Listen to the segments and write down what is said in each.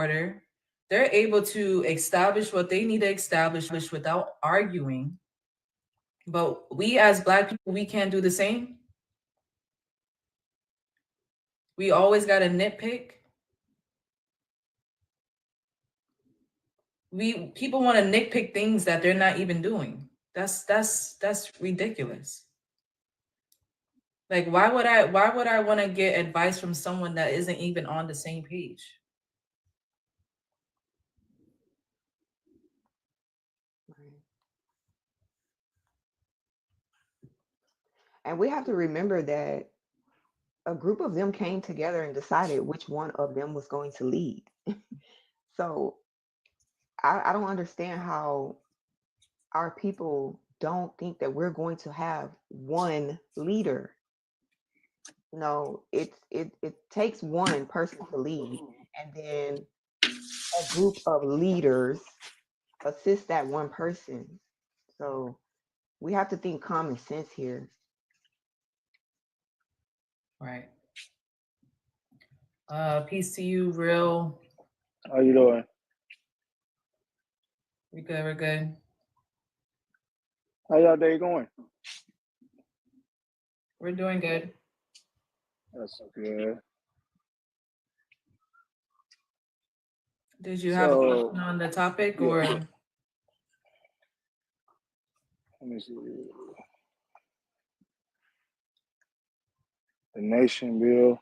order. They're able to establish what they need to establish without arguing. But we as Black people, we can't do the same. We always got to nitpick. We people want to nitpick things that they're not even doing. That's ridiculous. Like why would I want to get advice from someone that isn't even on the same page? Right. And we have to remember that a group of them came together and decided which one of them was going to lead. So I don't understand how our people don't think that we're going to have one leader. No, it takes one person to lead, and then a group of leaders assist that one person. So we have to think common sense here. Right. Peace to you, real. How you doing? We good, we're good. How y'all day going? We're doing good. That's good. Did you have a So question on the topic yeah, or let me see. The nation bill.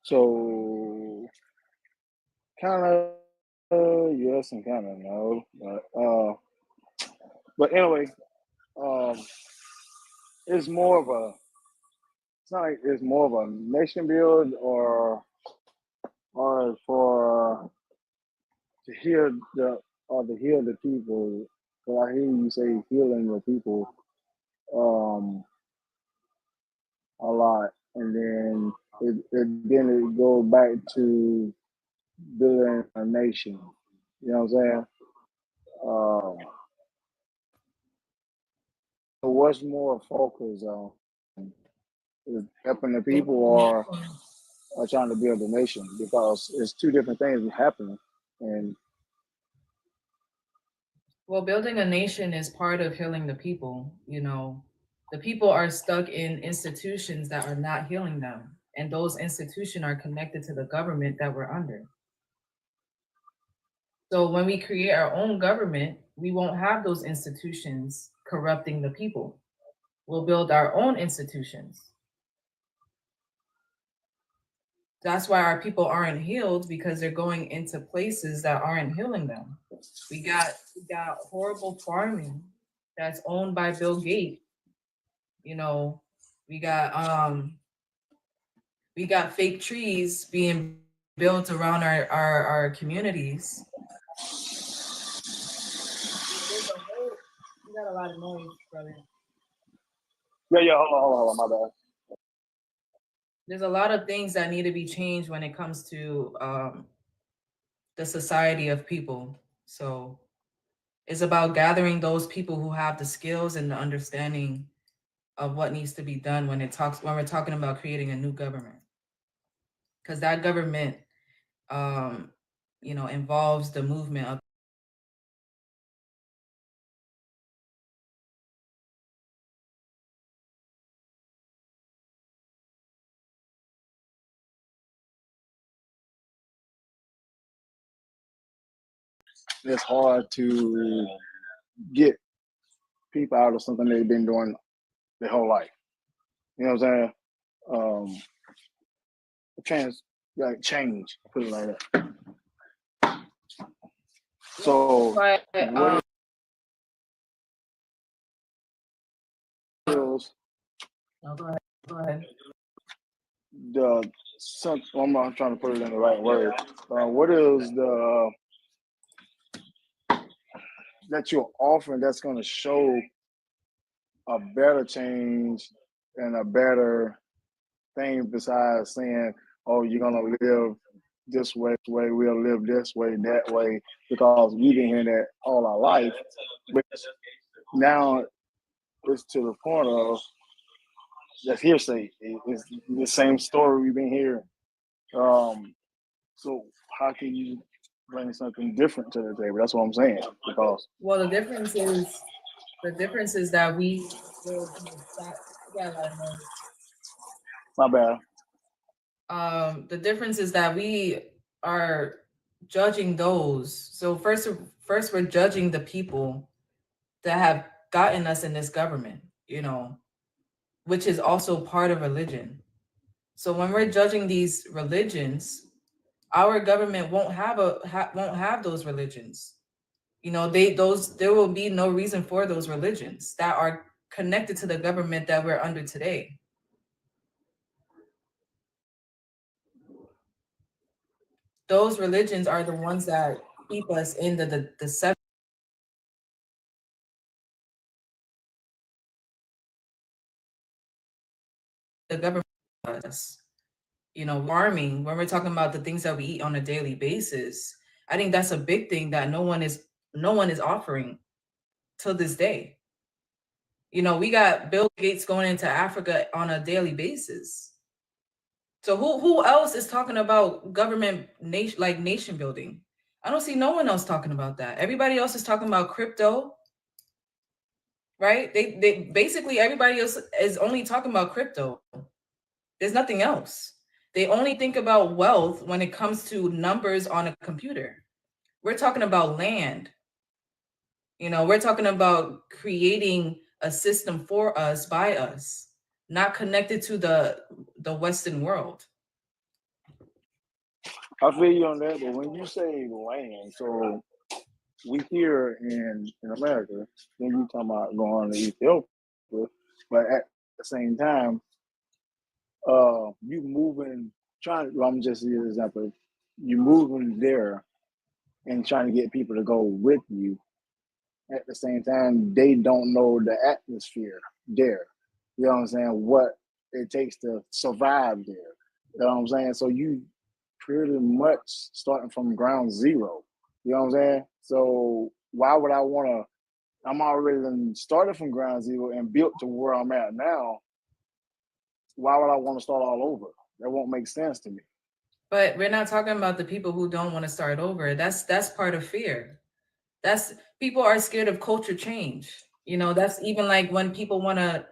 So kind of yes and kind of no, but anyway, um, it's more of a. It's not like it's more of a nation build or for to heal the or to heal the people. So I hear you say healing the people um a lot, and then it goes back to building a nation. You know what I'm saying? So what's more focused on? Is helping the people or trying to build a nation? Because it's two different things happening. And well, building a nation is part of healing the people, you know. The people are stuck in institutions that are not healing them, and those institutions are connected to the government that we're under. So when we create our own government, we won't have those institutions corrupting the people. We'll build our own institutions. That's why our people aren't healed because they're going into places that aren't healing them. We got horrible farming that's owned by Bill Gates. You know, we got um we got fake trees being built around our communities. There's a whole you got a lot of noise, brother. yeah, hold on, my bad. There's a lot of things that need to be changed when it comes to the society of people. So it's about gathering those people who have the skills and the understanding of what needs to be done when we're talking about creating a new government. Because that government um, involves the movement of It's hard to get people out of something they've been doing their whole life. You know what I'm saying? Um, like change, put it like that. that's So why what is no, go ahead. the some? I'm trying to put it in the right word. What is the that you're offering that's going to show a better change and a better thing besides saying, "Oh, you're gonna live this way, we'll live this way, that way," because we've been hearing that all our life. But now it's to the point of that's hearsay. It's the same story we've been hearing. Um, So how can you bring something different to the table? That's what I'm saying. Because Well, the difference is that we will yeah, like, my bad. the difference is that we are judging those. So first we're judging the people that have gotten us in this government, you know, which is also part of religion. So when we're judging these religions, our government won't have those religions. You know, there will be no reason for those religions that are connected to the government that we're under today. Those religions are the ones that keep us in the seven. The government us, you know, farming, when we're talking about the things that we eat on a daily basis, I think that's a big thing that no one is offering till this day. You know, we got Bill Gates going into Africa on a daily basis. So who else is talking about government nation building? I don't see no one else talking about that. Everybody else is talking about crypto, right? They basically everybody else is only talking about crypto. There's nothing else. They only think about wealth when it comes to numbers on a computer. We're talking about land. You know, we're talking about creating a system for us by us, not connected to the Western world. I feel you on that, but when you say land, so we here in America, then you talking about going to Ethiopia, but at the same time, you moving well, I'm just using an example. You moving there and trying to get people to go with you. At the same time, they don't know the atmosphere there. You know what I'm saying? What it takes to survive there. You know what I'm saying? So you pretty much starting from ground zero. You know what I'm saying? So why would I want to? I'm already started from ground zero and built to where I'm at now. Why would I want to start all over? That won't make sense to me. But we're not talking about the people who don't want to start over. That's part of fear. That's people are scared of culture change. You know, that's even like when people want to,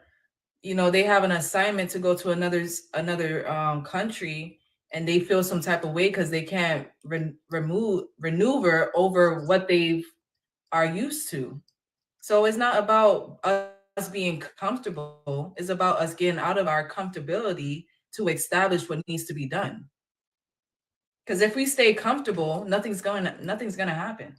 you know, they have an assignment to go to another country and they feel some type of way because they can't maneuver over what they are used to. So it's not about us being comfortable. It's about us getting out of our comfortability to establish what needs to be done. Because if we stay comfortable, nothing's gonna happen.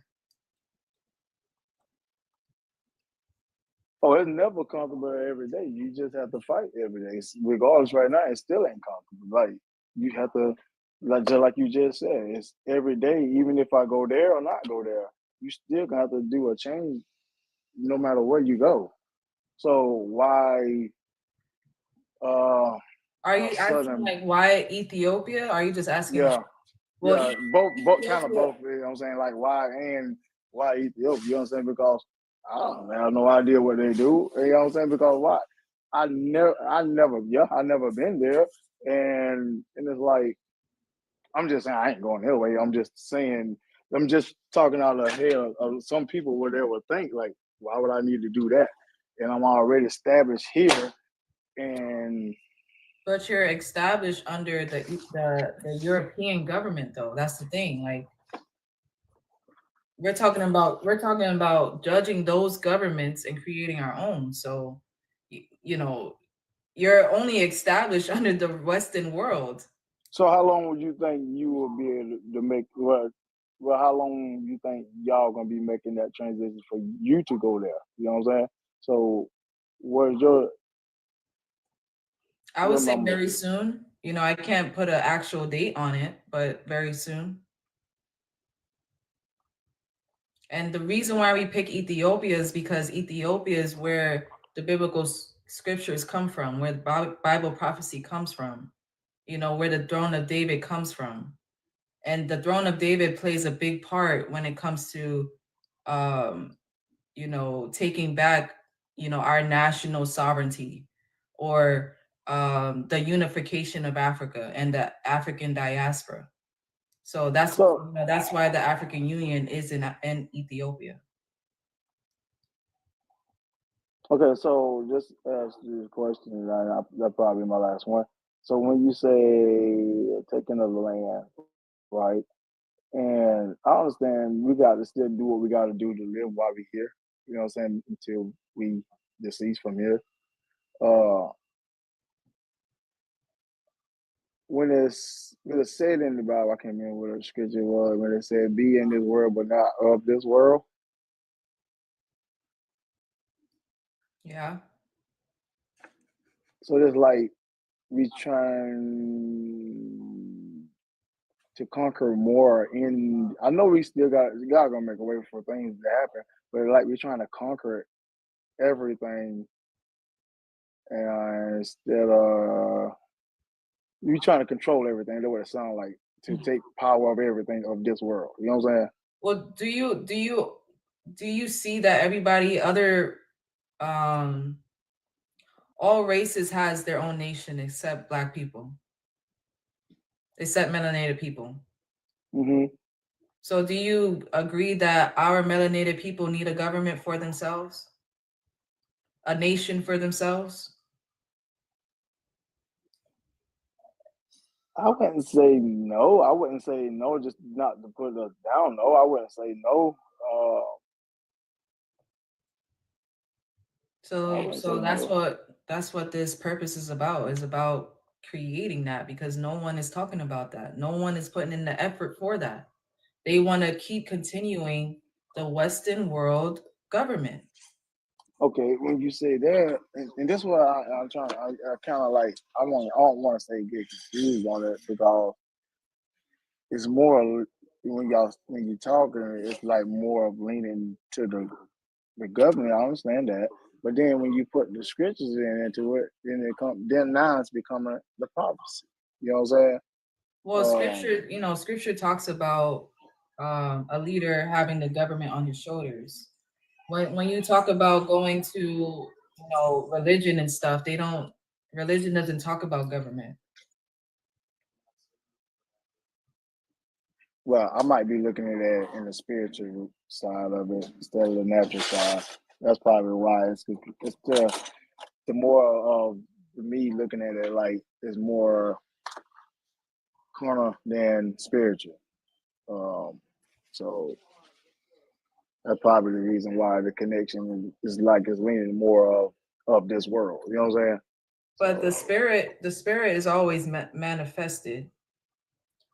Oh, it's never comfortable every day. You just have to fight every day. Regardless, right now, it still ain't comfortable. Like you have to, like you just said, it's every day. Even if I go there or not go there, you still gonna have to do a change, no matter where you go. So why? Are you asking Southern, like why Ethiopia? Are you just asking? yeah, Well, yeah, both kind of Ethiopia, both. You know what I'm saying? Like why and why Ethiopia? You know what I'm saying? Because I have no idea what they do. You know what I'm saying? Because why? I never been there, and it's like I'm just saying I ain't going that way. I'm just saying I'm just talking out of the head of some people where they would think like, why would I need to do that? And I'm already established here, and but you're established under the European government, though. That's the thing. Like we're talking about judging those governments and creating our own. So, you know, you're only established under the Western world. so how long would you think you will be able to make well how long you think y'all gonna be making that transition for you to go there? You know what I'm saying? So where's I would your say number? very soon. You know, I can't put an actual date on it, but very soon. And the reason why we pick Ethiopia is because Ethiopia is where the biblical scriptures come from, where the Bible prophecy comes from, you know, where the throne of David comes from. And the throne of David plays a big part when it comes to, you know, taking back, you know, our national sovereignty or the unification of Africa and the African diaspora. So that's So that's why the African Union is in Ethiopia. okay, so just ask you a question, and that's probably my last one. So when you say taking of the land, right? And I understand we got to still do what we got to do to live while we're here. You know what I'm saying? Until we decease from here. Uh, when it's said in the Bible, I can't remember what the scripture was. When it said, "Be in this world, but not of this world." Yeah. So it's like we trying to conquer more. In I know we still got God gonna make a way for things to happen, but like we're trying to conquer everything, and instead of we trying to control everything. That's what it sounds like, to take power of everything of this world. You know what I'm saying? Well, do you see that everybody other um all races has their own nation except black people, except melanated people. Hmm. So do you agree that our melanated people need a government for themselves? A nation for themselves? I wouldn't say no. I wouldn't say no, just not to put us down. No, I wouldn't say no. I So wouldn't say that's no. what this purpose is about creating that, because no one is talking about that. No one is putting in the effort for that. They want to keep continuing the Western world government. Okay, when you say that, and this is what I'm trying. I kind of like. I don't want to say get confused on it, because it's more when you talking, it's like more of leaning to the government. I understand that, but then when you put the scriptures into it, then now it's becoming the prophecy. You know what I'm saying? Well, scripture talks about a leader having the government on his shoulders. When you talk about going to, religion and stuff, religion doesn't talk about government. Well, I might be looking at it in the spiritual side of it instead of the natural side. That's probably why it's the more of me looking at it like it's more carnal than spiritual. So that's probably the reason why the connection is like it's leaning more of this world. You know what I'm saying? But So the spirit is always manifested.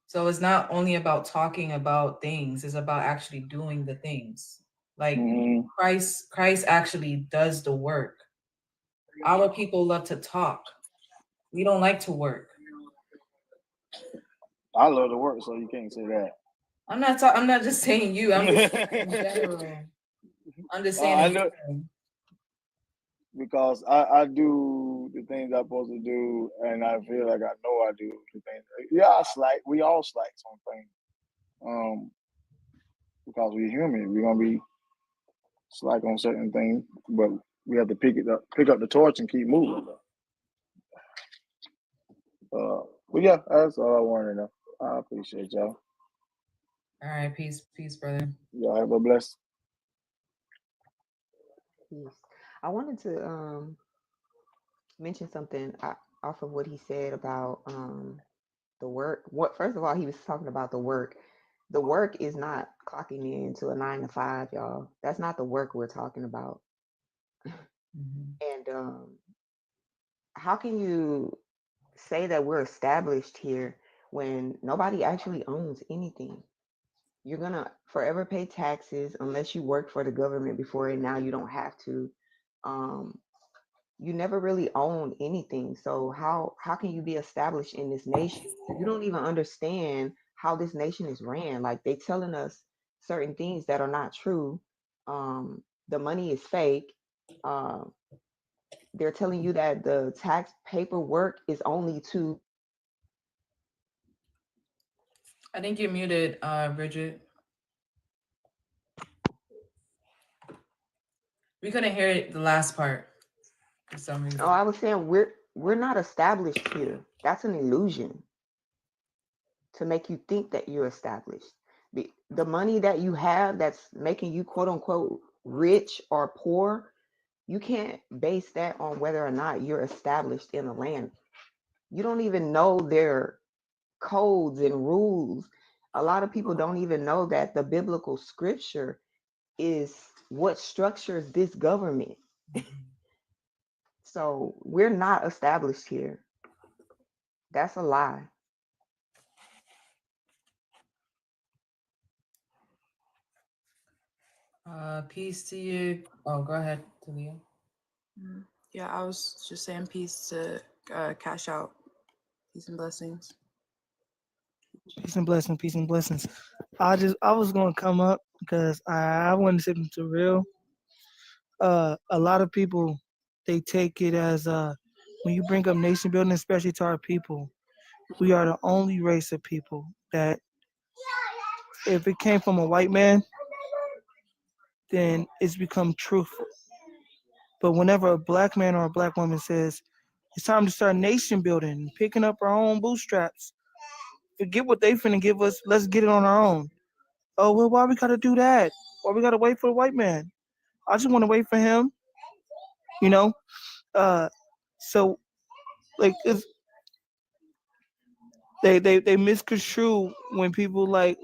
So it's not only about talking about things, it's about actually doing the things. Like mhm. Christ actually does the work. Our people love to talk. We don't like to work. I love to work, so you can't say that. I'm not just saying you. I'm just saying in general. I'm just saying I in know, general. because I do the things I'm supposed to do, and I feel like I know I do the things. Yeah, I slack. We all slack some things, because we're human. We're gonna be slack on certain things, but we have to pick up the torch and keep moving. But yeah, that's all I wanted to know. I appreciate y'all. All right, peace, brother. Y'all have a blessed. Yes. I wanted to mention something off of what he said about the work. What first of all, he was talking about the work. The work is not clocking in to a 9 to 5, y'all. That's not the work we're talking about. Mhm. And how can you say that we're established here when nobody actually owns anything? You're gonna forever pay taxes unless you work for the government before, and now you don't have to. Um, you never really own anything. So how can you be established in this nation? You don't even understand how this nation is ran. Like they telling us certain things that are not true. The money is fake. Uh, they're telling you that the tax paperwork is only to. I think you're muted, Bridget. We couldn't hear it, the last part for some Oh, reason. I was saying we're not established here. That's an illusion. to make you think that you're established. The money that you have that's making you quote unquote rich or poor, you can't base that on whether or not you're established in a land. You don't even know their codes and rules. A lot of people don't even know that the biblical scripture is what structures this government. So we're not established here. That's a lie. Peace to you. Oh, go ahead, Talia. Yeah, I was just saying peace to Cash Out. Peace and blessings. Peace and blessings, peace and blessings. I was gonna come up because I wanted to say something real. A lot of people they take it as when you bring up nation building, especially to our people, we are the only race of people that if it came from a white man, then it's become truthful. But whenever a black man or a black woman says it's time to start nation building, picking up our own bootstraps, forget what they finna give us, let's get it on our own. Oh well, why we gotta do that? Why we gotta wait for the white man? I just want to wait for him, you know. Uh, so like it's, they misconstrue when people like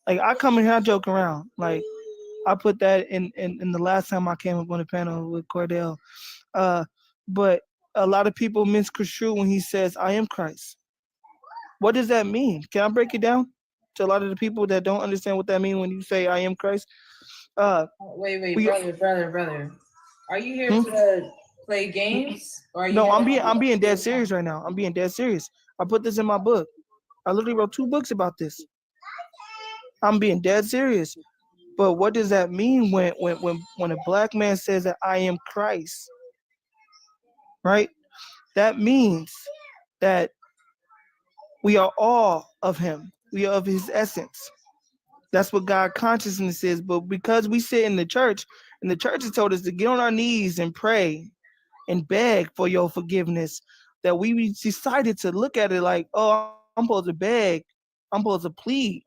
I come in here I joke around like I put that in the last time I came up on the panel with Cordell. Uh, but a lot of people misconstrue when he says I am Christ. What does that mean? Can I break it down to a lot of the people that don't understand what that means when you say I am Christ? Wait, we brother. Are you here Hmm? to play games, or are you No, here I'm being dead to- serious right now. I'm being dead serious. I put this in my book. I literally wrote 2 books about this. I'm being dead serious. But what does that mean when a black man says that I am Christ? Right? That means that we are all of him. We are of his essence. That's what God consciousness is. But because we sit in the church, and the church has told us to get on our knees and pray and beg for your forgiveness, that we decided to look at it like, oh, I'm supposed to beg, I'm supposed to plead.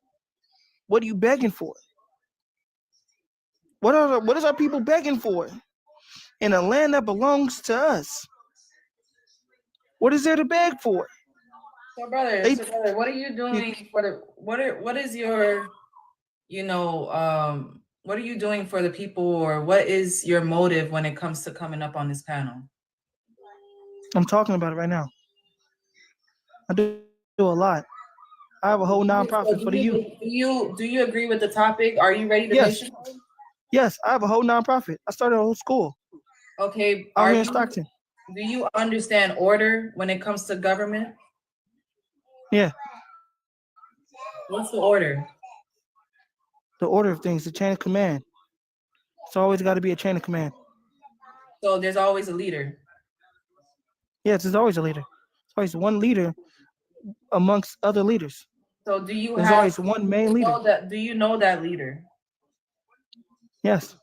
What are you begging for? What is our people begging for in a land that belongs to us? What is there to beg for? So brother, They, what are you doing for the what is your what are you doing for the people, or what is your motive when it comes to coming up on this panel? I'm talking about it right now. I do a lot. I have a whole nonprofit for the youth. Do you agree with the topic? Are you ready to Yes, mission? yes, I have a whole nonprofit. I started a whole school Okay, out here in Stockton. do you understand order when it comes to government? Yeah, What's the order? the order of things, the chain of command. It's always got to be a chain of command. So there's always a leader. Yes, there's always a leader. There's always one leader amongst other leaders. So do you There's always one main leader. do you know that leader? Yes,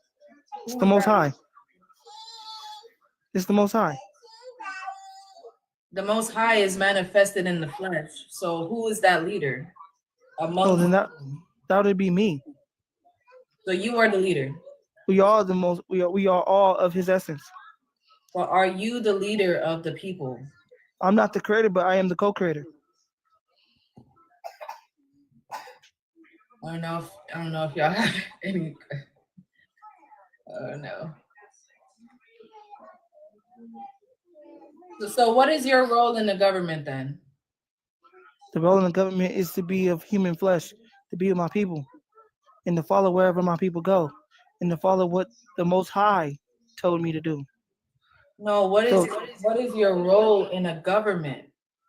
it's Who the is Most that High. leader? It's the Most High. The Most High is manifested in the flesh. So who is that leader? So then that would be me. So you are the leader. We are the most. We are all of His essence. But are you the leader of the people? I'm not the creator, but I am the co-creator. I don't know if y'all have any. Oh no. So what is your role in the government then? The role in the government is to be of human flesh, to be with my people, and to follow wherever my people go, and to follow what the Most High told me to do. No, what is your role in a government?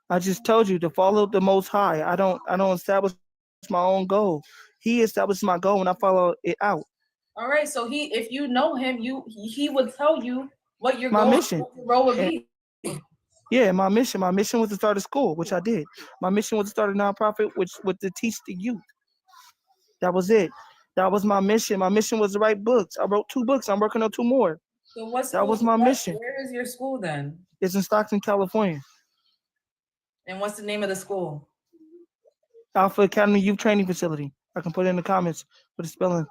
I just told you to follow the Most High. I don't establish my own goal. He established my goal, and I follow it out. All right, so if you know him, he would tell you what your My goal, mission. what your role would be. Yeah, my mission was to start a school, which I did. My mission was to start a nonprofit, which was to teach the youth. That was it. That was my mission. My mission was to write books. I wrote 2 books. I'm working on 2 more. So what's That was my mission. Where is your school then? It's in Stockton, California. And what's the name of the school? Alpha Academy Youth Training Facility. I can put it in the comments for the spelling.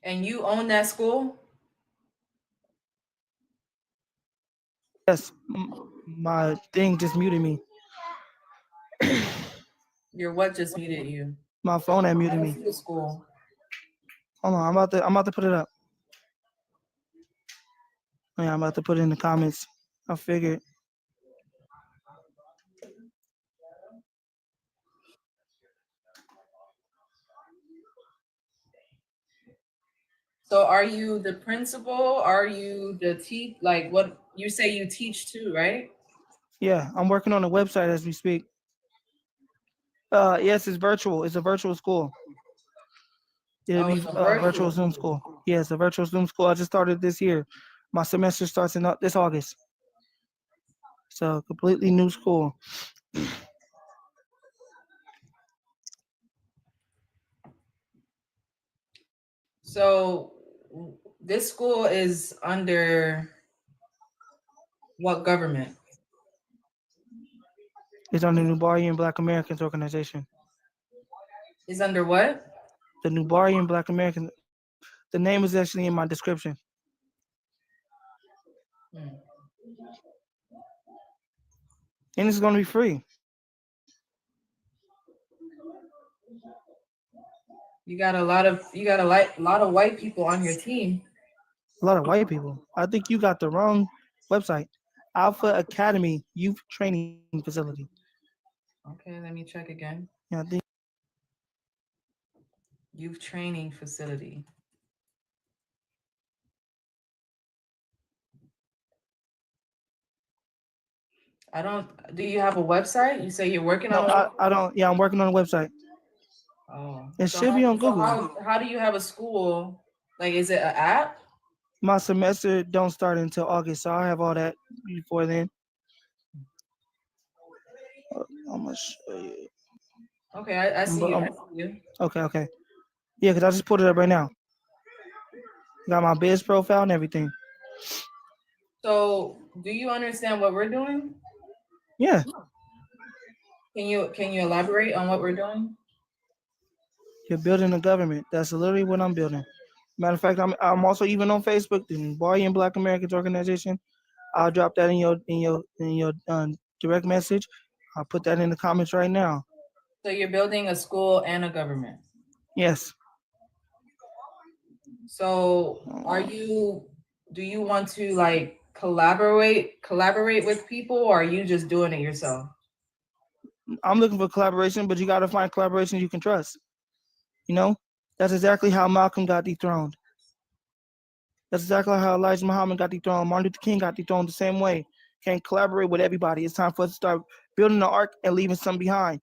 And you own that school? Yes, my thing just muted me. Your what just muted you? My phone had muted What's me. the school? Hold on, I'm about to put it up. Yeah, I'm about to put it in the comments. I figured. So are you the principal? Are you the like what you say you teach too, right? Yeah, I'm working on the website as we speak. Yes, it's virtual. It's a virtual school. It'll Oh, be it's a virtual virtual Zoom school. Yeah, it's a virtual Zoom school. I just started this year. My semester starts in this August. So completely new school. So this school is under what government? It's on the Nubarian Black Americans organization. Is under what? The Nubarian Black Americans. The name is actually in my description. Hmm. And it's going to be free. You got a lot of white people on your team. A lot of white people. I think you got the wrong website. Alpha Academy Youth Training Facility. Okay, let me check again. Yeah, I think Youth training facility. I don't. Do you have a website? You say you're working no, on a. I don't. Yeah, I'm working on a website. Oh, It so should be on so Google. how do you have a school? Like, is it an app? My semester don't start until August, so I have all that before then. I'm gonna show you. Okay, I see you. I Um, see you. okay. Yeah, because I just put it up right now. Got my biz profile and everything. So, do you understand what we're doing? Yeah, Can you elaborate on what we're doing? you're building a government. That's literally what I'm building. Matter of fact, I'm also even on Facebook, the Nubarian Black Americans organization. I'll drop that in your direct message. I'll put that in the comments right now. So you're building a school and a government. Yes. So do you want to like collaborate with people, or are you just doing it yourself? I'm looking for collaboration, but you got to find collaboration you can trust. You know, that's exactly how Malcolm got dethroned. That's exactly how Elijah Muhammad got dethroned. Martin Luther King got dethroned the same way. Can't collaborate with everybody. It's time for us to start building the ark and leaving some behind.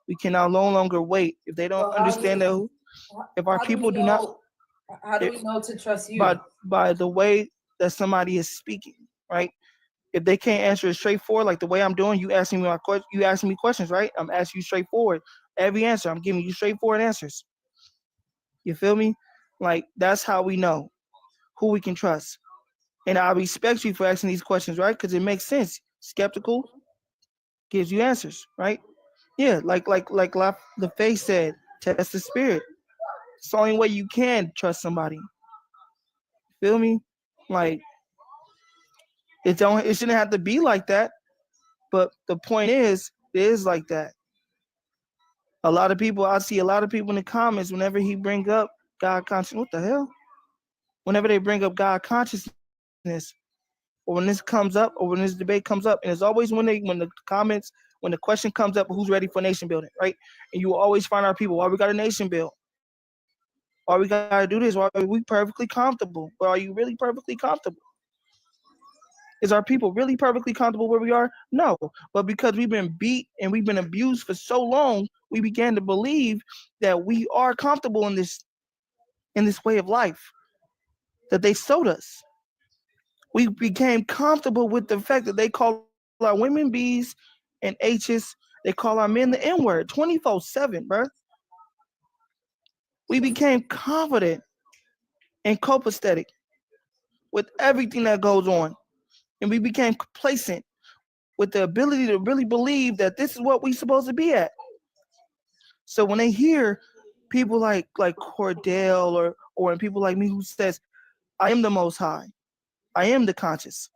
We can now no longer wait. If they don't So understand that, if our people do not, how do if, we know to trust you? by the way that somebody is speaking, right? If they can't answer it straightforward, like the way I'm doing, you asking me questions, right? I'm asking you straightforward. Every answer, I'm giving you straightforward answers. You feel me? Like that's how we know who we can trust. And I respect you for asking these questions, right? Because it makes sense. Skeptical gives you answers, right? Yeah, like the face said, test the spirit. It's the only way you can trust somebody. Feel me? Like it shouldn't have to be like that. But the point is, it is like that. I see a lot of people in the comments whenever he bring up God consciousness. What the hell? Whenever they bring up God consciousness, or when this comes up, or when this debate comes up, and it's always when the question comes up, who's ready for nation building, right? And you will always find our people, why we got a nation build? Why we gotta do this? Why are we perfectly comfortable? But are you really perfectly comfortable? Is our people really perfectly comfortable where we are? No. But because we've been beat and we've been abused for so long, we began to believe that we are comfortable in this way of life that they sold us. We became comfortable with the fact that they call our women B's and H's. They call our men the N-word 24/7, bro. We became confident and copacetic with everything that goes on. And we became complacent with the ability to really believe that this is what we supposed to be at. So when they hear people like Cordell or when people like me who says, I am the most high, I am the conscious,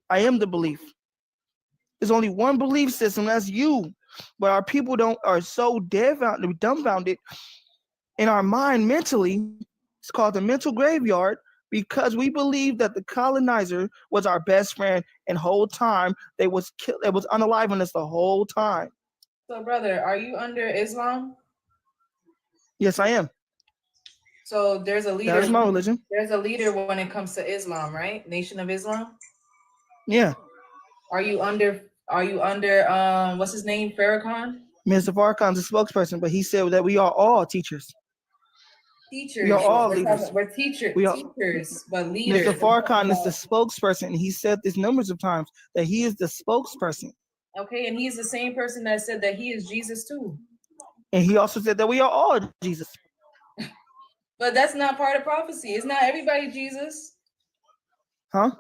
I am the belief. There's only one belief system, that's you. But our people are so dumbfounded in our mind mentally. It's called the mental graveyard because we believe that the colonizer was our best friend, and whole time they was unaliving us the whole time. So, brother, are you under Islam? Yes, I am. So there's a leader. That is my religion. There's a leader when it comes to Islam, right? Nation of Islam. Yeah. Are you under what's his name? Farrakhan? Mr. Farrakhan's a spokesperson, but he said that we are all teachers. Teachers. We are all leaders. We're teachers, but leaders. Mr. Farrakhan is the spokesperson. He said this numbers of times that he is the spokesperson. Okay, and he's the same person that said that he is Jesus too. And he also said that we are all Jesus. But that's not part of prophecy. It's not everybody Jesus. Huh?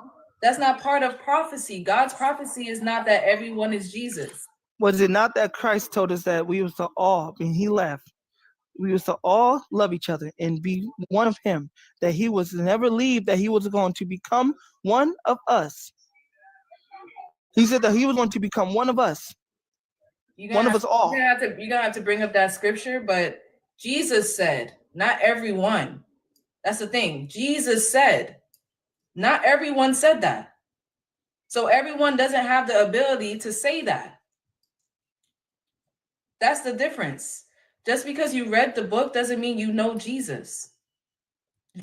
That's not part of prophecy. God's prophecy is not that everyone is Jesus. Was it not that Christ told us that we was to all, when he left, we was to all love each other and be one of him, that he was to never leave, that he was going to become one of us. He said that he was going to become one of us. One of us all. You're gonna have to bring up that scripture, but Jesus said, not everyone. That's the thing. Jesus said, not everyone said that. So everyone doesn't have the ability to say that. That's the difference. Just because you read the book doesn't mean you know Jesus.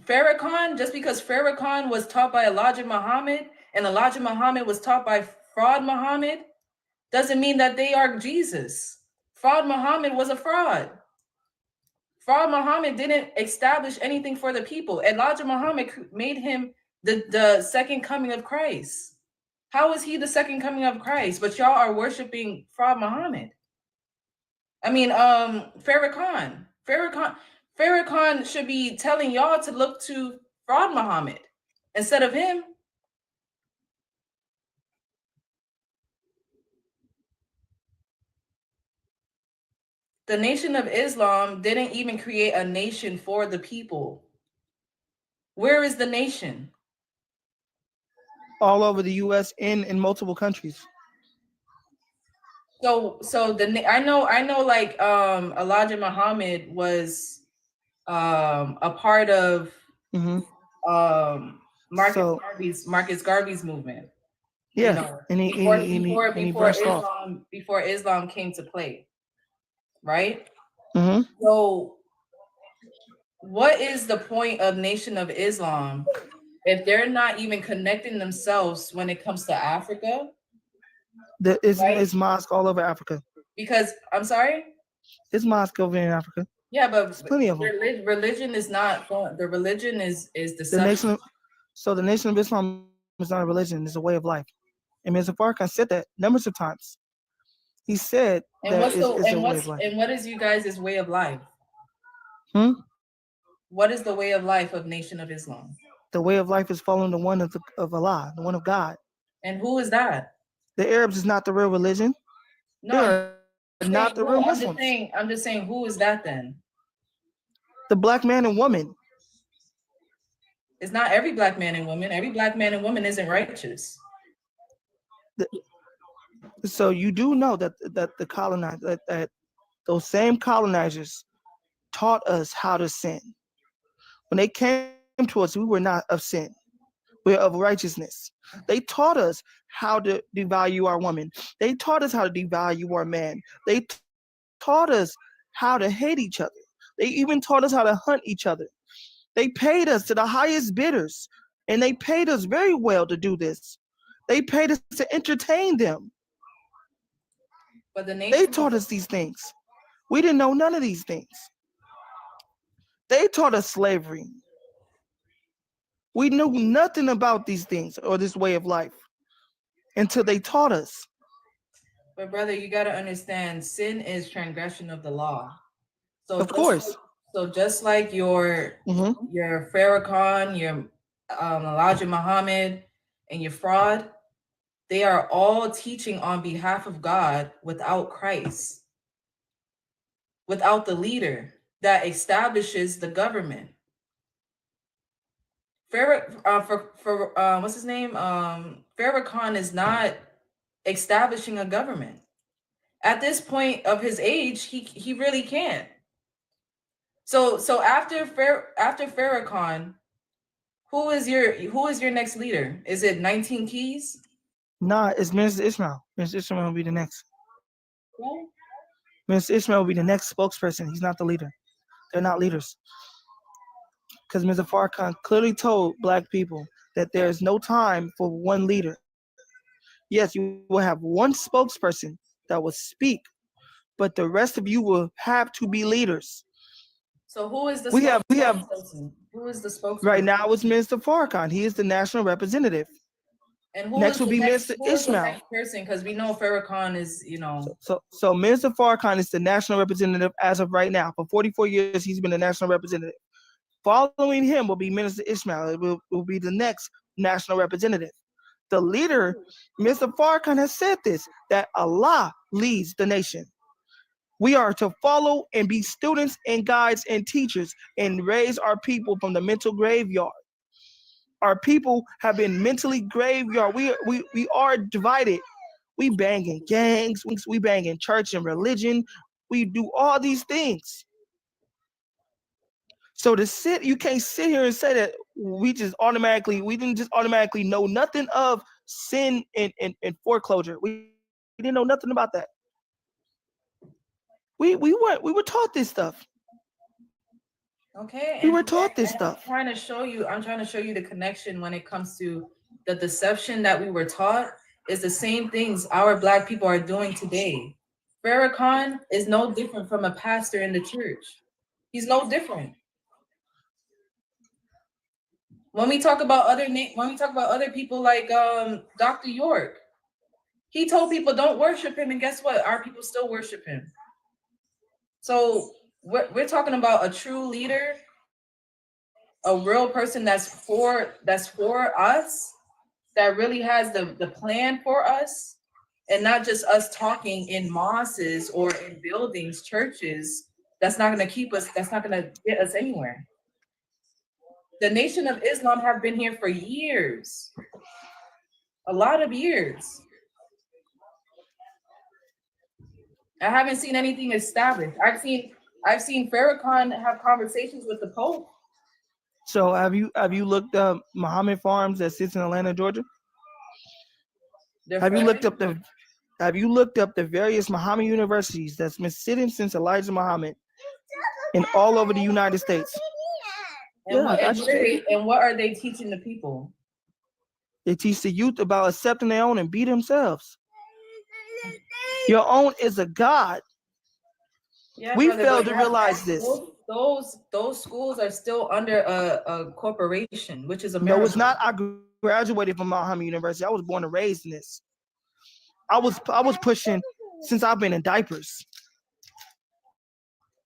Farrakhan, just because Farrakhan was taught by Elijah Muhammad and Elijah Muhammad was taught by Fraud Muhammad, doesn't mean that they are Jesus. Fraud Muhammad was a fraud. Fraud Muhammad didn't establish anything for the people. Elijah Muhammad made him the second coming of Christ. How is he the second coming of Christ? But y'all are worshiping Fraud Muhammad. I mean, Farrakhan. Farrakhan should be telling y'all to look to Fraud Muhammad instead of him. The Nation of Islam didn't even create a nation for the people. Where is the nation? All over the U.S. and in multiple countries. So I know like Elijah Muhammad was a part of Marcus Garvey's movement. Yeah, before Islam came to play, right? Mm-hmm. So what is the point of Nation of Islam if they're not even connecting themselves when it comes to Africa? It's mosque all over Africa. Because I'm sorry? It's mosque over in Africa. Yeah, but there's plenty of them. Religion is not the religion is the nation. So the Nation of Islam is not a religion; it's a way of life. And Mr. Farrakhan said that numbers of times. He said that it's a way of life. And what is you guys' way of life? What is the way of life of Nation of Islam? The way of life is following the one of Allah, the one of God. And who is that? The Arabs is not the real religion. No, not the real Muslims. I'm just saying, who is that then? The black man and woman. It's not every black man and woman. Every black man and woman isn't righteous. So you do know that the colonizers, that those same colonizers taught us how to sin. When they came to us, we were not of sin. We're of righteousness. They taught us how to devalue our woman. They taught us how to devalue our man. They taught us how to hate each other. They even taught us how to hunt each other. They paid us to the highest bidders, and they paid us very well to do this. They paid us to entertain them. But they taught us these things. We didn't know none of these things. They taught us slavery. We knew nothing about these things or this way of life until they taught us. But brother, you got to understand, sin is transgression of the law. So of course. So just like your Farrakhan, your Elijah Muhammad, and your Fraud, they are all teaching on behalf of God without Christ, without the leader that establishes the government. What's his name? Farrakhan is not establishing a government. At this point of his age, he really can't. So after Farrakhan, who is your next leader? Is it 19 Keys? Nah, it's Mr. Ishmael. Mr. Ishmael will be the next. Who? Mr. Ishmael will be the next spokesperson. He's not the leader. They're not leaders. Because Mr. Farrakhan clearly told black people that there is no time for one leader. Yes, you will have one spokesperson that will speak, but the rest of you will have to be leaders. So who is the We have spokesperson? Who is the spokesperson? right now it's Mr. Farrakhan. He is the national representative. And who Next is will the be next, Mr. who is the Ishmael. next person? Because we know Farrakhan is, you know. So Mr. Farrakhan is the national representative as of right now. For 44 years, he's been the national representative. Following him will be Minister Ishmael. It will be the next national representative. The leader, Mr. Farrakhan, has said this, that Allah leads the nation. We are to follow and be students and guides and teachers and raise our people from the mental graveyard. Our people have been mentally graveyard. We are divided. We bang in gangs. We bang in church and religion. We do all these things. So you can't sit here and say that we didn't just automatically know nothing of sin and foreclosure. We didn't know nothing about that. We were taught this stuff. Okay. We were taught this stuff. I'm trying to show you the connection when it comes to the deception that we were taught is the same things our black people are doing today. Farrakhan is no different from a pastor in the church. He's no different. When we talk about other people like Dr. York, he told people don't worship him, and guess what? Our people still worship him. So we're talking about a true leader, a real person that's for us, that really has the plan for us, and not just us talking in mosques or in buildings, churches. That's not going to keep us. That's not going to get us anywhere. The Nation of Islam have been here for years, a lot of years. I haven't seen anything established. I've seen Farrakhan have conversations with the Pope. So have you looked up Muhammad Farms that sits in Atlanta, Georgia? Have you looked up the various Muhammad universities that's been sitting since Elijah Muhammad and all over the United States? And what are they teaching the people? They teach the youth about accepting their own and be themselves. Your own is a God. Yeah, we brother, failed to realize this. Those schools are still under a corporation, which is America. No, it's not. I graduated from Muhammad University. I was born and raised in this. I was pushing since I've been in diapers.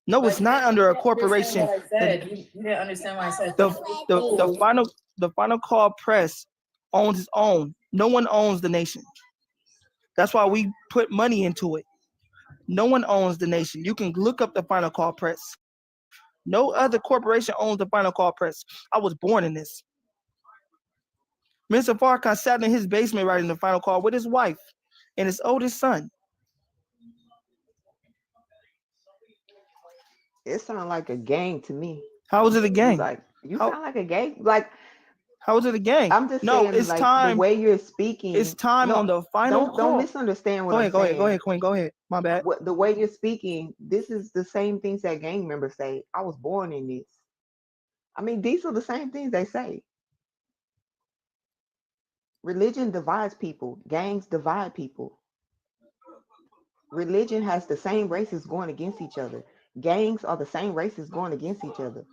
No, it's not under a corporation. You didn't understand what I said. The Final Call Press owns its own. No one owns the nation. That's why we put money into it. No one owns the nation. You can look up the Final Call Press. No other corporation owns the Final Call Press. I was born in this. Mr. Farrakhan sat in his basement writing the Final Call with his wife and his oldest son. It sounds like a gang to me. How is it a gang? Like you sound like a gang. Like how is it a gang? I'm just saying, it's like, time. The way you're speaking. It's time on the final call. Don't misunderstand what I'm saying. Go ahead, Queen. Go ahead. My bad. The way you're speaking, this is the same things that gang members say. I was born in this. I mean, these are the same things they say. Religion divides people. Gangs divide people. Religion has the same races going against each other. Gangs are the same races going against each other.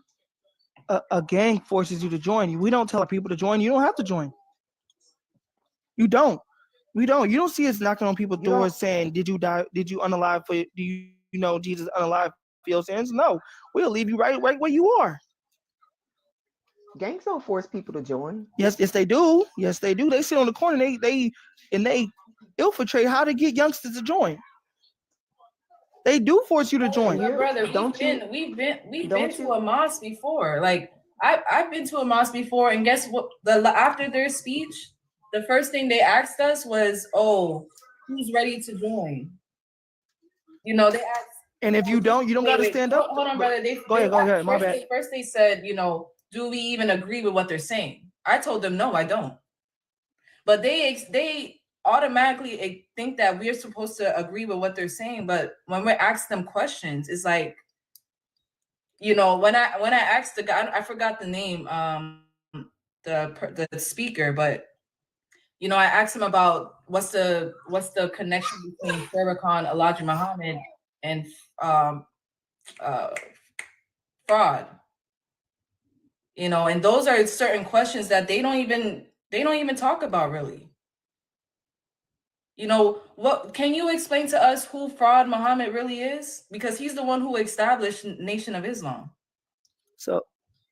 A gang forces you to join. We don't tell our people to join. You don't have to join. You don't. We don't. You don't see us knocking on people's doors saying, "Did you die? Did you unalive for? Do you know Jesus unalive for your sins?" No, we'll leave you right where you are. Gangs don't force people to join. Yes, they do. Yes, they do. They sit on the corner. They infiltrate how to get youngsters to join. They do force you to join. Yeah, But brother, don't you? we've been Don't to you? a mosque before. Like I've been to a mosque before, and guess what? After their speech, the first thing they asked us was, "Oh, who's ready to join?" You know, they asked. And if you don't got to stand up. Hold on, brother. Go ahead. My bad. First they said, you know, do we even agree with what they're saying? I told them no, I don't. But they automatically think that we're supposed to agree with what they're saying. But when we ask them questions, it's like, you know, when I asked the guy, I forgot the name, the speaker, but you know, I asked him about what's the connection between Farrakhan, Elijah Muhammad, and fraud. You know, and those are certain questions that they don't even talk about really. You know, what can you explain to us who Fraud Muhammad really is? Because he's the one who established Nation of Islam. So,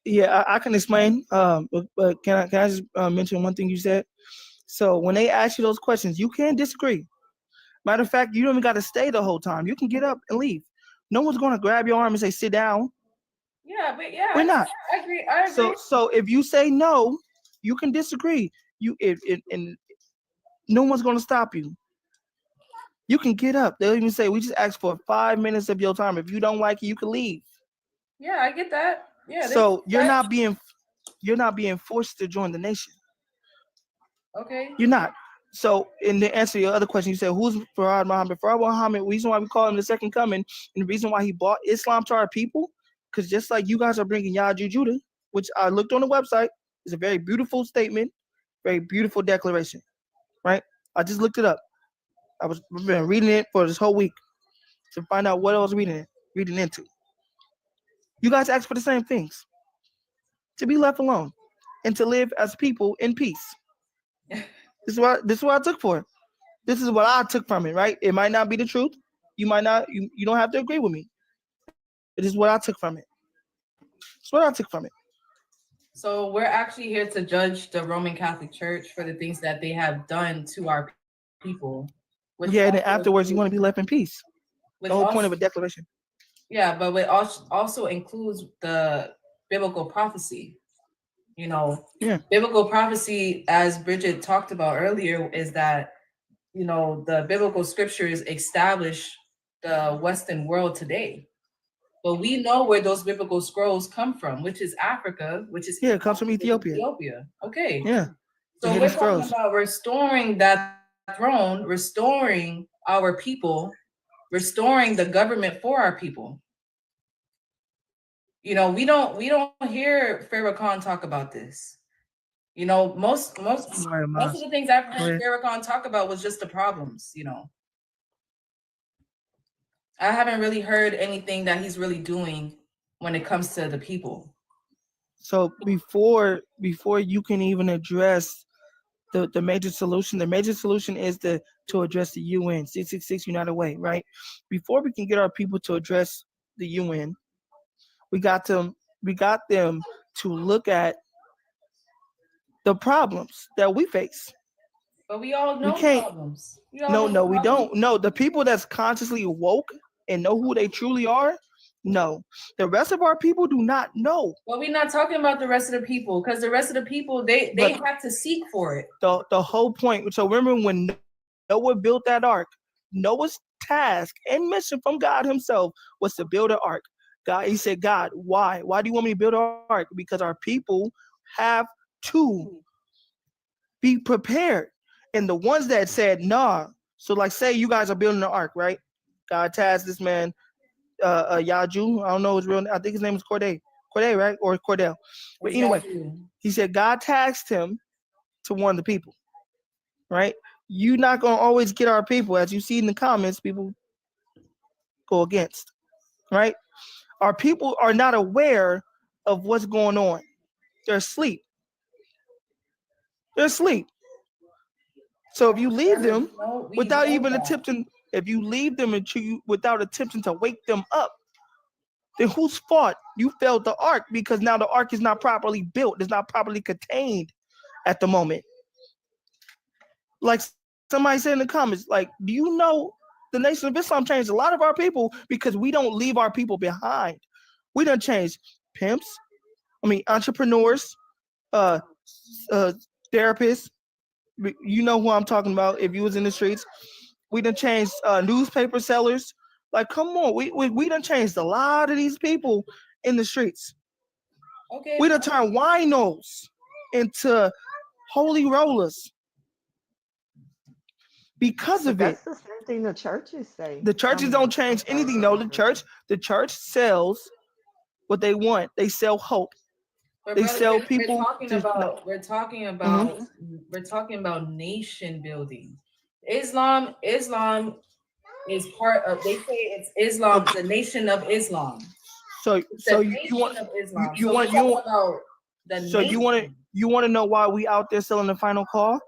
yeah, I can explain. But can I just mention one thing you said? So when they ask you those questions, you can disagree. Matter of fact, you don't even got to stay the whole time. You can get up and leave. No one's going to grab your arm and say, sit down. Yeah, but yeah, We're not. I agree. I agree. So if you say no, you can disagree. And no one's going to stop you. You can get up. They'll even say, we just asked for 5 minutes of your time. If you don't like it, you can leave. Yeah, I get that. Yeah. So you're not being forced to join the nation. Okay. You're not. So in the answer to your other question, you said, who's Farad Muhammad? Farad Muhammad, the reason why we call him the second coming, and the reason why he brought Islam to our people, because just like you guys are bringing Yaju Judah, which I looked on the website, is a very beautiful statement, very beautiful declaration, right? I just looked it up. I've been reading it for this whole week to find out what I was reading into. You guys asked for the same things, to be left alone and to live as people in peace. This is what I took for it. This is what I took from it, right? It might not be the truth. You might not, you don't have to agree with me. It is what I took from it. It's what I took from it. So we're actually here to judge the Roman Catholic Church for the things that they have done to our people. Yeah, and then afterwards you want to be left in peace. The whole point of a declaration. Yeah, but it also includes the biblical prophecy. You know, biblical prophecy, as Bridget talked about earlier, is that, you know, the biblical scriptures establish the Western world today. But we know where those biblical scrolls come from, which is Africa, which is it comes from Ethiopia. Okay. Yeah. So we're talking about restoring that throne, restoring our people, restoring the government for our people. You know, we don't hear Farrakhan talk about this. You know, most of the things I've heard Farrakhan talk about was just the problems, you know. I haven't really heard anything that he's really doing when it comes to the people. So before you can even address the major solution is to address the UN, 666 United Way, right? Before we can get our people to address the UN, we got them to look at the problems that we face. But we all know problems. No, we don't. No, the people that's consciously woke and know who they truly are, no. The rest of our people do not know. Well, we're not talking about the rest of the people, because the rest of the people, they have to seek for it. The whole point. So remember when Noah built that ark, Noah's task and mission from God himself was to build an ark. He said, God, why? Why do you want me to build an ark? Because our people have to be prepared. And the ones that said, nah, so like say you guys are building an ark, right? God tasked this man, Yaju, I don't know his real name, I think his name is Corday, right? Or Cordell. But anyway, he said God tasked him to warn the people, right? You're not going to always get our people. As you see in the comments, people go against, right? Our people are not aware of what's going on. They're asleep. So if you leave them without even attempting, without attempting to wake them up, then whose fault? You failed the ark because now the ark is not properly built. It's not properly contained at the moment. Like somebody said in the comments, like, do you know the Nation of Islam changed a lot of our people because we don't leave our people behind. We done changed pimps, entrepreneurs, uh, therapists. You know who I'm talking about if you was in the streets. We done changed newspaper sellers. Like, come on, we done changed a lot of these people in the streets. Okay. We done turned winos into holy rollers because But of it. that's the same thing the churches say. The churches don't change anything. No, the church sells what they want. They sell hope. But They brother, sell we're people talking to- about we're talking about nation building. Islam is part of. They say it's Islam, the Nation of Islam. So The you Nation want of Islam. you So want we're talking you about the so you want to nation. you want to know why we out there selling the final call?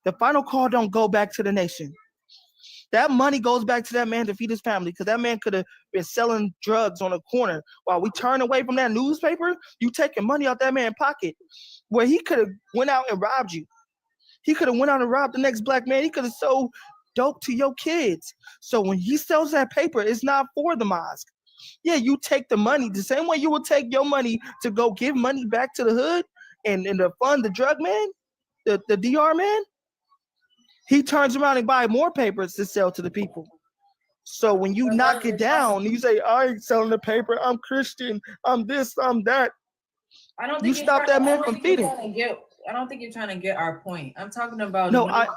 The final call don't go back to the nation. That money goes back to that man to feed his family because that man could have been selling drugs on a corner while we turn away from that newspaper. You taking money out that man's pocket where he could have went out and robbed you. He could have went out and robbed the next black man. He could have sold dope to your kids. So when he sells that paper, it's not for the mosque. Yeah, you take the money the same way you will take your money to go give money back to the hood and to fund the drug man, the DR man. He turns around and buy more papers to sell to the people. So when you knock it down, you say, I ain't selling the paper. I'm Christian. I'm this, I'm that. I don't You think stop that man from feeding. I don't think you're trying to get our point. I'm talking about No, I'm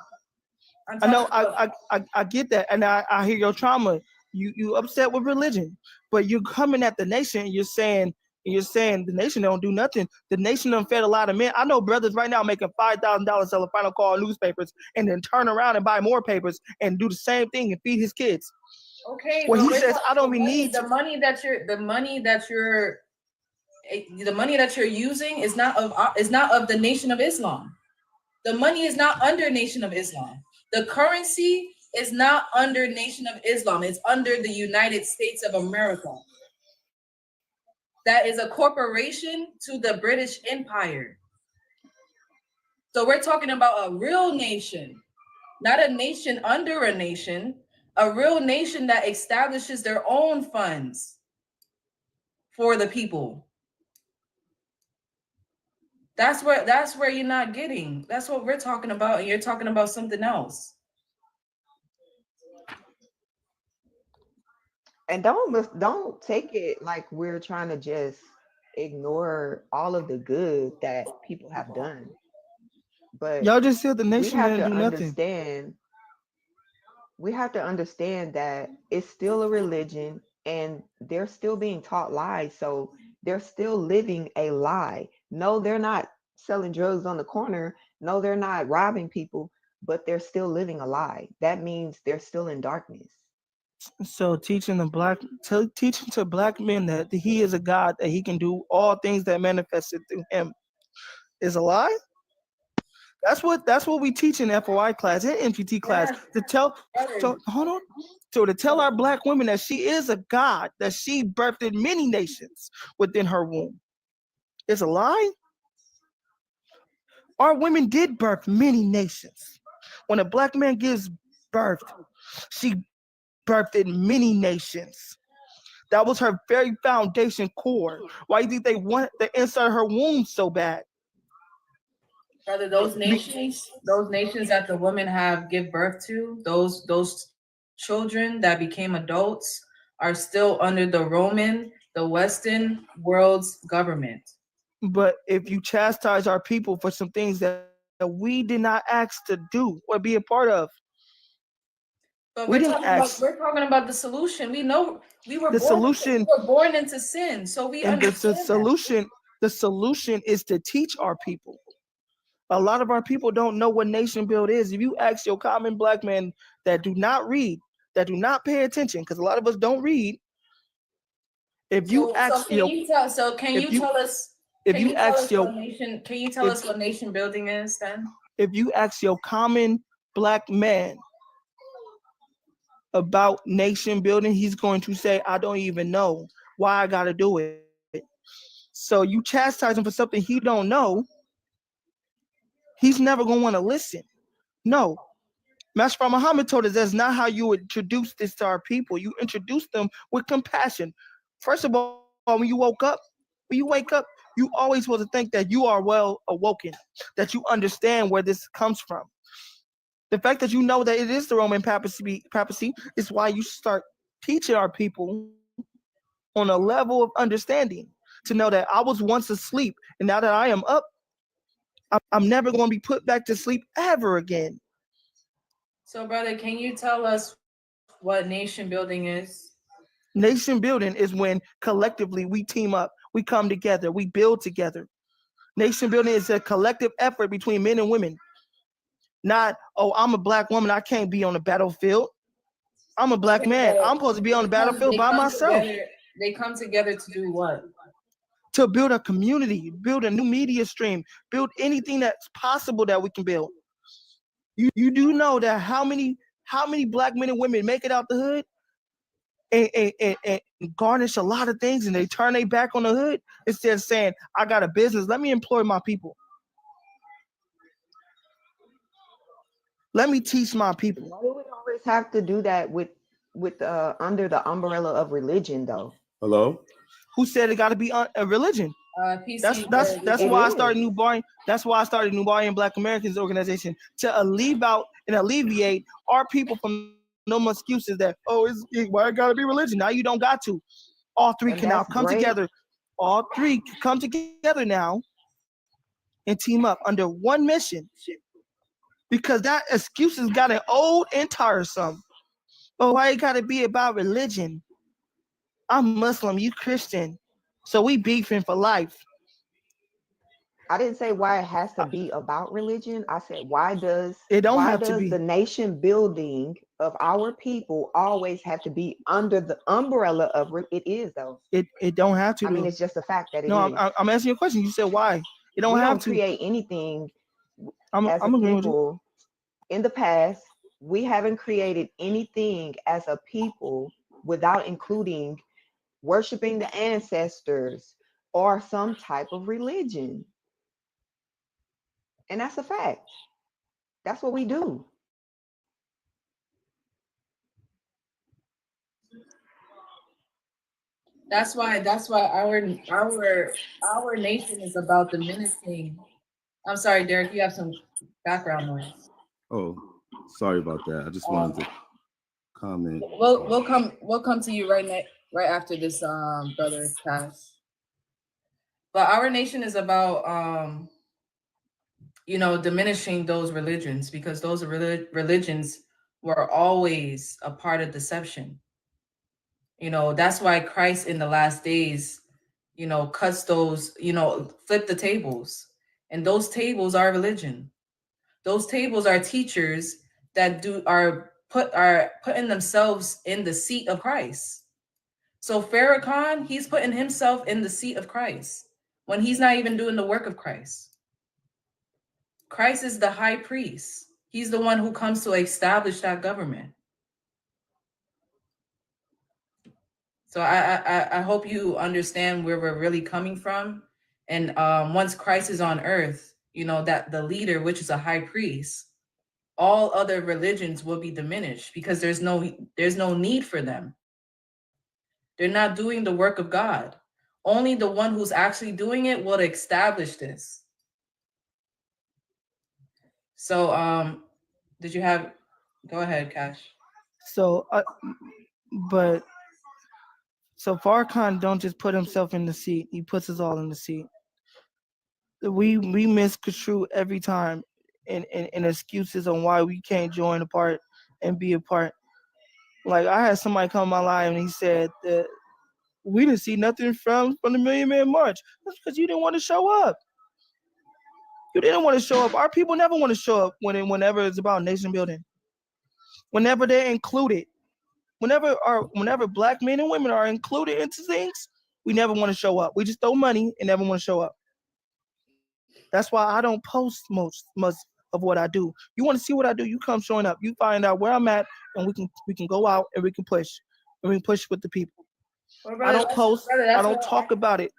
I know, talking about- I get that, and I hear your trauma. You upset with religion, but you're coming at the nation. And you're saying the nation don't do nothing. The nation done fed a lot of men. I know brothers right now making $5,000 selling Final Call newspapers, and then turn around and buy more papers and do the same thing and feed his kids. Okay, Well, but he we're says, talking- I don't even need the money that you're using is not of the Nation of Islam. The money is not under Nation of Islam. The currency is not under Nation of Islam. It's under the United States of America. That is a corporation to the British Empire. So we're talking about a real nation, not a nation under a nation, a real nation that establishes their own funds for the people. That's where you're not getting. That's what we're talking about, and you're talking about something else. And don't take it like we're trying to just ignore all of the good that people have done. But Y'all just said the we nation have to didn't do nothing. understand. We have to understand that it's still a religion and they're still being taught lies. So they're still living a lie. No, they're not selling drugs on the corner. No, they're not robbing people, but they're still living a lie. That means they're still in darkness. So teaching to black men that he is a God, that he can do all things that manifested through him is a lie. That's what we teach in FOI class and MPT class to tell. So hold on. So to tell our black women that she is a God, that she birthed many nations within her womb, is a lie. Our women did birth many nations. When a black man gives birth, she birthed many nations. That was her very foundation core. Why do you think they want to insert her womb so bad? Brother, those nations that the women have give birth to, those children that became adults are still under the Western world's government. But if you chastise our people for some things that we did not ask to do or be a part of, but we we're didn't talking ask. we're talking about the solution. We know we were The solution- born into sin, so we And the understand that. solution is to teach our people. A lot of our people don't know what nation build is. If you ask your common black men that do not read, that do not pay attention, because a lot of us don't read. If you ask Can you tell us what nation building is then? if you ask your common black man about nation building, he's going to say, I don't even know. why I gotta do it. So you chastise him for something he don't know, he's never gonna want to listen. No. Master Prophet Muhammad told us that's not how you introduce this to our people. You introduce them with compassion. First of all, when you wake up, you always supposed to think that you are well awoken, that you understand where this comes from. The fact that you know that it is the Roman papacy is why you start teaching our people on a level of understanding to know that I was once asleep and now that I am up, I'm never going to be put back to sleep ever again. So, brother, can you tell us what nation building is? Nation building is when collectively we team up, we come together, we build together. Nation building is a collective effort between men and women. Not, oh, I'm a black woman, I can't be on the battlefield. I'm a black man, I'm supposed to be on the battlefield by myself. They come together to do what? To build a community, build a new media stream, build anything that's possible that we can build. You do know that how many black men and women make it out the hood and garnish a lot of things and they turn their back on the hood instead of saying, I got a business, let me employ my people. Let me teach my people. Why do we always have to do that with under the umbrella of religion though? Hello? Who said it got to be a religion? PC, That's why I started That's why I started Nubarian Black Americans organization to alleviate our people from no more excuses that why it gotta be religion. Now you don't got to. All three can now come together. All three can come together now and team up under one mission. Because that excuse has gotten old and tiresome. Oh, why it gotta be about religion? I'm Muslim, you Christian. So we beefing for life. I didn't say why it has to be about religion. I said why does the nation building of our people always have to be under the umbrella of it is though. It don't have to. I mean, it's just a fact that it is. No, I'm asking you a question. You said why? It don't have to create anything I'm agreeing with you. In the past. We haven't created anything as a people without including worshiping the ancestors or some type of religion. And that's a fact. That's what we do. That's why our nation is about diminishing. I'm sorry, Derek, you have some background noise. Oh, sorry about that. I just wanted to comment. We'll come to you right after this, brother Cash. But our nation is about diminishing those religions because those religions were always a part of deception. That's why Christ in the last days, cuts those, flip the tables. And those tables are religion. Those tables are teachers that are putting themselves in the seat of Christ. So Farrakhan, he's putting himself in the seat of Christ when he's not even doing the work of Christ. Christ is the high priest. He's the one who comes to establish that government. So I hope you understand where we're really coming from. And once Christ is on earth, that the leader, which is a high priest, all other religions will be diminished because there's no need for them. They're not doing the work of God. Only the one who's actually doing it will establish this. So go ahead, Cash. So Farrakhan don't just put himself in the seat, he puts us all in the seat. We misconstrue every time and excuses on why we can't join a part and be a part. Like I had somebody come on my live and he said that we didn't see nothing from the Million Man March. That's because you didn't want to show up. You didn't want to show up. Our people never want to show up whenever it's about nation building. Whenever they're included. Whenever black men and women are included into things, we never want to show up. We just throw money and never want to show up. That's why I don't post much of what I do. You want to see what I do, you come showing up. You find out where I'm at and we can go out and we can push. And we can push with the people. Well, I brother, don't post. brother, I that's don't what talk about it.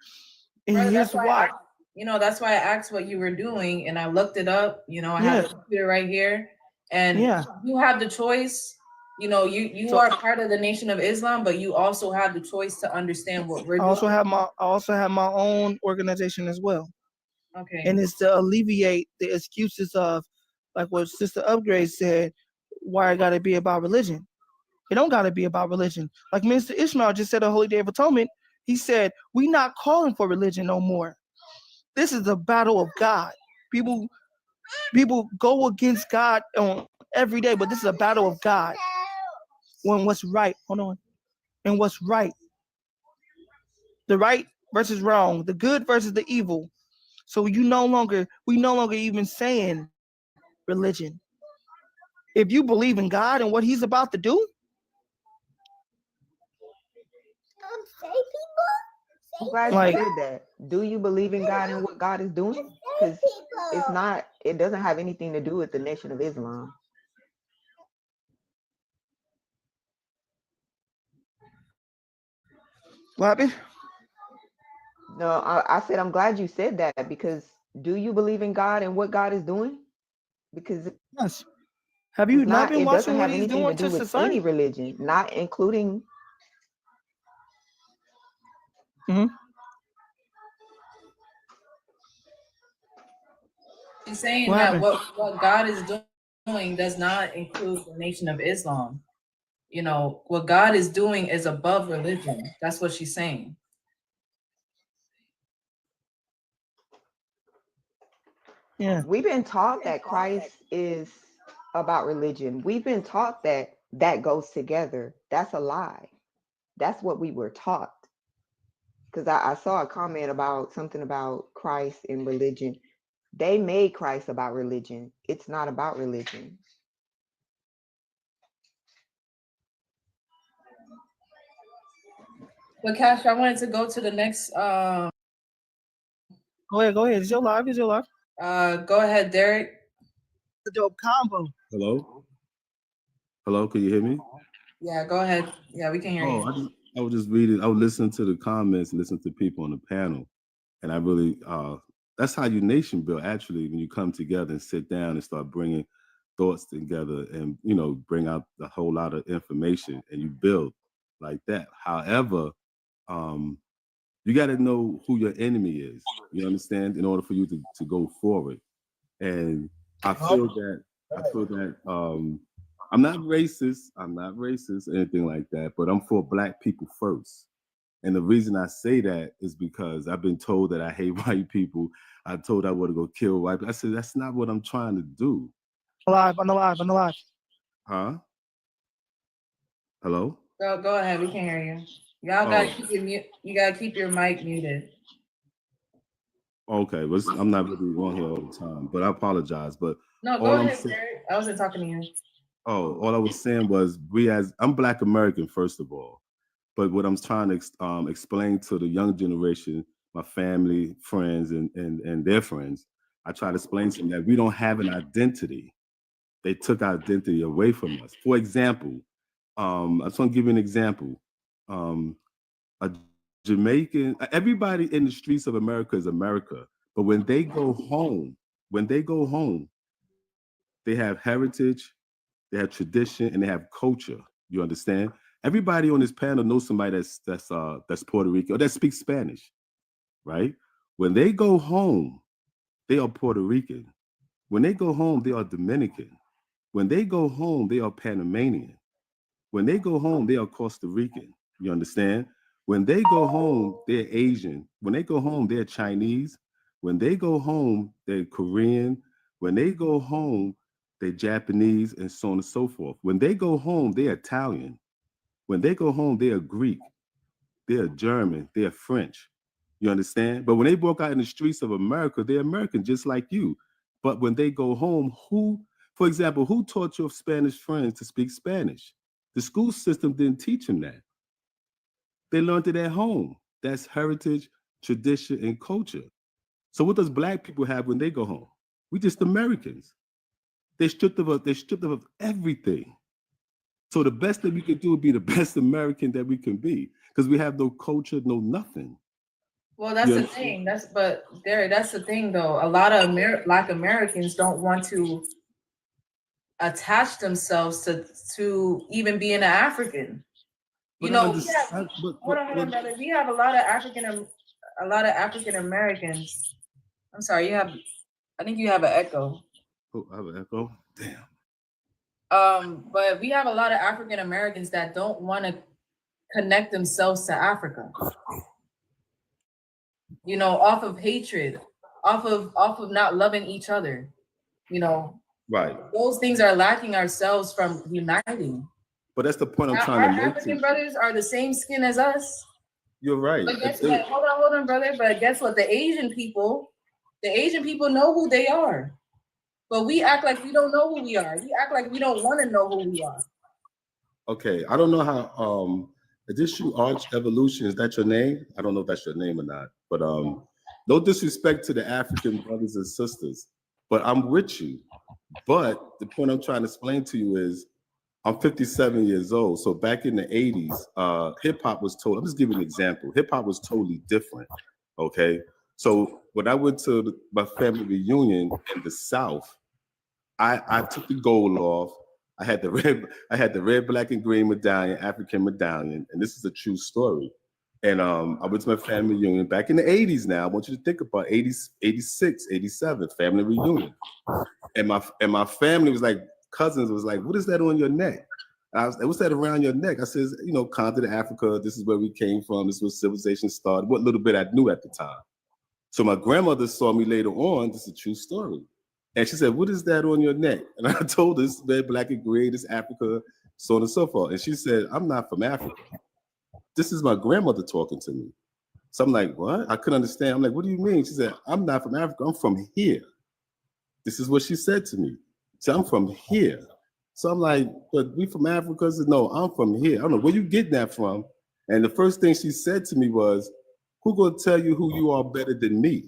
And brother, here's that's why why. that's why I asked what you were doing, and I looked it up. I have Yeah, the computer right here, and yeah. you have the choice. You So are part of the Nation of Islam, but you also have the choice to understand what we're I also doing. have my own organization as well. Okay. And it's to alleviate the excuses of, like what Sister Upgrade said, why it gotta be about religion. It don't gotta be about religion. Like Minister Ishmael just said on Holy Day of Atonement, he said, we not calling for religion no more. This is the battle of God. People go against God on every day, but this is a battle of God. When what's right, hold on, and what's right. The right versus wrong, the good versus the evil. So we no longer even saying religion. If you believe in God and what he's about to do, I'm glad you like, said that. Do you believe in God and what God is doing? Because it doesn't have anything to do with the Nation of Islam. what happened? No, I said I'm glad you said that, because do you believe in God and what God is doing? Because Yes. Have you not been it doesn't watching what have he's anything to doing do to with any society? religion, not including. She's saying What that happened? what God is doing does not include the Nation of Islam. What God is doing is above religion. That's what she's saying. Yeah. We've been taught that Christ is about religion. We've been taught that goes together. That's a lie. That's what we were taught. Because I saw a comment about something about Christ and religion. They made Christ about religion. It's not about religion. But Cash, I wanted to go to the next. Go ahead. It's your live. Go ahead, Derek. The dope combo. Hello, can you hear me? Yeah, go ahead. Yeah, we can hear you. I was just reading. I was listening to the comments, listen to people on the panel, and I really that's how you nation build. Actually, when you come together and sit down and start bringing thoughts together, and bring out a whole lot of information, and you build like that. However, you got to know who your enemy is. You understand, in order for you to go forward. And I feel that I'm not racist. Anything like that. But I'm for Black people first. And the reason I say that is because I've been told that I hate white people. I told I want to go kill white people. I said, that's not what I'm trying to do. On the live. Huh? Hello? Go ahead. We can hear you. Y'all gotta keep your mute. You gotta keep your mic muted. Okay, well, I'm not really on here all the time, but I apologize. But No, go ahead, Derek. I wasn't talking to you. all I was saying was I'm Black American, first of all. But what I'm trying to explain to the young generation, my family, friends, and their friends, I try to explain to them that we don't have an identity. They took our identity away from us. For example, I just want to give you an example. A Jamaican, everybody in the streets of America is America. But when they go home, they have heritage, they have tradition, and they have culture. You understand? Everybody on this panel knows somebody that's Puerto Rican or that speaks Spanish, right? When they go home, they are Puerto Rican. When they go home, they are Dominican. When they go home, they are Panamanian. When they go home, they are Costa Rican. You understand? When they go home, they're Asian. When they go home, they're Chinese. When they go home, they're Korean. When they go home, they're Japanese, and so on and so forth. When they go home, they're Italian. When they go home, they're Greek. They're German. They're French. You understand? But when they walk out in the streets of America, they're American, just like you. But when they go home, for example, who taught your Spanish friends to speak Spanish? The school system didn't teach them that. They learned it at home. That's heritage, tradition, and culture. So what does Black people have when they go home? We just Americans. They're stripped of everything. So the best that we can do would be the best American that we can be. because we have no culture, no nothing. Well, that's Yeah. the thing. That's the thing though. A lot of Black Americans don't want to attach themselves to even being an African. You But I know, we understand- have, but- hold on, but- brother. We have a lot of African Americans. I'm sorry, I think you have an echo. Oh, I have an echo. Damn. But we have a lot of African Americans that don't want to connect themselves to Africa. You know, off of hatred, off of not loving each other. You know, Right. those things are lacking ourselves from uniting. But that's the point I'm Our trying to make. African brothers are the same skin as us. You're right. But guess what? Hold on, brother. But guess what? The Asian people know who they are. But we act like we don't know who we are. We act like we don't want to know who we are. Okay, I don't know how. Is this you, Arch Evolution? Is that your name? I don't know if that's your name or not. But no disrespect to the African brothers and sisters, but I'm with you. But the point I'm trying to explain to you is, I'm 57 years old. So back in the 80s, hip hop was told. I'm just giving an example. Hip hop was totally different. Okay, so when I went to my family reunion in the South, I took the gold off. I had the red, black, and green medallion, African medallion, and this is a true story. And I went to my family reunion back in the 80s. Now I want you to think about 80, 86, 87 family reunion, and my family was like, cousins was like, "What is that on your neck?" I was like, "What's that around your neck?" I says, "You know, continent Africa. This is where we came from. This is where civilization started." What little bit I knew at the time. So my grandmother saw me later on. This is a true story. And she said, "What is that on your neck?" And I told her, "This red, black, and gray, this Africa, so on and so forth." And she said, "I'm not from Africa. This is my grandmother talking to me." So I'm like, "What?" I couldn't understand. I'm like, "What do you mean?" She said, "I'm not from Africa. I'm from here." This is what she said to me. She said, "I'm from here." So I'm like, "But we from Africa?" She said, "No, I'm from here. I don't know where you getting that from." And the first thing she said to me was, "Who gonna tell you who you are better than me?"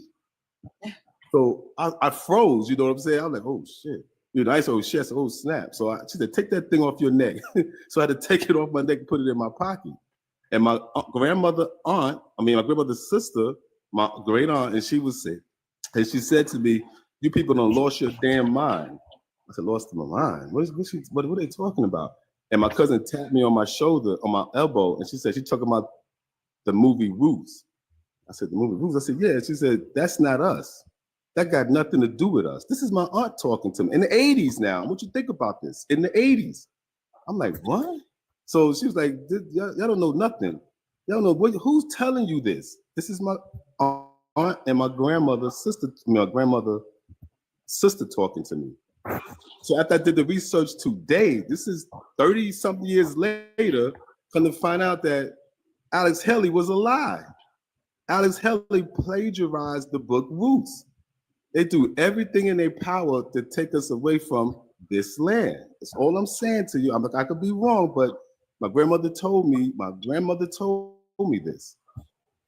So I froze, you know what I'm saying? I'm like, "Oh shit." You know, I said, "Oh shit," I said, "Oh snap." So she said, "Take that thing off your neck." So I had to take it off my neck and put it in my pocket. And my grandmother's sister, my great aunt, and she she said to me, "You people done lost your damn mind." I said, "Lost my mind? What are they talking about?" And my cousin tapped me on my shoulder, on my elbow, and she said, "She talking about the movie Roots." I said, "The movie Roots?" I said, "Yeah." She said, "That's not us. That got nothing to do with us." This is my aunt talking to me in the 80s now. What you think about this? In the 80s. I'm like, "What?" So she was like, y'all don't know nothing. Y'all know who's telling you this? This is my aunt and my grandmother's sister, sister talking to me. So after I did the research today, this is 30 something years later, come to find out that Alex Haley was a lie. Alex Haley plagiarized the book Roots. They do everything in their power to take us away from this land. That's all I'm saying to you. I'm like, I could be wrong, but my grandmother told me this.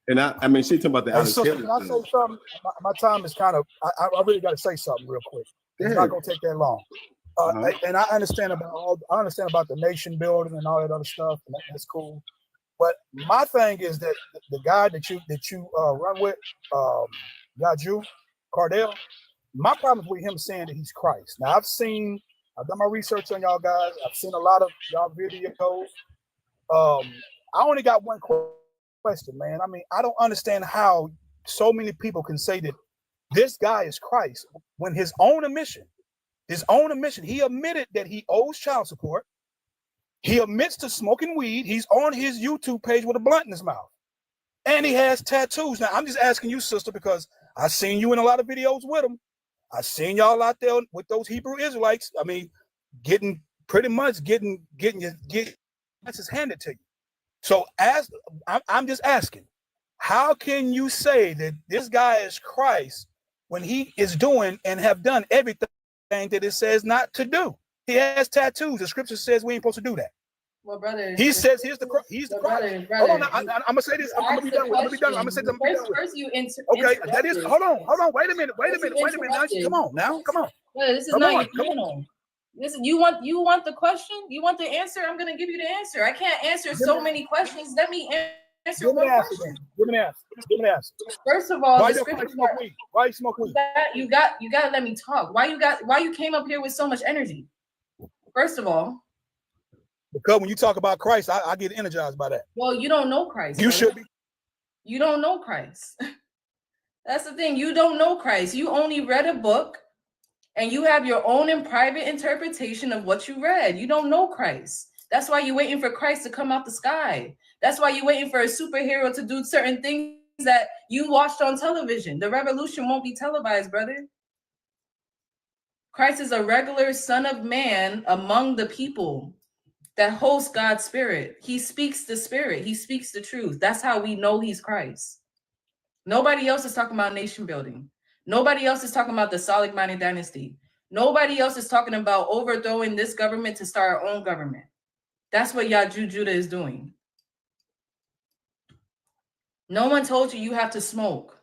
And I mean, she talking about the Hey, Alex sister, Haley can I thing. say something? My time is kind of, I really got to say something real quick. It's Yeah. not going to take that long. And I understand about the nation building and all that other stuff, and that's cool. But my thing is that the guy that you run with, Yaju, Cardell, my problem is with him saying that he's Christ. Now I've done my research on y'all guys. I've seen a lot of y'all videos. I only got one question, man. I mean, I don't understand how so many people can say that this guy is Christ when his own admission, he admitted that he owes child support. He admits to smoking weed. He's on his YouTube page with a blunt in his mouth. And he has tattoos. Now, I'm just asking you, sister, because I've seen you in a lot of videos with him. I've seen y'all out there with those Hebrew Israelites. I mean, getting answers handed to you. So I'm just asking, how can you say that this guy is Christ when he is doing and have done everything that it says not to do? He has tattoos. The scripture says we ain't supposed to do that. Well, brother, He says he's the Christ. brother. Hold on, I'm gonna say this. I'm gonna be done with. I'm gonna say this. First you Okay, that is. Hold on. Wait a minute. Now, come on. Brother, this is not your channel. Listen, you want the question? You want the answer? I'm gonna give you the answer. I can't answer so many questions. Let me answer Give me one the answer question. then. Give me the answer. Give me the answer. First of all, Why the your Christ scriptures smoke are, weed? Why you smoke weed? you gotta let me talk. Why you came up here with so much energy? First of all, Because when you talk about Christ, I get energized by that. well, you don't know Christ. You brother. should be. You don't know Christ. That's the thing. You don't know Christ. You only read a book and you have your own and private interpretation of what you read. You don't know Christ. That's why you're waiting for Christ to come out the sky. That's why you're waiting for a superhero to do certain things that you watched on television. The revolution won't be televised, brother. Christ is a regular son of man among the people that hosts God's spirit. He speaks the spirit. He speaks the truth. That's how we know he's Christ. Nobody else is talking about nation building. Nobody else is talking about the Soleimani dynasty. Nobody else is talking about overthrowing this government to start our own government. That's what Judah is doing. No one told you have to smoke.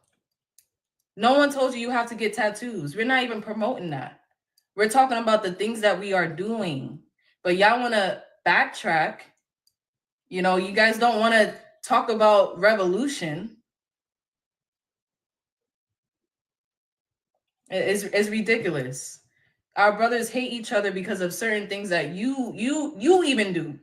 No one told you have to get tattoos. We're not even promoting that. We're talking about the things that we are doing. But y'all want to backtrack. You know, you guys don't want to talk about revolution. It's ridiculous. Our brothers hate each other because of certain things that you even do.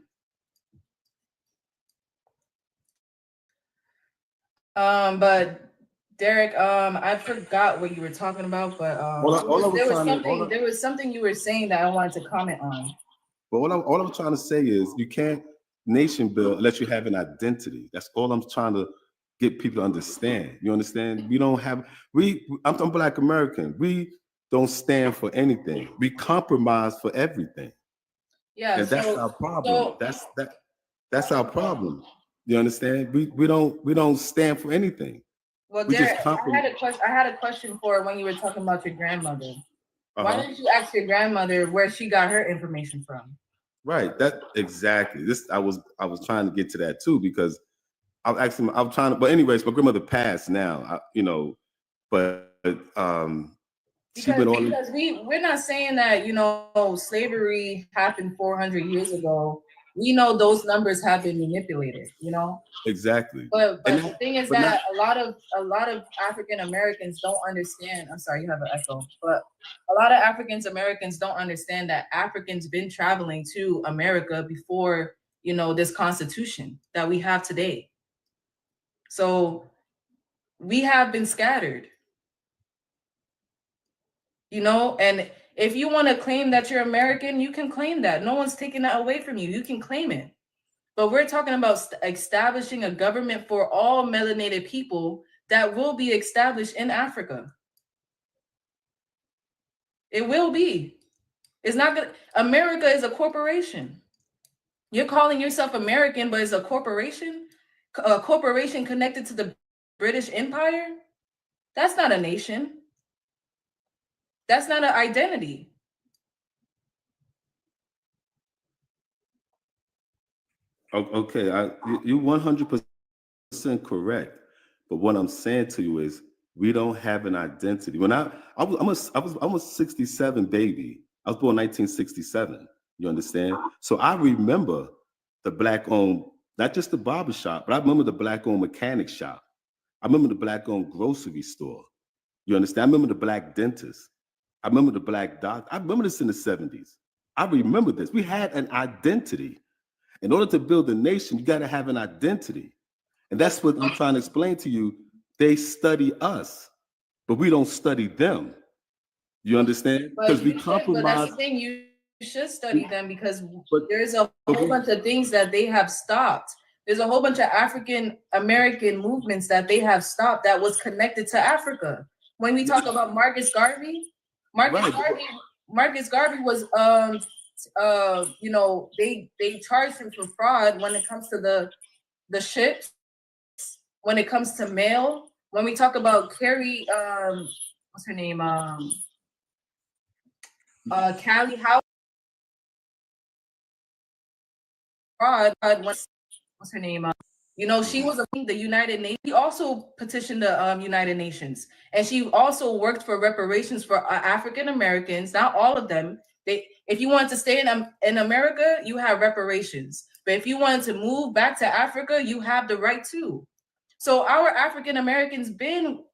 But Derek, I forgot what you were talking about, but there was something you were saying that I wanted to comment on. But all I'm trying to say is you can't nation build unless you have an identity. That's all I'm trying to get people to understand. You understand? We don't have I'm Black American. We don't stand for anything. We compromise for everything. Yeah, and that's our problem. That's our problem. You understand? We don't stand for anything. Well, we Derek, just I had a question for when you were talking about your grandmother. Why Uh-huh. didn't you ask your grandmother where she got her information from? Right. That exactly. I was trying to get to that too, because I'm trying to, but anyways, my grandmother passed now, but she went on. Because we're not saying that, slavery happened 400 years ago. We know those numbers have been manipulated, Exactly. But the thing is that a lot of African Americans don't understand. I'm sorry, you have an echo. But a lot of African Americans don't understand that Africans been traveling to America before, this constitution that we have today. So we have been scattered. And if you want to claim that you're American, you can claim that. No one's taking that away from you. You can claim it. But we're talking about establishing a government for all melanated people that will be established in Africa. It will be. It's not gonna. America is a corporation. You're calling yourself American, but it's a corporation connected to the British Empire. That's not a nation. That's not an identity. Okay, you're 100% correct. But what I'm saying to you is we don't have an identity. When I'm a 67 baby. I was born in 1967. You understand? So I remember the Black-owned, not just the barber shop, but I remember the Black-owned mechanic shop. I remember the Black-owned grocery store. You understand? I remember the Black dentist. I remember the Black doctor. I remember this in the 70s. I remember this. We had an identity. In order to build a nation, you got to have an identity. And that's what I'm trying to explain to you. They study us, but we don't study them. You understand? Because we compromise. But that's the thing, you should study them because there's a whole bunch of things that they have stopped. There's a whole bunch of African American movements that they have stopped that was connected to Africa. When we talk about Marcus Garvey was they charged him for fraud when it comes to the ships, when it comes to mail. When we talk about Carrie, what's her name? Callie Howe fraud. What's her name? She was the United Nations. She also petitioned the United Nations, and she also worked for reparations for African Americans. Not all of them. If you want to stay in America, you have reparations. But if you wanted to move back to Africa, you have the right to. So our African Americans been,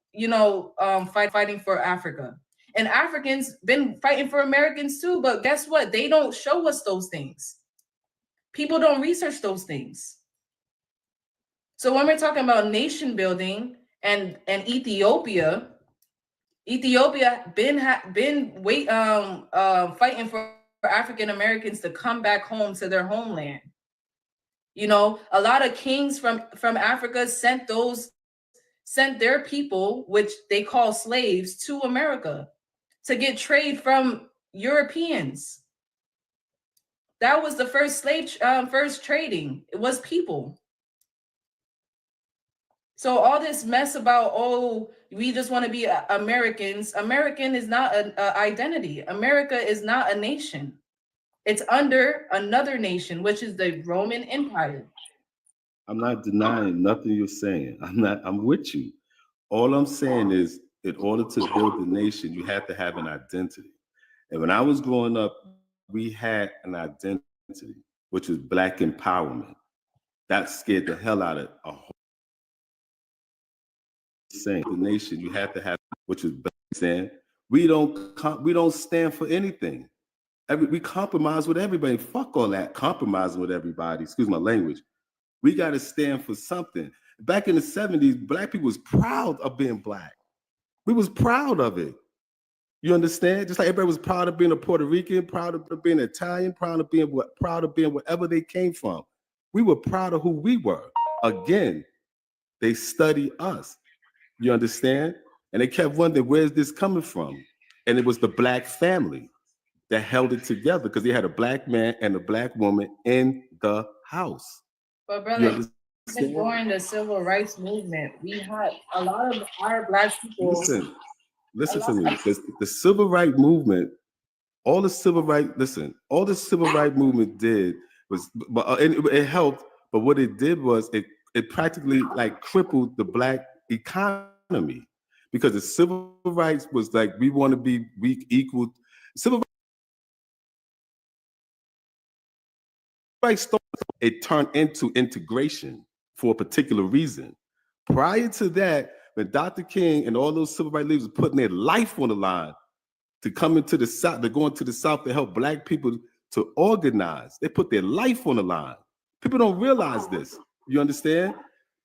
fighting for Africa. And Africans been fighting for Americans too. But guess what? They don't show us those things. People don't research those things. So when we're talking about nation building and Ethiopia been fighting for African Americans to come back home to their homeland. You know, a lot of kings from Africa sent their people, which they call slaves, to America to get trade from Europeans. That was the first first trading. It was people. So all this mess about, oh, we just want to be Americans. American is not an identity. America is not a nation. It's under another nation, which is the Roman Empire. I'm not denying nothing you're saying. I'm with you. All I'm saying is, in order to build a nation, you have to have an identity. And when I was growing up, we had an identity, which was Black empowerment. That scared the hell out of a whole saying. The nation, you have to have, which is saying, we don't stand for anything. We compromise with everybody. Fuck all that compromising with everybody. Excuse my language. We got to stand for something. Back in the 70s, Black people was proud of being Black. We was proud of it. You understand? Just like everybody was proud of being a Puerto Rican, proud of being Italian, proud of being wherever they came from. We were proud of who we were. Again, they study us. You understand? And they kept wondering, where's this coming from? And it was the Black family that held it together, because they had a Black man and a Black woman in the house. But brother, even during the civil rights movement, we had a lot of our Black people. Listen to me. The civil rights movement, all the civil rights movement did was, it helped. But what it did was it practically like crippled the Black economy, because the civil rights was like, we want to be equal. Civil rights, it turned into integration for a particular reason. Prior to that, when Dr. King and all those civil rights leaders were putting their life on the line to come into the South, they're going to the South to help Black people to organize. They put their life on the line. People don't realize this. You understand?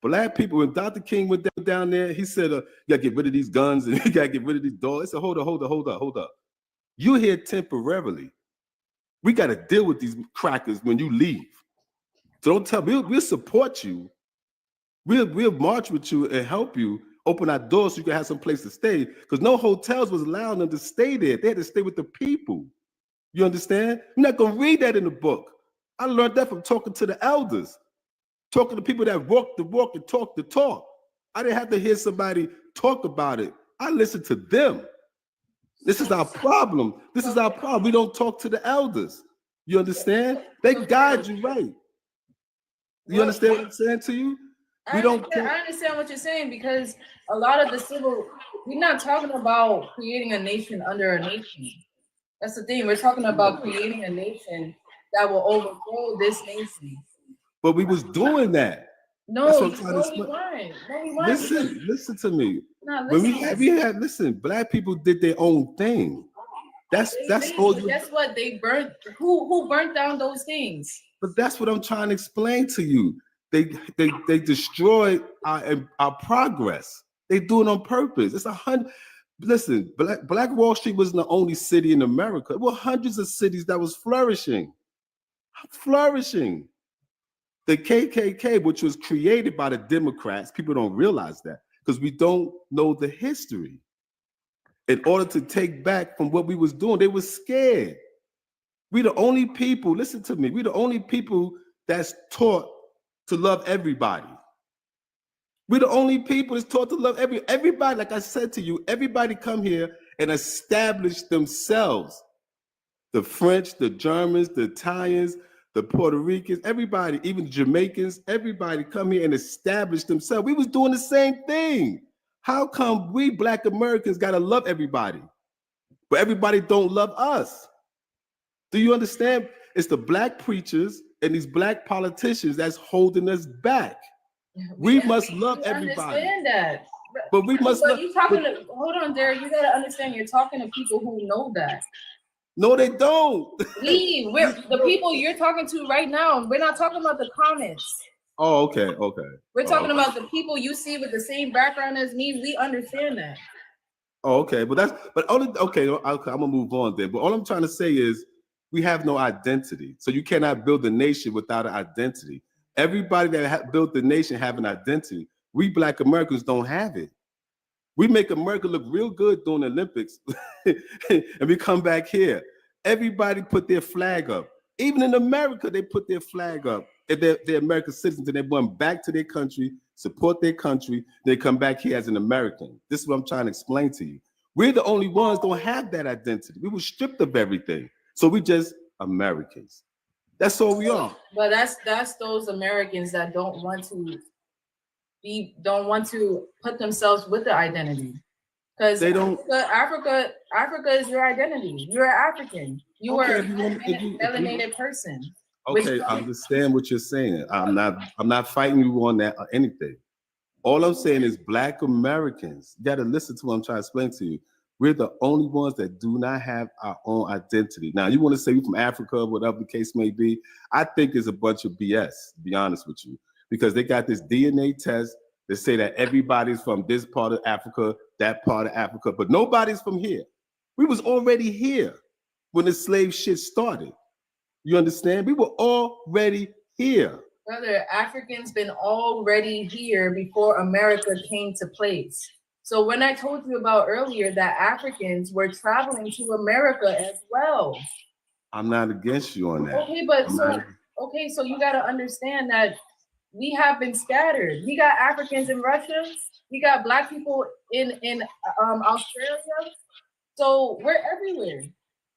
Black people, when Dr. King went down there, he said, you gotta get rid of these guns and you gotta get rid of these dogs. I said, hold up. You're here temporarily. We gotta deal with these crackers when you leave. So don't tell me, we'll support you. We'll march with you and help you open our doors so you can have some place to stay, because no hotels was allowing them to stay there. They had to stay with the people. You understand? You're not gonna read that in the book. I learned that from talking to the elders, talking to people that walk the walk and talk the talk. I didn't have to hear somebody talk about it. I listened to them. This is our problem. We don't talk to the elders. You understand? They guide you right. You understand what I'm saying to you? I understand what you're saying, because a lot of we're not talking about creating a nation under a nation. That's the thing. We're talking about creating a nation that will overthrow this nation. But we was doing that. No, we weren't. Listen to me. Listen, Black people did their own thing. That's all. Guess what? They burnt. Who burnt down those things? But that's what I'm trying to explain to you. They destroyed our progress. They do it on purpose. It's 100. Listen, Black Wall Street wasn't the only city in America. There were hundreds of cities that was flourishing. The KKK, which was created by the Democrats, people don't realize that because we don't know the history. In order to take back from what we was doing, they were scared. We the only people, listen to me, we the only people that's taught to love everybody. We're the only people that's taught to love everybody. Like I said to you, everybody come here and establish themselves. The French, the Germans, the Italians, the Puerto Ricans, everybody, even the Jamaicans, everybody come here and establish themselves. We was doing the same thing. How come we Black Americans gotta love everybody, but everybody don't love us? Do you understand? It's the Black preachers and these black politicians that's holding us back. We must love everybody. Understand that. But we must But love. you talking to, hold on, Derek, you gotta understand you're talking to people who know that. No, they don't. We're the people you're talking to right now. We're not talking about the comments. Oh, okay, okay. We're talking okay. about the people you see with the same background as me. We understand that. Oh, okay, but only okay. I'm gonna move on then. But all I'm trying to say is we have no identity, so you cannot build a nation without an identity. Everybody that built the nation have an identity. We Black Americans don't have it. We make America look real good during the Olympics, and we come back here. Everybody put their flag up. Even in America, they put their flag up. If they're American citizens, and they went back to their country, support their country, they come back here as an American. This is what I'm trying to explain to you. We're the only ones don't have that identity. We were stripped of everything. So we just Americans. That's all we are. But that's those Americans that don't want to put themselves with the identity. Because They don't. Africa is your identity. You're African. You Okay, are a if you want- if you- melanated person. Okay, I understand what you're saying. I'm not fighting you on that or anything. All I'm saying is Black Americans, you got to listen to what I'm trying to explain to you. We're the only ones that do not have our own identity. Now, you want to say we're from Africa, whatever the case may be. I think it's a bunch of BS, to be honest with you, because they got this DNA test that say that everybody's from this part of Africa, that part of Africa, but nobody's from here. We was already here when the slave shit started. You understand? We were already here. Brother, Africans been already here before America came to place. So when I told you about earlier that Africans were traveling to America as well. I'm not against you on that. Okay, but so you got to understand that we have been scattered. We got Africans in Russia. We got Black people in Australia. So we're everywhere.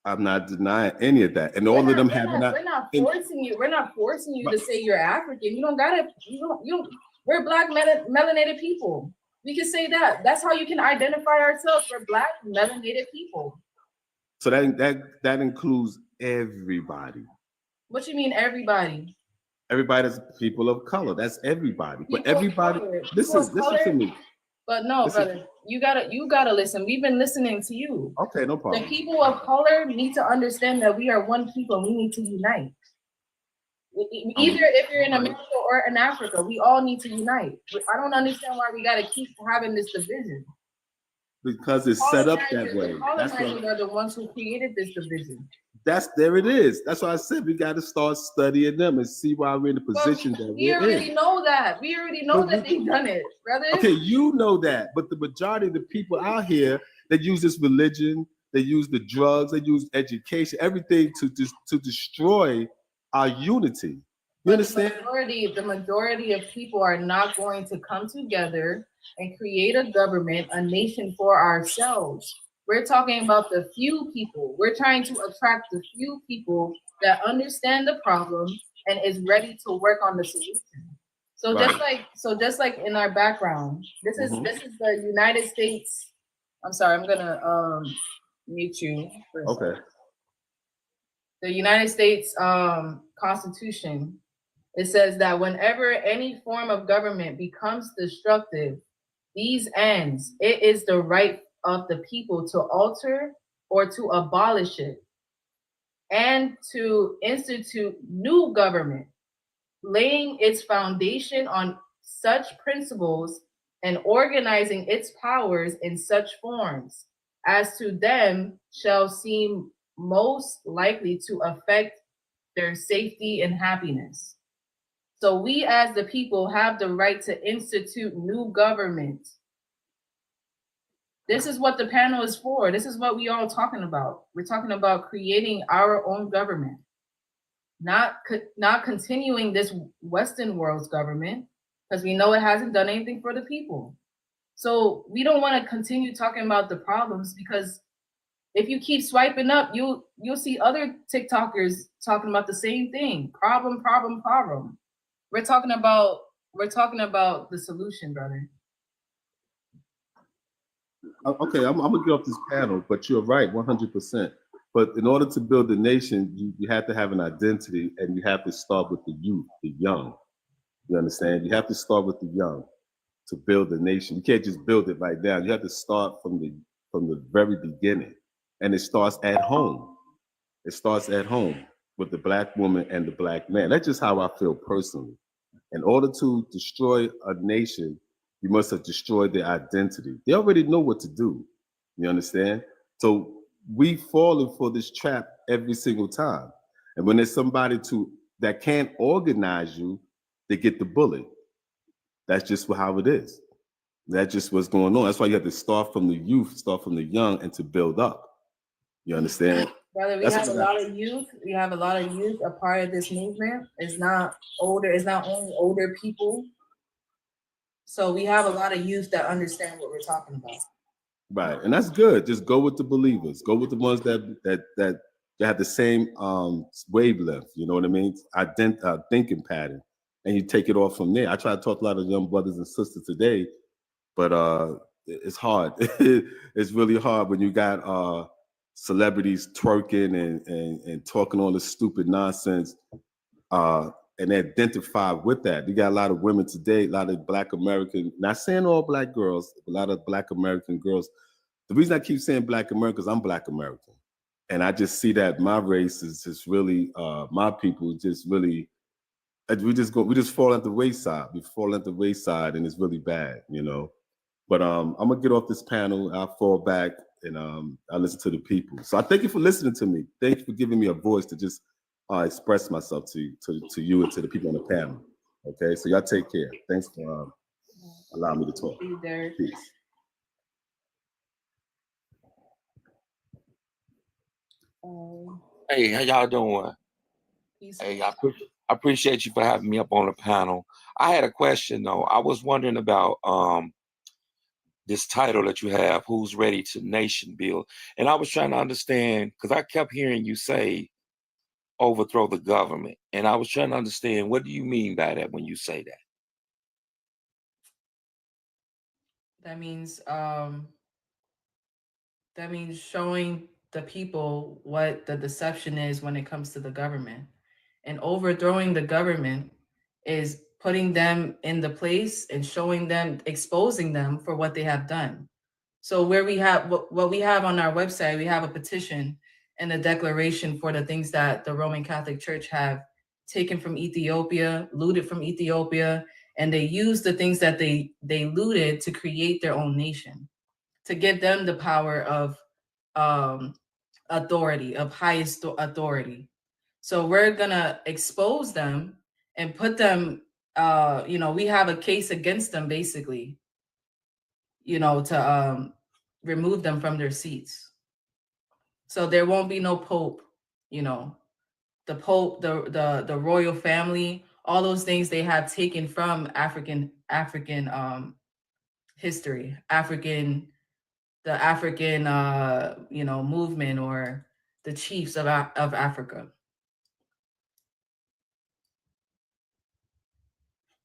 I'm not denying any of that, and all of them having that. We're not forcing you. We're not forcing you to say you're African. You don't gotta. You don't. We're Black melanated people. We can say that. That's how you can identify ourselves. We're Black melanated people. So that includes everybody. What you mean, everybody? Everybody that's people of color. That's everybody. But People of everybody, color. listen People of to color. me. But no, Listen. brother, you gotta listen. We've been listening to you. Okay, no The problem. people of color need to understand that we are one people. We need to unite. Either if you're in America or in Africa, we all need to unite. I don't understand why we gotta keep having this division. Because it's set up that way. The That's colonizers what. are the ones who created this division. There it is. That's why I said we got to start studying them and see why we're in the position that We we're already in. know that. We already know that they've done it, brother. Okay, you know that, but the majority of the people out here that use this religion, they use the drugs, they use education, everything to destroy our unity. You understand? The majority of people are not going to come together and create a government, a nation for ourselves. We're talking about the few people. We're trying to attract the few people that understand the problem and is ready to work on the solution. So Right. just like in our background, this is the United States. I'm sorry, I'm gonna mute you for a second. Okay. The United States Constitution, it says that whenever any form of government becomes destructive, these ends, it is the right of the people to alter or to abolish it and to institute new government, laying its foundation on such principles and organizing its powers in such forms as to them shall seem most likely to affect their safety and happiness. So we as the people have the right to institute new government. This is what the panel is for. This is what we all talking about. We're talking about creating our own government, not continuing this Western world's government, because we know it hasn't done anything for the people. So we don't want to continue talking about the problems, because if you keep swiping up, you'll see other TikTokers talking about the same thing. Problem. We're talking about the solution, brother. Okay, I'm gonna get off this panel, but you're right, 100%. But in order to build a nation, you have to have an identity, and you have to start with the youth, the young. You understand? You have to start with the young to build a nation. You can't just build it right now. You have to start from the very beginning, and it starts at home. It starts at home with the Black woman and the Black man. That's just how I feel personally. In order to destroy a nation, you must have destroyed their identity. They already know what to do. You understand? So we falling for this trap every single time. And when there's somebody that can't organize you, they get the bullet. That's just how it is. That's just what's going on. That's why you have to start from the youth, start from the young, and to build up. You understand? Brother, we have a lot of youth. We have a lot of youth. A part of this movement is not older. It's not only older people. So we have a lot of youth that understand what we're talking about. Right, and that's good. Just go with the believers. Go with the ones that have the same wavelength. You know what I mean? Thinking pattern, and you take it off from there. I try to talk to a lot of young brothers and sisters today, but it's hard. It's really hard when you got celebrities twerking and talking all this stupid nonsense, and they identify with that. You got a lot of women today, a lot of Black American, not saying all Black girls, a lot of Black American girls. The reason I keep saying Black Americans, I'm Black American. And I just see that my race is just really, my people just really, we just fall at the wayside. We fall at the wayside, and it's really bad, you know. But I'm gonna get off this panel. I'll fall back and I listen to the people. So I thank you for listening to me. Thank you for giving me a voice to just express myself to you and to the people on the panel. Okay, so y'all take care. Thanks for allowing me to talk. Peace. Hey, how y'all doing? Hey, I appreciate you for having me up on the panel. I had a question though. I was wondering about this title that you have, Who's Ready to Nation Build? And I was trying to understand, because I kept hearing you say overthrow the government. And I was trying to understand, what do you mean by that when you say that? That means showing the people what the deception is when it comes to the government. And overthrowing the government is putting them in the place and showing them, exposing them for what they have done. So where we have what we have on our website, we have a petition and a declaration for the things that the Roman Catholic Church have taken from Ethiopia, looted from Ethiopia, and they use the things that they looted to create their own nation, to give them the power of authority, of highest authority. So we're gonna expose them and put them, we have a case against them basically, to remove them from their seats. So there won't be no Pope, the Pope, the royal family, all those things they have taken from African history, the African movement, or the chiefs of Africa.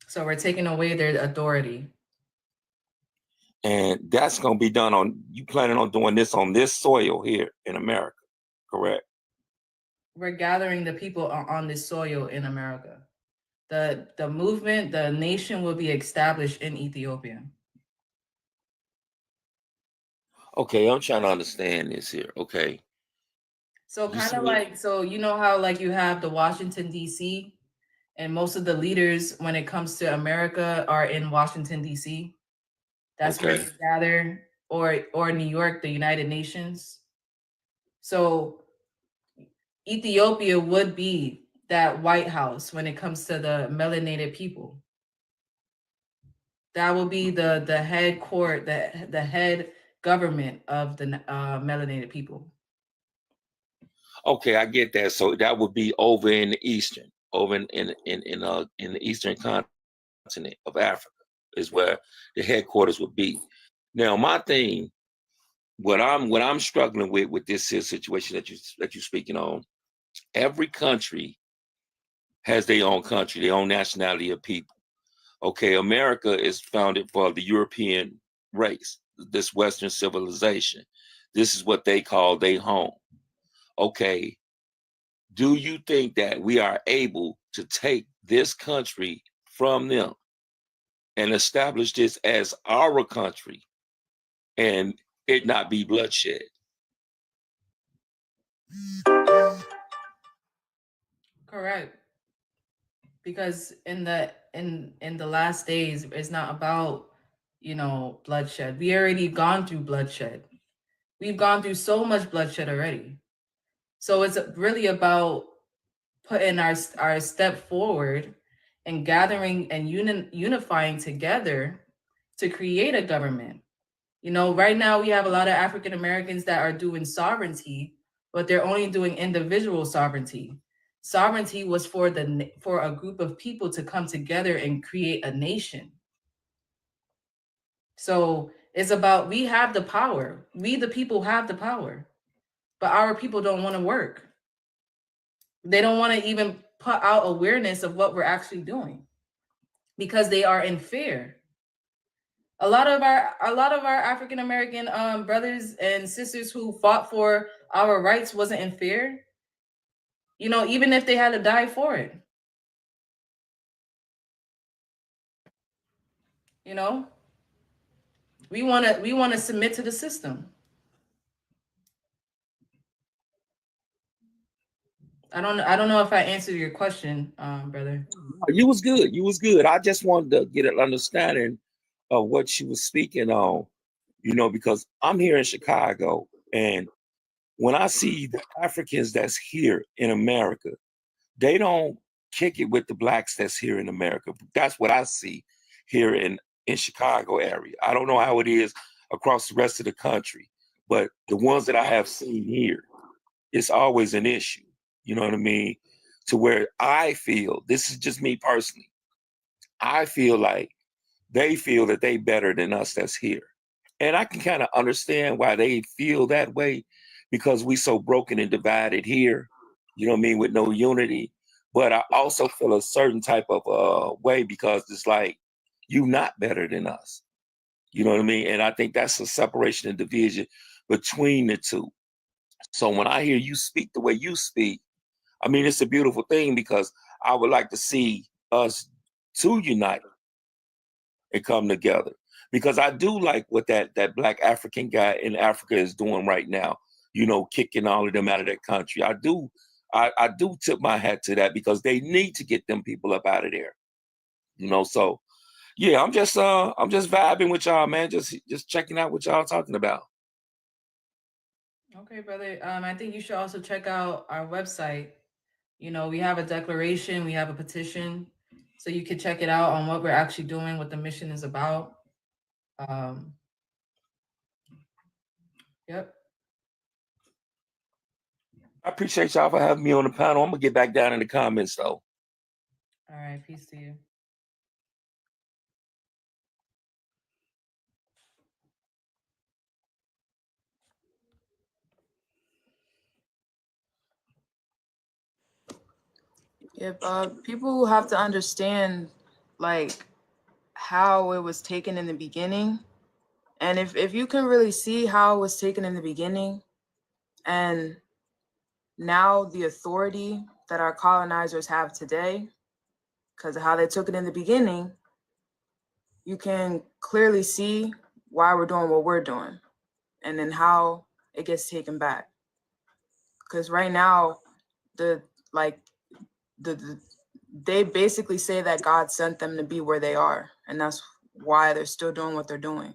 So we're taking away their authority. And that's going to be done you planning on doing this on this soil here in America, correct? We're gathering the people on this soil in America. The movement, the nation will be established in Ethiopia. Okay, I'm trying to understand this here. Okay. So kind of like, so you know how like you have the Washington, D.C., and most of the leaders when it comes to America are in Washington, D.C. That's where they gather, or New York, the United Nations. So Ethiopia would be that White House when it comes to the melanated people. That will be the head court, the head government of the melanated people. Okay, I get that. So that would be over in the eastern, over in the eastern continent of Africa is where the headquarters would be. Now, my thing, what I'm struggling with this situation that you're speaking on, every country has their own country, their own nationality of people. Okay, America is founded for the European race, this Western civilization. This is what they call their home. okay, do you think that we are able to take this country from them and establish this as our country and it not be bloodshed? Correct. Because in the last days, it's not about, bloodshed. We already gone through bloodshed. We've gone through so much bloodshed already. So it's really about putting our step forward and gathering and unifying together to create a government. Right now we have a lot of African Americans that are doing sovereignty, but they're only doing individual sovereignty. Sovereignty was for a group of people to come together and create a nation. So it's about, we have the power. We, the people, have the power, but our people don't want to work. They don't want to even put out awareness of what we're actually doing because they are in fear. A lot of our African American brothers and sisters who fought for our rights wasn't in fear. Even if they had to die for it. We want to submit to the system. I don't know if I answered your question, brother. You was good. You was good. I just wanted to get an understanding of what she was speaking on, because I'm here in Chicago, and when I see the Africans that's here in America, they don't kick it with the blacks that's here in America. That's what I see here in Chicago area. I don't know how it is across the rest of the country, but the ones that I have seen here, it's always an issue. You know what I mean? To where I feel, this is just me personally, I feel like they feel that they better than us that's here. And I can kind of understand why they feel that way, because we so broken and divided here, you know what I mean, with no unity. But I also feel a certain type of way because it's like, you not better than us. You know what I mean? And I think that's a separation and division between the two. So when I hear you speak the way you speak, I mean, it's a beautiful thing, because I would like to see us to unite and come together. Because I do like what that Black African guy in Africa is doing right now, kicking all of them out of their country. I do tip my hat to that, because they need to get them people up out of there. So yeah, I'm just vibing with y'all, man. Just checking out what y'all talking about. Okay, brother. I think you should also check out our website. We have a declaration, we have a petition, so you can check it out on what we're actually doing, what the mission is about. Yep. I appreciate y'all for having me on the panel. I'm gonna get back down in the comments though. All right, peace to you. If people have to understand like how it was taken in the beginning, and if you can really see how it was taken in the beginning, and now the authority that our colonizers have today, because of how they took it in the beginning, you can clearly see why we're doing what we're doing, and then how it gets taken back. Because right now, they basically say that God sent them to be where they are, and that's why they're still doing what they're doing,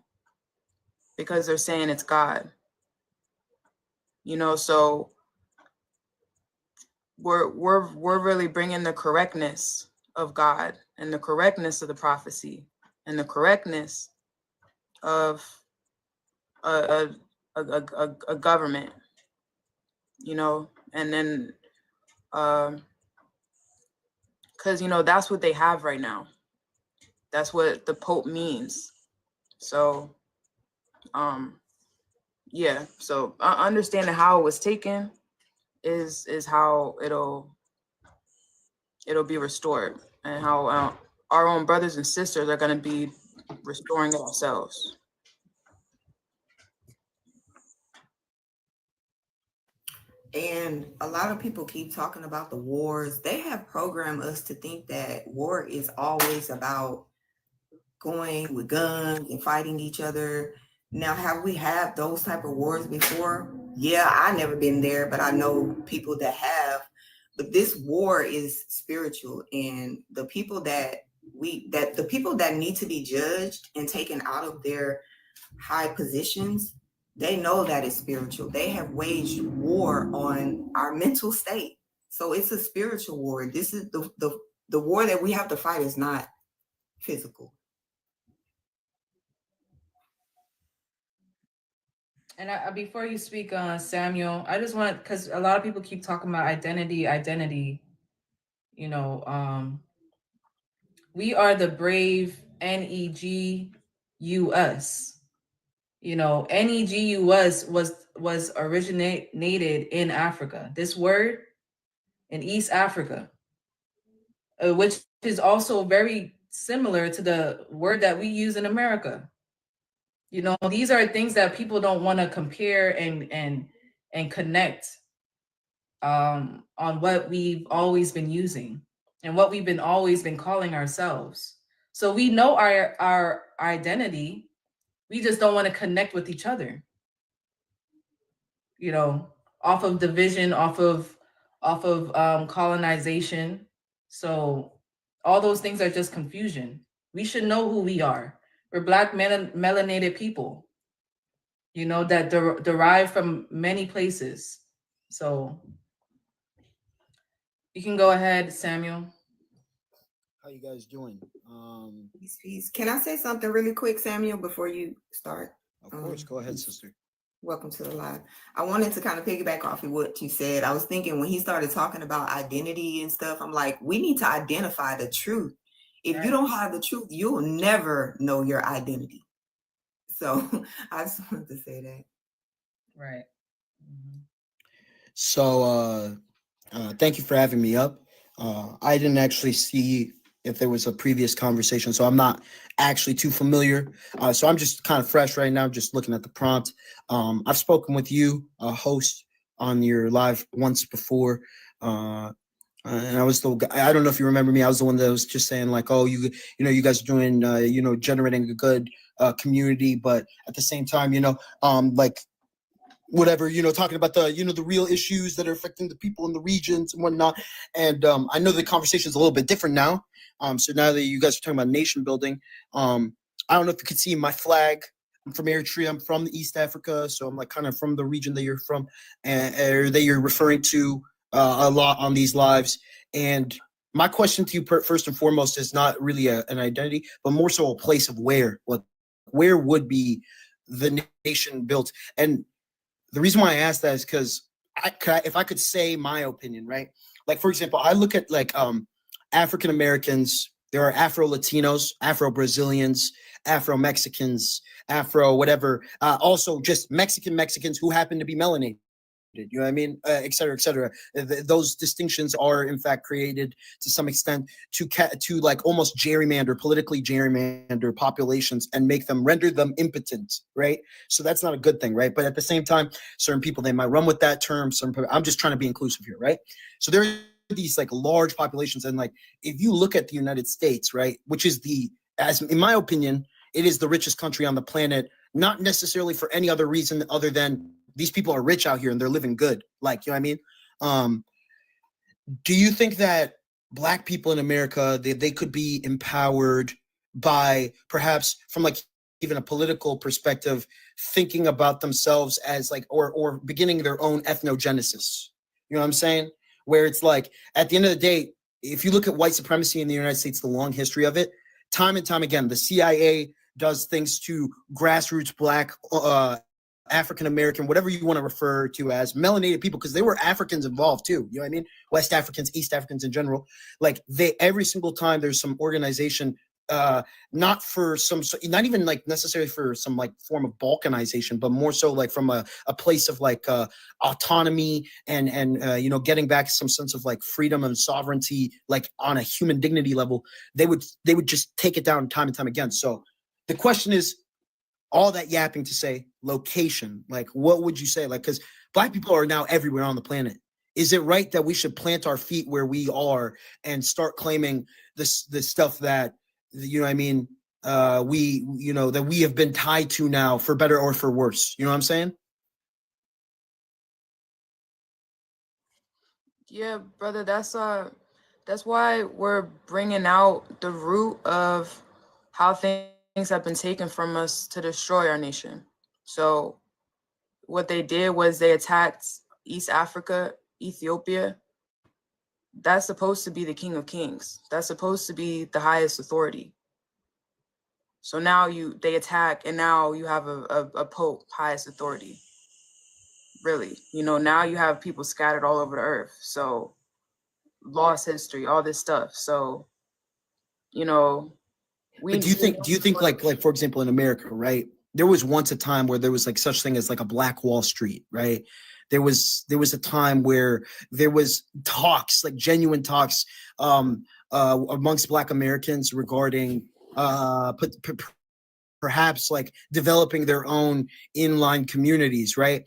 because they're saying it's God. So we're really bringing the correctness of God and the correctness of the prophecy and the correctness of a government, and then because that's what they have right now. That's what the Pope means. So yeah, so understanding how it was taken is how it'll be restored, and how our own brothers and sisters are going to be restoring it ourselves. And a lot of people keep talking about the wars. They have programmed us to think that war is always about going with guns and fighting each other. Now, have we had those type of wars before? Yeah, I never been there, but I know people that have. But this war is spiritual, and the people that need to be judged and taken out of their high positions, they know that it's spiritual. They have waged war on our mental state. So it's a spiritual war. This is the war that we have to fight is not physical. And before you speak, Samuel, I just want, because a lot of people keep talking about identity. You know, we are the brave NEGUS. You know, NEGUS was originated in Africa. This word in East Africa, which is also very similar to the word that we use in America. You know, these are things that people don't want to compare and connect on what we've always been using and what we've been always been calling ourselves. So we know our identity. We just don't want to connect with each other. You know, off of division, off of colonization. So all those things are just confusion. We should know who we are. We're Black melanated people, you know, that derive from many places. So you can go ahead, Samuel. How you guys doing? Peace. Can I say something really quick, Samuel, before you start? Of course, go ahead, sister. Welcome to the live. I wanted to kind of piggyback off of what you said. I was thinking when he started talking about identity and stuff, I'm like, we need to identify the truth. If you don't have the truth, you'll never know your identity. So I just wanted to say that. Right. Mm-hmm. So thank you for having me up. I didn't actually see if there was a previous conversation, so I'm not actually too familiar. So I'm just kind of fresh right now, just looking at the prompt. I've spoken with you, a host, on your live once before. And I was the guy, I don't know if you remember me. I was the one that was just saying like, oh, you guys are doing, generating a good community, but at the same time, like whatever, talking about the, the real issues that are affecting the people in the regions and whatnot. And I know the conversation is a little bit different now. So now that you guys are talking about nation building, I don't know if you could see my flag. I'm from Eritrea. I'm from the East Africa. So I'm like kind of from the region that you're from or that you're referring to a lot on these lives. And my question to you first and foremost is not really an identity, but more so a place of where would be the nation built. And the reason why I asked that is because if I could say my opinion, right? Like, for example, I look at like African Americans, there are Afro-Latinos, Afro-Brazilians, Afro-Mexicans, Afro whatever, also just Mexicans who happen to be melanated. You know what I mean? Et cetera, et cetera. Those distinctions are in fact created to some extent to like almost politically gerrymander populations and render them impotent, right? So that's not a good thing, right? But at the same time, certain people, they might run with that term. I'm just trying to be inclusive here, right? So there are these like large populations, and like if you look at the United States, right, which is as in my opinion, it is the richest country on the planet, not necessarily for any other reason other than these people are rich out here and they're living good. Like, you know what I mean? Do you think that Black people in America, they could be empowered by perhaps from like even a political perspective, thinking about themselves as like, or beginning their own ethnogenesis? You know what I'm saying? Where it's like, at the end of the day, if you look at white supremacy in the United States, the long history of it, time and time again, the CIA does things to grassroots Black, African-American, whatever you want to refer to as melanated people, because there were Africans involved too. You know what I mean? West Africans, East Africans in general. Like every single time there's some organization, not even like necessarily for some like form of balkanization, but more so like from a place of like autonomy and getting back some sense of like freedom and sovereignty, like on a human dignity level, they would just take it down time and time again. So the question is, all that yapping to say location, like what would you say? Like, because Black people are now everywhere on the planet. Is it right that we should plant our feet where we are and start claiming this stuff that, you know what I mean, that we have been tied to now, for better or for worse? You know what I'm saying? Yeah, brother, that's why we're bringing out the root of how things have been taken from us to destroy our nation. So what they did was they attacked East Africa, Ethiopia. That's supposed to be the King of Kings. That's supposed to be the highest authority. So now they attack, and now you have a Pope, highest authority. Really, now you have people scattered all over the earth. So lost history, all this stuff. So, But do you think like for example, in America, right? There was once a time where there was like such thing as like a Black Wall Street, right? There was a time where there was talks, like genuine talks, amongst Black Americans regarding perhaps like developing their own inline communities, right?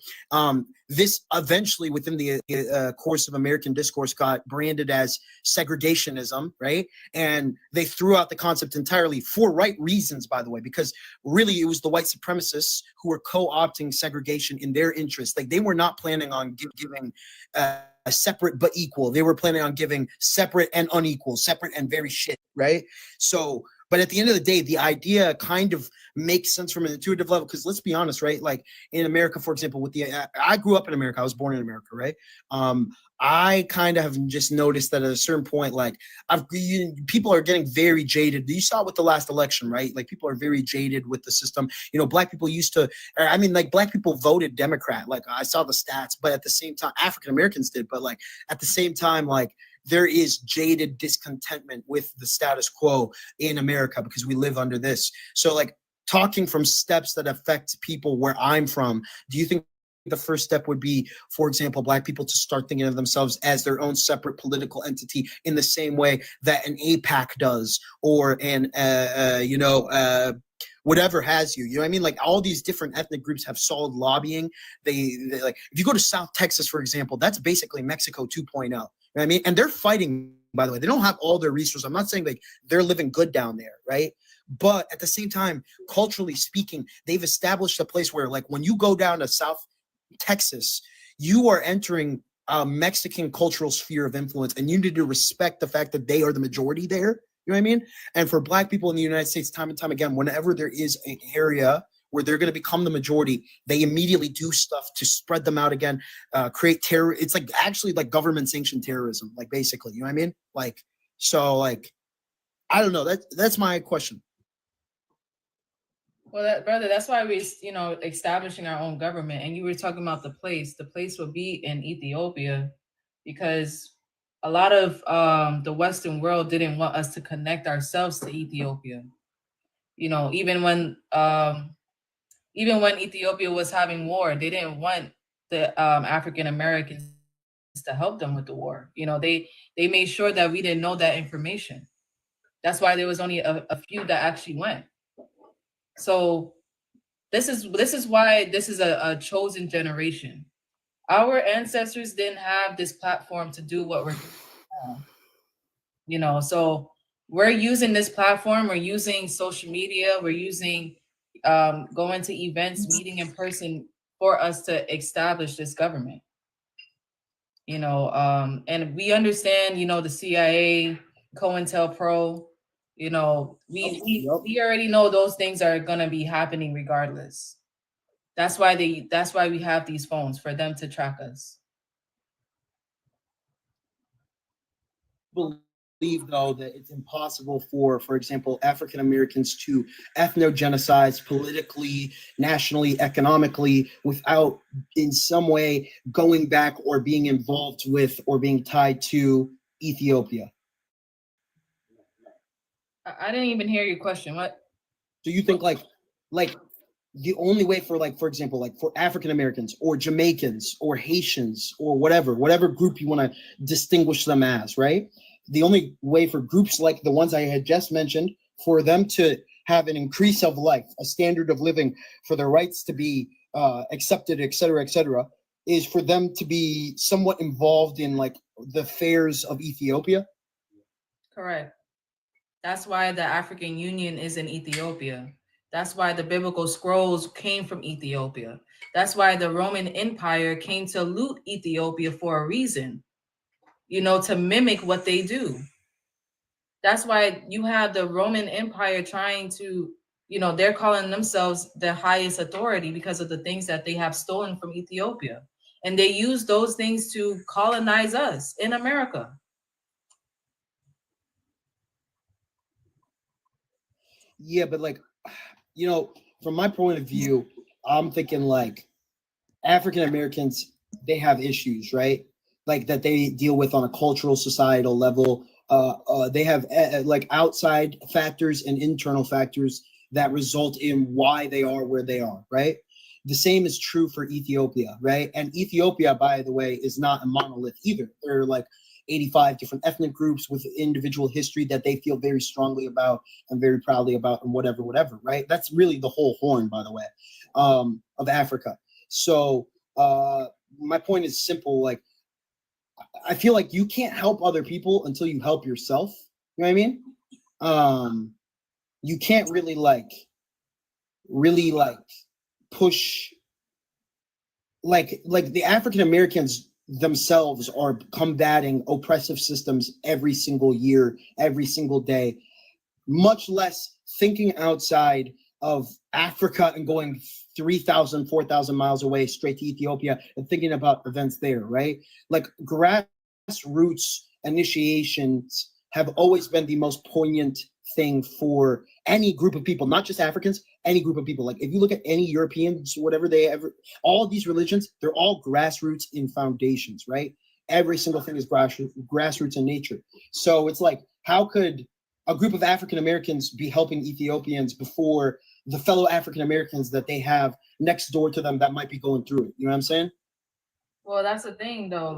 This eventually within the course of American discourse got branded as segregationism, right? And they threw out the concept entirely for right reasons, by the way, because really it was the white supremacists who were co-opting segregation in their interest. Like they were not planning on giving a separate but equal. They were planning on giving separate and unequal, separate and very shit, right? So, but at the end of the day, the idea kind of makes sense from an intuitive level, because let's be honest, right? Like in America, for example, I grew up in America. I was born in America, right? I kind of have just noticed that at a certain point, like people are getting very jaded. You saw it with the last election, right? Like people are very jaded with the system. Black people Black people voted Democrat. Like I saw the stats, but at the same time, African Americans did. But like at the same time, like there is jaded discontentment with the status quo in America because we live under this. So like talking from steps that affect people where I'm from, do you think the first step would be, for example, Black people to start thinking of themselves as their own separate political entity in the same way that an AIPAC does, or an, whatever have you? You know what I mean? Like all these different ethnic groups have solid lobbying. They like, if you go to South Texas, for example, that's basically Mexico 2.0. You know what I mean? And they're fighting, by the way. They don't have all their resources. I'm not saying like they're living good down there, right? But at the same time, culturally speaking, they've established a place where like when you go down to South Texas, you are entering a Mexican cultural sphere of influence, and you need to respect the fact that they are the majority there. You know what I mean? And for Black people in the United States, time and time again, whenever there is an area where they're going to become the majority, they immediately do stuff to spread them out again, create terror. It's like actually like government sanctioned terrorism, like basically, you know what I mean? Like, so like, I don't know. That's my question. Well, brother, that's why we, establishing our own government. And you were talking about the place. The place would be in Ethiopia, because a lot of the Western world didn't want us to connect ourselves to Ethiopia. Even when Ethiopia was having war, they didn't want the African Americans to help them with the war. They made sure that we didn't know that information. That's why there was only a few that actually went. So this is why this is a chosen generation. Our ancestors didn't have this platform to do what we're doing now. So we're using this platform, we're using social media, we're using going to events, meeting in person for us to establish this government. And we understand, the CIA, COINTELPRO, we already know those things are gonna be happening regardless. That's why we have these phones, for them to track us. Believe though that it's impossible for example, African Americans to ethnogenocide politically, nationally, economically, without in some way going back or being involved with or being tied to Ethiopia. I didn't even hear your question. What? Do you think like the only way for like, for example, like for African Americans or Jamaicans or Haitians or whatever group you want to distinguish them as, right? The only way for groups like the ones I had just mentioned, for them to have an increase of life, a standard of living, for their rights to be accepted, et cetera, is for them to be somewhat involved in like the affairs of Ethiopia? Correct. That's why the African Union is in Ethiopia. That's why the biblical scrolls came from Ethiopia. That's why the Roman Empire came to loot Ethiopia for a reason, to mimic what they do. That's why you have the Roman Empire trying to, they're calling themselves the highest authority because of the things that they have stolen from Ethiopia. And they use those things to colonize us in America. Yeah, but like, from my point of view, I'm thinking like African Americans, they have issues, right? Like that they deal with on a cultural, societal level. They have like outside factors and internal factors that result in why they are where they are, right? The same is true for Ethiopia, right? And Ethiopia, by the way, is not a monolith either. There are like 85 different ethnic groups with individual history that they feel very strongly about and very proudly about and whatever, right? That's really the whole horn, by the way, of Africa. So my point is simple. Like, I feel like you can't help other people until you help yourself. You know what I mean? You can't really push like the African Americans themselves are combating oppressive systems every single year, every single day, much less thinking outside of Africa and going 3,000, 4,000 miles away straight to Ethiopia and thinking about events there, right? Like grassroots initiations have always been the most poignant thing for any group of people, not just Africans, any group of people. Like if you look at any Europeans, whatever all of these religions, they're all grassroots in foundations, right? Every single thing is grassroots in nature. So it's like, how could a group of African Americans be helping Ethiopians before the fellow African Americans that they have next door to them that might be going through it? You know what I'm saying? Well, that's the thing though.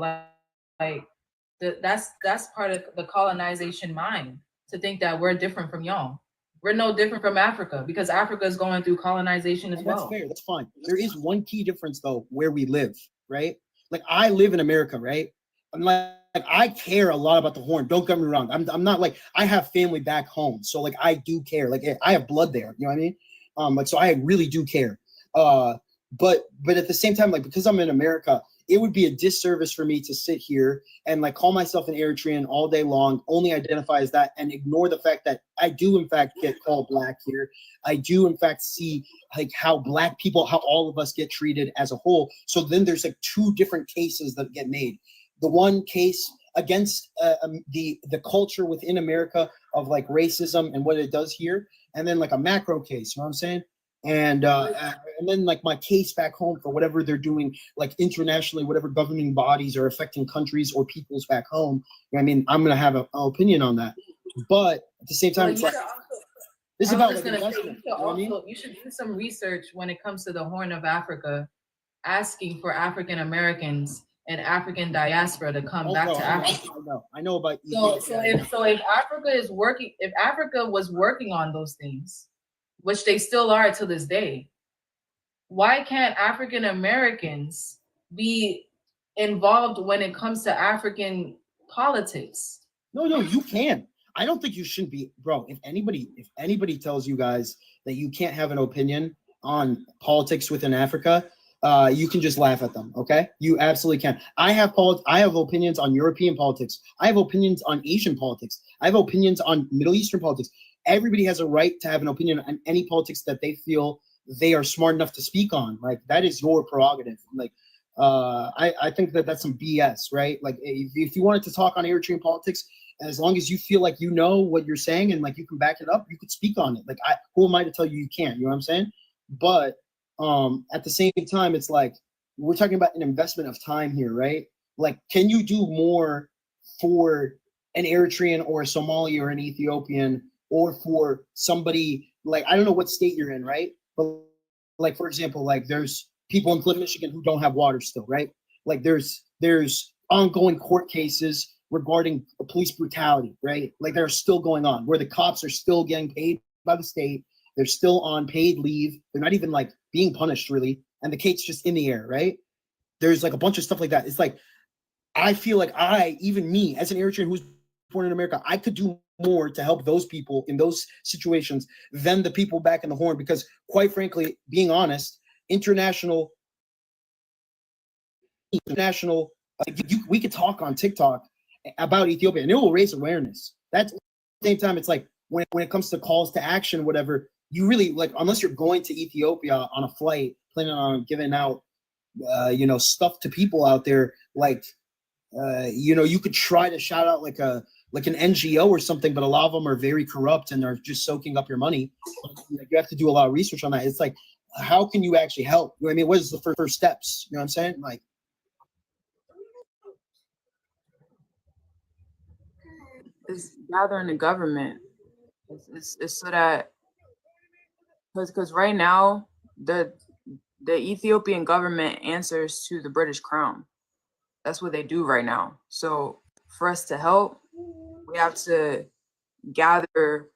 That's part of the colonization mind, to think that we're different from y'all. We're no different from Africa because Africa is going through colonization as well. That's fair. That's fine. There is one key difference though, where we live, right? Like I live in America, right? I'm like I care a lot about the horn. Don't get me wrong. I'm not like, I have family back home, so like I do care. Like I have blood there. You know what I mean? So I really do care. But at the same time, like because I'm in America, it would be a disservice for me to sit here and like call myself an Eritrean all day long, only identify as that, and ignore the fact that I do in fact get called black here. I do in fact see like how black people, how all of us get treated as a whole. So then there's like two different cases that get made. The one case against the culture within America of like racism and what it does here, and then like a macro case. You know what I'm saying? And then like my case back home for whatever they're doing, like internationally, whatever governing bodies are affecting countries or peoples back home. I mean, I'm gonna have an opinion on that, but at the same time, it's like this is about like investment. You know what I mean? You should do some research when it comes to the Horn of Africa, asking for African Americans and African diaspora to come back to Africa. I know about. So if Africa was working on those things, which they still are to this day, why can't African Americans be involved when it comes to African politics? No, you can. I don't think you shouldn't be, bro. If anybody tells you guys that you can't have an opinion on politics within Africa, you can just laugh at them. Okay, you absolutely can. I have opinions on European politics. I have opinions on Asian politics. I have opinions on Middle Eastern politics. Everybody has a right to have an opinion on any politics that they feel they are smart enough to speak on. Like that is your prerogative. Like I think that that's some BS, right? Like if you wanted to talk on Eritrean politics, as long as you feel like you know what you're saying and like you can back it up, you could speak on it. Like who am I to tell you can't? You know what I'm saying? But at the same time, it's like we're talking about an investment of time here, right? Like, can you do more for an Eritrean or a Somali or an Ethiopian, or for somebody like, I don't know what state you're in, right? But like, for example, like there's people in Flint, Michigan who don't have water still, right? Like there's ongoing court cases regarding police brutality, right? Like they're still going on where the cops are still getting paid by the state. They're still on paid leave. They're not even like being punished really. And the case's just in the air, right? There's like a bunch of stuff like that. It's like, I feel like even me as an Eritrean who's born in America, I could do more to help those people in those situations than the people back in the Horn, because quite frankly, being honest, international, we could talk on TikTok about Ethiopia and it will raise awareness. That's at the same time, it's like when it comes to calls to action, whatever, you really like, unless you're going to Ethiopia on a flight, planning on giving out, stuff to people out there, like, you could try to shout out like an NGO or something, but a lot of them are very corrupt and are just soaking up your money. You have to do a lot of research on that. It's like, how can you actually help? You know what I mean? What is the first steps? You know what I'm saying? Like, It's gathering the government. It's so that, because right now the Ethiopian government answers to the British Crown. That's what they do right now. So for us to help, we have to gather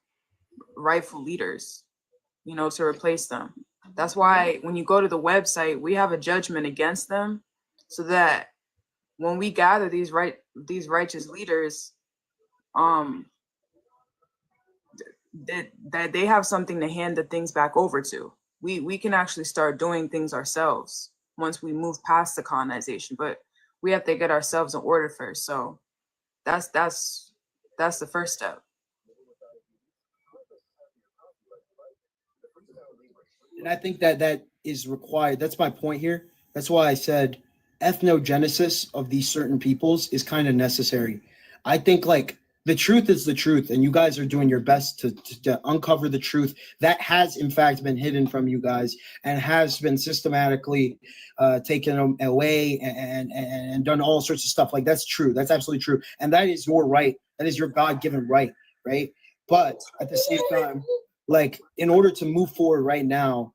rightful leaders, to replace them. That's why when you go to the website, we have a judgment against them, so that when we gather these righteous leaders, that they have something to hand the things back over to. We can actually start doing things ourselves once we move past the colonization, but we have to get ourselves in order first. So that's the first step. and I think that is required. That's my point here. That's why I said ethnogenesis of these certain peoples is kind of necessary. I think like the truth is the truth, and you guys are doing your best to uncover the truth that has in fact been hidden from you guys and has been systematically taken away and done all sorts of stuff. Like, that's true. That's absolutely true. And that is your right. That is your God-given right, right? But at the same time, like, in order to move forward right now,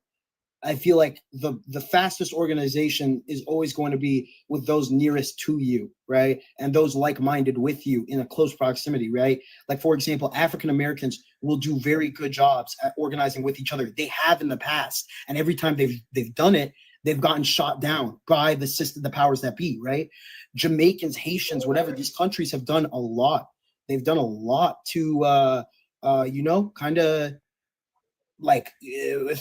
I feel like the fastest organization is always going to be with those nearest to you, right? And those like-minded with you in a close proximity, right? Like, for example, African Americans will do very good jobs at organizing with each other. They have in the past, and every time they've done it, they've gotten shot down by the system, the powers that be, right? Jamaicans, Haitians, whatever, these countries have done a lot. They've done a lot to, kind of like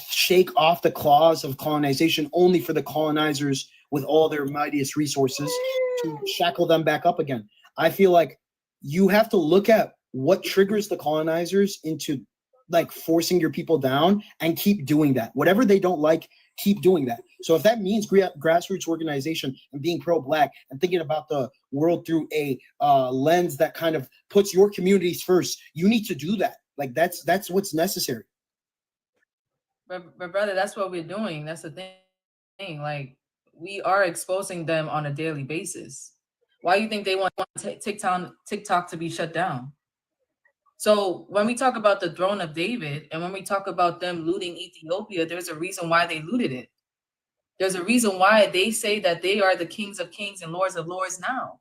shake off the claws of colonization, only for the colonizers with all their mightiest resources to shackle them back up again. I feel like you have to look at what triggers the colonizers into like forcing your people down and keep doing that. Whatever they don't like, keep doing that. So if that means grassroots organization and being pro-Black and thinking about the world through a lens that kind of puts your communities first, you need to do that. Like, that's what's necessary. But brother, that's what we're doing. That's the thing. Like, we are exposing them on a daily basis. Why do you think they want TikTok to be shut down? So when we talk about the throne of David and when we talk about them looting Ethiopia, there's a reason why they looted it. There's a reason why they say that they are the kings of kings and lords of lords now,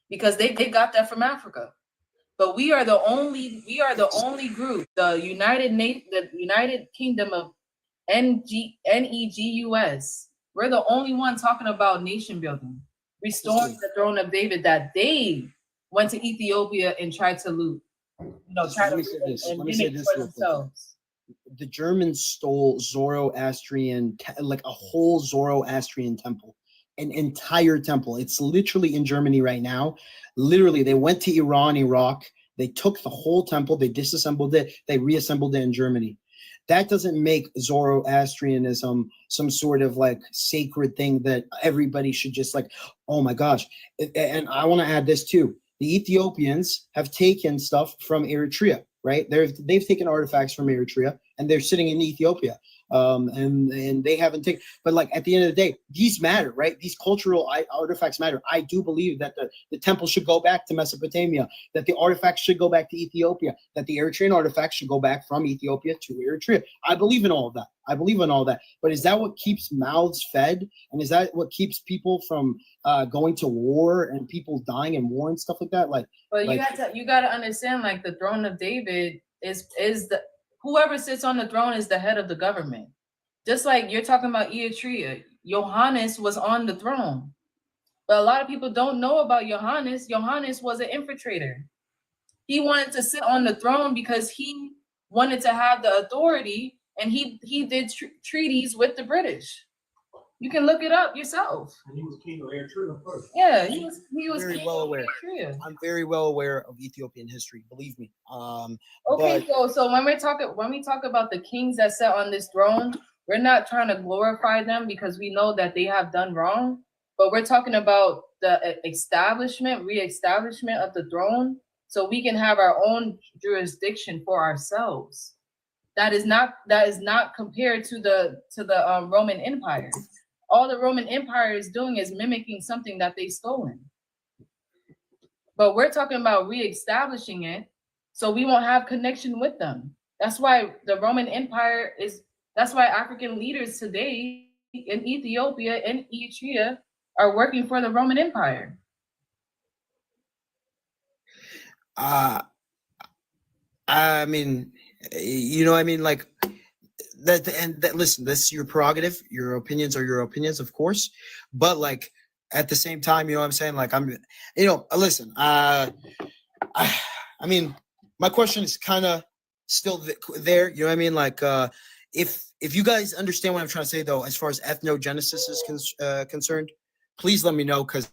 because they got that from Africa. But we are the only group, the United Kingdom of NEGUS. We're the only one talking about nation building, restoring the throne of David that they went to Ethiopia and tried to loot. Let me say this for themselves. The Germans stole Zoroastrian, like a whole Zoroastrian temple, an entire temple. It's literally in Germany right now. Literally, they went to Iran, Iraq. They took the whole temple, they disassembled it, they reassembled it in Germany. That doesn't make Zoroastrianism some sort of like sacred thing that everybody should just like, oh my gosh. And I want to add this too. The Ethiopians have taken stuff from Eritrea, right? They've taken artifacts from Eritrea and they're sitting in Ethiopia. And they haven't taken, but like at the end of the day, these matter, right? These cultural artifacts matter. I do believe that the temple should go back to Mesopotamia, that the artifacts should go back to Ethiopia, that the Eritrean artifacts should go back from Ethiopia to Eritrea. I believe in all of that. But is that what keeps mouths fed? And is that what keeps people from going to war and people dying in war and stuff like that? But you got to understand, like, the throne of David is the whoever sits on the throne is the head of the government. Just like you're talking about Eritrea, Johannes was on the throne. But a lot of people don't know about Johannes. Johannes was an infiltrator. He wanted to sit on the throne because he wanted to have the authority, and he did treaties with the British. You can look it up yourself. And he was king of Eritrea first. Yeah, he was Very king well of aware. Eritrea. I'm very well aware of Ethiopian history, believe me. Okay, but so when we talk about the kings that sat on this throne, we're not trying to glorify them because we know that they have done wrong, but we're talking about the reestablishment of the throne, so we can have our own jurisdiction for ourselves. That is not compared to the Roman Empire. All the Roman Empire is doing is mimicking something that they stolen. But we're talking about reestablishing it, so we won't have connection with them. That's why the Roman Empire that's why African leaders today in Ethiopia and Eritrea are working for the Roman Empire. I mean, like that, and that. Listen, this is your prerogative. Your opinions are your opinions, of course. But like at the same time, you know what I'm saying? Like listen. I mean, my question is kind of still there. You know what I mean? Like, if you guys understand what I'm trying to say, though, as far as ethnogenesis is concerned, please let me know, because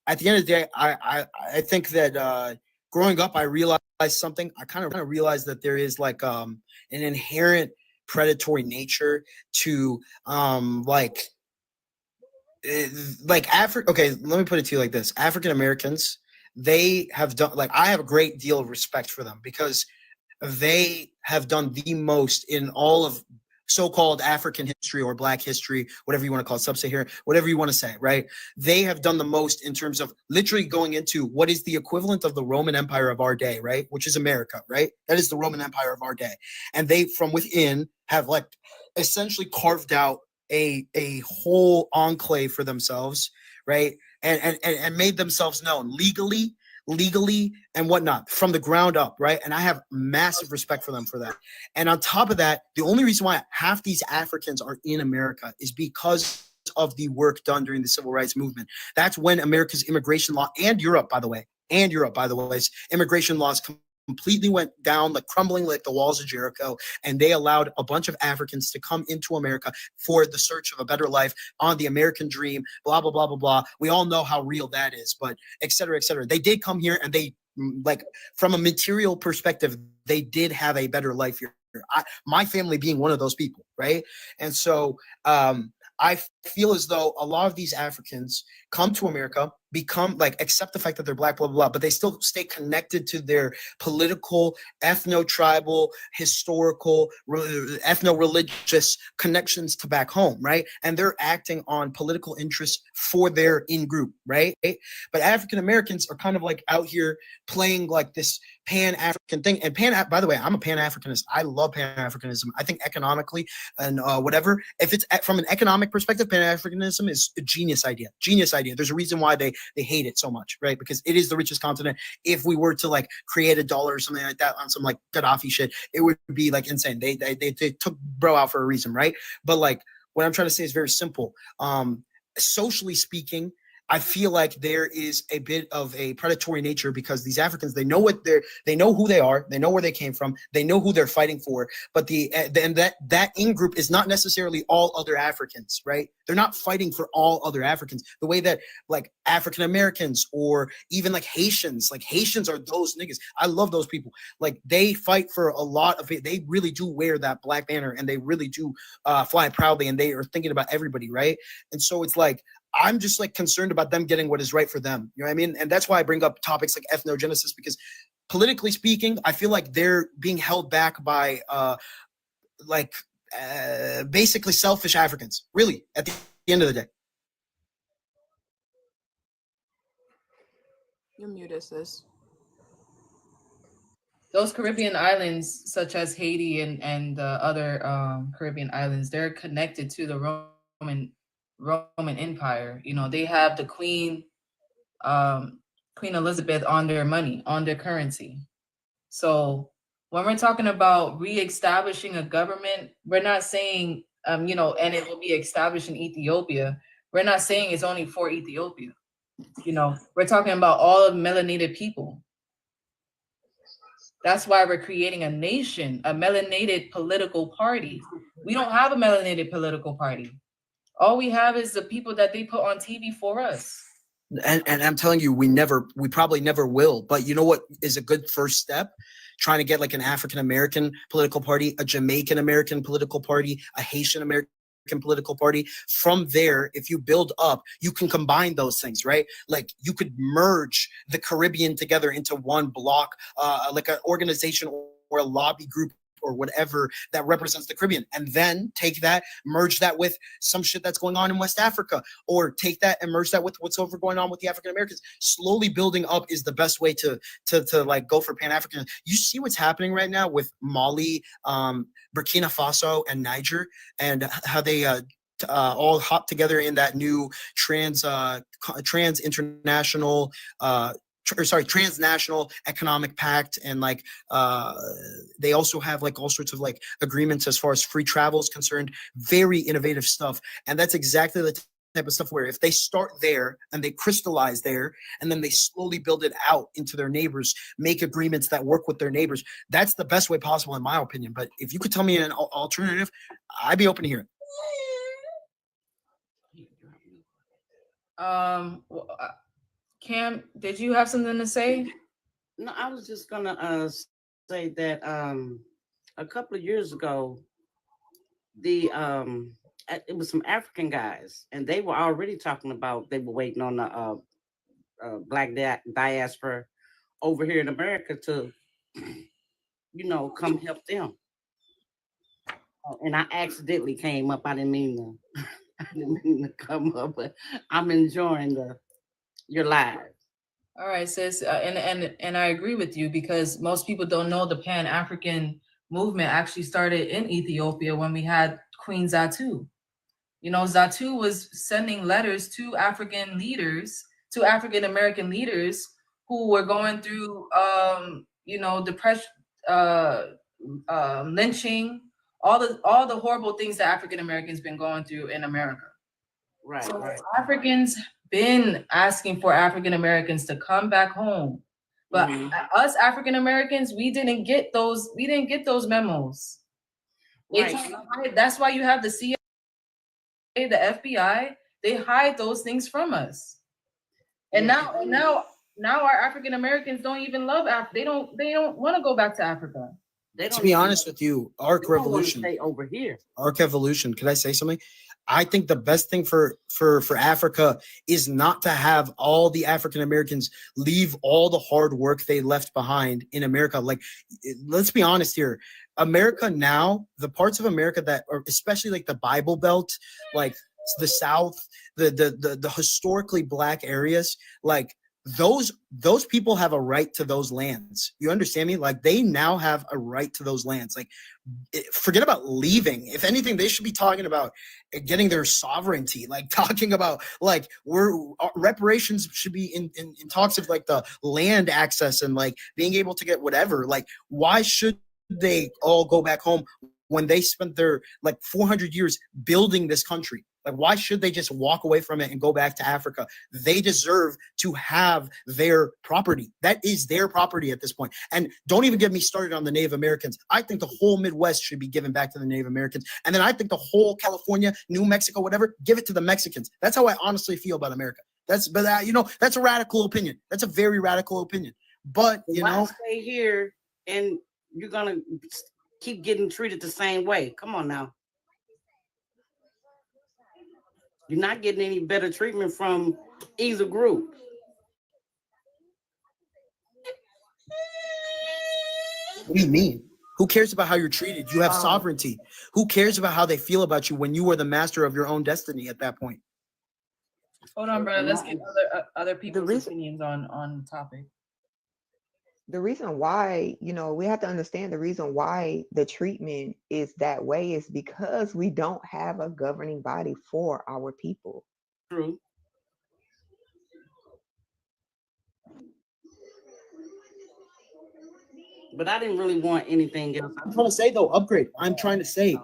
at the end of the day, I think that growing up, I realized something. I kind of realized that there is like an inherent predatory nature to like Africa. Okay, let me put it to you like this: African Americans, they have done, like, I have a great deal of respect for them because they have done the most in all of so-called African history or Black history, whatever you want to call it, sub-Saharan, whatever you want to say, right? They have done the most in terms of literally going into what is the equivalent of the Roman Empire of our day, right? Which is America, right? That is the Roman Empire of our day. And they, from within, have like essentially carved out a whole enclave for themselves, right? And made themselves known legally and whatnot from the ground up, right? And I have massive respect for them for that. And on top of that, the only reason why half these Africans are in America is because of the work done during the Civil Rights Movement. That's when America's immigration law, and Europe, by the way, immigration laws completely went down, like crumbling like the walls of Jericho, and they allowed a bunch of Africans to come into America for the search of a better life, on the American dream, blah, blah, blah, blah, blah. We all know how real that is, but et cetera, et cetera. They did come here, and they, like, from a material perspective, they did have a better life here. My family being one of those people, right? And so I feel as though a lot of these Africans come to America, become like, accept the fact that they're Black, blah, blah, blah, but they still stay connected to their political, ethno-tribal, historical, ethno-religious connections to back home, right? And they're acting on political interests for their in-group, right? But African Americans are kind of like out here playing like this Pan-African thing. And by the way, I'm a Pan-Africanist. I love Pan-Africanism. I think economically and whatever, if it's from an economic perspective, Pan-Africanism is a genius idea. There's a reason why they hate it so much, right? Because it is the richest continent. If we were to like create a dollar or something like that on some like Gaddafi shit, it would be like insane. They took bro out for a reason, right? But like, what I'm trying to say is very simple. Socially speaking, I feel like there is a bit of a predatory nature because these Africans, they know who they are, they know where they came from, they know who they're fighting for. But that in-group is not necessarily all other Africans, right? They're not fighting for all other Africans. The way that like African Americans or even like Haitians are those niggas. I love those people. Like they fight for a lot of it. They really do wear that Black banner and they really do fly proudly and they are thinking about everybody, right? And so it's like, I'm just like concerned about them getting what is right for them. You know what I mean? And that's why I bring up topics like ethnogenesis, because politically speaking, I feel like they're being held back by basically selfish Africans, really, at the end of the day. You're muted, sis. Those Caribbean islands, such as Haiti and other Caribbean islands, they're connected to the Roman Empire. You know, they have the Queen Elizabeth on their money, on their currency. So when we're talking about reestablishing a government, we're not saying and it will be established in Ethiopia. We're not saying it's only for Ethiopia. You know, we're talking about all of melanated people. That's why we're creating a nation, a melanated political party. We don't have a melanated political party. All we have is the people that they put on TV for us. And I'm telling you, we probably never will. But you know what is a good first step? Trying to get like an African American political party, a Jamaican American political party, a Haitian American political party. From there, if you build up, you can combine those things, right? Like you could merge the Caribbean together into one block, like an organization or a lobby group or whatever that represents the Caribbean, and then take that, merge that with some shit that's going on in West Africa, or take that and merge that with what's over going on with the African Americans. Slowly building up is the best way to like go for Pan-African. You see what's happening right now with Mali, Burkina Faso, and Niger, and how they all hop together in that new transnational economic pact, and like they also have like all sorts of like agreements as far as free travel is concerned. Very innovative stuff, and that's exactly the type of stuff where if they start there and they crystallize there and then they slowly build it out into their neighbors, make agreements that work with their neighbors, that's the best way possible in my opinion. But if you could tell me an alternative, I'd be open to hear it. Cam, did you have something to say? No, I was just gonna say that a couple of years ago, it was some African guys, and they were already talking about they were waiting on the black diaspora over here in America to, come help them. And I accidentally came up. I didn't mean to come up, but I'm enjoying your live. All right, sis, and I agree with you, because most people don't know the Pan-African movement actually started in Ethiopia when we had Queen Zatu. You know, Zatu was sending letters to African leaders, to African American leaders who were going through, depression, lynching, all the horrible things that African Americans been going through in America. Right. So Africans been asking for African Americans to come back home, but us African Americans, we didn't get those memos. Right. That's why you have the CIA, the FBI. They hide those things from us. And now our African Americans don't even love Africa. They don't want to go back to Africa. To be honest with you, Arc Revolution, stay over here. Arc Evolution. Could I say something? I think the best thing for Africa is not to have all the African Americans leave all the hard work they left behind in America. Like, let's be honest here. America now, the parts of America that are especially like the Bible Belt, like the South, the historically black areas, like those people have a right to those lands. You understand me? Like they now have a right to those lands. Like forget about leaving. If anything, they should be talking about getting their sovereignty, like talking about like reparations should be in talks of like the land access and like being able to get whatever. Like why should they all go back home when they spent their like 400 years building this country? Like, why should they just walk away from it and go back to Africa? They deserve to have their property. That is their property at this point. And don't even get me started on the Native Americans. I think the whole Midwest should be given back to the Native Americans. And then I think the whole California, New Mexico, whatever, give it to the Mexicans. That's how I honestly feel about America. That's a radical opinion. That's a very radical opinion. But, Why stay here and you're going to keep getting treated the same way? Come on now. You're not getting any better treatment from either group. What do you mean? Who cares about how you're treated? You have sovereignty. Who cares about how they feel about you when you are the master of your own destiny at that point? Hold on, brother. Let's get other people's opinions on the topic. The reason why, we have to understand the reason why the treatment is that way is because we don't have a governing body for our people. True. But I didn't really want anything else. I'm trying to say though, upgrade. I'm trying to say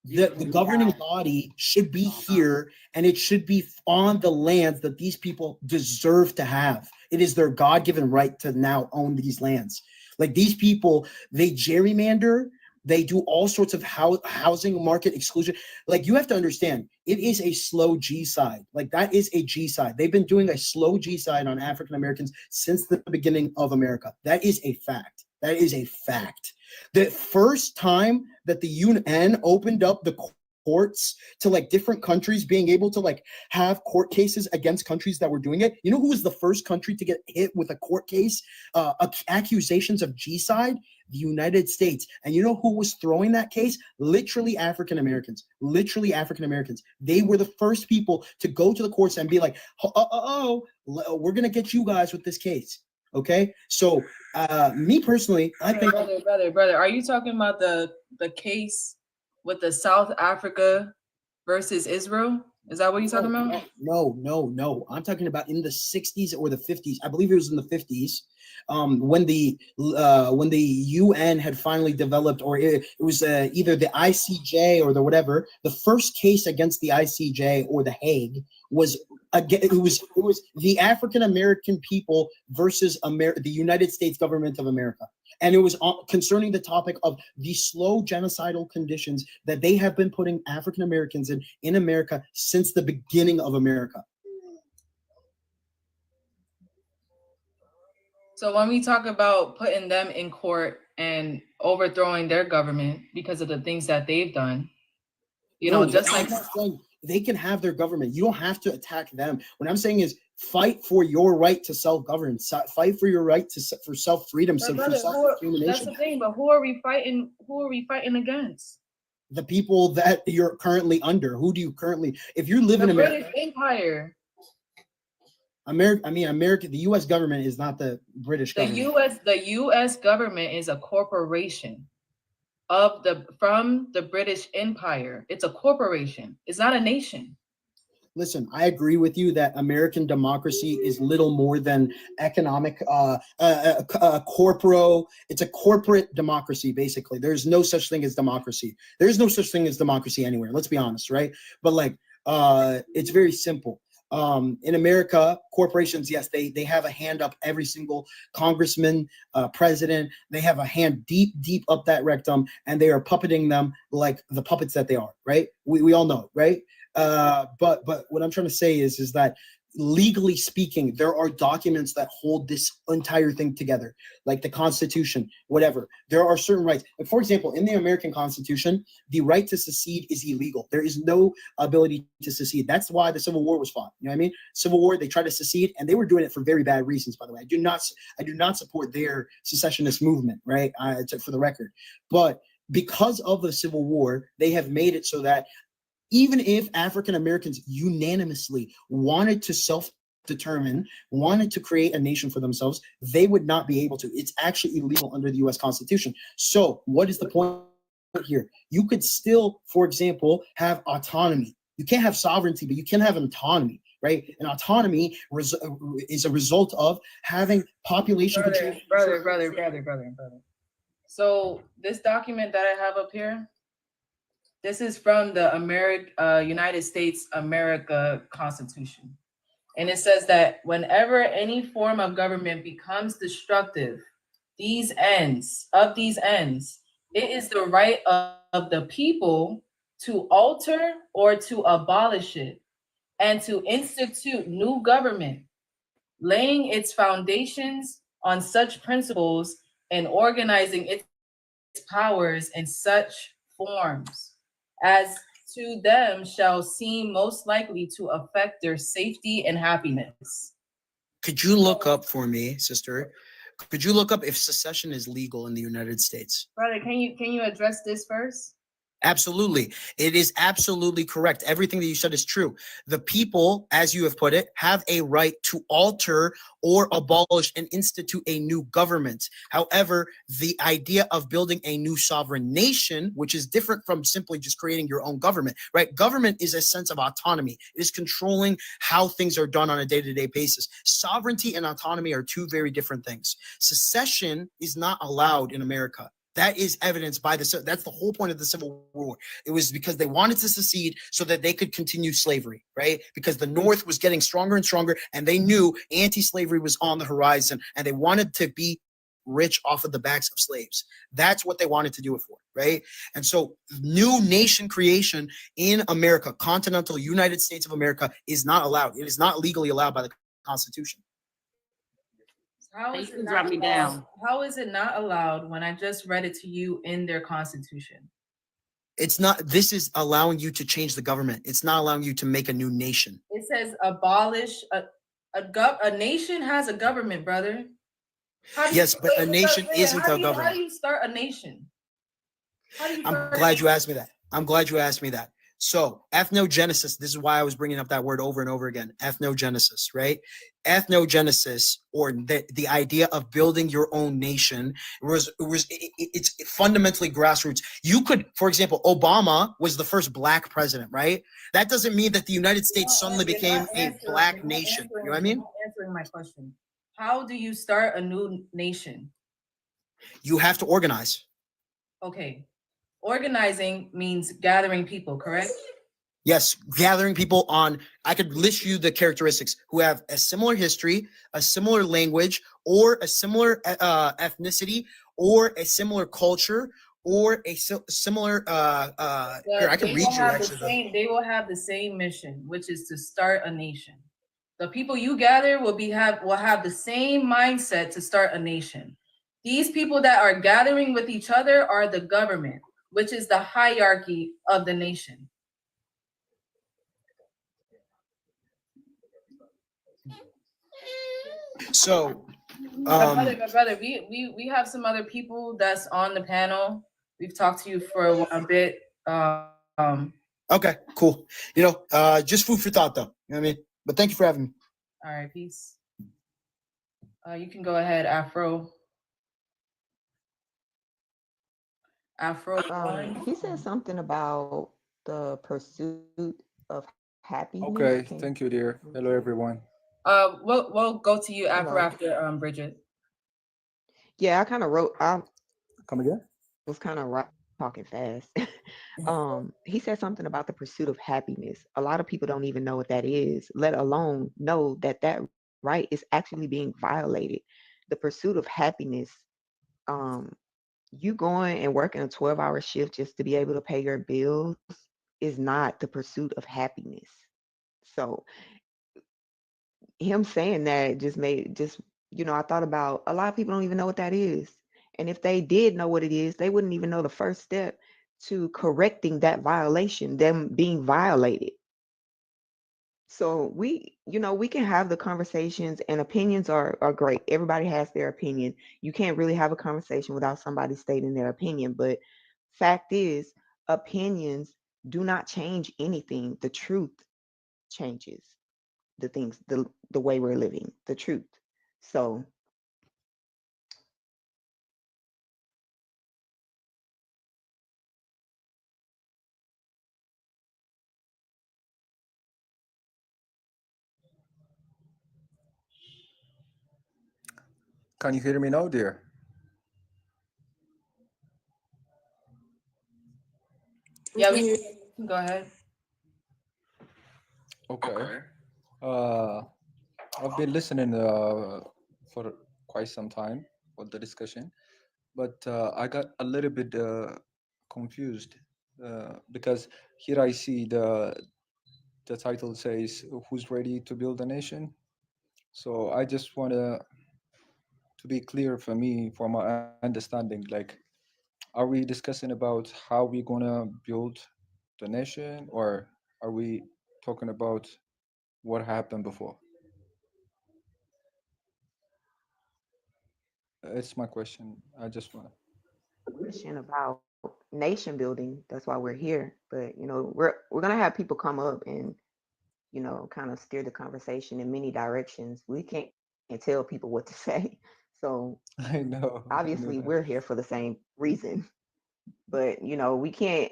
The governing body should be here, and it should be on the lands that these people deserve to have. It is their God-given right to now own these lands. Like, these people, they gerrymander, they do all sorts of housing market exclusion. Like, you have to understand, it is a slow G-side. Like, that is a G-side. They've been doing a slow G-side on African Americans since the beginning of America. That is a fact. That is a fact. The first time that the UN opened up the courts to like different countries being able to like have court cases against countries that were doing it, you know who was the first country to get hit with a court case, accusations of G-side? The United States. And you know who was throwing that case? Literally African Americans. Literally African Americans. They were the first people to go to the courts and be like, we're gonna get you guys with this case. Okay, so me personally, I think, brother, are you talking about the case with the South Africa versus Israel? Is that what you're talking about? No. I'm talking about in the 60s or the 50s. I believe it was in the 50s, when the UN had finally developed, or it was either the ICJ or the whatever. The first case against the ICJ or the Hague was again, it was the African American people versus the United States government of America. And it was concerning the topic of the slow genocidal conditions that they have been putting African Americans in America since the beginning of America. So when we talk about putting them in court and overthrowing their government because of the things that they've done, just like they can have their government. You don't have to attack them. What I'm saying is fight for your right to self-govern. Fight for your right for self-freedom, for self-determination. That's the thing, but who are we fighting? Who are we fighting against? The people that you're currently under. Who do you currently? If you live in America, British Empire. America. The U.S. government is not the British government. The U.S. government is a corporation from the British Empire. It's a corporation. It's not a nation. Listen, I agree with you that American democracy is little more than economic, it's a corporate democracy, basically. There's no such thing as democracy. There's no such thing as democracy anywhere. Let's be honest, right? But like, it's very simple. In America, corporations, yes, they have a hand up every single congressman, president. They have a hand deep up that rectum, and they are puppeting them like the puppets that they are, right? We all know, right? But what I'm trying to say is that legally speaking, there are documents that hold this entire thing together, like the Constitution, whatever. There are certain rights. Like, for example, in the American Constitution, the right to secede is illegal. There is no ability to secede. That's why the Civil War was fought. You know what I mean? Civil War, they tried to secede, and they were doing it for very bad reasons, by the way. I do not support their secessionist movement, right? For the record. But because of the Civil War, they have made it so that even if African Americans unanimously wanted to self-determine, wanted to create a nation for themselves, they would not be able to. It's actually illegal under the U.S. Constitution. So what is the point here? You could still, for example, have autonomy. You can't have sovereignty, but you can have an autonomy, right? And autonomy is a result of having population control. Brother. So this document that I have up here, this is from the United States America Constitution. And it says that whenever any form of government becomes destructive, it is the right of the people to alter or to abolish it and to institute new government, laying its foundations on such principles and organizing its powers in such forms as to them shall seem most likely to affect their safety and happiness. Could you look up for me, sister? Could you look up if secession is legal in the United States? Brother, can you address this first? Absolutely. It is absolutely correct. Everything that you said is true. The people, as you have put it, have a right to alter or abolish and institute a new government. However, the idea of building a new sovereign nation, which is different from simply just creating your own government, right? Government is a sense of autonomy. It is controlling how things are done on a day-to-day basis. Sovereignty and autonomy are two very different things. Secession is not allowed in America. That is evidenced by that's the whole point of the Civil War. It was because they wanted to secede so that they could continue slavery, right? Because the North was getting stronger and stronger, and they knew anti-slavery was on the horizon, and they wanted to be rich off of the backs of slaves. That's what they wanted to do it for, right? And so new nation creation in America, continental United States of America, is not allowed. It is not legally allowed by the Constitution. How They is it can not drop me allowed? down. How is it not allowed when I just read it to you in their constitution? It's not, this is allowing you to change the government. It's not allowing you to make a new nation. It says abolish a nation has a government, brother. Yes, but a nation isn't a How government. do you start a nation? How do you I'm start a glad you nation? asked me that. I'm glad you asked me that. So ethnogenesis, this is why I was bringing up that word over and over again, ethnogenesis, right? Ethnogenesis, or the idea of building your own nation, it's fundamentally grassroots. You could, for example, Obama was the first black president, right? That doesn't mean that the United States suddenly became a black nation. You know what I mean? You're not answering my question. How do you start a new nation? You have to organize. Okay. Organizing means gathering people, correct? Yes, gathering people on, I could list you the characteristics who have a similar history, a similar language, or a similar ethnicity, or a similar culture, or a similar, here, I can read you actually. They will have the same mission, which is to start a nation. The people you gather will have the same mindset to start a nation. These people that are gathering with each other are the government, which is the hierarchy of the nation. So, my brother, we have some other people that's on the panel. We've talked to you for a bit. Okay, cool. You know, just food for thought though. You know what I mean? But thank you for having me. All right, peace. You can go ahead, Afro. He said something about the pursuit of happiness. Okay, thank you, dear. Hello, everyone. We'll go to you, Afro, after Bridget. Yeah, I kind of wrote. I Come again? was kind of talking fast. He said something about the pursuit of happiness. A lot of people don't even know what that is, let alone know that that right is actually being violated. The pursuit of happiness. You going and working a 12-hour shift just to be able to pay your bills is not the pursuit of happiness. So him saying that just I thought about a lot of people don't even know what that is. And if they did know what it is, they wouldn't even know the first step to correcting that violation, them being violated. So we can have the conversations, and opinions are great. Everybody has their opinion. You can't really have a conversation without somebody stating their opinion. But fact is, opinions do not change anything. The truth changes the things, the way we're living, the truth. So Can you hear me now, dear? Yeah, we can go ahead. Okay. I've been listening for quite some time for the discussion, but I got a little bit confused because here I see the title says "Who's ready to build a nation?" So I just want to be clear for me, for my understanding, like, are we discussing about how we're gonna build the nation, or are we talking about what happened before? It's my question. I just want to. question about nation building. That's why we're here. But we're gonna have people come up and kind of steer the conversation in many directions. We can't tell people what to say. So I know. obviously that. we're here for the same reason. But we can't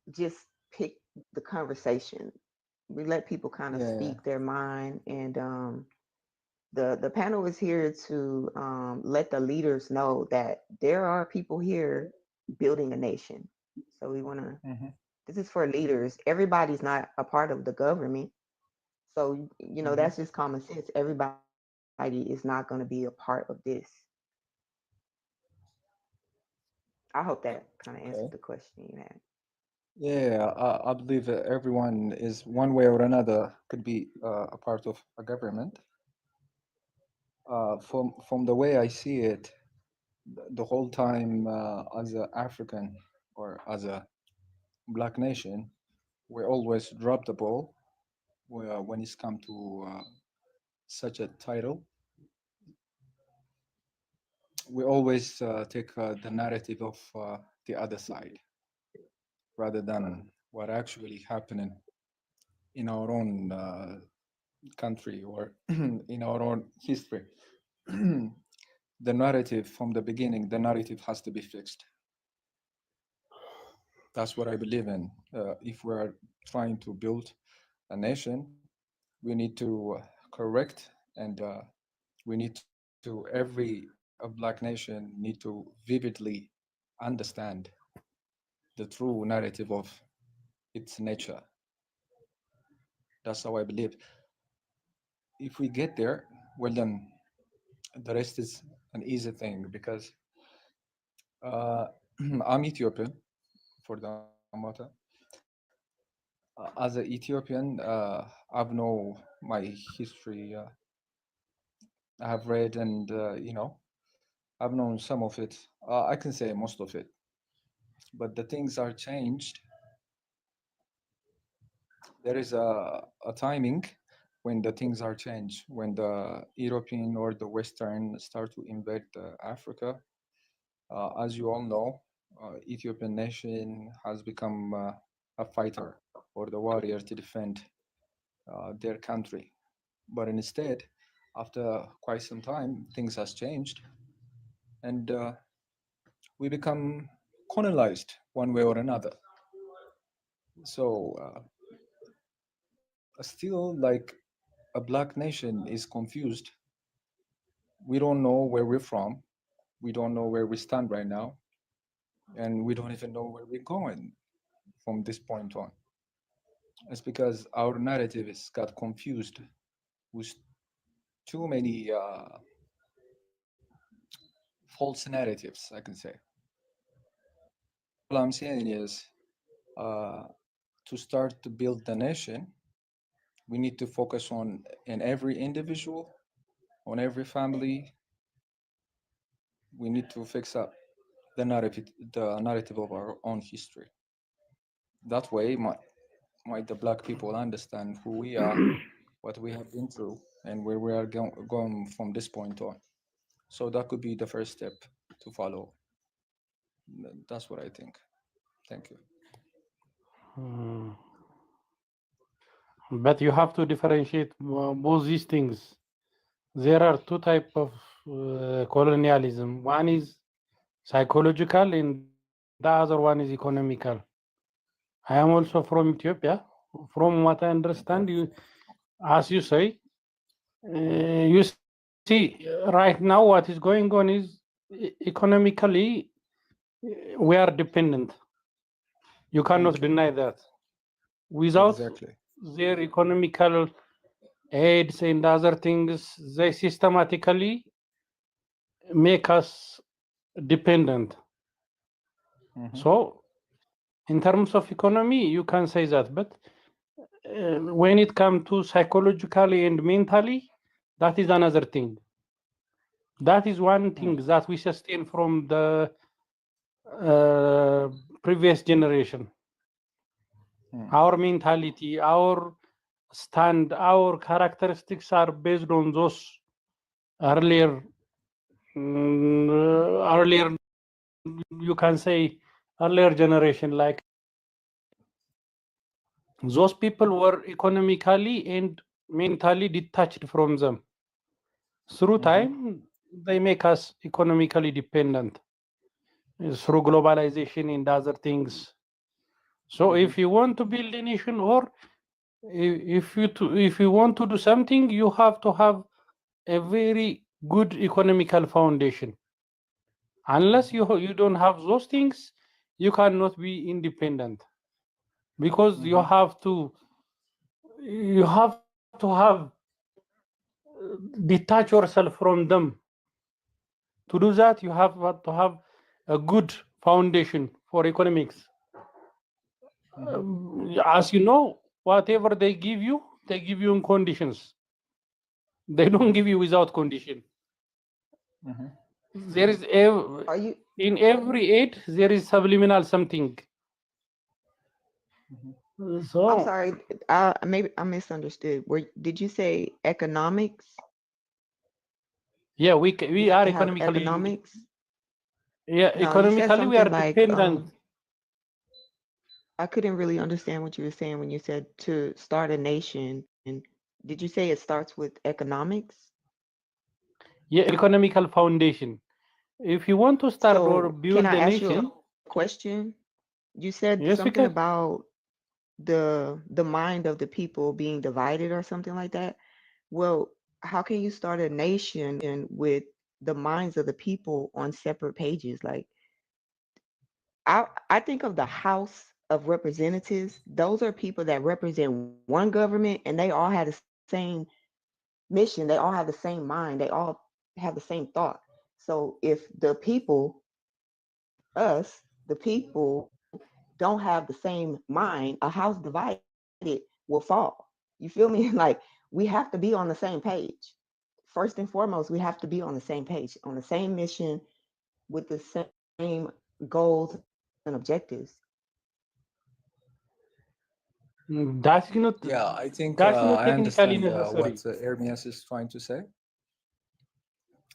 just pick the conversation. We let people kind of Yeah. speak their mind, and the panel is here to let the leaders know that there are people here building a nation. So we want to. Mhm. This is for leaders. Everybody's not a part of the government. So, Mhm. that's just common sense. Everybody is not going to be a part of this. I hope that kind of Okay. answered the question you had. Yeah, I believe that everyone is one way or another could be a part of a government. From the way I see it, the whole time as an African or as a black nation, we always drop the ball when it's come to such a title. We always take the narrative of the other side rather than what actually happening in our own country or in our own history. The narrative from the beginning, the narrative has to be fixed. That's what I believe in. If we're trying to build a nation, we need to correct and we need to every a black nation need to vividly understand the true narrative of its nature. That's how I believe. If we get there, well then the rest is an easy thing because I'm Ethiopian for the matter. As an Ethiopian, I've know my history. I have read and I've known some of it. I can say most of it, but the things are changed. There is a timing when the things are changed. When the European or the Western start to invade Africa, as you all know, Ethiopian nation has become a fighter or the warrior to defend their country. But instead, after quite some time, things has changed, and we become colonized one way or another. So still, like a black nation is confused. We don't know where we're from. We don't know where we stand right now, and we don't even know where we're going from this point on. It's because our narrative is got confused with too many false narratives, I can say. All I'm saying is uh, to start to build the nation, we need to focus on in every individual, on every family. We need to fix up the narrative of our own history. That way, might the black people understand who we are, what we have been through, and where we are going from this point on. So that could be the first step to follow. That's what I think. Thank you. But you have to differentiate both these things. There are two types of colonialism. One is psychological and the other one is economical. I am also from Ethiopia. From what I understand, you, as you say, you see right now what is going on is economically we are dependent. You cannot deny that. Without Exactly. their economical aids and other things, they systematically make us dependent. So, in terms of economy, you can say that, but when it comes to psychologically and mentally, that is another thing. That is one thing that we sustain from the previous generation. Our mentality, our stand, our characteristics are based on those earlier, you can say, earlier generation. Like those people were economically and mentally detached from them. Through time, they make us economically dependent through globalization and other things. So if you want to build a nation, or if you want to do something, you have to have a very good economical foundation. Unless you don't have those things, you cannot be independent, because you have to have detach yourself from them. To do that, you have to have a good foundation for economics. As you know, whatever they give you in conditions. They don't give you without condition. There is Are you? in every aid there is subliminal something. I'm So sorry. Maybe I misunderstood. Did you say economics? yeah, we You have are to have economically economics. yeah, No, you said economically we are something like dependent. I couldn't really understand what you were saying when you said to start a nation. And did you say it starts with economics? Yeah, economical foundation. If you want to start or So can build I a ask you nation, a question? You said yes, we something can. about the mind of the people being divided or something like that. Well, how can you start a nation with the minds of the people on separate pages? Like I think of the House of Representatives. Those are people that represent one government, and they all have the same mission. They all have the same mind. They all have the same thought. So if the people, us, the people, don't have the same mind, a house divided will fall. You feel me? Like we have to be on the same page. First and foremost, we have to be on the same page, on the same mission, with the same goals and objectives. That's not Yeah, I think that's not I technically understand necessary. what Ermias is trying to say.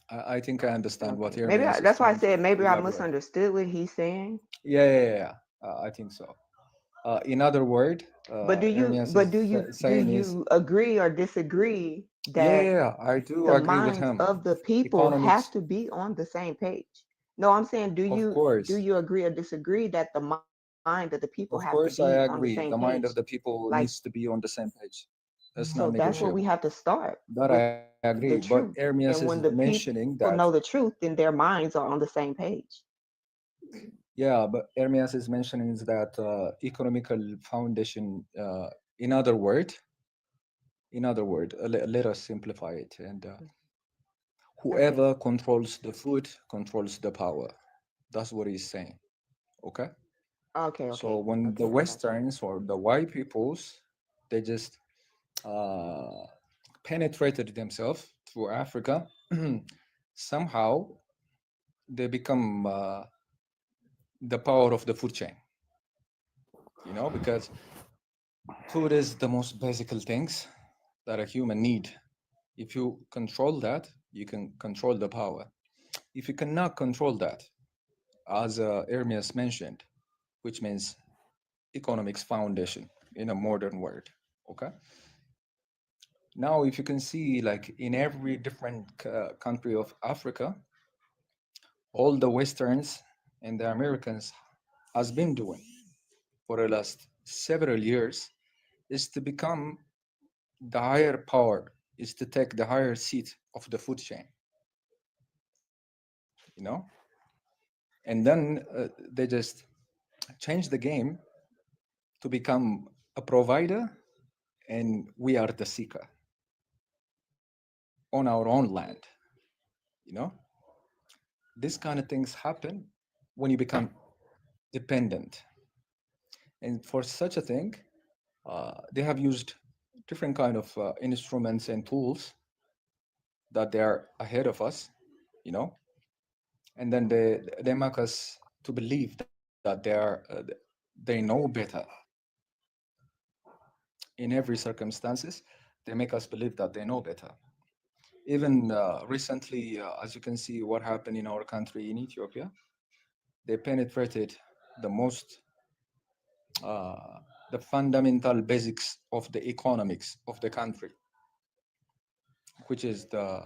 I think I understand what Okay. Maybe Ermias is that's why I trying to said maybe I elaborate. misunderstood what he's saying. Yeah. I think so. In other word, But Ermias is do saying is, you agree or disagree that yeah, I do the agree with minds him. of the people have Economics, to be on the same page? No, I'm saying of do course, you agree or disagree that the mind of the people of have to course, I be on the agree. same The mind page? of the people Like needs to be on the same page. That's so not that's where we negotiable. have to start That with I agree. the But truth. Ermias And is when the mentioning people that, know the truth, then their minds are on the same page. yeah, but Ermias is mentioning is that economical foundation, in other word, let us simplify it. And Okay. whoever controls the food controls the power. That's what he's saying. Okay. Okay, So okay, when the okay, I got you. Westerns or the white peoples, they just penetrated themselves through Africa, somehow they become the power of the food chain. You know, because food is the most basic things that a human need. If you control that, you can control the power. If you cannot control that, as Ermias mentioned, which means economics foundation in a modern word, okay? Now, if you can see, like in every different country of Africa, all the Westerns and the Americans has been doing for the last several years is to become the higher power, is to take the higher seat of the food chain, you know? And then they just change the game to become a provider, and we are the seeker on our own land, you know? This kind of things happen when you become dependent. And for such a thing, they have used different kind of instruments and tools that they are ahead of us, you know, and then they make us to believe that they know better. In every circumstances, they make us believe that they know better. Even recently, as you can see, what happened in our country in Ethiopia, they penetrated the most the fundamental basics of the economics of the country, which is the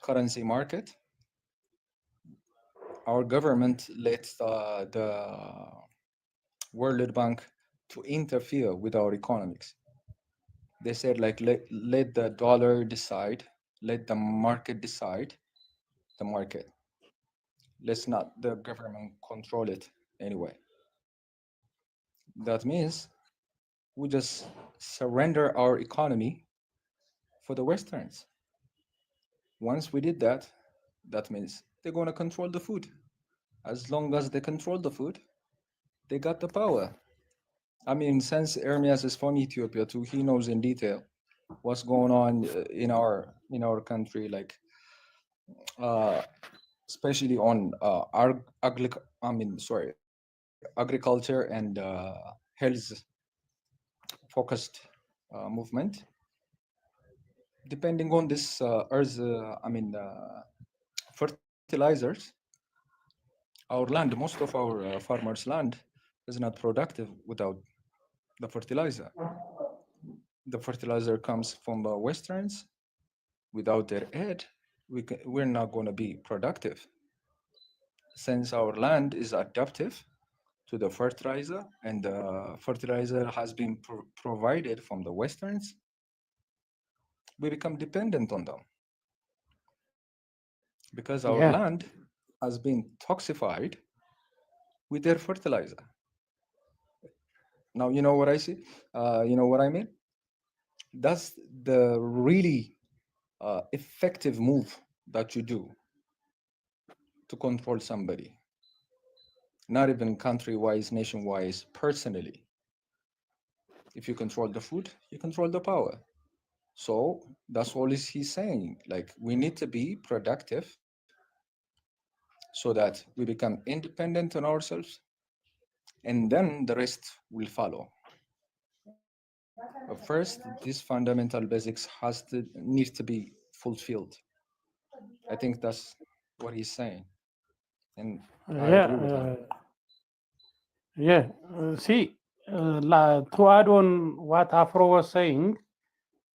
currency market. Our government let the World Bank to interfere with our economics. They said, like, let the dollar decide, let the market decide the market. Let's not the government control it anyway. That means we just surrender our economy for the Westerns. Once we did that, that means they're going to control the food. As long as they control the food, they got the power. I mean, since Ermias is from Ethiopia too, he knows in detail what's going on in our country, like especially on agriculture and health focused movement. Depending on this fertilizers, our land, most of our farmers' land is not productive without the fertilizer. The fertilizer comes from the Westerns. Without their aid, we're not going to be productive. Since our land is adaptive to the fertilizer, and the fertilizer has been provided from the Westerns, we become dependent on them. Because our land has been toxified with their fertilizer. Now, you know what I see? You know what I mean? That's the really effective move that you do to control somebody. Not even country-wise, nation-wise, personally. If you control the food, you control the power. So that's all he's saying. Like, we need to be productive so that we become independent on ourselves, and then the rest will follow. But first, these fundamental basics need to be fulfilled. I think that's what he's saying, and I agree with him. See, to add on what Afro was saying,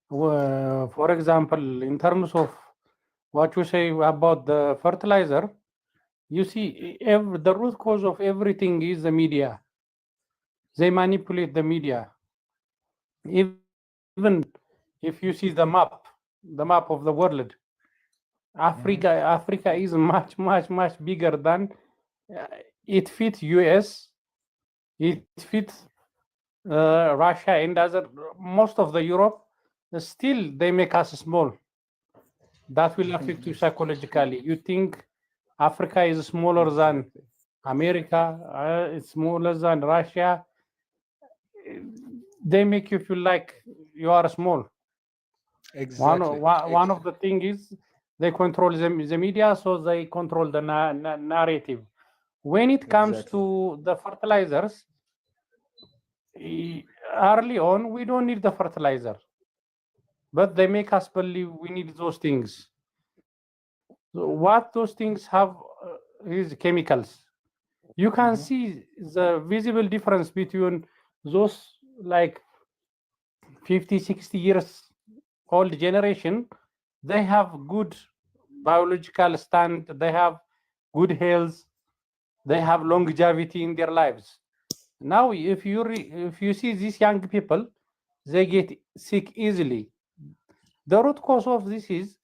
for example, in terms of what you say about the fertilizer, you see, the root cause of everything is the media. They manipulate the media. Even if you see the map of the world, Africa is much bigger than it fits US, it fits Russia and most of the Europe. Still, they make us small. That will affect you psychologically. You think Africa is smaller than America, it's smaller than Russia. They make you feel like you are small. Exactly. One of the things is they control the media, so they control the narrative. When it comes to the fertilizers, early on, we don't need the fertilizer, but they make us believe we need those things. So what those things have is chemicals. You can see the visible difference between those like 50, 60 years old generation. They have good biological stand, they have good health, they have longevity in their lives. Now, if you see these young people, they get sick easily. The root cause of this is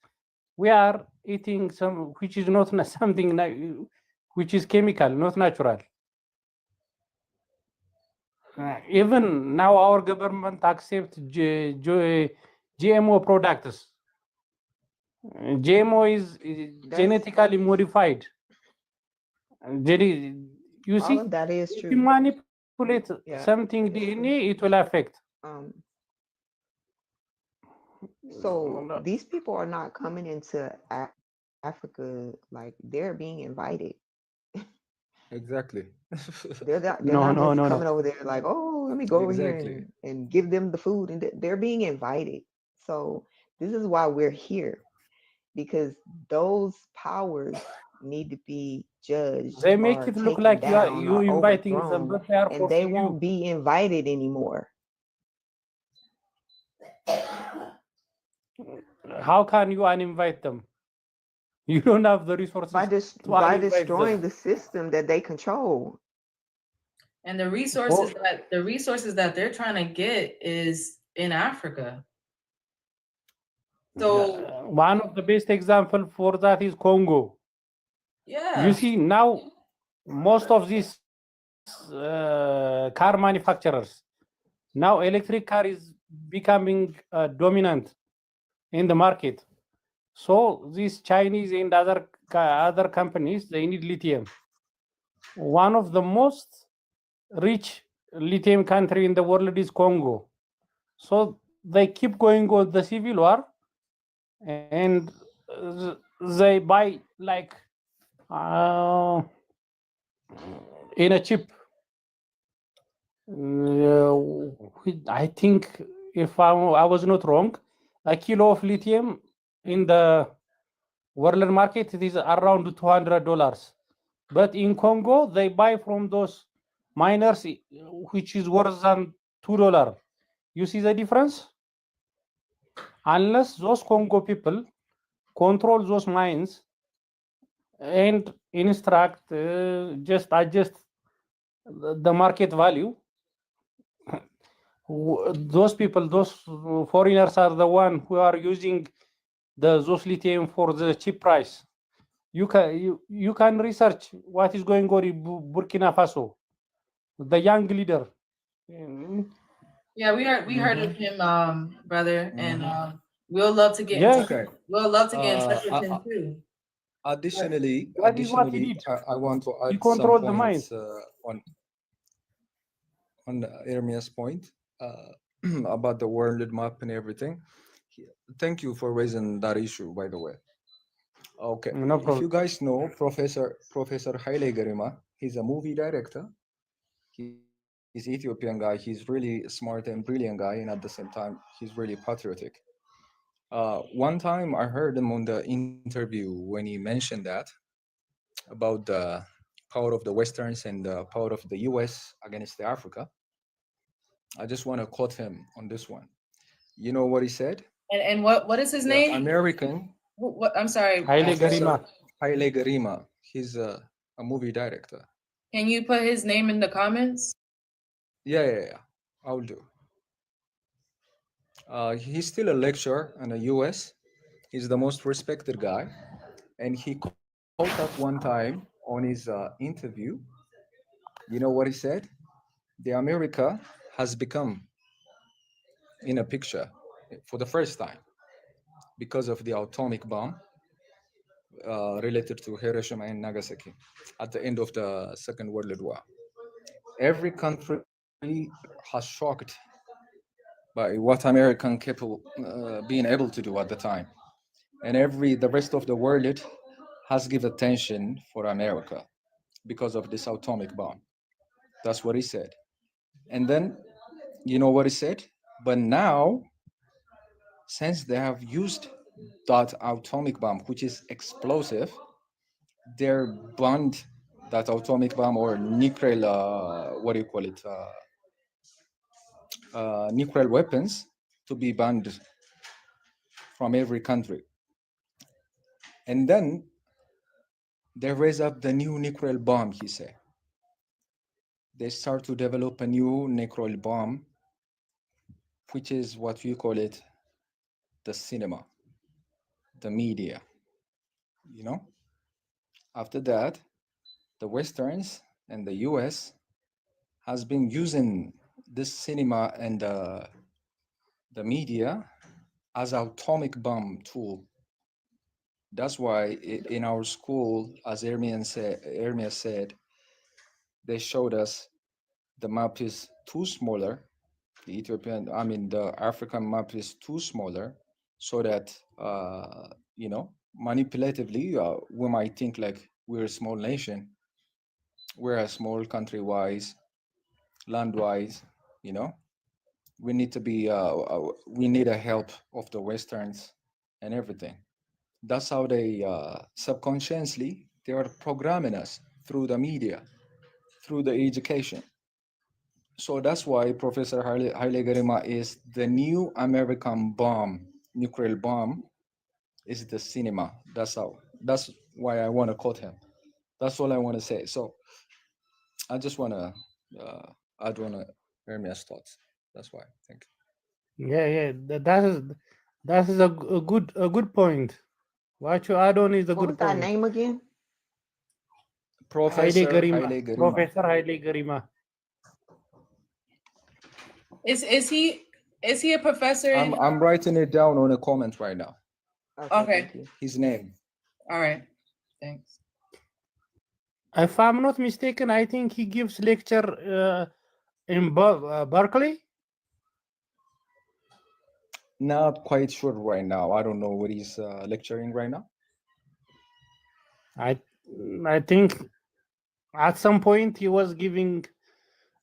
we are eating some which is not something which is chemical, not natural. Even now, our government accepts GMO products. GMO is genetically modified. You see, All of that is if true. you manipulate something DNA, it will affect. So these people are not coming into Africa like they're being invited. Exactly. They're not No. just coming over there like, oh, let me go over here Exactly. and give them the food, and they're being invited. So this is why we're here, because those powers need to be judged. They make or it look taken like down you or inviting them, overthrown, but they are and they forcing won't you. be invited anymore. How can you uninvite them? You don't have the resources By to by uninvite destroying them. the system that they control. And the resources that they're trying to get is in Africa. So One of the best example for that is Congo. yeah. You see now, most of these car manufacturers, now electric car is becoming dominant in the market. So these Chinese and other companies, they need lithium. One of the most rich lithium country in the world is Congo. So they keep going with the civil war, and they buy like in a chip. I think if I was not wrong, a kilo of lithium in the world market it is around $200. But in Congo, they buy from those miners, which is worse than $2. You see the difference? Unless those Congo people control those mines and instruct, just adjust the market value, those people, those foreigners are the one who are using those lithium for the cheap price. You can research what is going on in Burkina Faso. The young leader. Yeah, we heard of him, brother, and we'll love to get in Yeah. touch. Okay. We'll love to get in touch with him too. Additionally, That is what he did. I want to He add some controlled the mine. points on Ermia's point about the world map and everything. Thank you for raising that issue, by the way. Okay, No if you problem. guys know Professor Haile Gerima, he's a movie director. He's Ethiopian guy. He's really smart and brilliant guy, and at the same time, he's really patriotic. One time I heard him on the interview when he mentioned that about the power of the Westerns and the power of the US against Africa. I just want to quote him on this one. You know what he said? And what is his The name? American What I'm sorry. Haile Gerima. Haile Gerima. He's a movie director. Can you put his name in the comments? Yeah. I'll do. He's still a lecturer in the US. He's the most respected guy. And he called up one time on his interview. You know what he said? The America has become in a picture for the first time because of the atomic bomb related to Hiroshima and Nagasaki at the end of the Second World War. Every country has shocked by what American people being able to do at the time, and the rest of the world has given attention for America because of this atomic bomb. That's what he said. And then, you know what he said? But now, since they have used that atomic bomb, which is explosive, they're banned that atomic bomb or nuclear, nuclear weapons to be banned from every country. And then they raise up the new nuclear bomb, he said. They start to develop a new nuclear bomb, which is what we call it, the cinema, the media, you know? After that, the Westerns and the US has been using this cinema and the media as atomic bomb tool. That's why in our school, as Ermia said, they showed us the map is too smaller. The African map is too smaller, so that manipulatively we might think like we're a small nation, we're a small country wise, land wise, we need to be we need a help of the Westerns and everything. That's how they subconsciously they are programming us through the media, through the education. So that's why Professor Haile Gerima is the new American bomb, nuclear bomb, is the cinema. That's why I want to quote him. That's all I want to say. So I just want to add one of Ermia's thoughts. That's why. Thank you. Yeah. That is a good point. What you add on is a What was good that point. name again? Professor Garima. Haile Garima. Professor Haile Garima. Is he a professor in I'm writing it down on a comment right now. Okay. Thank you. His name. All right. Thanks. If I'm not mistaken, I think he gives lecture in Berkeley. Not quite sure right now. I don't know what he's lecturing right now. I think at some point he was giving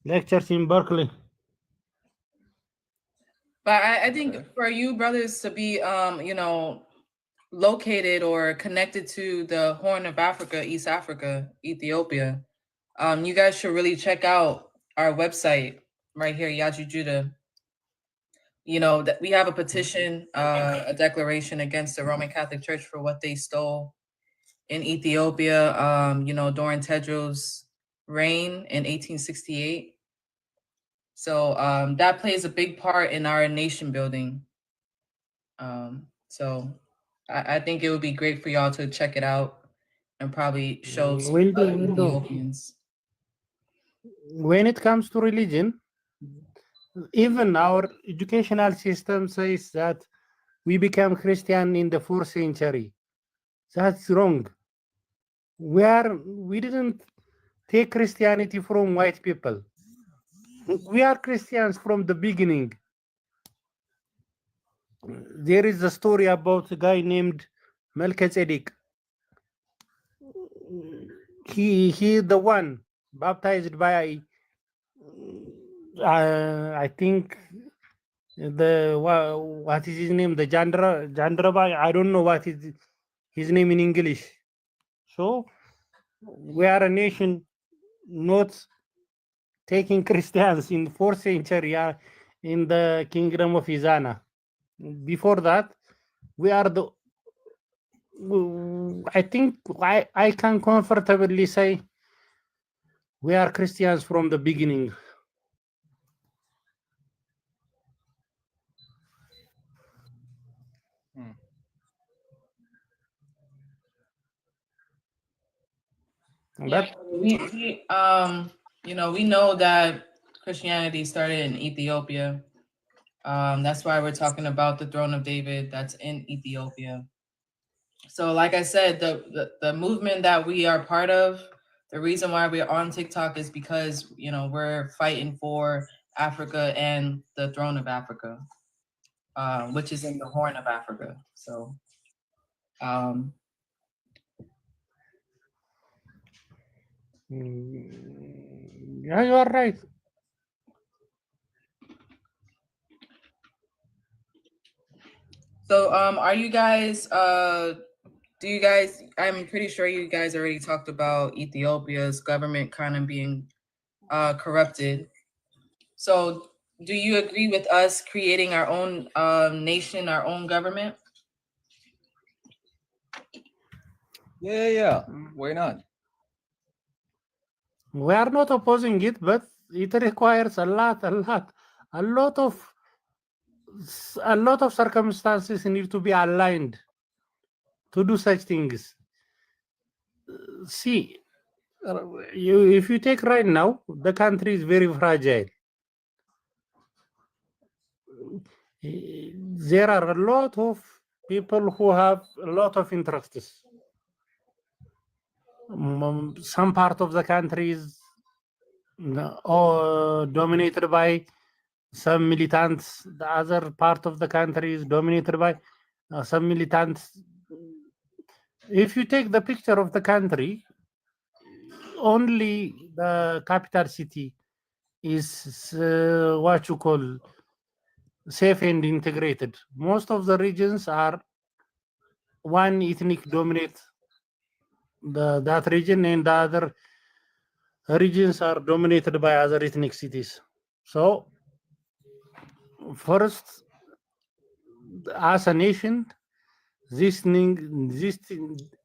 lectures in Berkeley. But I think for you brothers to be located or connected to the Horn of Africa, East Africa, Ethiopia, you guys should really check out our website right here, Yaju Judah. You know, that we have a petition, a declaration against the Roman Catholic Church for what they stole in Ethiopia, during Tedros' reign in 1868. So that plays a big part in our nation building. So I think it would be great for y'all to check it out and probably show some Will do, other will do. Ethiopians. When it comes to religion, even our educational system says that we became Christian in the 4th century. That's wrong. We didn't take Christianity from white people. We are Christians from the beginning. There is a story about a guy named Melchizedek. He the one baptized by I think what is his name? The Jandraba. I don't know what is his name in English. So we are a nation not taking Christians in 4th century in the kingdom of Izana. Before that, we are the. I think I can comfortably say we are Christians from the beginning. Yeah, we know that Christianity started in Ethiopia. That's why we're talking about the throne of David that's in Ethiopia. So like I said, the movement that we are part of, the reason why we're on TikTok is because we're fighting for Africa and the throne of Africa, which is in the Horn of Africa. So yeah, you are right. So are you guys I'm pretty sure you guys already talked about Ethiopia's government kind of being corrupted. So do you agree with us creating our own nation, our own government? Yeah. Why not? We are not opposing it, but it requires a lot of circumstances need to be aligned to do such things. See, if you take right now, the country is very fragile. There are a lot of people who have a lot of interests. Some part of the country is dominated by some militants. The other part of the country is dominated by some militants. If you take the picture of the country, only the capital city is what you call safe and integrated. Most of the regions are one ethnic dominate that region, and the other regions are dominated by other ethnic cities. So first, as a nation,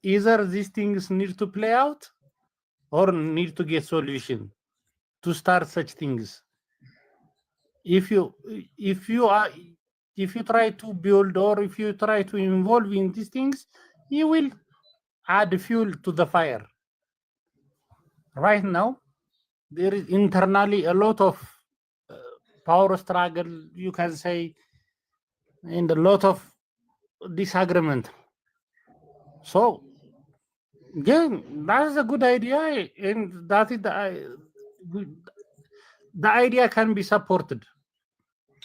either these things need to play out or need to get solution to start such things. If you if you try to build or if you try to involve in these things, you will add fuel to the fire. Right now, there is internally a lot of power struggle, you can say, and a lot of disagreement. So, yeah, that's a good idea, and that is the idea can be supported.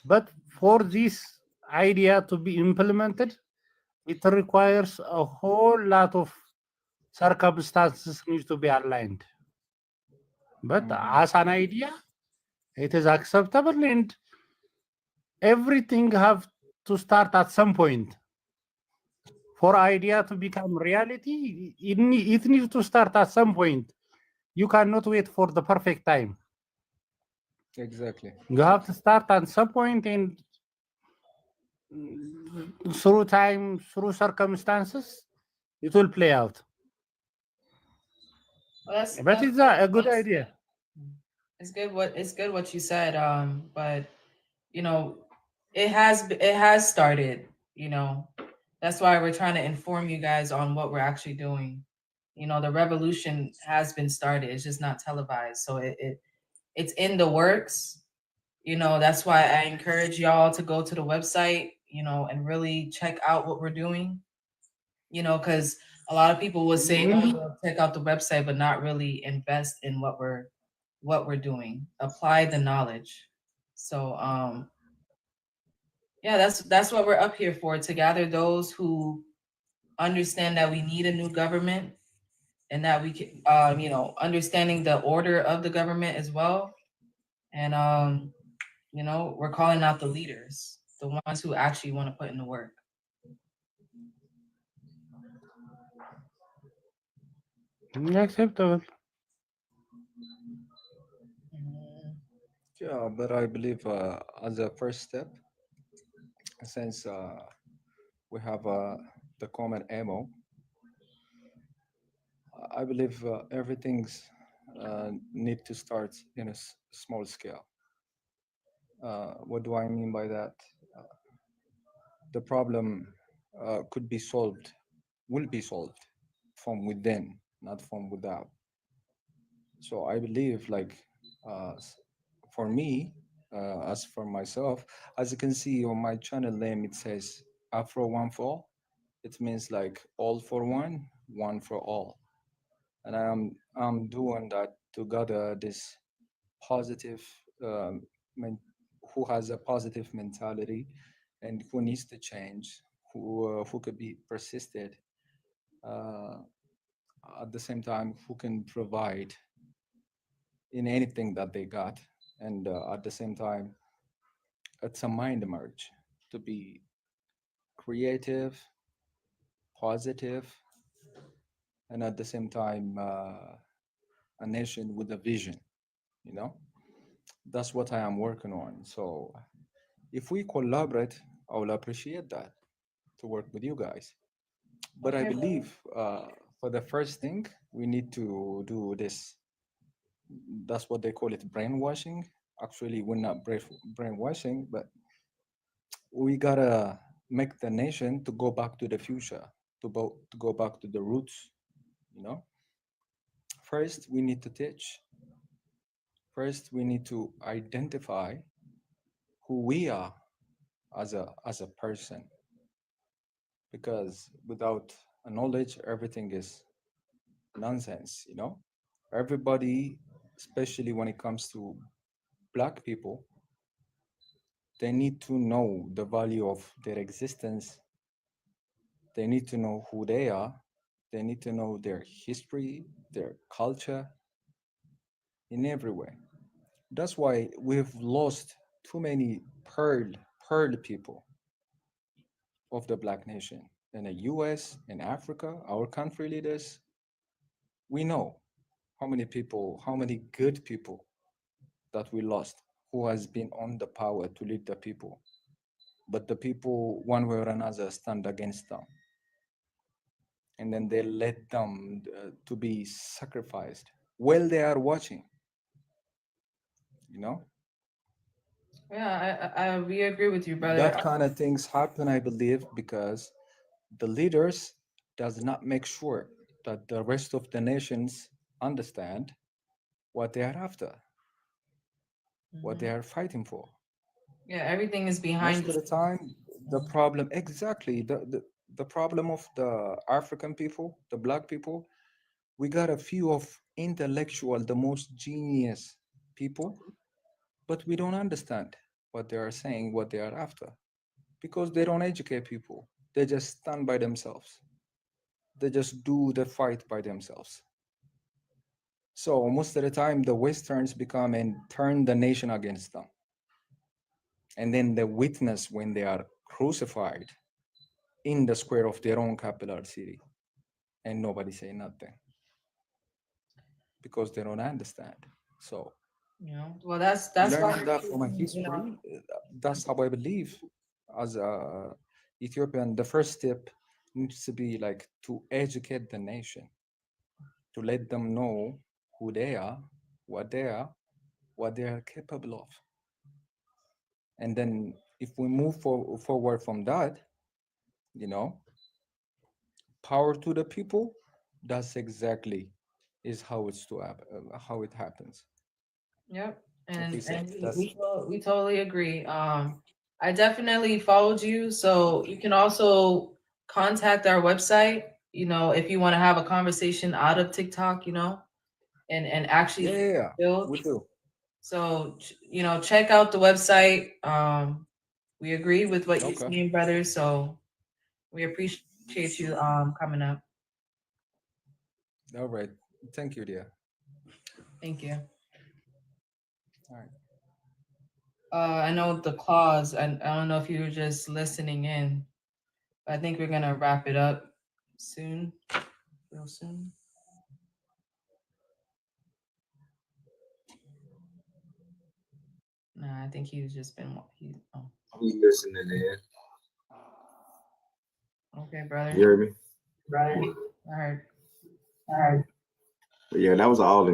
But for this idea to be implemented, it requires a whole lot of circumstances need to be aligned. But as an idea, it is acceptable, and everything have to start at some point. For idea to become reality, it needs to start at some point. You cannot wait for the perfect time. Exactly. You have to start at some point, and through time, through circumstances, it will play out. Well, But it's a good that's- idea. It's good what you said. But you know, it has started. You know, that's why we're trying to inform you guys on what we're actually doing. You know, the revolution has been started. It's just not televised, so it's in the works. You know, that's why I encourage y'all to go to the website. You know, and really check out what we're doing. You know, because a lot of people will say, "Oh, well, check out the website," but not really invest in what we're doing. Apply the knowledge. So yeah, that's what we're up here for, to gather those who understand that we need a new government, and that we can you know, understanding the order of the government as well. And you know, we're calling out the leaders, the ones who actually want to put in the work. Acceptable. Yeah, but I believe as a first step, since we have the common ammo, I believe everything's need to start in a small scale. What do I mean by that? The problem could be solved, will be solved from within, not from without. So I believe, like, for me, as for myself, as you can see on my channel name, it says Afro One for All. It means like all for one for all. And I'm doing that to gather this positive, who has a positive mentality, and who needs to change, who could be persisted. Uh, at the same time, who can provide in anything that they got, and at the same time, it's a mind merge to be creative, positive, and at the same time, a nation with a vision. You know, that's what I am working on. So, if we collaborate, I will appreciate that to work with you guys. But I Okay. believe for the first thing, we need to do this. That's what they call it, brainwashing. Actually, we're not brainwashing, but we gotta make the nation to go back to the future, to go back to the roots. You know, first we need to teach. First, we need to identify who we are as a person, because without a knowledge, everything is nonsense. You know, everybody, especially when it comes to Black people, they need to know the value of their existence. They need to know who they are. They need to know their history, their culture, in every way. That's why we've lost too many pearl people of the Black nation in the US, in Africa, our country leaders. We know how many people, how many good people that we lost, who has been on the power to lead the people. But the people, one way or another, stand against them. And then they let them to be sacrificed while they are watching. You know? Yeah, we agree with you, brother. That kind of things happen, I believe, because the leaders does not make sure that the rest of the nations understand what they are after, what they Mhm. are fighting for. Yeah, everything is behind Most of the the time, the problem, exactly, the problem of the African people, the black people, we got a few of intellectual, the most genius people, but we don't understand what they are saying, what they are after, because they don't educate people. They just stand by themselves. They just do the fight by themselves. So most of the time, the Westerns become and turn the nation against them. And then the witness when they are crucified in the square of their own capital city, and nobody say nothing because they don't understand. So well, that's why learning that from a you know. history, that's how I believe as a Ethiopian, the first step needs to be like to educate the nation, to let them know who they are, what they are, what they are capable of. And then if we move forward from that, you know, power to the people, that's exactly is how it's to happen, how it happens. Yep, At and least and that's we totally agree. I definitely followed you, so you can also contact our website. If you want to have a conversation out of TikTok, and yeah, actually yeah, yeah, build. we do. So check out the website. We agree with what you're Okay. saying, brother. So we appreciate you coming up. All right. Thank you, dear. Thank you. All right. I know the clause, and I don't know if you were just listening in. I think we're gonna wrap it up soon, real soon. Nah, I think he's just been oh, We listening in. okay, brother. You hear me? Right. I heard. All right. But yeah, that was all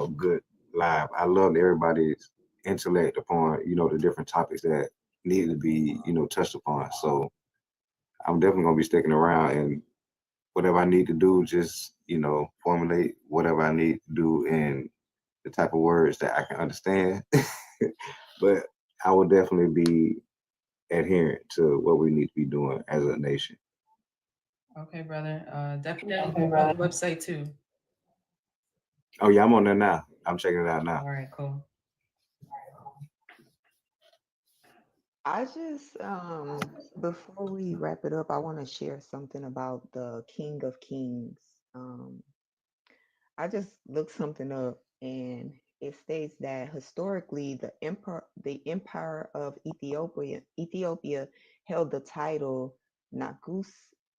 good live. I loved everybody's intellect upon, the different topics that needed to be, touched upon. So I'm definitely gonna be sticking around and whatever I need to do, just, formulate whatever I need to do in the type of words that I can understand. But I will definitely be adherent to what we need to be doing as a nation. Okay, brother. Definitely Okay, check out the brother. website too. Oh yeah, I'm on there now. I'm checking it out now. All right, cool. I just before we wrap it up, I want to share something about the King of Kings. Um, I just looked something up, and it states that historically the empire of Ethiopia held the title Nagus.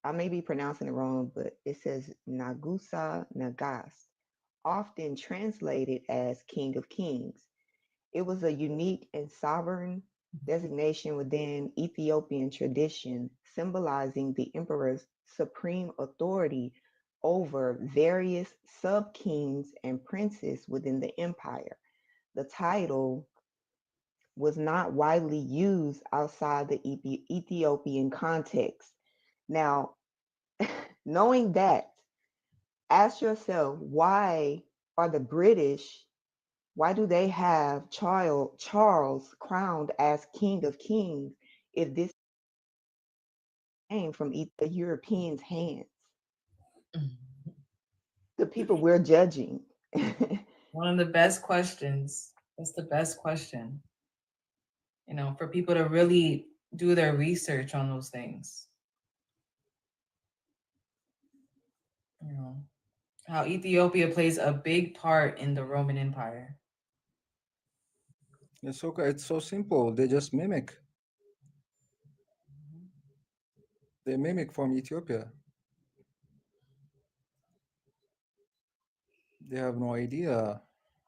I may be pronouncing it wrong, but it says Nagusa Nagas, often translated as King of Kings. It was a unique and sovereign designation within Ethiopian tradition, symbolizing the emperor's supreme authority over various sub kings and princes within the empire. The title was not widely used outside the Ethiopian context. Now, knowing that, ask yourself, are the British why do they have Charles crowned as King of Kings if this came from the Europeans' hands? The people we're judging. One of the best questions. That's the best question. For people to really do their research on those things. How Ethiopia plays a big part in the Roman Empire. It's okay. It's so simple. They just mimic. They mimic from Ethiopia. They have no idea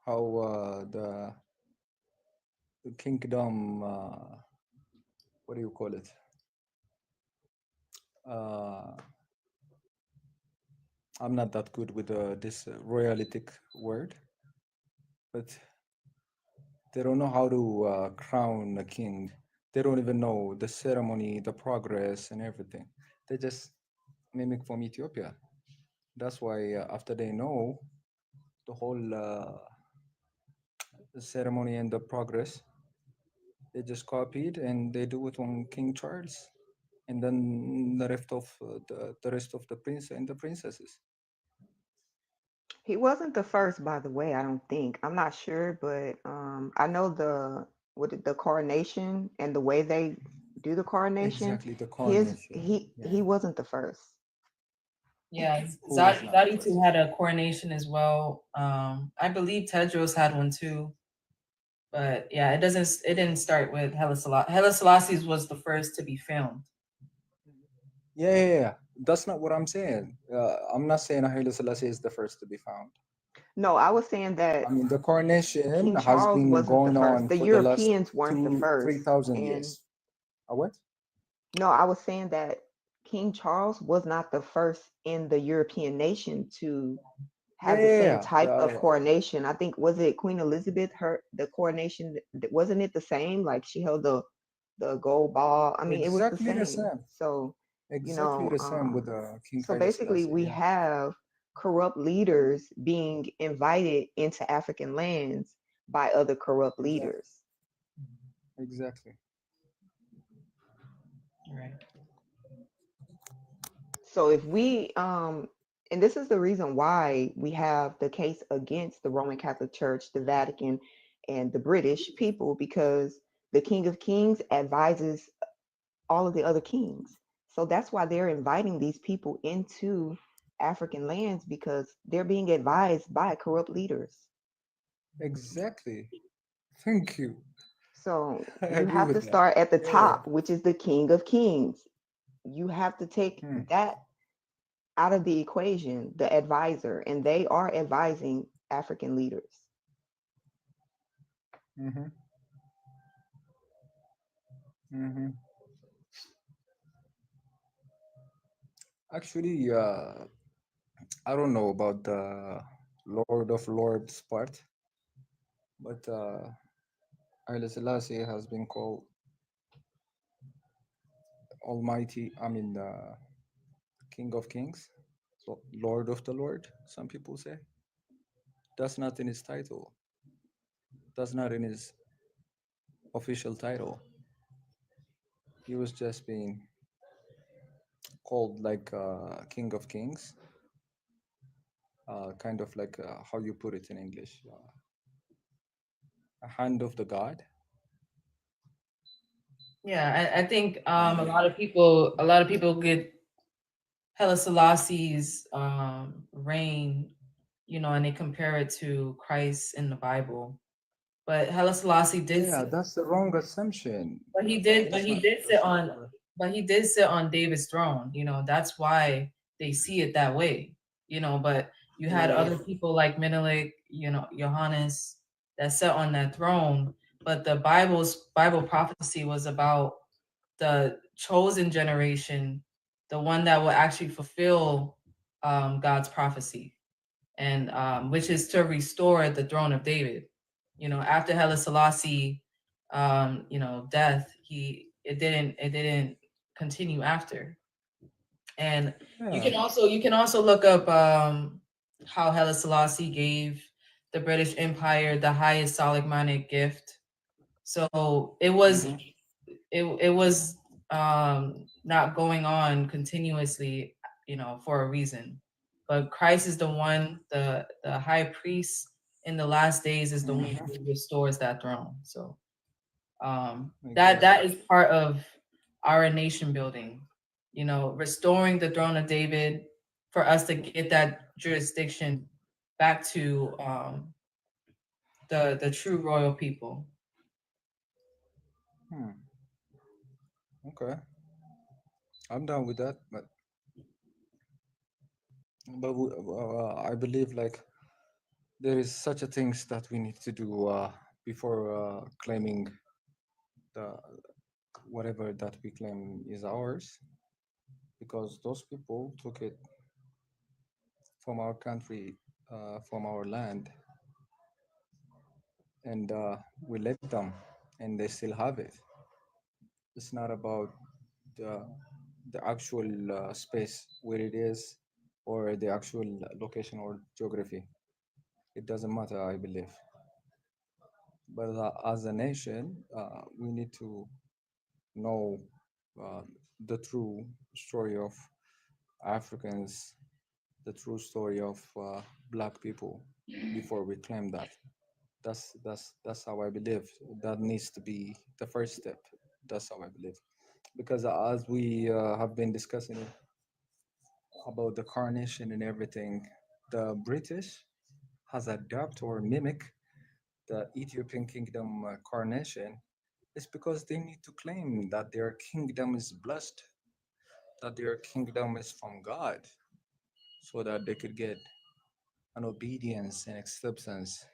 how the kingdom. What do you call it? I'm not that good with this royalistic word, but They don't know how to crown a king. They don't even know the ceremony, the progress, and everything. They just mimic from Ethiopia. That's why after they know the whole the ceremony and the progress, they just copied and they do it on King Charles, and then the rest of the prince and the princesses. He wasn't the first, by the way, I don't think. I'm not sure, but I know the coronation and the way they do the coronation, Exactly, the his coronation. he wasn't the first. Yeah, Who was not the Zadi first? too had a coronation as well. I believe Tedros had one too. But yeah, it didn't start with Haile Selassie. Haile Selassie's was the first to be filmed. Yeah. That's not what I'm saying. I'm not saying Haile Selassie is the first to be found. No, I was saying that I mean, the coronation King has Charles been wasn't the going first. on The for the last Europeans weren't the three first. thousand And years. A what? no, I was saying that King Charles was not the first in the European nation to have the same type of coronation. I think was it Queen Elizabeth, the coronation, wasn't it the same? Like she held the gold ball. I mean, it was the Exactly the same. same. So, Exactly the same with King so Haile basically Selassie. we Yeah. have corrupt leaders being invited into African lands by other corrupt leaders. Exactly. Right. So if we and this is the reason why we have the case against the Roman Catholic Church, the Vatican, and the British people, because the King of Kings advises all of the other kings. So that's why they're inviting these people into African lands, because they're being advised by corrupt leaders. Exactly. Thank you. So I you agree have to with that. start at the Yeah. top, which is the King of Kings. You have to take that out of the equation, the advisor, and they are advising African leaders. Mm-hmm. Mm-hmm. Actually, I don't know about the Lord of Lords part, but Haile Selassie has been called Almighty. I mean, King of Kings, so Lord of the Lord. Some people say that's not in his title. That's not in his official title. He was just being called like King of Kings, kind of like how you put it in English, a hand of the God. Yeah, I think a lot of people get Haile Selassie's reign, and they compare it to Christ in the Bible. But Haile Selassie did Yeah, that's the wrong assumption. but he did That's not- sit that's not on correct. but he did sit on David's throne. That's why they see it that way. But you had Yeah. other people like Menelik, Johannes, that sat on that throne. But the Bible prophecy was about the chosen generation, the one that will actually fulfill God's prophecy, and which is to restore the throne of David. After Haile Selassie, death, it didn't continue after. And you can also look up how Haile Selassie gave the British Empire the highest Solomonic gift. So it was it was not going on continuously, for a reason. But Christ is the one, the high priest in the last days is the one who restores that throne. So that is part of our nation building, restoring the throne of David, for us to get that jurisdiction back to the true royal people. Okay, I'm down with that, but I believe like there is such a things that we need to do before claiming the whatever that we claim is ours, because those people took it from our country, from our land, and we let them, and they still have it. It's not about the actual space where it is, or the actual location or geography. It doesn't matter, I believe. But as a nation, we need to know uh, the true story of Africans, the true story of Black people before we claim that. That's how I believe. That needs to be the first step. That's how I believe. Because as we have been discussing about the coronation and everything, the British has adopted or mimic the Ethiopian kingdom coronation. It's because they need to claim that their kingdom is blessed, that their kingdom is from God, so that they could get an obedience and acceptance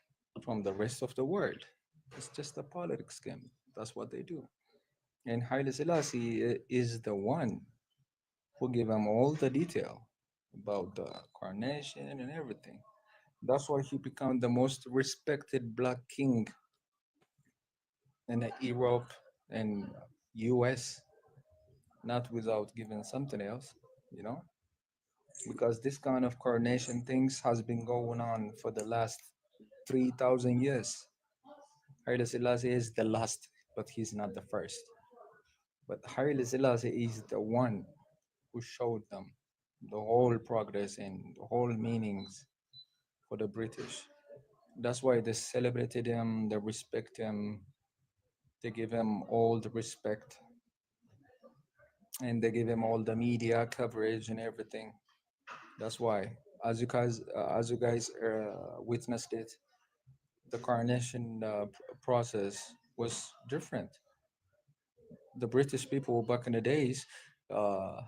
from the rest of the world. It's just a politics game. That's what they do. And Haile Selassie is the one who gave them all the detail about the coronation and everything. That's why he became the most respected Black king in Europe and US, not without giving something else, you know? Because this kind of coronation things has been going on for the last 3,000 years. Haile Selassie is the last, but he's not the first. But Haile Selassie is the one who showed them the whole progress and the whole meanings for the British. That's why they celebrated him, they respect him, they give him all the respect, and they give him all the media coverage and everything. That's why, as you guys witnessed it, the coronation process was different. The British people back in the days, uh,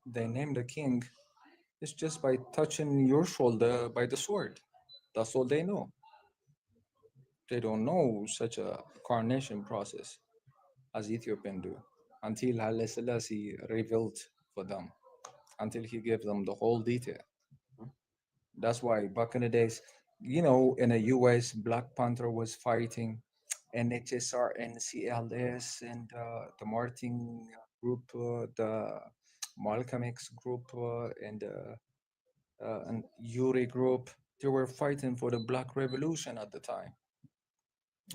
they named the king. It's just by touching your shoulder by the sword. That's all they know. They don't know such a coronation process as Ethiopian do until Haile Selassie revealed for them, until he gave them the whole detail. That's why back in the days, in the US, Black Panther was fighting NHSR and CLS and the Martin group, the Malcolm X group, and Yuri group. They were fighting for the Black Revolution at the time.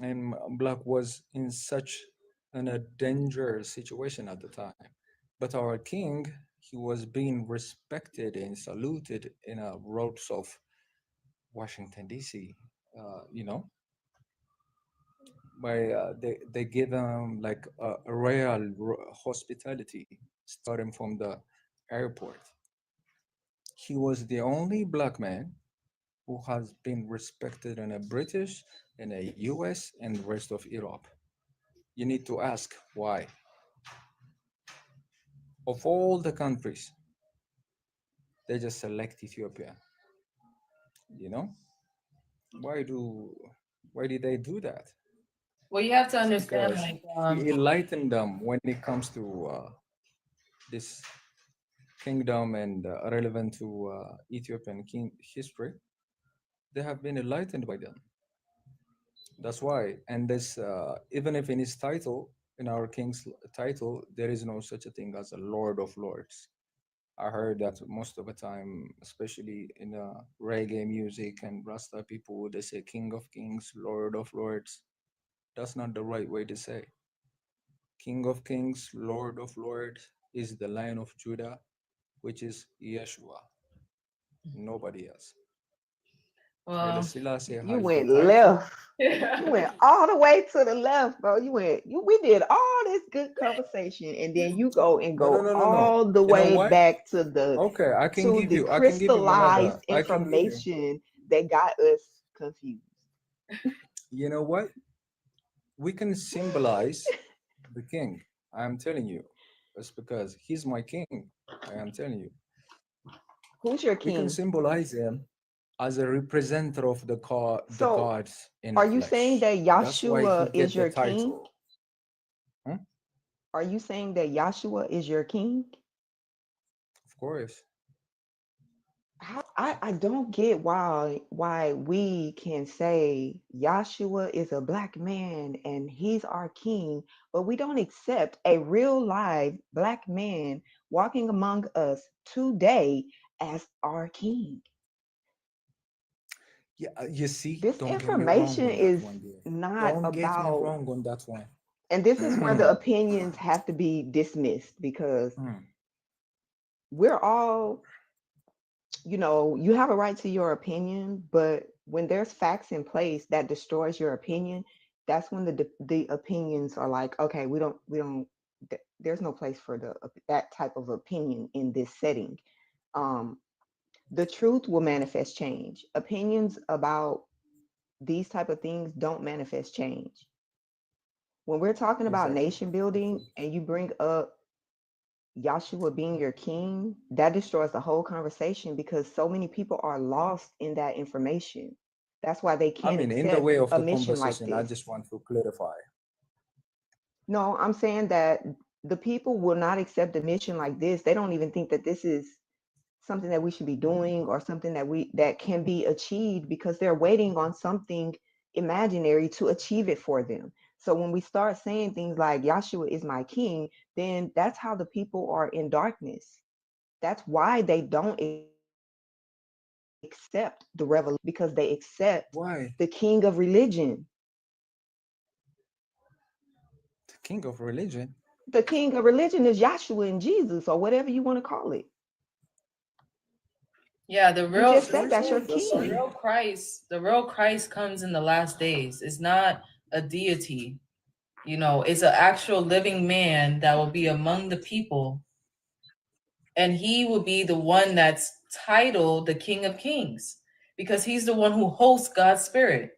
And Black was in such a dangerous situation at the time. But our king, he was being respected and saluted in a roads of Washington D.C. You know, by they give him like a royal hospitality, starting from the airport. He was the only Black man who has been respected in a British, in a US, and the rest of Europe. You need to ask why. Of all the countries, they just select Ethiopia. You know, why did they do that? Well, you have to It's understand, because like, he enlightened them when it comes to this kingdom and relevant to Ethiopian king history. They have been enlightened by them. That's why. And this, even if in his title, in our king's title, there is no such a thing as a Lord of Lords. I heard that most of the time, especially in reggae music and Rasta people, they say King of Kings, Lord of Lords. That's not the right way to say. King of Kings, Lord of Lords is the Lion of Judah, which is Yeshua. Nobody else. Haile well, Selassie You has the went title. left. You went all the way to the left, bro. We did all this good conversation, and then you go and No, no, go no, no, no. all the You know way what? back to the Okay, I can give you crystallized I can give you. information that got us confused. You know what? We can symbolize the king. I'm telling you. It's because he's my king. I am telling you. Who's your We can king? symbolize him as a representative of the So, gods in are you saying flesh. that That's why he Yahshua is get the your king? title. Hmm? Are you saying that Yahshua is your king? Of course. I don't get why we can say Yahshua is a black man and he's our king, but we don't accept a real live black man walking among us today as our king. Yeah, you see, This don't get me wrong information on that is one, dear. not Don't get me about, wrong on that one. and this is where the opinions have to be dismissed because we're all, you have a right to your opinion, but when there's facts in place that destroys your opinion, that's when the opinions are like, okay, there's no place for that type of opinion in this setting. The truth will manifest change. Opinions about these type of things don't manifest change. When we're talking about Exactly. nation building and you bring up Yahshua being your king, that destroys the whole conversation because so many people are lost in that information. That's why they I can't mean, in the accept way of a the mission like conversation, I this. just want to clarify. No, I'm saying that the people will not accept a mission like this. They don't even think that this is something that we should be doing or something that can be achieved because they're waiting on something imaginary to achieve it for them. So when we start saying things like Yahshua is my king, then that's how the people are in darkness. That's why they don't accept the revolution because they accept Why? the king of religion. The king of religion? The king of religion is Yahshua and Jesus or whatever you want to call it. Yeah, You just said that's your king. The real Christ comes in the last days. It's not a deity. It's an actual living man that will be among the people. And he will be the one that's titled the King of Kings because he's the one who hosts God's spirit.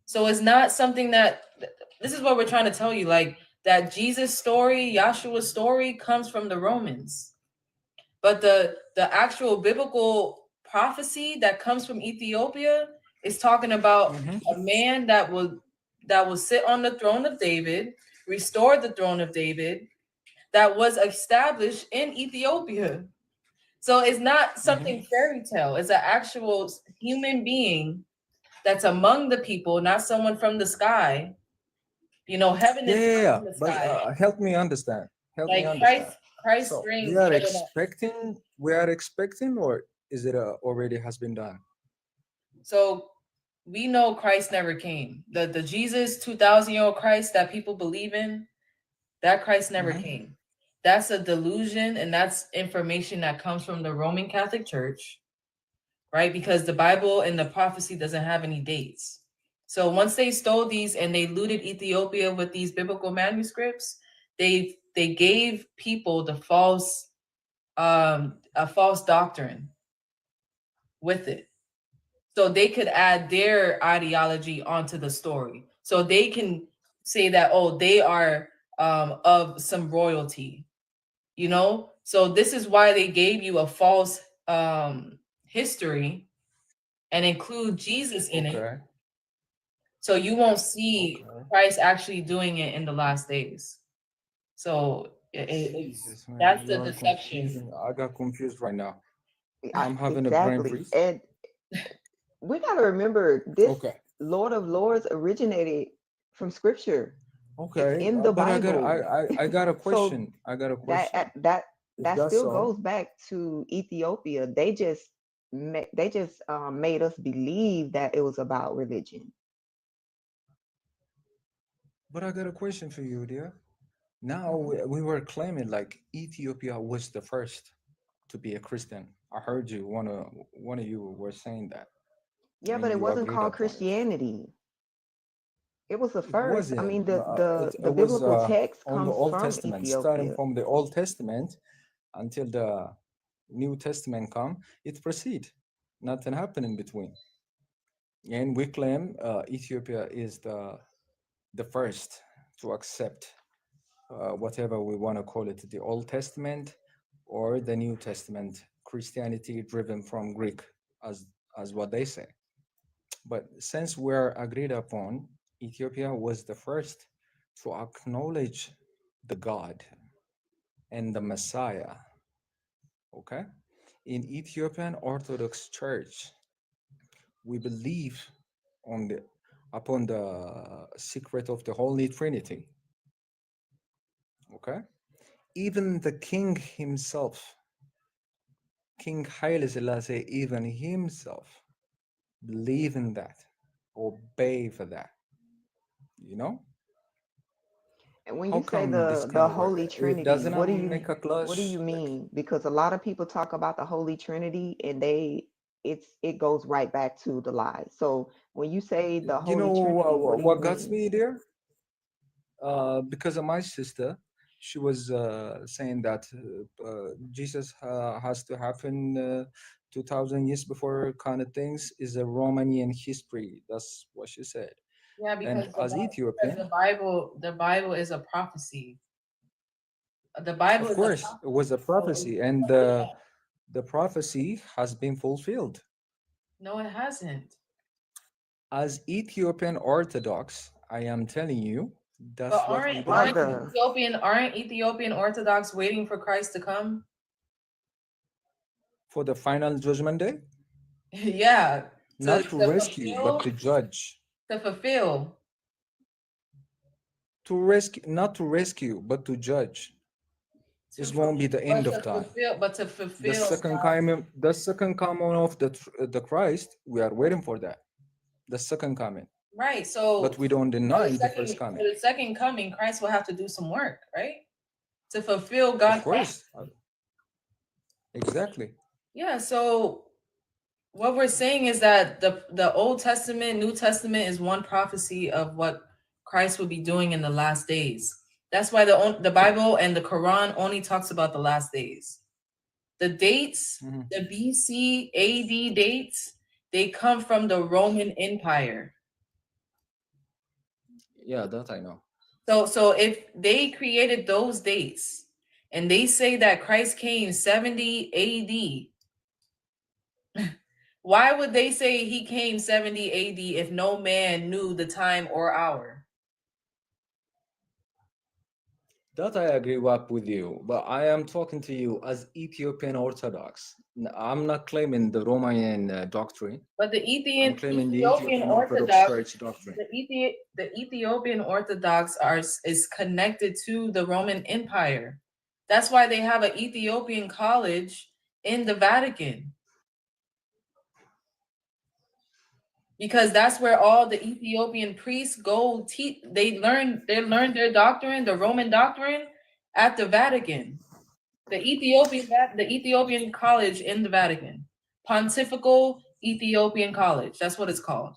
So it's not something that this is what we're trying to tell you, like that Jesus story, Yahshua's story comes from the Romans. But the actual biblical prophecy that comes from Ethiopia is talking about a man that will sit on the throne of David, restore the throne of David, that was established in Ethiopia. So it's not something fairy tale. It's an actual human being that's among the people, not someone from the sky. Heaven is not in the But sky. help me understand. Help me Like understand. Christ So brings we are heaven up. expecting, or is it already has been done? So we know Christ never came. The Jesus 2,000-year-old Christ that people believe in, that Christ never came. That's a delusion, and that's information that comes from the Roman Catholic Church, right? Because the Bible and the prophecy doesn't have any dates. So once they stole these and they looted Ethiopia with these biblical manuscripts, they gave people the a false doctrine with it. So they could add their ideology onto the story. So they can say that, oh, they are of some royalty, So this is why they gave you a false history and include Jesus in it. So you won't see Christ actually doing it in the last days. So Jesus, man, that's the you are deception. confusing. I got confused right now. I'm having a brain Exactly. freeze. And we got to remember this Lord of Lords originated from scripture. It's in the but Bible. I got a question. So I got a question. that If that's still so, goes back to Ethiopia. They just made us believe that it was about religion. but I got a question for you, dear. Now we were claiming like Ethiopia was the first to be a Christian. I heard you one of you were saying that. Yeah, And but it you wasn't agreed called upon it. Christianity. It was the It first. I wasn't. mean, It the was biblical text on the comes Old from Testament, starting Ethiopia. from the Old Testament until the New Testament come. It proceed. Nothing happened in between. And we claim Ethiopia is the first to accept whatever we want to call it, the Old Testament or the New Testament, Christianity driven from Greek, as what they say. But since we're agreed upon, Ethiopia was the first to acknowledge the God and the Messiah. Okay? In Ethiopian Orthodox Church, we believe upon the secret of the Holy Trinity. Okay? Even the king himself, King Haile Selassie, even himself, believe in that, obey for that. You know? And when How you say come this the can work? Holy It Trinity, doesn't what do make a what do clash? you Like, mean? Because a lot of people talk about the Holy Trinity and it goes right back to the lie. So when you say the you know Holy Trinity, what do you what got mean? me there? Because of my sister, she was saying that Jesus has to happen 2000 years before kind of things is a Romanian history. That's what she said. Yeah, And because as Ethiopian, the Bible is a prophecy. The Bible of is a course, it was a prophecy. prophecy, and the prophecy has been fulfilled. No, it hasn't. As Ethiopian Orthodox, I am telling you, But that's what we believe in. aren't Ethiopian Orthodox waiting for Christ to come? For the final judgment day, Yeah, not to rescue, but fulfill, to judge. to fulfill. To rescue, not to rescue, but to judge. This won't be the end of time. To fulfill. The second coming of the Christ, we are waiting for that. The second coming. Right. So, But we don't deny the first for coming. the second coming, Christ will have to do some work, right? To fulfill God's. Of course. Exactly. Yeah. So, what we're saying is that the Old Testament, New Testament is one prophecy of what Christ will be doing in the last days. That's why the Bible and the Quran only talks about the last days. The dates, the BC, AD dates, they come from the Roman Empire. Yeah, that I know. So if they created those dates and they say that Christ came 70 AD, why would they say he came 70 AD if no man knew the time or hour? That I agree with you, but I am talking to you as Ethiopian Orthodox. I'm not claiming the Romanian doctrine. But the I'm claiming the Ethiopian Orthodox Church doctrine. the Ethiopian Orthodox is connected to the Roman Empire. That's why they have an Ethiopian college in the Vatican. Because that's where all the Ethiopian priests go teach. They learn their doctrine, the Roman doctrine, at the Vatican. The Ethiopian college in the Vatican. Pontifical Ethiopian College. That's what it's called.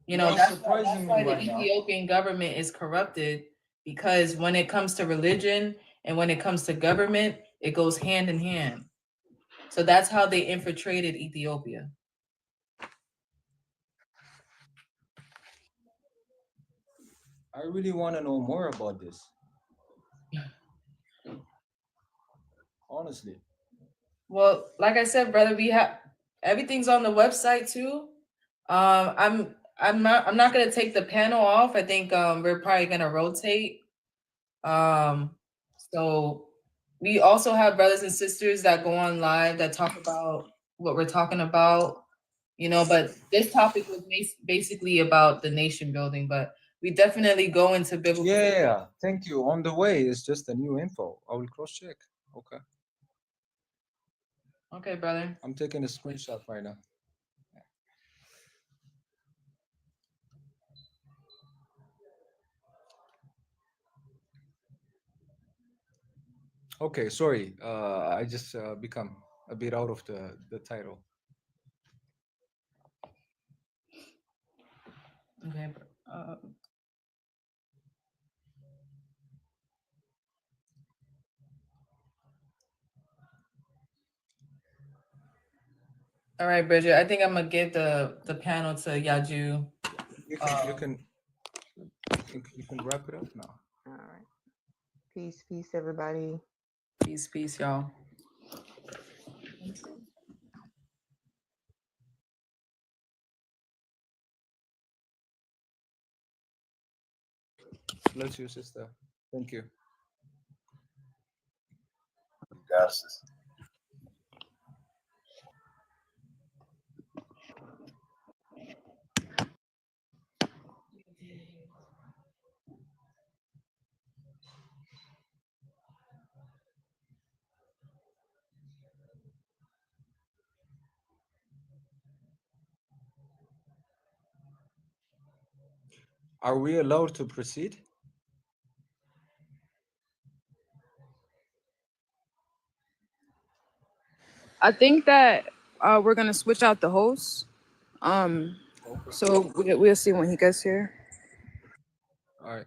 You know, that's why the Ethiopian government is corrupted, because when it comes to religion and when it comes to government, it goes hand in hand. So that's how they infiltrated Ethiopia. I really want to know more about this. Honestly. Well, like I said, brother, we have everything's on the website too. I'm not gonna take the panel off. I think we're probably gonna rotate. So we also have brothers and sisters that go on live that talk about what we're talking about, you know, but this topic was basically about the nation building, but we definitely go into biblical. Yeah, thank you. On the way is just a new info. I will cross check. Okay. Okay, brother. I'm taking a screenshot right now. Okay, sorry. I just become a bit out of the title. Okay. All right, Bridget. I think I'm gonna give the panel to Yaju. You can wrap it up now. All right. Peace, everybody. Peace, y'all. Bless you, sister. Thank you. Yes. Are we allowed to proceed? I think that we're gonna switch out the host. So we'll see when he gets here. All right.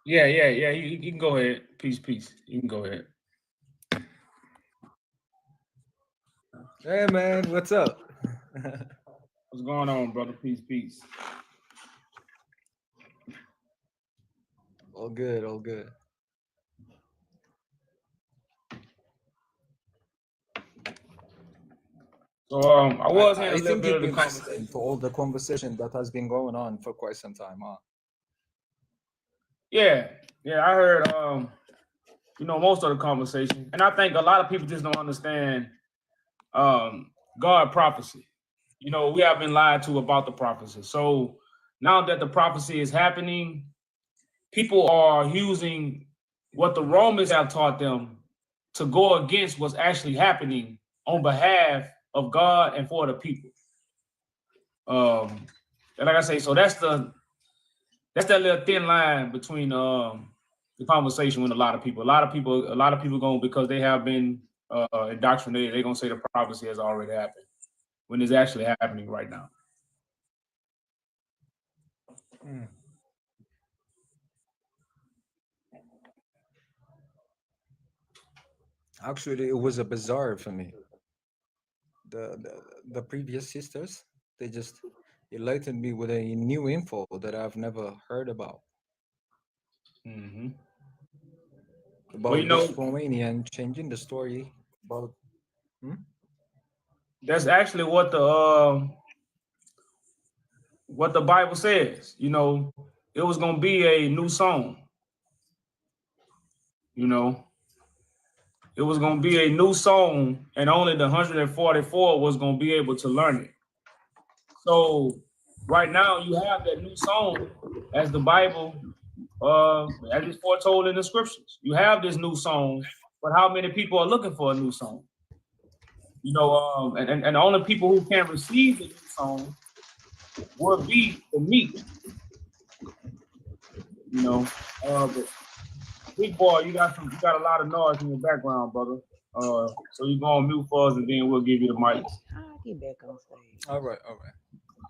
Yeah. You can go ahead. Peace. You can go ahead. Hey man, what's up? What's going on, brother? Peace. All good, all good. So I was I hearing a little think bit you've of the been conversation. listening to all the conversation that has been going on for quite some time, huh? Yeah. I heard most of the conversation, and I think a lot of people just don't understand God prophecy. We have been lied to about the prophecy. So now that the prophecy is happening, people are using what the Romans have taught them to go against what's actually happening on behalf of God and for the people. And like I say, so that's that little thin line between the conversation with a lot of people. A lot of people going, because they have been indoctrinated, they're gonna say the prophecy has already happened when it's actually happening right now. Actually, it was a bizarre for me. The previous sisters, they just enlightened me with a new info that I've never heard about. Mm-hmm. About this Romanian changing the story about. That's actually what the Bible says. It was gonna be a new song. It was gonna be a new song, and only the 144 was gonna be able to learn it. So right now you have that new song as the Bible, as it's foretold in the scriptures. You have this new song, but how many people are looking for a new song? And the only people who can receive the new song will be the meek. But Big Boy, you got a lot of noise in your background, brother. So you go on mute for us, and then we'll give you the mic. I'll get back on stage. All right.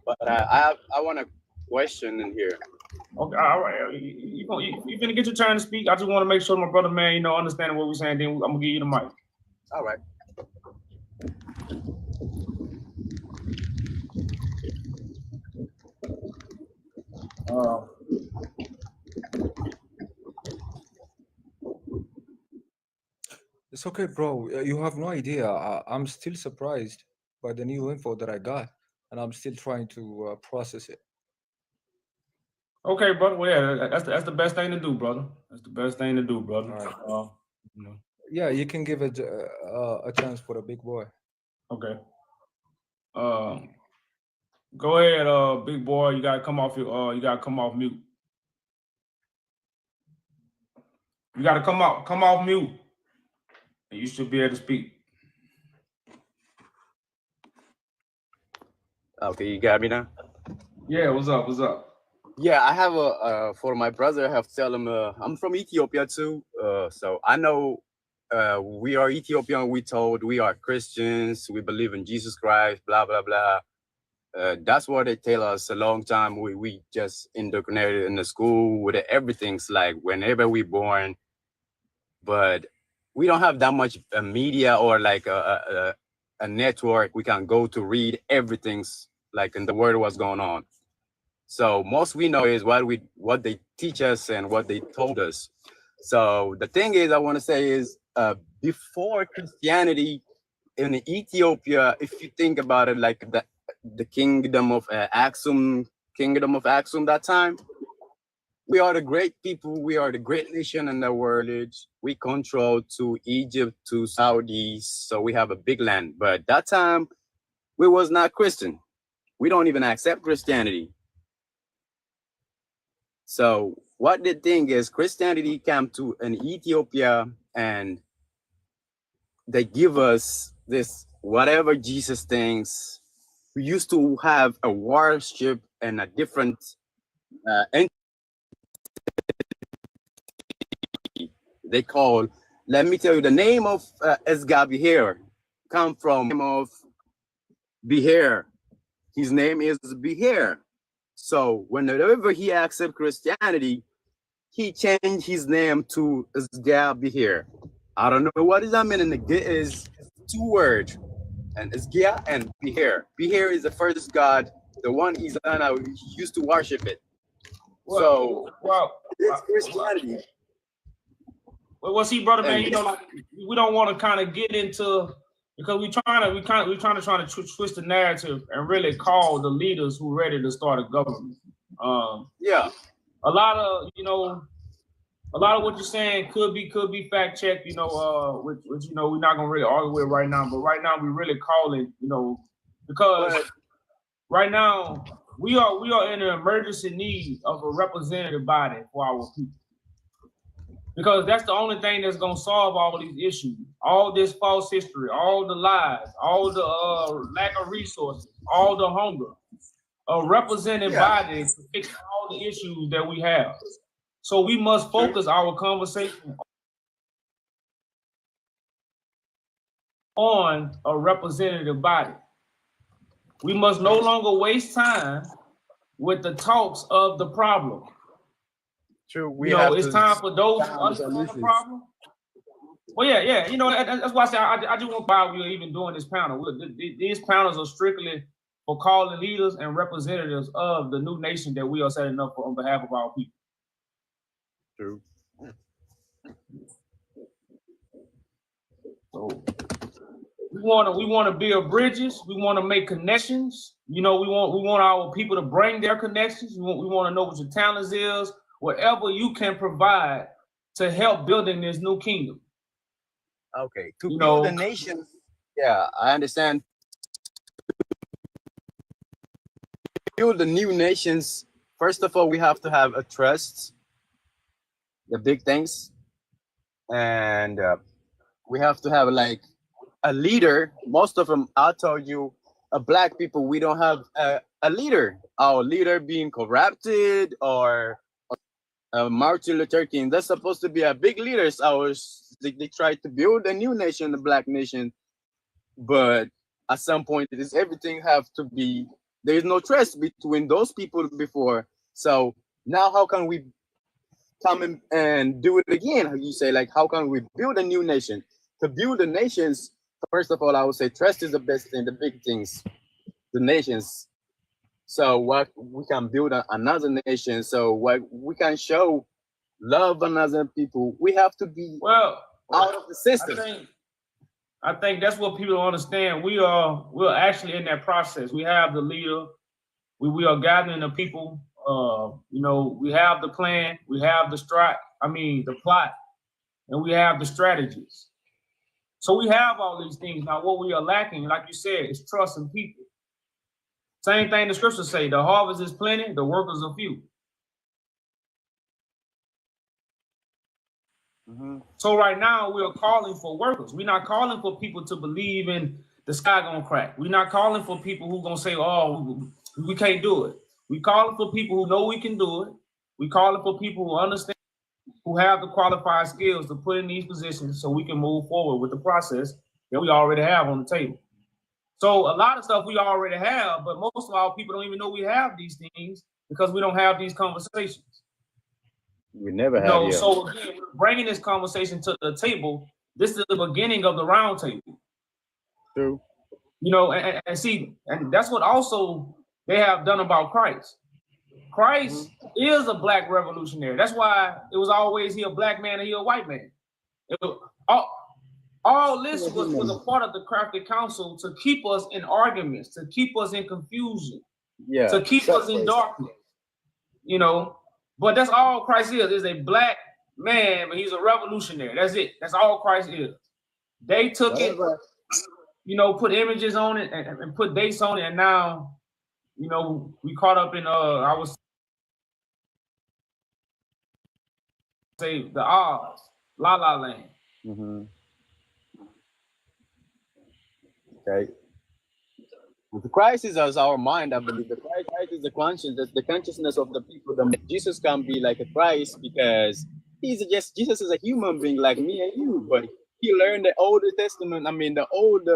But I want a question in here. Okay, all right. You gonna get your turn to speak. I just want to make sure my brother, man, understanding what we're saying. Then I'm gonna give you the mic. All right. It's okay, bro. You have no idea. I'm still surprised by the new info that I got, and I'm still trying to process it. Okay, brother. Well, yeah, that's the best thing to do, brother. That's the best thing to do, brother. All right. Yeah, you can give it a chance for a Big Boy. Okay. Go ahead, Big Boy. You gotta come off mute. You gotta come off mute. And you should be able to speak. Okay, you got me now? Yeah, what's up? Yeah, I have for my brother, I have to tell him I'm from Ethiopia too. So I know we are Ethiopian. We told we are Christians. We believe in Jesus Christ, blah, blah, blah. That's what they tell us a long time. We just indoctrinated in the school with everything's like whenever we born. But we don't have that much media or like a network we can go to read everything's like in the world what's going on. So most we know is what they teach us and what they told us. So the thing is, I want to say is before Christianity, in Ethiopia, if you think about it, like the kingdom of Aksum that time, we are the great people. We are the great nation in the world. We control to Egypt, to Saudi, so we have a big land. But that time, we was not Christian. We don't even accept Christianity. So what the thing is, Christianity came to an Ethiopia and they give us this whatever Jesus things. We used to have a worship and a different they call. Let me tell you, the name of Esga Beher come from the name of Beher. His name is Beher. So whenever he accepted Christianity, he changed his name to Esga Beher. I don't know what does that mean. And it is 2 words, and Esga and Beher. Beher is the first god, the one he's used to worship it. So it's Christianity. Well, see, brother, man, you know, like, we don't want to kind of get into, because we're trying to twist the narrative and really call the leaders who are ready to start a government. Yeah, a lot of what you're saying could be fact checked, you know, which you know we're not gonna really argue with right now. But right now we really calling, you know, because right now we are in an emergency need of a representative body for our people. Because that's the only thing that's gonna solve all these issues, all this false history, all the lies, all the lack of resources, all the hunger. A representative body to fix all the issues that we have. So we must focus our conversation on a representative body. We must no longer waste time with the talks of the problem. True. You know, it's time for those who understand the problem. Well, yeah. You know, that's why I say I just want why we're even doing this panel. These panels are strictly for calling leaders and representatives of the new nation that we are setting up on behalf of our people. True. So we want to build bridges. We want to make connections. You know, we want our people to bring their connections. We want to know what your talents is. Whatever you can provide to help building this new kingdom. Okay, to build a nation. Yeah, I understand. To build the new nations, first of all, we have to have a trust, the big things, and we have to have like a leader. Most of them, I'll tell you, black people, we don't have a leader. Our leader being corrupted or Martin Luther King, that's supposed to be a big leaders. They tried to build a new nation, the black nation, but at some point, everything have to be. There is no trust between those people before. So now, how can we come and do it again? You say, like, how can we build a new nation? To build the nations, first of all, I would say trust is the best thing. The big things, the nations. So what we can build another nation. So what we can show love another people. We have to be out of the system. I think that's what people don't understand. We're actually in that process. We have the leader. We are gathering the people. You know, we have the plan. We have the plot, and we have the strategies. So we have all these things. Now, what we are lacking, like you said, is trust in people. Same thing the scriptures say, the harvest is plenty, the workers are few. So right now we are calling for workers. We're not calling for people to believe in the sky gonna crack. We're not calling for people who gonna say, oh, we can't do it. We're calling for people who know we can do it. We're calling for people who understand, who have the qualified skills to put in these positions so we can move forward with the process that we already have on the table. So a lot of stuff we already have, but most of our people don't even know we have these things because we don't have these conversations. We never have. So again, we're bringing this conversation to the table. This is the beginning of the round table. True. You know, and see, and that's what also they have done about Christ. Christ is a black revolutionary. That's why it was always he a black man and he a white man. All this was a part of the crafted counsel to keep us in arguments, to keep us in confusion, Yeah. to keep us in darkness. You know, but that's all Christ is a black man, but he's a revolutionary. That's it. That's all Christ is. They took it, you know, put images on it and put dates on it, and now, you know, we caught up in I would say the Oz, La La Land. Mm-hmm. Okay. The Christ is as our mind, I believe. The Christ is the conscience, the consciousness of the people. Jesus can be like a Christ because Jesus is a human being like me and you, but he learned the Old Testament. I mean, the old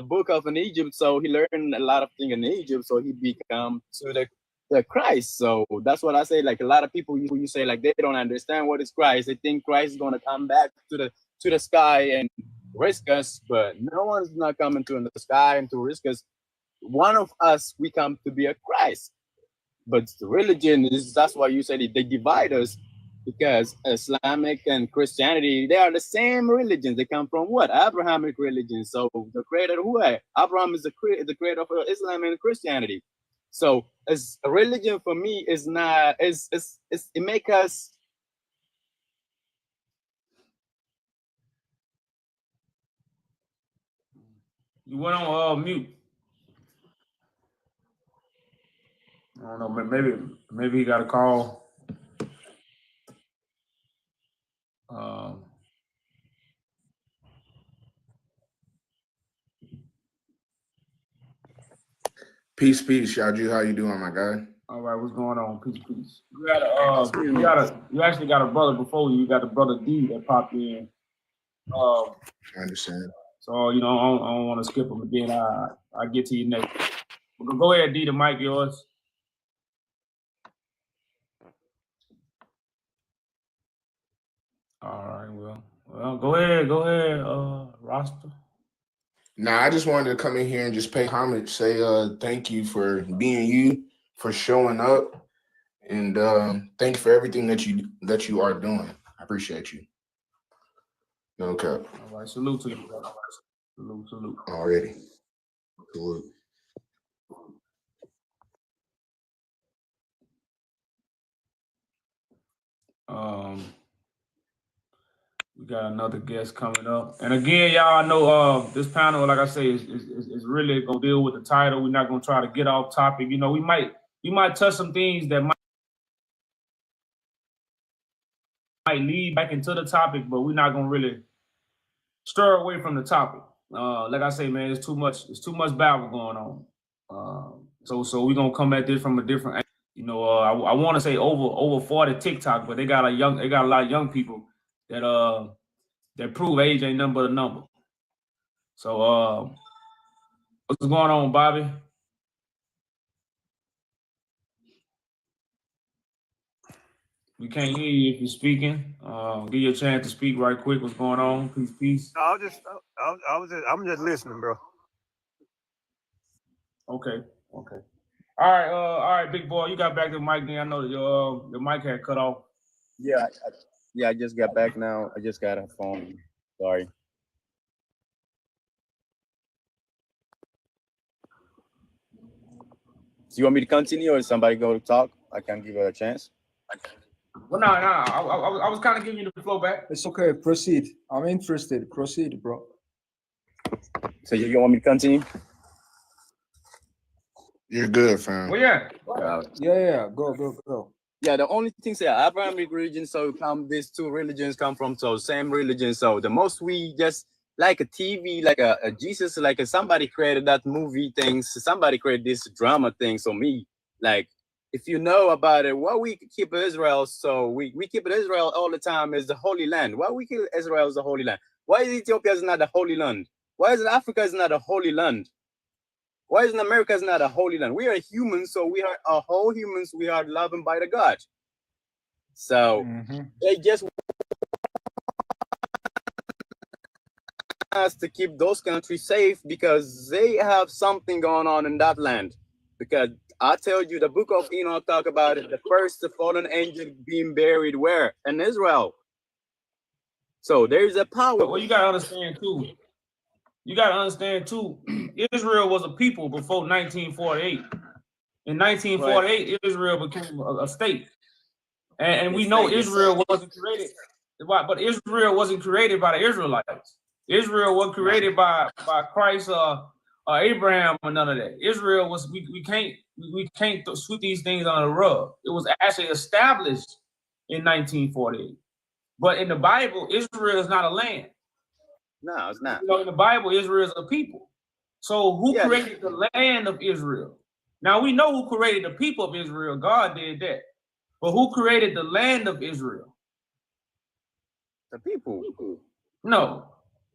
book of in Egypt. So he learned a lot of things in Egypt. So he became to the Christ. So that's what I say. Like a lot of people, you say like they don't understand what is Christ. They think Christ is gonna come back to the sky and risk us, but no one's not coming to the sky and to risk us. One of us, we come to be a Christ. But the religion is, that's why you said they divide us, because Islamic and Christianity, they are the same religions. They come from what? Abrahamic religion. So the creator who? Abraham is the creator of Islam and Christianity. So as a religion for me is not, it make us. You went on mute. I don't know. Maybe he got a call. Peace, Yaju. How you doing, my guy? All right, what's going on? Peace. You actually got a brother before you. You got the brother D that popped in. I understand. So you know, I don't want to skip him again. I get to you next. But go ahead, D. The mic yours. All right. Well, go ahead, Rasta. Nah, I just wanted to come in here and just pay homage, say thank you for being you, for showing up, and thank you for everything that you are doing. I appreciate you. No cap. All right, salute to you, brother. Salute. Already. Salute. We got another guest coming up, and again, y'all know this panel, like I say, is really gonna deal with the title. We're not gonna try to get off topic. You know, we might touch some things that might lead back into the topic, but we're not gonna really stir away from the topic. Like I say, man, it's too much babble going on. So we're gonna come at this from a different angle. You know, I want to say over 40 TikTok, but they got a lot of young people that prove age ain't nothing but a number. So what's going on, Bobby? We can't hear you if you're speaking. Give you a chance to speak right quick. What's going on? Peace. No, I'm just listening, bro. Okay. All right, big boy. You got back to the mic then. I know that your mic had cut off. Yeah, I just got back now. I just got a phone. Sorry. So you want me to continue or somebody go to talk? I can give it a chance. Well, no. I was kind of giving you the flow back. It's okay. Proceed. I'm interested. Proceed, bro. So you want me to continue? You're good, fam. Well, yeah. Yeah. Go. Yeah, the only thing say Abrahamic religion, so these two religions come from so same religion. So the most we just like a TV, like a Jesus, like somebody created that movie things, somebody created this drama thing. So me, like, if you know about it, why we keep Israel, so we keep Israel all the time is the Holy Land. Why we keep Israel as the Holy Land? Why is Ethiopia is not the Holy Land? Why is Africa is not a Holy Land? Why isn't America is not a holy land? We are humans, so we are whole humans. We are loved by the God. So they just want us to keep those countries safe because they have something going on in that land. Because I tell you, the book of Enoch talk about it. The first fallen angel being buried where? In Israel. So there's a power. Well, you gotta understand too. You gotta understand too. Israel was a people before 1948. In 1948, Israel became a state, and we know Israel wasn't created. But Israel wasn't created by the Israelites. Israel wasn't created by Christ, Abraham, or none of that. Israel was. We can't sweep these things under the rug. It was actually established in 1948. But in the Bible, Israel is not a land. No, it's not. You know, in the Bible, Israel is a people. So who created the land of Israel? Now we know who created the people of Israel. God did that. But who created the land of Israel? The people. No,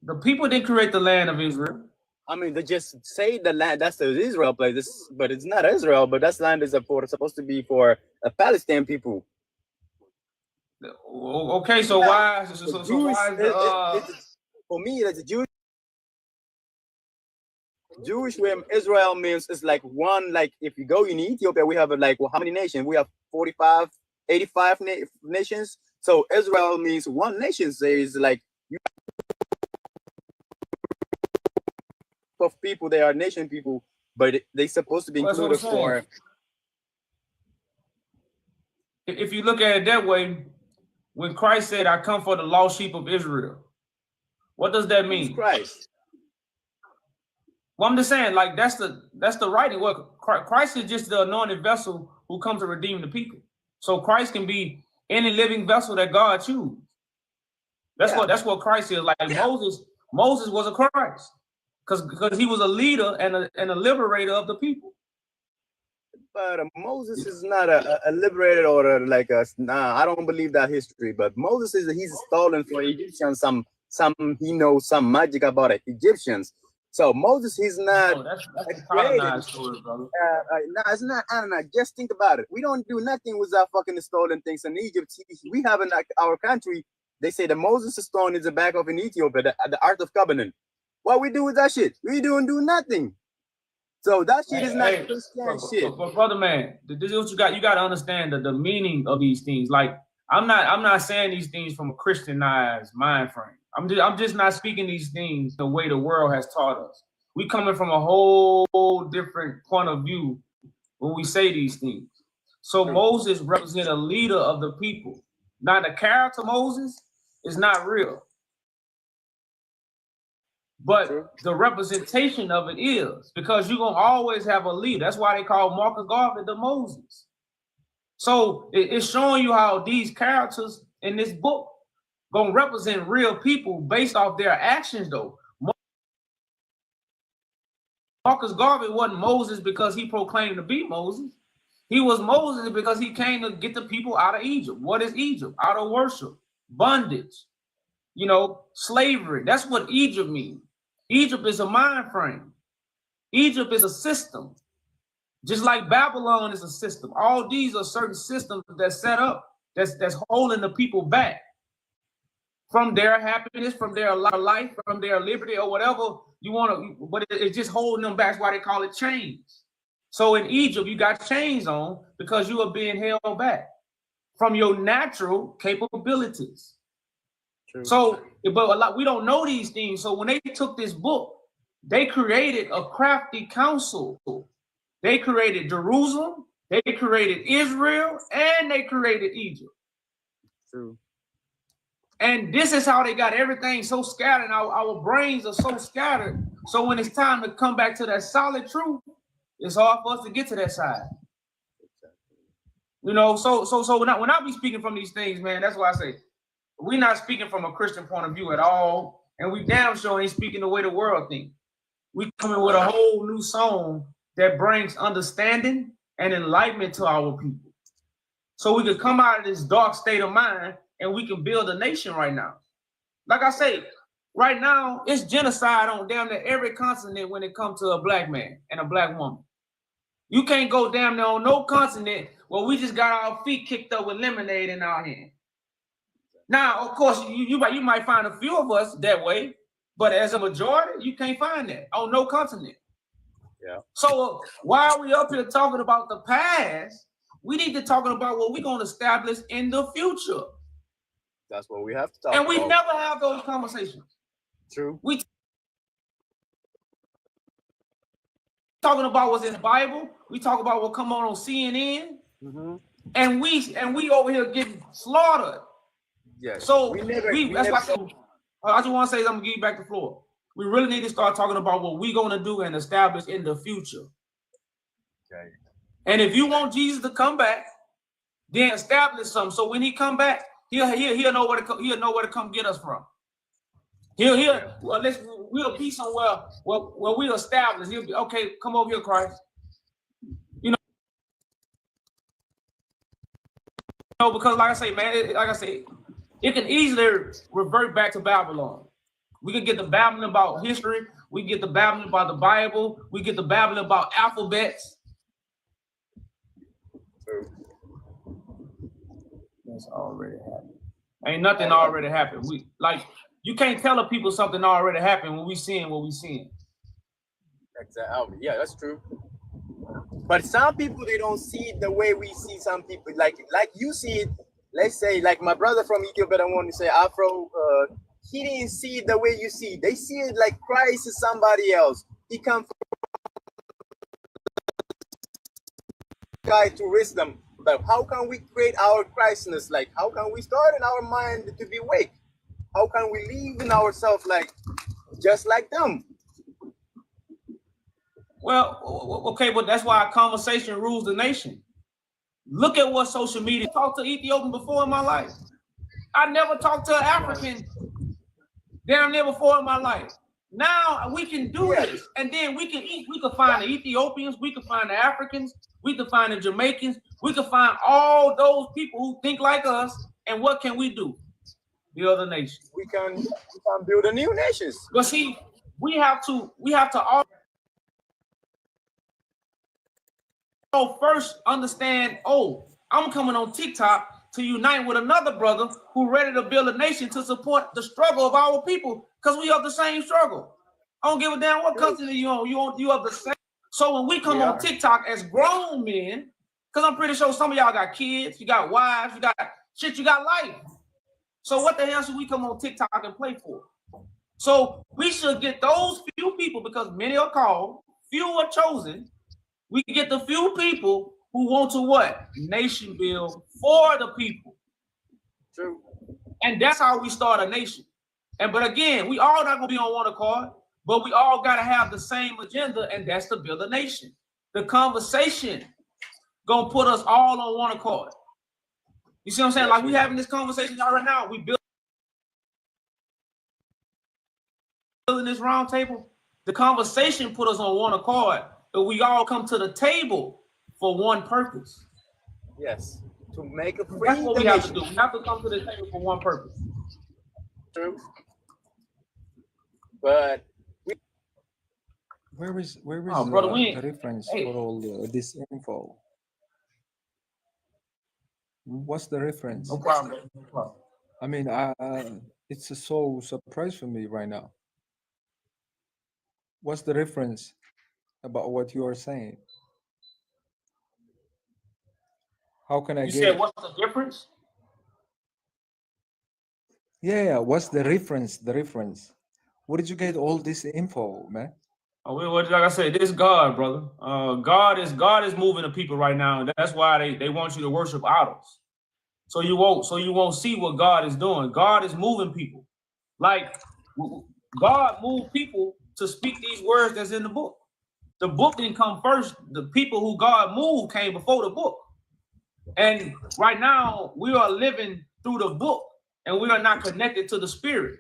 the people didn't create the land of Israel. I mean, they just say the land, that's the Israel place, but it's not Israel, but that land is supposed to be for the Palestinian people. Okay, so why? So why is for me, it's Jewish where Israel means it's like one, like if you go in Ethiopia, we have like, well, how many nations? We have 45, 85 nations. So Israel means one nation. So it's like you of people, they are nation people, but they supposed to be included for. If you look at it that way, when Christ said, "I come for the lost sheep of Israel," what does that mean? Christ. Well, I'm just saying, like that's the writing. What Christ is just the anointed vessel who comes to redeem the people. So Christ can be any living vessel that God chooses. That's what Christ is. Like Moses was a Christ, because he was a leader and a liberator of the people. But Moses is not a liberator or like a, nah, I don't believe that history. But Moses he's stolen for Egyptians he knows some magic about it, Egyptians. So Moses, he's not. No, that's a colonized story, brother. No, it's not. I don't know. Just think about it. We don't do nothing with our fucking stolen things in Egypt. We have in our country. They say the Moses stone is the back of in Ethiopia, the Ark of Covenant. What we do with that shit? We don't do nothing. So that shit is not Christian shit. But brother man, this is what you got. You got to understand the meaning of these things. Like I'm not saying these things from a Christianized mind frame. I'm just not speaking these things the way the world has taught us. We coming from a whole different point of view when we say these things. So Moses represents a leader of the people. Now the character Moses is not real, but the representation of it is, because you're gonna always have a leader. That's why they call Marcus Garvey the Moses. So it's showing you how these characters in this book gonna represent real people based off their actions, though. Marcus Garvey wasn't Moses because he proclaimed to be Moses. He was Moses because he came to get the people out of Egypt. What is Egypt? Out of worship, bondage, slavery. That's what Egypt means. Egypt is a mind frame. Egypt is a system. Just like Babylon is a system. All these are certain systems that's set up that's holding the people back from their happiness, from their life, from their liberty, or whatever you want to, but it's just holding them back. That's why they call it chains. So in Egypt, you got chains on because you are being held back from your natural capabilities. True. So, but we don't know these things. So when they took this book, they created a crafty council. They created Jerusalem, they created Israel, and they created Egypt. True. And this is how they got everything so scattered. Our brains are so scattered. So when it's time to come back to that solid truth, it's hard for us to get to that side. So when I be speaking from these things, man, that's why I say we're not speaking from a Christian point of view at all. And we damn sure ain't speaking the way the world thinks. We coming with a whole new song that brings understanding and enlightenment to our people. So we could come out of this dark state of mind and we can build a nation right now. Like I say, right now, it's genocide on damn near every continent when it comes to a black man and a black woman. You can't go damn near on no continent where we just got our feet kicked up with lemonade in our hand. Now, of course, you might find a few of us that way, but as a majority, you can't find that on no continent. Yeah. So while we up here talking about the past, we need to talk about what we're going to establish in the future. That's what we have to talk And we about. never have those conversations. True. We talking about what's in the Bible. We talk about what come on CNN. Mm-hmm. And we over here getting slaughtered. Yes. So we that's never, why I just want to say, I'm gonna give you back the floor. We really need to start talking about what we're gonna do and establish in the future. Okay. And if you want Jesus to come back, then establish something. So when he come back, he'll know where to come, he'll know where to come get us from. We'll be somewhere where we establish. He'll be okay. Come over here, Christ. No, because like I say, man, it can easily revert back to Babylon. We can get the babbling about history. We get the babbling about the Bible. We get the babbling about alphabets. That's already happened. Ain't nothing already happened. You can't tell the people something already happened when we seeing what we seeing. Exactly. Yeah, that's true. But some people, they don't see it the way we see some people. Like you see it. Let's say, like my brother from Ethiopia, I want to say Afro. He didn't see it the way you see it. They see it like Christ is somebody else. He comes from guy to wisdom. But how can we create our Christness? Like, how can we start in our mind to be awake? How can we live in ourselves like just like them? Well, okay, but that's why conversation rules the nation. Look at what social media. I talked to Ethiopian before in my life. I never talked to an African damn near before in my life. Now we can do this, and then we can find the Ethiopians, we can find the Africans, we can find the Jamaicans, we can find all those people who think like us. And what can we do? The other nation. We can build a new nations. But see, we have to all first understand, I'm coming on TikTok to unite with another brother who ready to build a nation to support the struggle of our people, because we have the same struggle. I don't give a damn what country you on. You have the same. So when we come on TikTok as grown men, because I'm pretty sure some of y'all got kids, you got wives, you got life. So what the hell should we come on TikTok and play for? So we should get those few people, because many are called, few are chosen. We get the few people who want to what? Nation build for the people. True. And that's how we start a nation. But again, we all not gonna be on one accord, but we all gotta have the same agenda, and that's to build a nation. The conversation gonna put us all on one accord. You see what I'm saying? Like we having this conversation right now. We building this round table. The conversation put us on one accord, but we all come to the table for one purpose. Yes, to make a free. That's what we have to do. We have to come to the table for one purpose. True. But where is brother, the reference for all this info? What's the reference? No problem. No problem. I mean, it's a so surprise for me right now. What's the reference about what you are saying? How can I You get said what's the difference? Yeah, what's the reference? The reference. Where did you get all this info, man? Like I said, this is God, brother. God is moving the people right now. That's why they want you to worship idols. So you won't see what God is doing. God is moving people. Like God moved people to speak these words that's in the book. The book didn't come first. The people who God moved came before the book. And right now we are living through the book, and we are not connected to the spirit.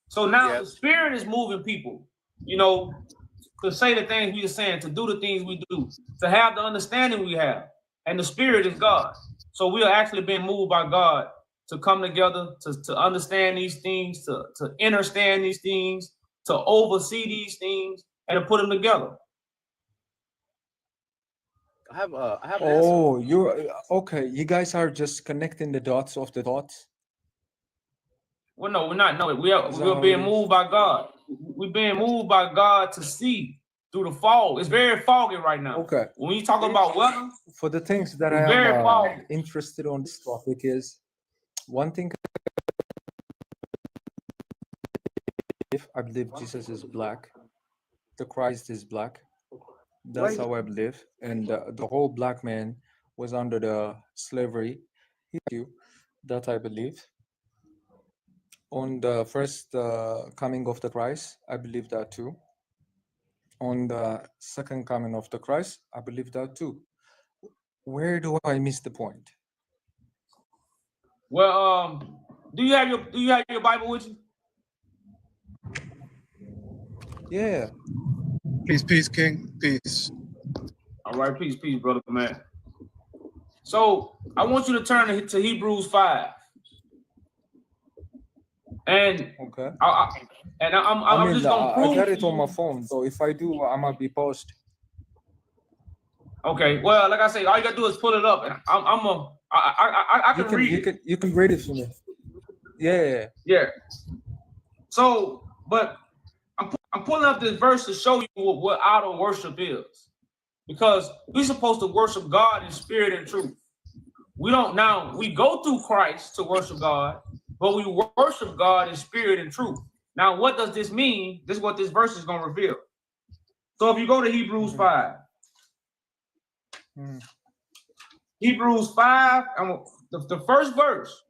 So now the spirit is moving people, to say the things we are saying, to do the things we do, to have the understanding we have. And the spirit is God. So we are actually being moved by God to come together, to understand these things, to understand these things, to oversee these things, and to put them together. I have Oh, you're okay. You guys are just connecting the dots of the dots. Well, no, we're not. No, we're being moved by God. We're being moved by God to see through the fog. It's very foggy right now. Okay. When you talk about weather, for the things that it's very I am foggy. interested on this topic is one thing I believe Jesus is black. The Christ is black. That's how I believe. And the whole black man was under the slavery. That I believe. On the first coming of the Christ, I believe that too. On the second coming of the Christ, I believe that too. Where do I miss the point? Well, do you have your Bible with you? Yeah. Peace, King. Peace. All right, peace, brother, man. So I want you to turn to Hebrews 5. And okay, I'm just gonna prove. I got it on my phone, so if I do, I might be paused. Okay, well, like I say, all you gotta do is pull it up, and I can read it. You can read it for me. Yeah. So, but I'm pulling up this verse to show you what idol worship is, because we're supposed to worship God in spirit and truth. We go through Christ to worship God, but we worship God in spirit and truth. Now, what does this mean? This is what this verse is going to reveal. So if you go to Hebrews 5, Hebrews 5, the first verse,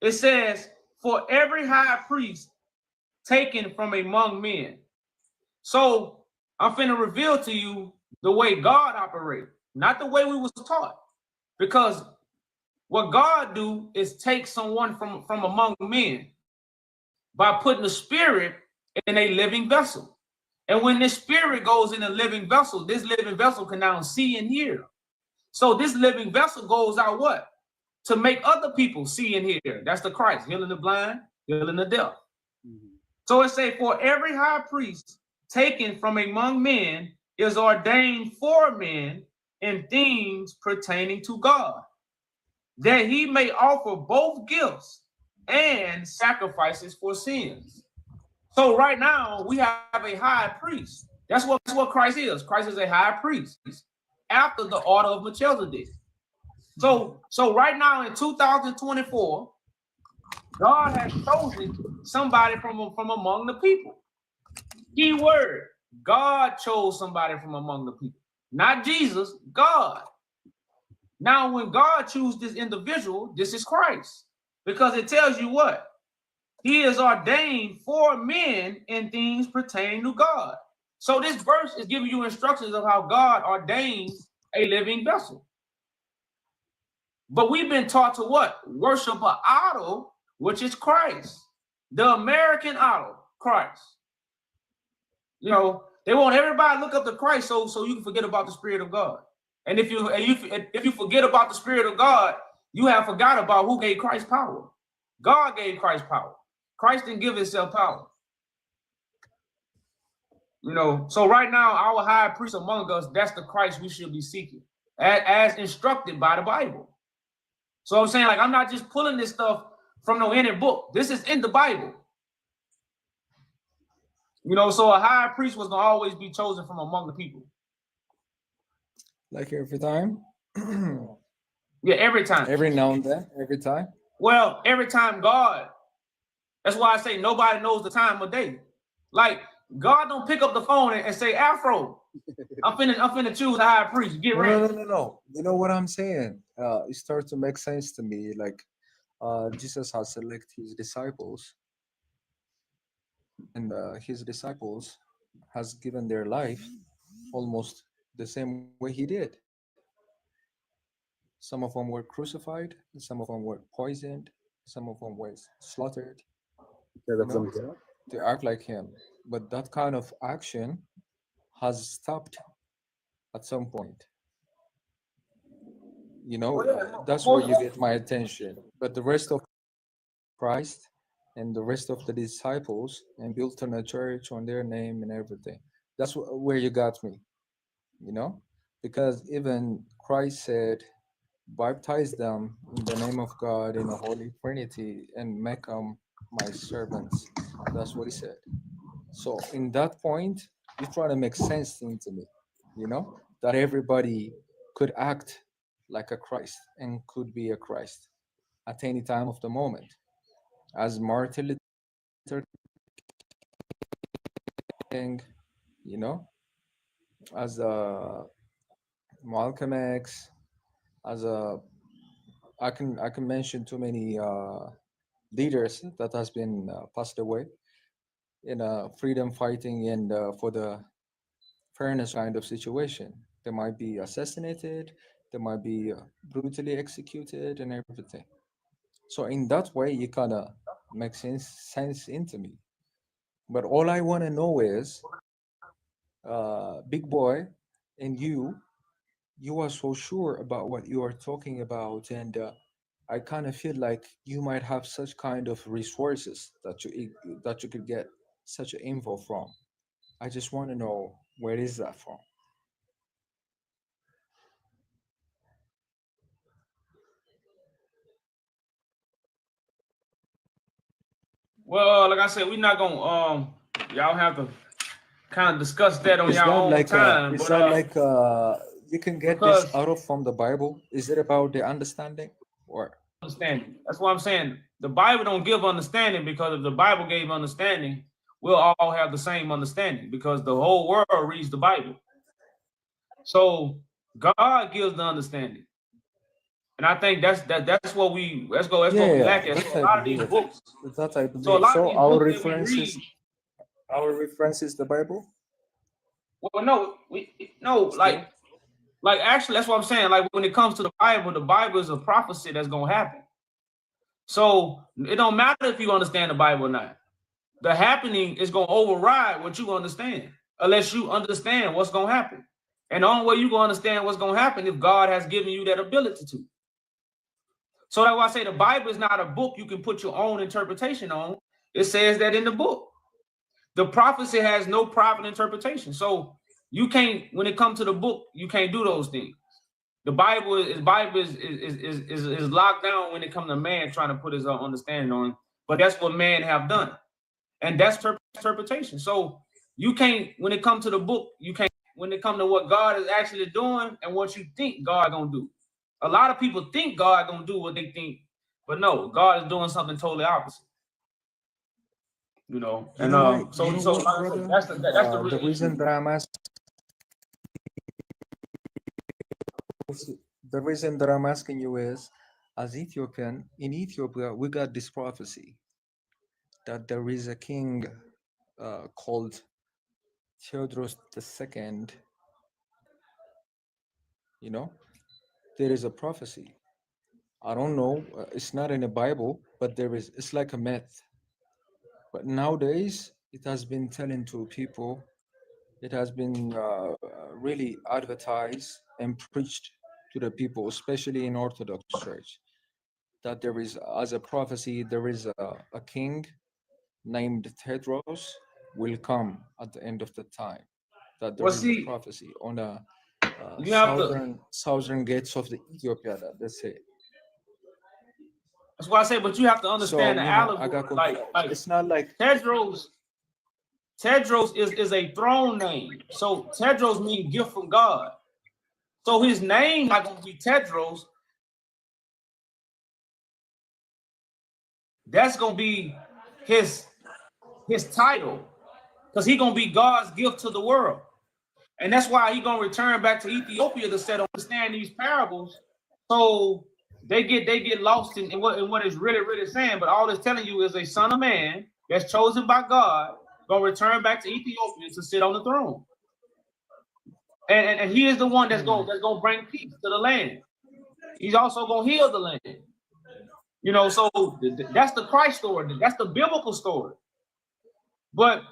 it says, for every high priest taken from among men. So I'm finna reveal to you the way God operates, not the way we was taught. Because what God do is take someone from among men by putting the spirit in a living vessel. And when this spirit goes in a living vessel, this living vessel can now see and hear. So this living vessel goes out what? To make other people see and hear. That's the Christ, healing the blind, healing the deaf. So it say, for every high priest taken from among men is ordained for men in things pertaining to God, that he may offer both gifts and sacrifices for sins. So right now we have a high priest. That's what Christ is. Christ is a high priest after the order of Melchizedek. So right now in 2024, God has chosen somebody from among the people. Key word, God chose somebody from among the people. Not Jesus, God. Now, when God chooses this individual, this is Christ. Because it tells you what? He is ordained for men in things pertaining to God. So this verse is giving you instructions of how God ordains a living vessel. But we've been taught to what? Worship an idol, which is Christ. The American idol, Christ. You know, they want everybody to look up to Christ so you can forget about the Spirit of God. And if you forget about the Spirit of God, you have forgot about who gave Christ power. God gave Christ power. Christ didn't give himself power. You know, so right now, our high priest among us, that's the Christ we should be seeking, as instructed by the Bible. So I'm saying, like, I'm not just pulling this stuff from no any book. This is in the Bible. You know, so a high priest was going to always be chosen from among the people. Like every time? Yeah, every time. Every now and then, every time? Well, every time God. That's why I say nobody knows the time of day. Like, God don't pick up the phone and say, Afro, I'm finna choose a high priest. Get ready. No. You know what I'm saying? It starts to make sense to me. Like, Jesus has selected his disciples, and his disciples has given their life almost the same way he did. Some of them were crucified, some of them were poisoned, some of them were slaughtered. They act like him, but that kind of action has stopped at some point. You know, that's where you get my attention. But the rest of Christ and the rest of the disciples and built on a church on their name and everything, that's where you got me, you know, because even Christ said, baptize them in the name of God in the Holy Trinity and make them my servants. That's what he said. So in that point, you're trying to make sense into me, you know, that everybody could act like a Christ and could be a Christ at any time of the moment. As Martin Luther King, you know, as Malcolm X, as I can mention too many leaders that has been passed away in freedom fighting and for the fairness kind of situation. They might be assassinated, they might be brutally executed and everything. So in that way, it kind of makes sense into me. But all I want to know is, Big Boy, and you are so sure about what you are talking about, and I kind of feel like you might have such kind of resources that you could get such info from. I just want to know, where is that from? Well, like I said, we're not gonna y'all have to kind of discuss that on Is your that own like time. is But that like you can get this because out of from the Bible? Is it about the understanding or? understanding. That's what I'm saying. The Bible don't give understanding, because if the Bible gave understanding, we'll all have the same understanding, because the whole world reads the Bible. So God gives the understanding. And I think that's what we what we Yeah, lack at. that So a I lot of these believe. books. That I So a believe. lot of So these books that we read. our reference is the Bible. Well, no, like actually, that's what I'm saying. Like when it comes to the Bible is a prophecy that's gonna happen. So it don't matter if you understand the Bible or not. The happening is gonna override what you understand, unless you understand what's gonna happen. And the only way you gonna understand what's gonna happen if God has given you that ability to. So that's why I say the Bible is not a book you can put your own interpretation on. It says that in the book. The prophecy has no private interpretation. So you can't, when it comes to the book, you can't do those things. The Bible is locked down when it comes to man trying to put his own understanding on. But that's what man have done. And that's interpretation. So you can't, when it comes to the book, you can't, when it comes to what God is actually doing and what you think God gonna do. A lot of people think God gonna do what they think, but no, God is doing something totally opposite. You know, You and know why? so You know so what, like I said, brother? that's the The real reason issue. that I'm asking, the reason that I'm asking you is, as Ethiopian, in Ethiopia, we got this prophecy that there is a king called Theodros II. You know, there is a prophecy. I don't know. It's not in the Bible, but there is. It's like a myth. But nowadays, it has been telling to people. It has been really advertised and preached to the people, especially in Orthodox Church, that there is, as a prophecy, there is a king named Tedros will come at the end of the time. That there Well, is a see, prophecy on the you have to. southern gates of the Ethiopia. That's it. That's why I say, but you have to So understand the I got allegory. confused. Like It's not like Tedros is a throne name. So Tedros means gift from God. So his name not gonna be Tedros. That's gonna be his title, because he gonna be God's gift to the world. And that's why he gonna return back to Ethiopia to set understand these parables. So they get lost in what it's really saying. But all it's telling you is a son of man that's chosen by God gonna return back to Ethiopia to sit on the throne. And he is the one that's gonna bring peace to the land. He's also gonna heal the land. You know, so that's the Christ story. That's the biblical story. But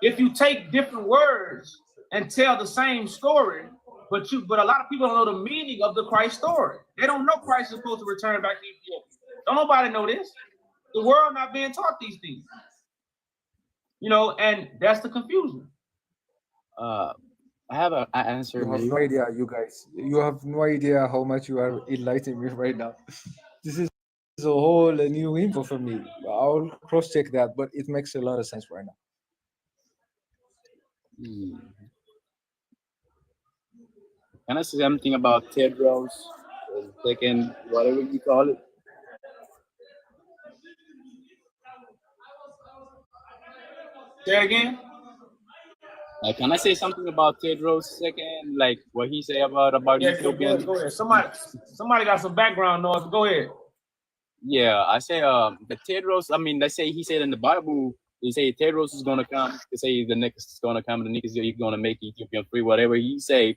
if you take different words and tell the same story, but a lot of people don't know the meaning of the Christ story. They don't know Christ is supposed to return back to Ethiopia. Don't nobody know this. The world not being taught these things. You know, and that's the confusion. I have an answer, you have maybe. no idea, you guys. You have no idea how much you are enlightening me right now. This is a whole new info for me. I'll cross check that, but it makes a lot of sense right now. Can I say something about Tedros, second, whatever you call it? Say again? Can I say something about Tedros second? Like what he say about Yeah, go Ethiopian? ahead, go ahead. Somebody got some background noise. Go ahead. Yeah, I say the Tedros. I mean, they say he said in the Bible. They say Tedros is gonna come. They say the next is gonna come. The next is gonna make Ethiopian free. Whatever he say,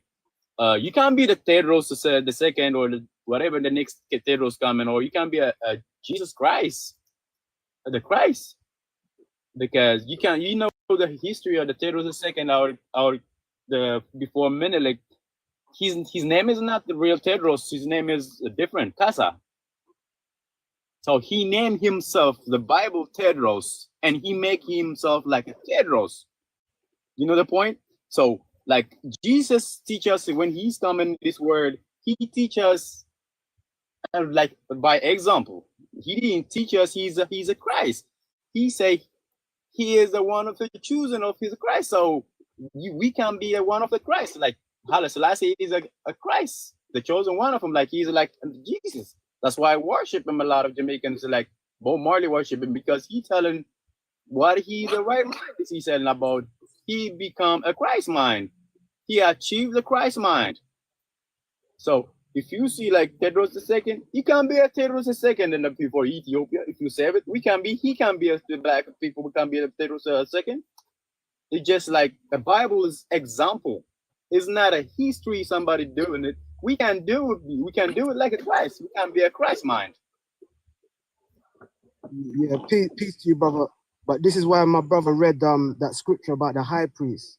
you can't be the Tedros the second or whatever the next Tedros coming, or you can't be a Jesus Christ, the Christ, because you can't. You know the history of the Tedros the second or the before Menelik. His name is not the real Tedros. His name is different, Kasa. So he named himself the Bible Tedros, and he make himself like a Tedros. You know the point? So like Jesus teach us when he's coming this word, he teach us like by example. He didn't teach us he's a Christ. He say he is the one of the choosing of his Christ. So we can be a one of the Christ. Like Haile Selassie is a Christ, the chosen one of them. Like he's like Jesus. That's why I worship him. A lot of Jamaicans like Bob Marley worship him because he telling what he the right mind is he telling about. He become a Christ mind. He achieved the Christ mind. So if you see like Tedros II, he can be a Tedros II in the people Ethiopia. If you save it, he can be the black people, we can be a Tedros II. It's just like the Bible is example. It's not a history somebody doing it. We can do it like a Christ. We can be a Christ mind. Yeah, peace to you, brother. But this is why my brother read that scripture about the high priest,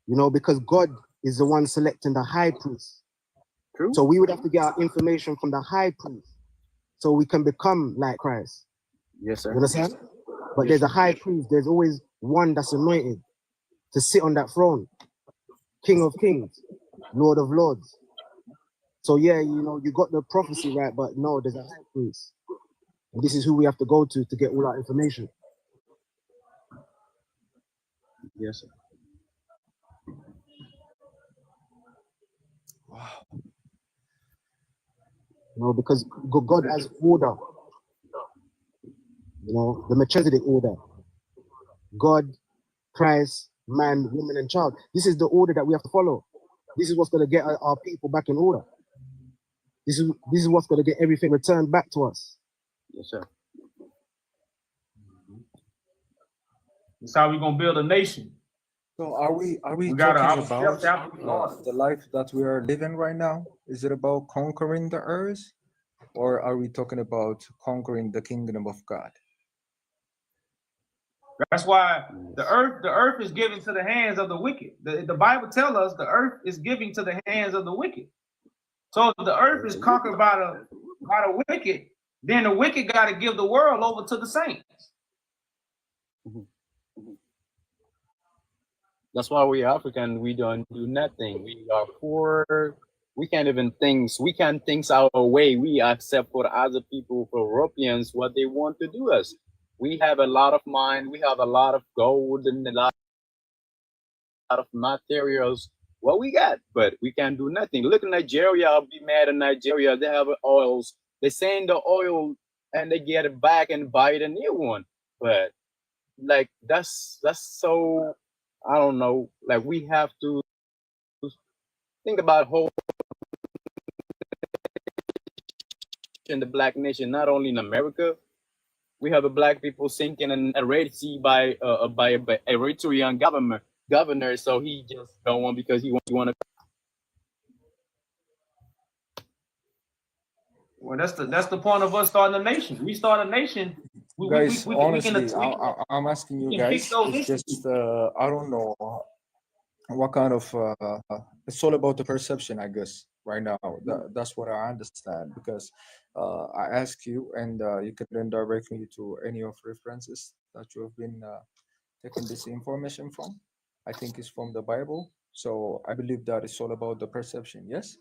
you know, because God is the one selecting the high priest. True. So we would have to get our information from the high priest so we can become like Christ. Yes, sir. You understand? But there's a high priest, there's always one that's anointed to sit on that throne. King of kings, Lord of lords. So yeah, you know, you got the prophecy right, but no, there's a high priest. And this is who we have to go to get all our information. Yes, sir. Wow. You know, because God has order. You know, the Melchizedek order. God, Christ, man, woman, and child. This is the order that we have to follow. This is what's going to get our people back in order. This is what's going to get everything returned back to us. Yes, sir. That's how we're gonna build a nation. So are we We gotta talking steps about out the order. the life that we are living right now? Is it about conquering the earth, or are we talking about conquering the kingdom of God? That's why the earth is given to the hands of the wicked. The Bible tells us the earth is giving to the hands of the wicked. So if the earth is conquered by the wicked, then the wicked got to give the world over to the saints. That's why we African, we don't do nothing. We are poor. We can't even think. We can't think our way. We accept for other people, for Europeans, what they want to do us. We have a lot of mind. We have a lot of gold and a lot of materials. What we got, but we can't do nothing. Look at Nigeria. I'll be mad at Nigeria. They have oils. They send the oil and they get it back and buy a new one. But like that's so, I don't know. Like we have to think about whole in the black nation, not only in America. We have a black people sinking in a Red Sea by a Eritrean governor. So he just don't want because he want to. Well, that's the point of us starting a nation. We start a nation. Guys, We honestly, can I'm asking you can fix guys. those It's issues. just I don't know what kind of. It's all about the perception, I guess. Right now, that's what I understand because I ask you, and you can then direct me to any of references that you have been taking this information from. I think it's from the Bible, so I believe that it's all about the perception. Yes,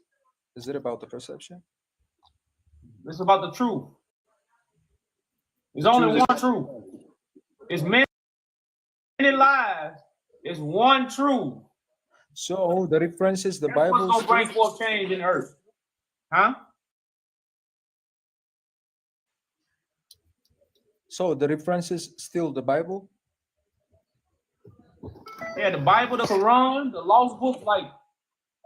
is it about the perception? It's about the truth. There's The only truth one is- truth. It's many lies. It's one truth. So the reference is the That's what's Bible's gonna bring truth. forth change in earth. Huh? So the reference is still the Bible. Yeah, the Bible, the Quran, the lost books, like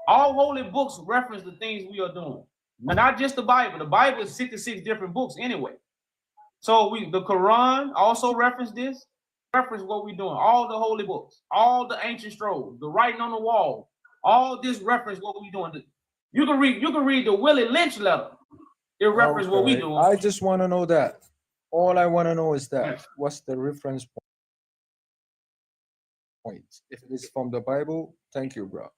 all holy books reference the things we are doing. Not just the Bible. The Bible is 66 different books anyway. So the Quran also reference this, reference what we're doing. All the holy books, all the ancient scrolls, the writing on the wall, all this reference what we're doing. You can read the Willie Lynch letter. It reference what we Okay, doing. I just want to know that. All I want to know is that what's the reference point? If it is from the Bible, thank you, bro.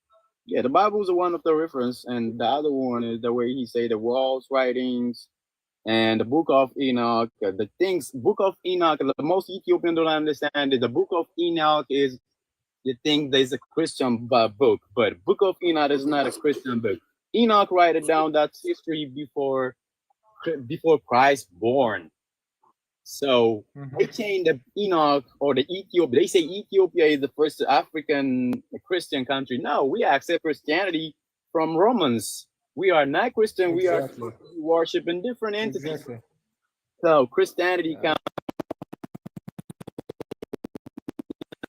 Yeah, the Bible is one of the reference, and the other one is the way he say the walls writings and the Book of Enoch. The things Book of Enoch, the most Ethiopian don't understand is the Book of Enoch is you think there's a Christian book, but Book of Enoch is not a Christian book. Enoch write it down that's history before Christ born. So they change the Enoch or the Ethiopia. They say Ethiopia is the first African Christian country. No, we accept Christianity from Romans. We are not Christian. Exactly. We are worshiping different entities. Exactly. So Christianity comes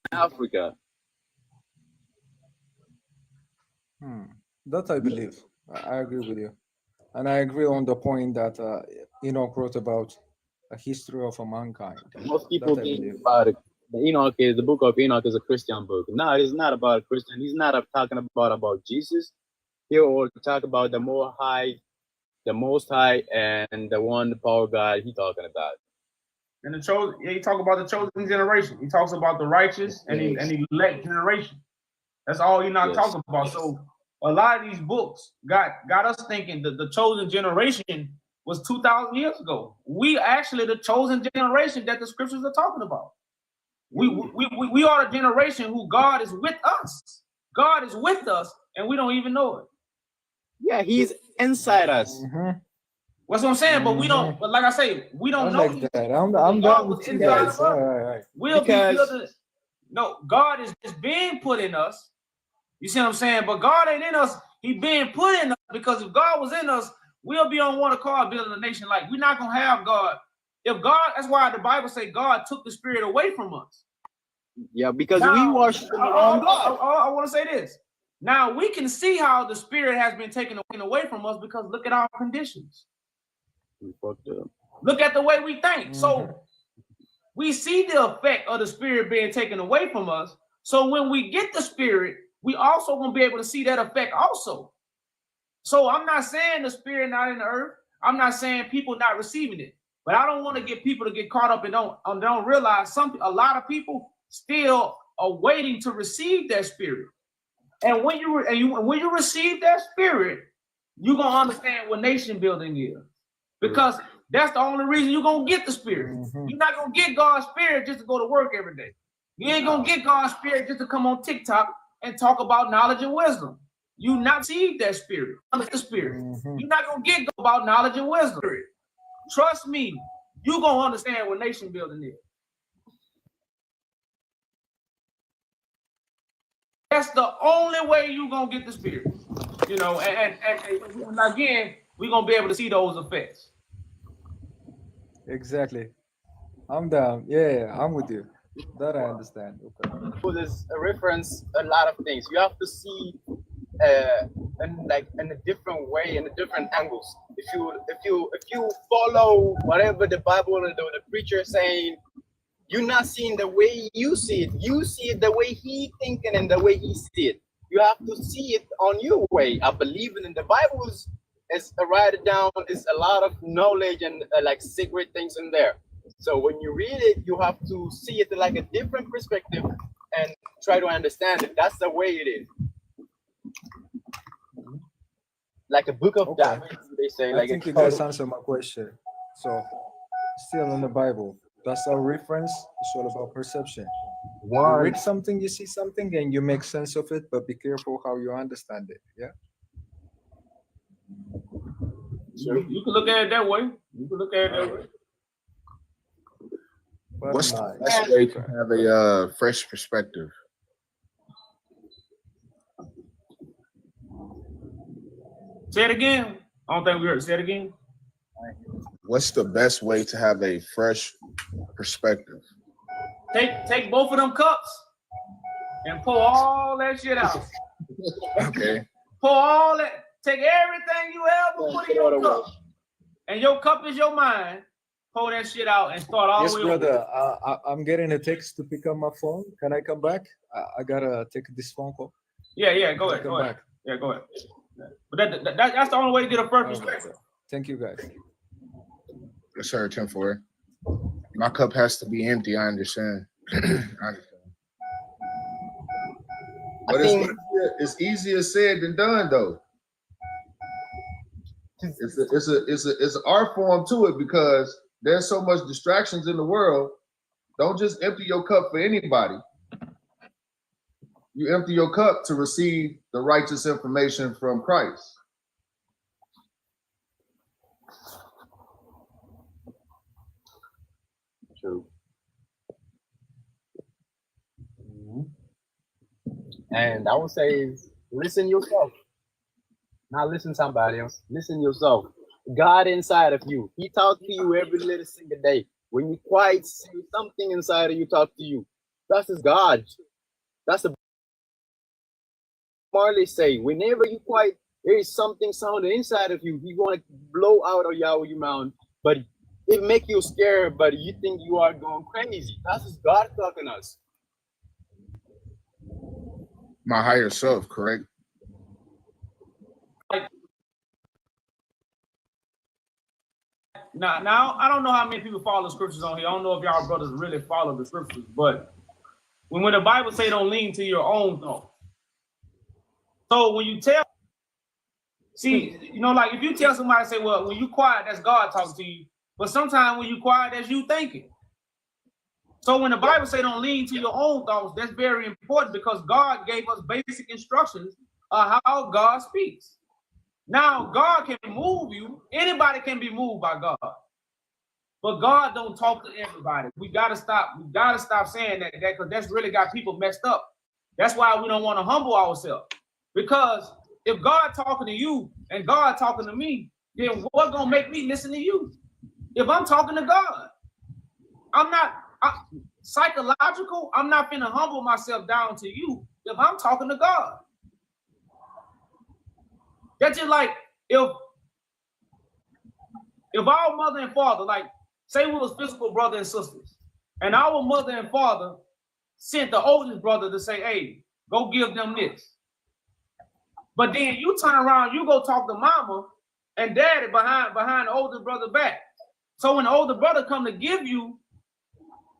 from Africa. That I believe. I agree with you. And I agree on the point that Enoch wrote about a history of a mankind. Most people That I think believe. about it. The Book of Enoch is a Christian book. No, it is not about a Christian. He's not talking about Jesus. He will talk about the Most High, and the one, the power of God. He talking about. And the chosen, he talks about the chosen generation. He talks about the righteous and the elect generation. That's all he's not talking about. So a lot of these books got us thinking that the chosen generation was 2,000 years ago. We actually the chosen generation that the scriptures are talking about. We are the generation who God is with us. God is with us, and we don't even know it. Yeah, He's inside us. That's what I'm saying, but we don't. But like I say, we don't I know. like that. I'm down with you guys. All right. We'll be building. No, God is just being put in us. You see what I'm saying? But God ain't in us. He being put in us because if God was in us, we'll be on one accord building a nation. Like we're not gonna have God. If God, that's why the Bible say God took the Spirit away from us. Yeah, because we worship the wrong God. I want to say this. Now we can see how the Spirit has been taken away from us because look at our conditions. We fucked up. Look at the way we think. So we see the effect of the Spirit being taken away from us. So when we get the Spirit, we also gonna be able to see that effect also. So I'm not saying the Spirit not in the earth. I'm not saying people not receiving it. But I don't want to get people to get caught up and don't realize a lot of people still are waiting to receive that Spirit. And when you receive that Spirit, you're gonna understand what nation building is. Because that's the only reason you're gonna get the Spirit. You're not gonna get God's Spirit just to go to work every day. You ain't gonna get God's Spirit just to come on TikTok and talk about knowledge and wisdom. You not receive that Spirit, under the Spirit. You're not gonna get about knowledge and wisdom. Trust me, you're gonna understand what nation building is. That's the only way you're gonna get the Spirit. You know, and again, we're gonna be able to see those effects. Exactly. I'm down. Yeah, I'm with you. That I understand. Okay. So there's a reference a lot of things. You have to see in a different way, in a different angles. If you follow whatever the Bible or the preacher is saying, you're not seeing the way you see it. You see it the way he thinking and the way he see it. You have to see it on your way. I believe in the Bible is write it down. It's a lot of knowledge and like secret things in there. So when you read it, you have to see it like a different perspective and try to understand it. That's the way it is. Like a book of Da Vinci, they say. I think you guys answered my question. So, still in the Bible, that's our reference. It's all about perception. You read something, you see something, and you make sense of it, but be careful how you understand it. Yeah. So you can look at it that way. You can look at it that way. What's the best way to have a fresh perspective? Say it again. I don't think we heard. Say it again. What's the best way to have a fresh perspective? Take both of them cups and pour all that shit out. Okay. Pour all that. Take everything you ever put in your cup, and your cup is your mind. Pour that shit out and start all Yes, the way over. brother. I'm getting a text to pick up my phone. Can I come back? I gotta take this phone call. Yeah, go Can I ahead. come Go ahead. back? Yeah, go ahead. But that's the only way to get a first perspective. Thank you, guys. Yes, sir, 10-4. My cup has to be empty. I understand. I understand. But it's easier said than done, though. It's an art form to it because there's so much distractions in the world. Don't just empty your cup for anybody. You empty your cup to receive the righteous information from Christ. True. And I would say, listen yourself. Not listen to somebody else. Listen yourself. God inside of you. He talks to you every little single day. When you quiet, say something inside of you talk to you. That's his God. That's the Marley say. Whenever you quiet, there is something sounding inside of you. He want to blow out of your mouth, but it make you scared. But you think you are going crazy. That's his God talking to us. My higher self, correct? Now I don't know how many people follow the scriptures on here. I don't know if y'all brothers really follow the scriptures, but when the Bible say don't lean to your own thought. So when you tell, see, like if you tell somebody, say, well, when you quiet, that's God talking to you. But sometimes when you quiet, that's you thinking. So when the Bible say don't lean to your own thoughts, that's very important because God gave us basic instructions of how God speaks. Now, God can move you. Anybody can be moved by God. But God don't talk to everybody. We gotta stop saying that because that's really got people messed up. That's why we don't want to humble ourselves. Because if God talking to you and God talking to me, then what's gonna make me listen to you? If I'm talking to God, I'm psychological. I'm not finna humble myself down to you if I'm talking to God. That's just like if our mother and father, like say we was physical brother and sisters, and our mother and father sent the oldest brother to say, hey, go give them this. But then you turn around, you go talk to mama and daddy behind the older brother back. So when the older brother come to give you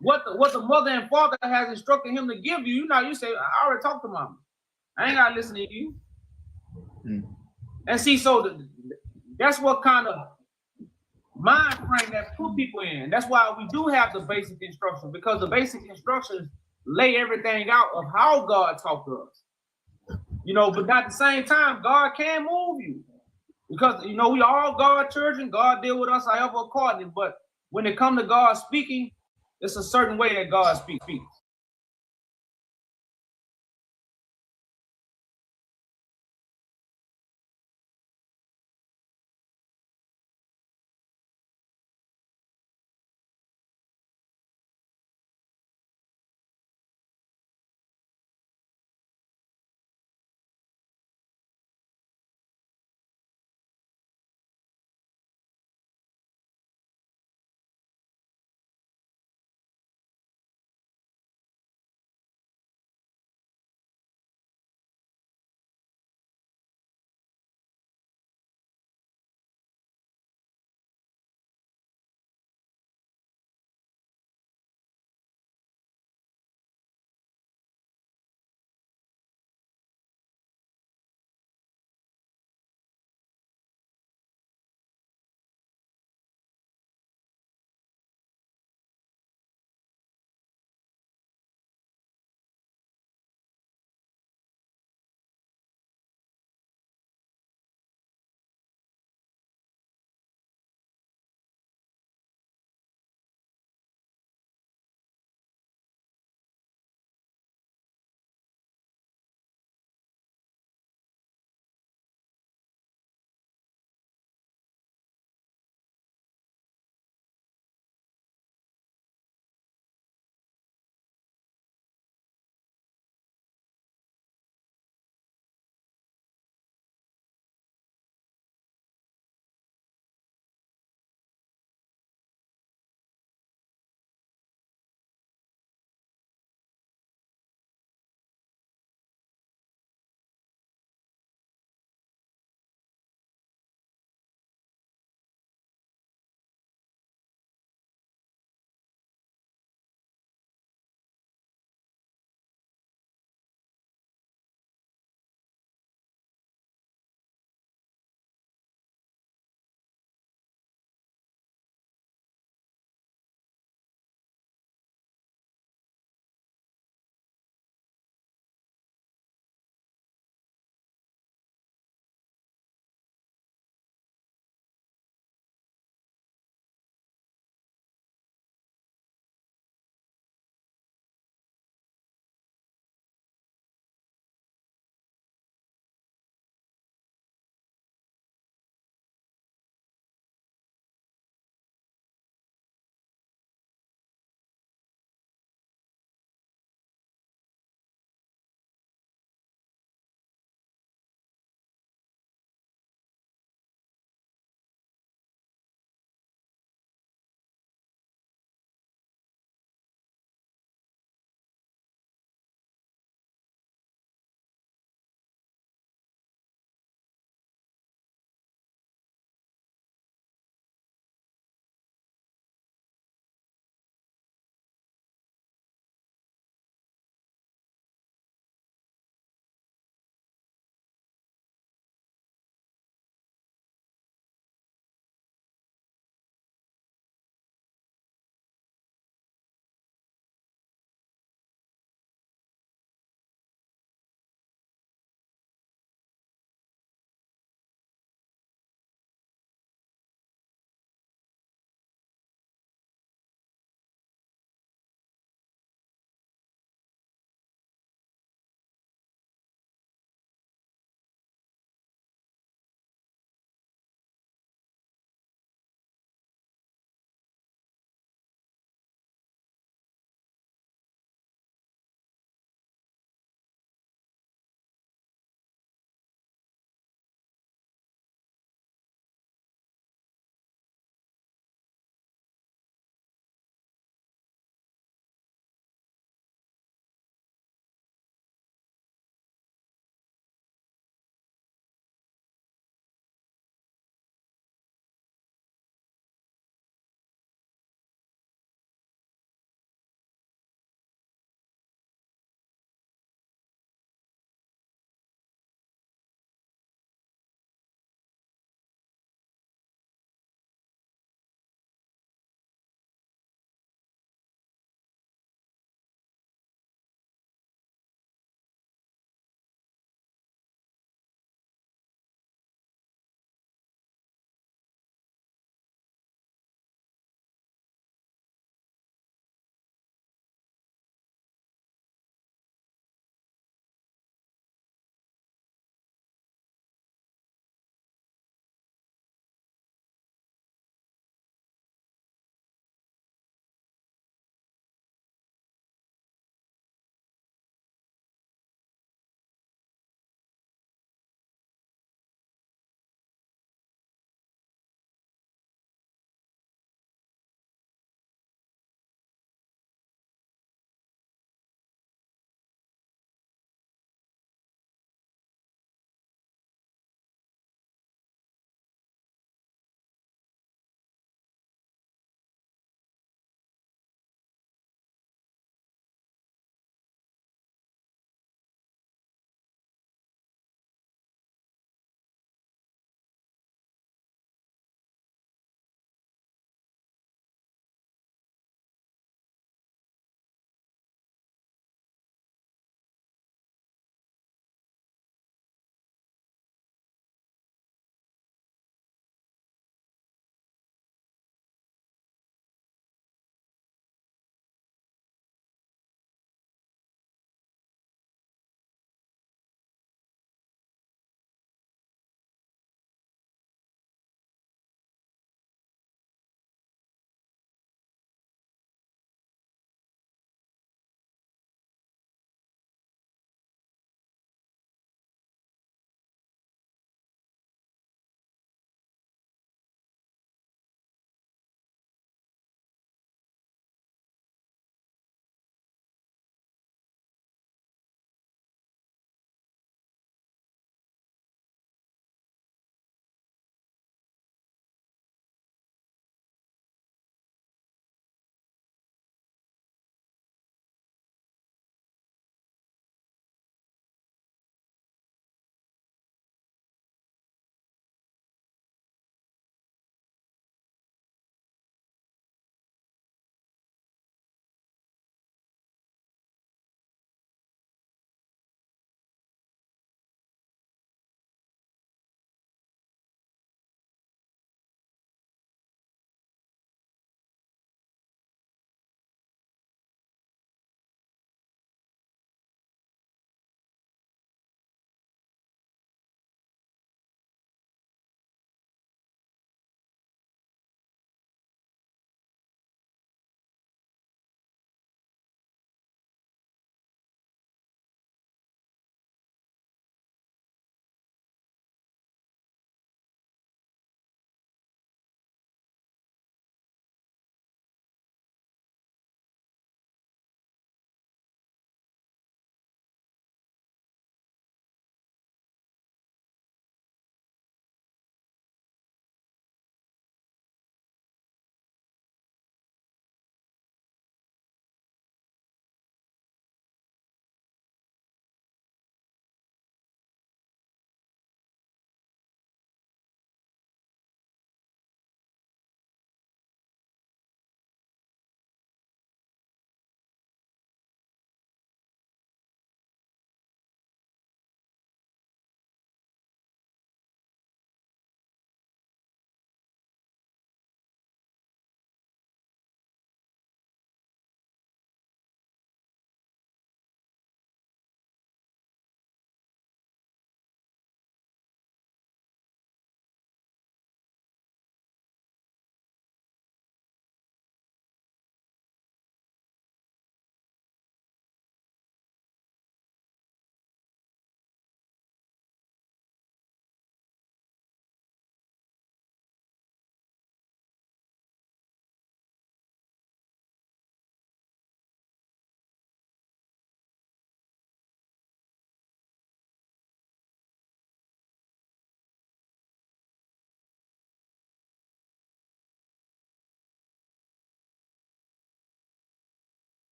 what the mother and father has instructed him to give you, you say, I already talked to mama. I ain't gotta listen to you. And see, so that's what kind of mind frame that put people in. That's why we do have the basic instructions, because the basic instructions lay everything out of how God talked to us. But at the same time, God can move you. Because we all God children, God deal with us however according. But when it comes to God speaking, it's a certain way that God speaks.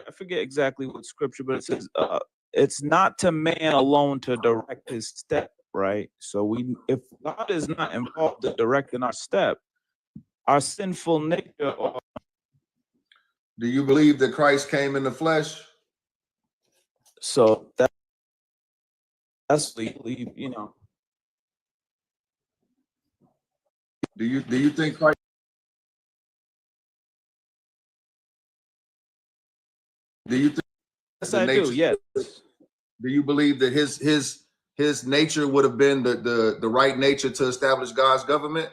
I forget exactly what scripture, but it says, it's not to man alone to direct his step, right? So if God is not involved in directing our step, our sinful nature, Do you believe that Christ came in the flesh? so that's you know. Do you think Christ? Do you think Yes, the I nature? do. Yes. Do you believe that his nature would have been the right nature to establish God's government?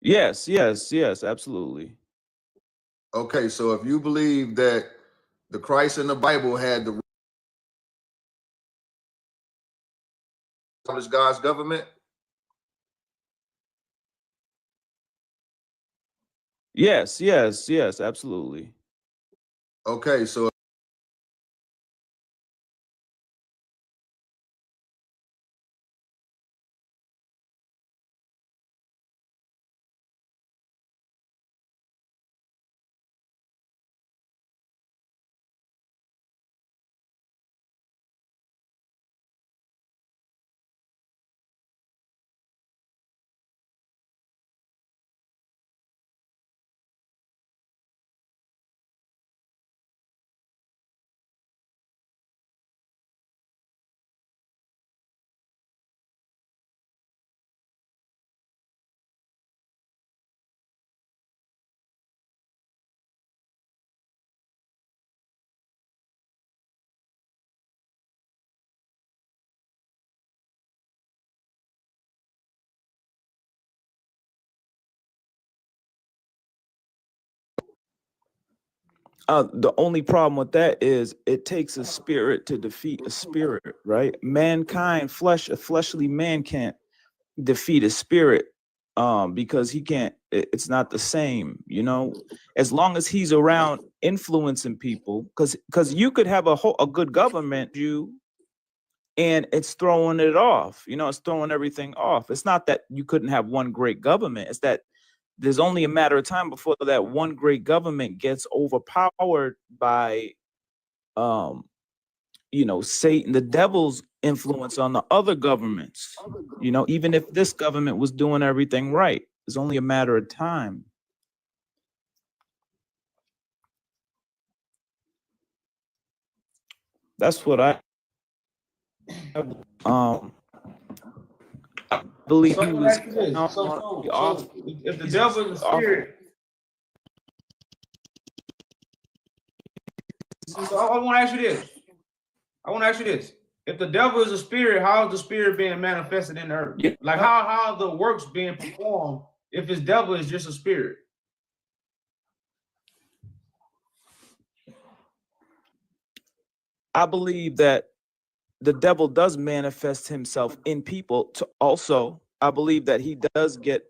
Yes, absolutely. Okay, so if you believe that the Christ in the Bible had the establish God's government, Yes, absolutely. okay, so The only problem with that is it takes a spirit to defeat a spirit, right? Mankind, a fleshly man can't defeat a spirit, because he can't. It's not the same, you know. As long as he's around influencing people, because you could have a good government, and it's throwing it off. You know, it's throwing everything off. It's not that you couldn't have one great government. It's that there's only a matter of time before that one great government gets overpowered by Satan, the devil's influence on the other governments. You know, even if this government was doing everything right, it's only a matter of time. That's what I believe So he let me was ask you this. off. So if the devil is a spirit, so I want to ask you this. If the devil is a spirit, how is the spirit being manifested in the earth? Yeah. Like how are the works being performed if his devil is just a spirit? I believe that the devil does manifest himself in people to also. I believe that he does get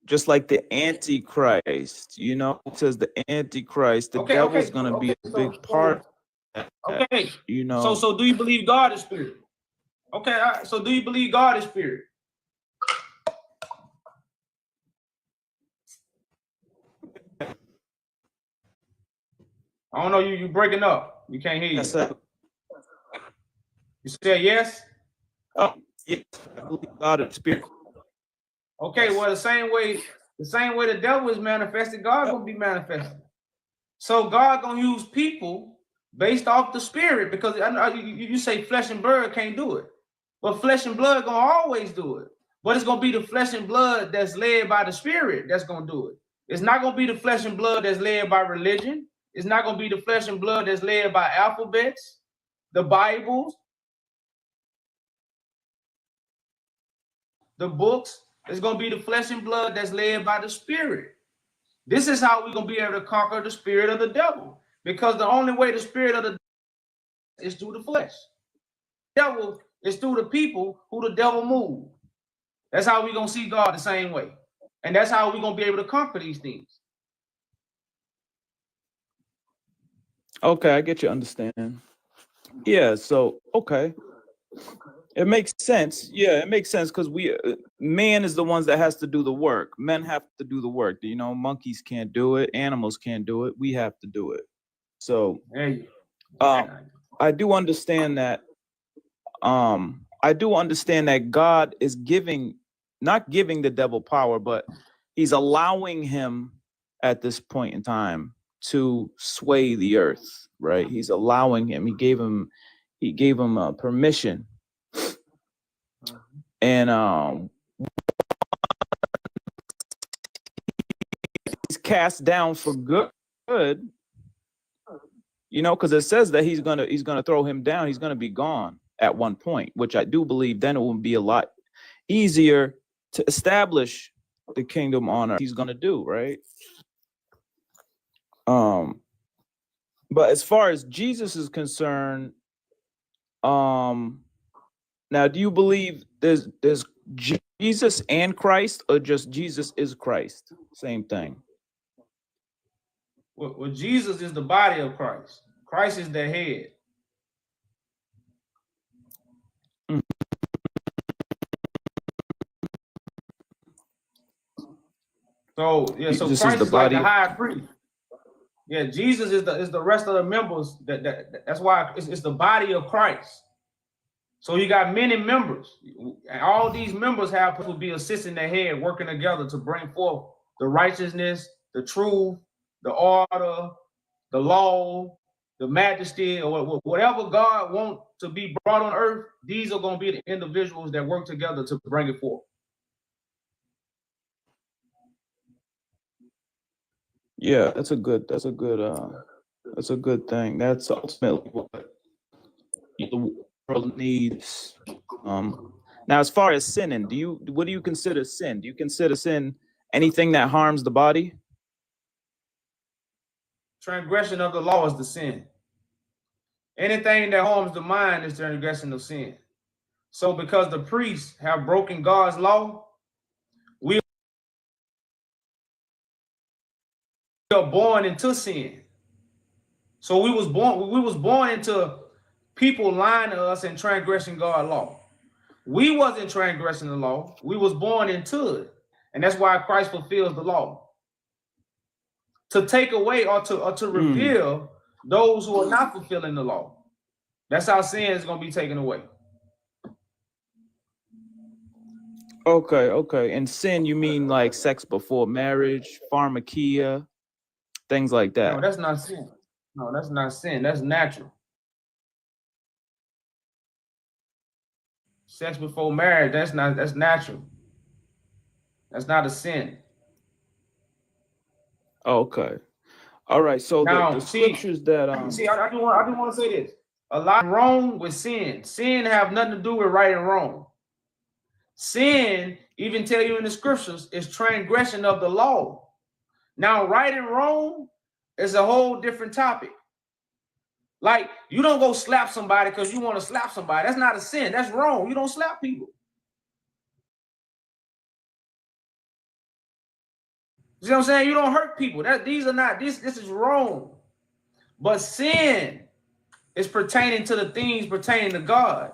just like the Antichrist, you know, it says the Antichrist, the devil's gonna be a big part of that, Okay. you know. So do you believe God is spirit? Okay, all right. So do you believe God is spirit? I don't know, you breaking up. We can't hear you. Yes, sir. You said yes? Oh, yes, I believe God is spirit. Okay, well, the same way the devil is manifested, God gonna be manifested. So God gonna use people based off the spirit, because I know you say flesh and blood can't do it, but flesh and blood gonna always do it. But it's gonna be the flesh and blood that's led by the spirit that's gonna do it. It's not gonna be the flesh and blood that's led by religion. It's not gonna be the flesh and blood that's led by alphabets, the Bibles, the books. It's gonna be the flesh and blood that's led by the spirit. This is how we're gonna be able to conquer the spirit of the devil, because the only way the spirit of the devil is through the flesh. The devil is through the people who the devil moved. That's how we're gonna see God the same way, and that's how we're gonna be able to conquer these things. Okay, I get your understanding. Yeah, so okay. It makes sense. Yeah, it makes sense because man is the ones that has to do the work. Men have to do the work. You know, monkeys can't do it. Animals can't do it. We have to do it. So, I do understand that. I do understand that God is not giving the devil power, but he's allowing him at this point in time to sway the earth, right? He's allowing him. He gave him permission. And he's cast down for good, you know, because it says that he's gonna throw him down. He's gonna be gone at one point, which I do believe then it will be a lot easier to establish the kingdom on earth. He's gonna do, right? But as far as Jesus is concerned, now, do you believe there's Jesus and Christ, or just Jesus is Christ? Same thing. Well, Jesus is the body of Christ. Christ is the head. So yeah, so Jesus Christ is the is like body the high priest. Yeah, Jesus is the rest of the members. That's why it's the body of Christ. So you got many members, and all these members have to be assisting their head, working together to bring forth the righteousness, the truth, the order, the law, the majesty, or whatever God wants to be brought on earth. These are going to be the individuals that work together to bring it forth. Yeah, that's a good thing. That's ultimately what the world needs. Now, as far as sinning, what do you consider sin? Do you consider sin anything that harms the body? Transgression of the law is the sin. Anything that harms the mind is transgression of sin. So because the priests have broken God's law, we are born into sin. So we was born into people lying to us and transgressing God's law. We wasn't transgressing the law. We was born into it. And that's why Christ fulfills the law. To take away or to reveal those who are not fulfilling the law. That's how sin is going to be taken away. Okay. And sin, you mean like sex before marriage, pharmakia, things like that? No, that's not sin. No, that's not sin. That's natural. Sex before marriage, that's natural. That's not a sin. Okay. All right. So Now, the scriptures that I do want to say this. A lot wrong with sin. Sin have nothing to do with right and wrong. Sin, even tell you in the scriptures, is transgression of the law. Now, right and wrong is a whole different topic. Like, you don't go slap somebody because you want to slap somebody. That's not a sin. That's wrong. You don't slap people. You know what I'm saying? You don't hurt people. This is wrong. But sin is pertaining to the things pertaining to God.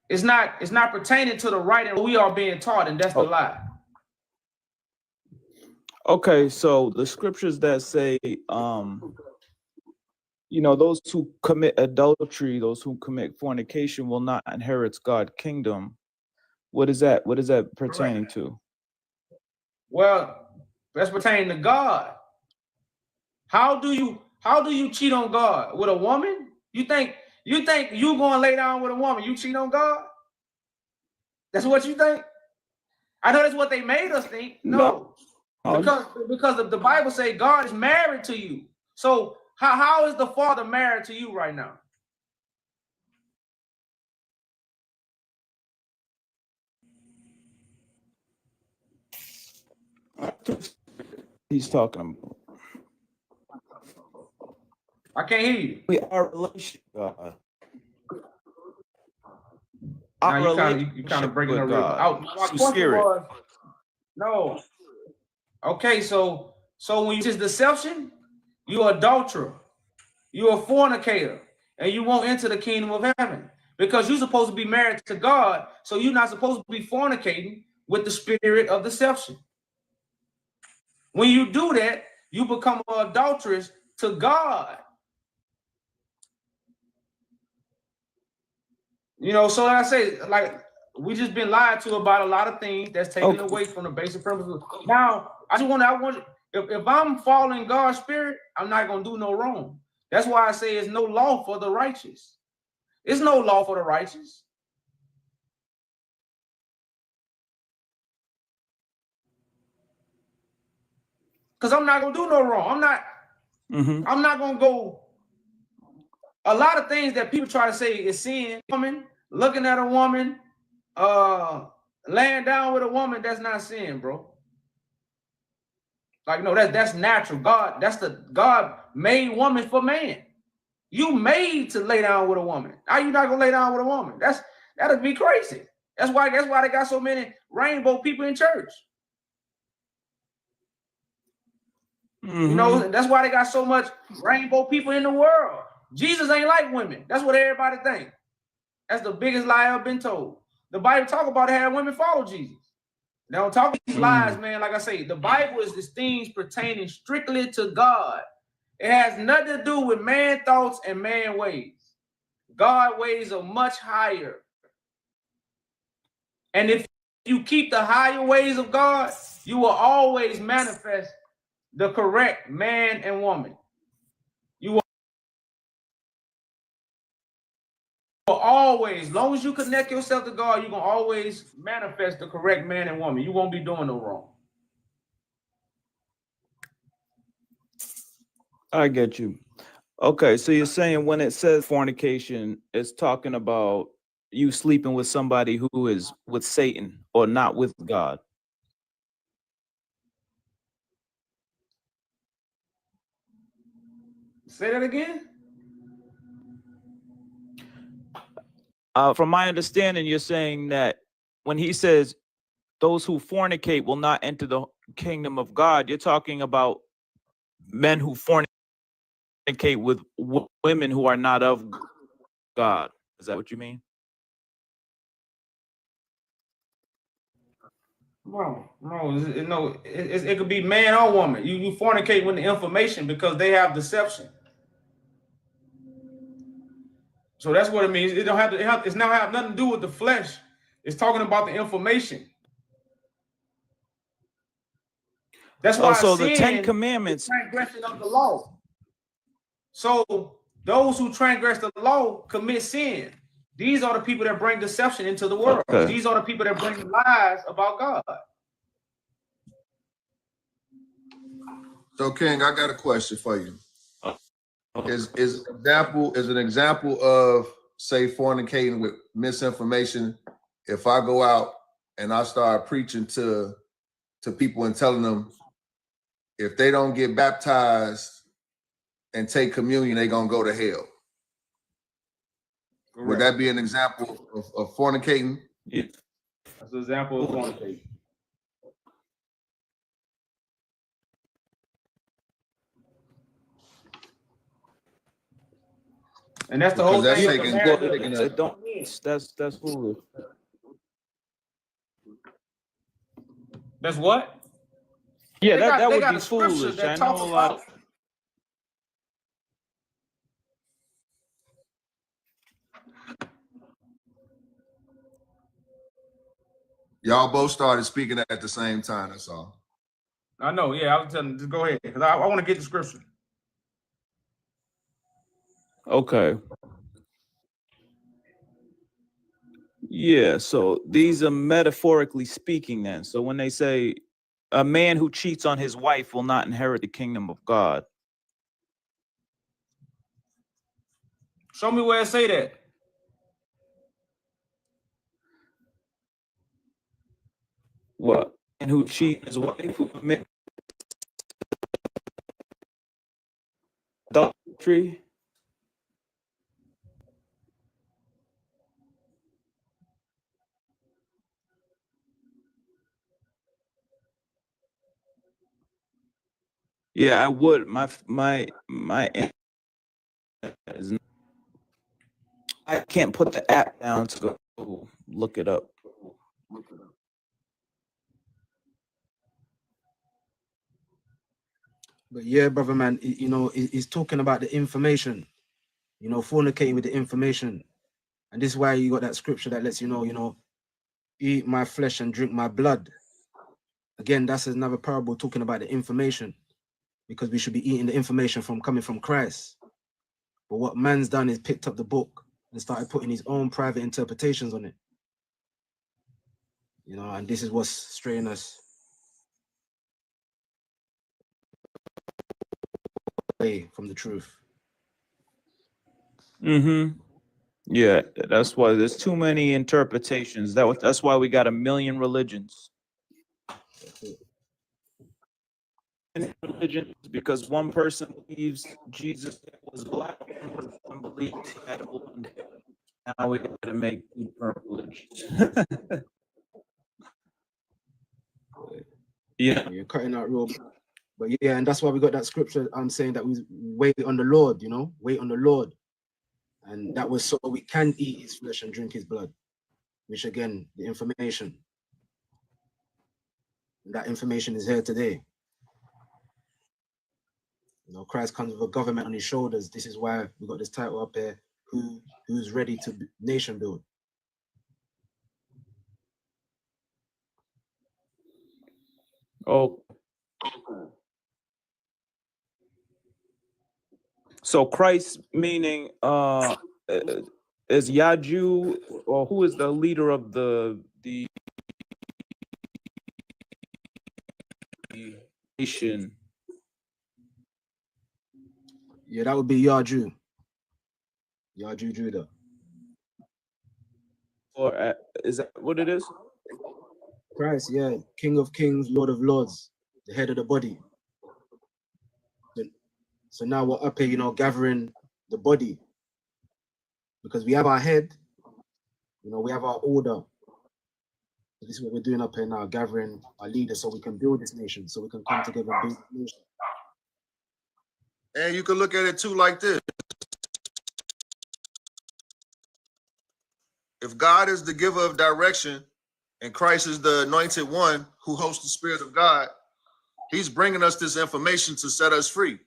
It's not pertaining to the right and we are being taught, and that's the lie. Okay, so the scriptures that say those who commit adultery, those who commit fornication will not inherit God's kingdom. What is that pertaining to? Well, that's pertaining to God. How do you cheat on God? With a woman? You think you going to lay down with a woman, you cheat on God? That's what you think? I know that's what they made us think. No. Because the Bible say God is married to you. So how is the Father married to you right now? He's talking about. I can't hear you. We are a relationship, God. You kind of breaking up out. My question was, no. Okay, so when you just deception, you're adulterer, you're a fornicator, and you won't enter the kingdom of heaven because you're supposed to be married to God, so you're not supposed to be fornicating with the spirit of deception. When you do that, you become an adulteress to God. You know, so like I say, like, we just been lied to about a lot of things that's taken away from the basic purpose. Now, I want if I'm following God's spirit, I'm not gonna do no wrong. That's why I say it's no law for the righteous. It's no law for the righteous. Because I'm not gonna do no wrong. I'm not gonna go. A lot of things that people try to say is sin. Woman, looking at a woman, laying down with a woman, that's not sin, bro. Like, no, that's natural. God made woman for man. You made to lay down with a woman. How you not gonna lay down with a woman? That'd be crazy. That's why they got so many rainbow people in church. You know, that's why they got so much rainbow people in the world. Jesus ain't like women. That's what everybody think. That's the biggest lie I've been told. The Bible talk about having women follow Jesus. They don't talk these lies, man. Like I say, the Bible is these things pertaining strictly to God. It has nothing to do with man thoughts and man ways. God ways are much higher. And if you keep the higher ways of God, you will always manifest the correct man and woman. You will always, as long as you connect yourself to God, you're going to always manifest the correct man and woman. You won't be doing no wrong. I get you. Okay, so you're saying when it says fornication, it's talking about you sleeping with somebody who is with Satan or not with God. Say that again? From my understanding, you're saying that when he says those who fornicate will not enter the kingdom of God, you're talking about men who fornicate with women who are not of God. Is that what you mean? It could be man or woman. You fornicate with the information because they have deception. So that's what it means. It's not have nothing to do with the flesh. It's talking about the information. That's why so sin the Ten Commandments, is transgression of the law. So those who transgress the law commit sin. These are the people that bring deception into the world. Okay. These are the people that bring lies about God. So, King, I got a question for you. Is an example of, say, fornicating with misinformation? If I go out and I start preaching to people and telling them if they don't get baptized and take communion, they're gonna go to hell. Correct. Would that be an example of fornicating? Yeah. That's an example of fornicating. And that's the whole thing. That's foolish. That's what? Yeah, They that would got be a scripture foolish. that I talks know a lot. about. Y'all both started speaking at the same time. That's all. I know. Yeah, I was telling. Just go ahead because I want to get the scripture. Okay. Yeah, so these are metaphorically speaking then. So when they say a man who cheats on his wife will not inherit the kingdom of God. Show me where it say that. What? And who cheat his wife who commit adultery? Yeah, I would. My I can't put the app down to go look it up. But yeah, brother, man, you know, he's talking about the information, you know, fornicating with the information. And this is why you got that scripture that lets you know, eat my flesh and drink my blood. Again, that's another parable talking about the information, because we should be eating the information coming from Christ. But what man's done is picked up the book and started putting his own private interpretations on it. You know, and this is what's straying us away from the truth. Mm-hmm. Yeah, that's why there's too many interpretations. That's why we got a million religions. Religions, because one person believes Jesus was black, one person believes he had blonde hair. Now we got to make different religions. Yeah, you're cutting out real. But yeah, and that's why we got that scripture. I'm saying that we wait on the Lord. You know, wait on the Lord, and that was so we can eat his flesh and drink his blood. Which again, the information. And that information is here today. You know, Christ comes with a government on his shoulders. This is why we got this title up here. Who's ready to nation build? Oh. So Christ meaning is Yaju, or who is the leader of the nation? Yeah, that would be Yaju. Yaju Judah. Or is that what it is? Christ, yeah, King of Kings, Lord of Lords, the head of the body. So now we're up here, you know, gathering the body, because we have our head, you know, we have our order. So this is what we're doing up here now, gathering our leaders so we can build this nation, so we can come together and build this nation. And you can look at it too like this. If God is the giver of direction and Christ is the anointed one who hosts the Spirit of God, he's bringing us this information to set us free.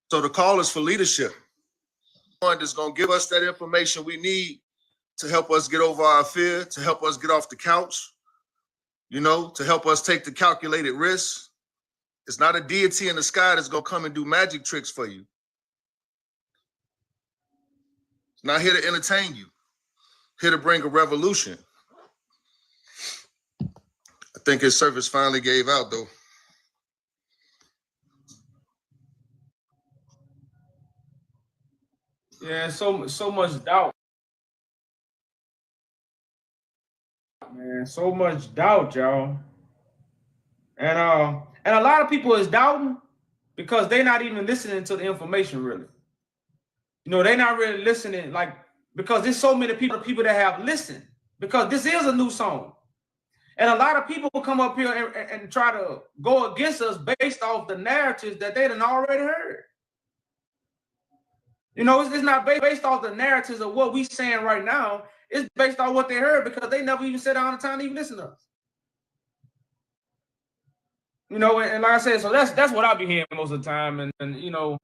So the call is for leadership. One that's going to give us that information we need to help us get over our fear, to help us get off the couch, you know, to help us take the calculated risks. It's not a deity in the sky that's going to come and do magic tricks for you. It's not here to entertain you. Here to bring a revolution. I think his service finally gave out, though. Yeah, so much doubt. Man, so much doubt, y'all. And a lot of people is doubting because they're not even listening to the information really. You know, they're not really listening, like, because there's so many people that have listened, because this is a new song. And a lot of people come up here and try to go against us based off the narratives that they done already heard. You know, it's not based off the narratives of what we saying right now. It's based on what they heard, because they never even sat down the time to even listen to us. You know, and like I said, so that's what I be hearing most of the time. And you know,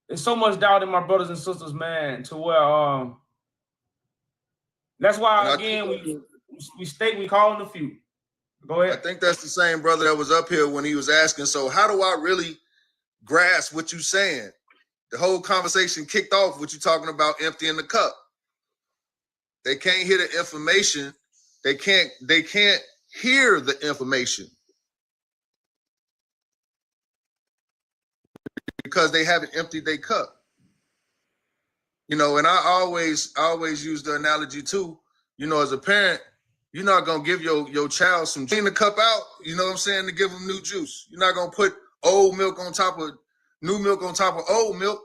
there's so much doubt in my brothers and sisters, man, to where that's why again we call in the few. Go ahead. I think that's the same brother that was up here when he was asking, so how do I really grasp what you're saying? The whole conversation kicked off with you talking about emptying the cup. They can't hear the information. They can't hear the information because they haven't emptied their cup. You know, and I always use the analogy too, you know, as a parent, you're not going to give your child some, clean the cup out, you know what I'm saying, to give them new juice. You're not going to put old milk on top of new milk on top of old milk.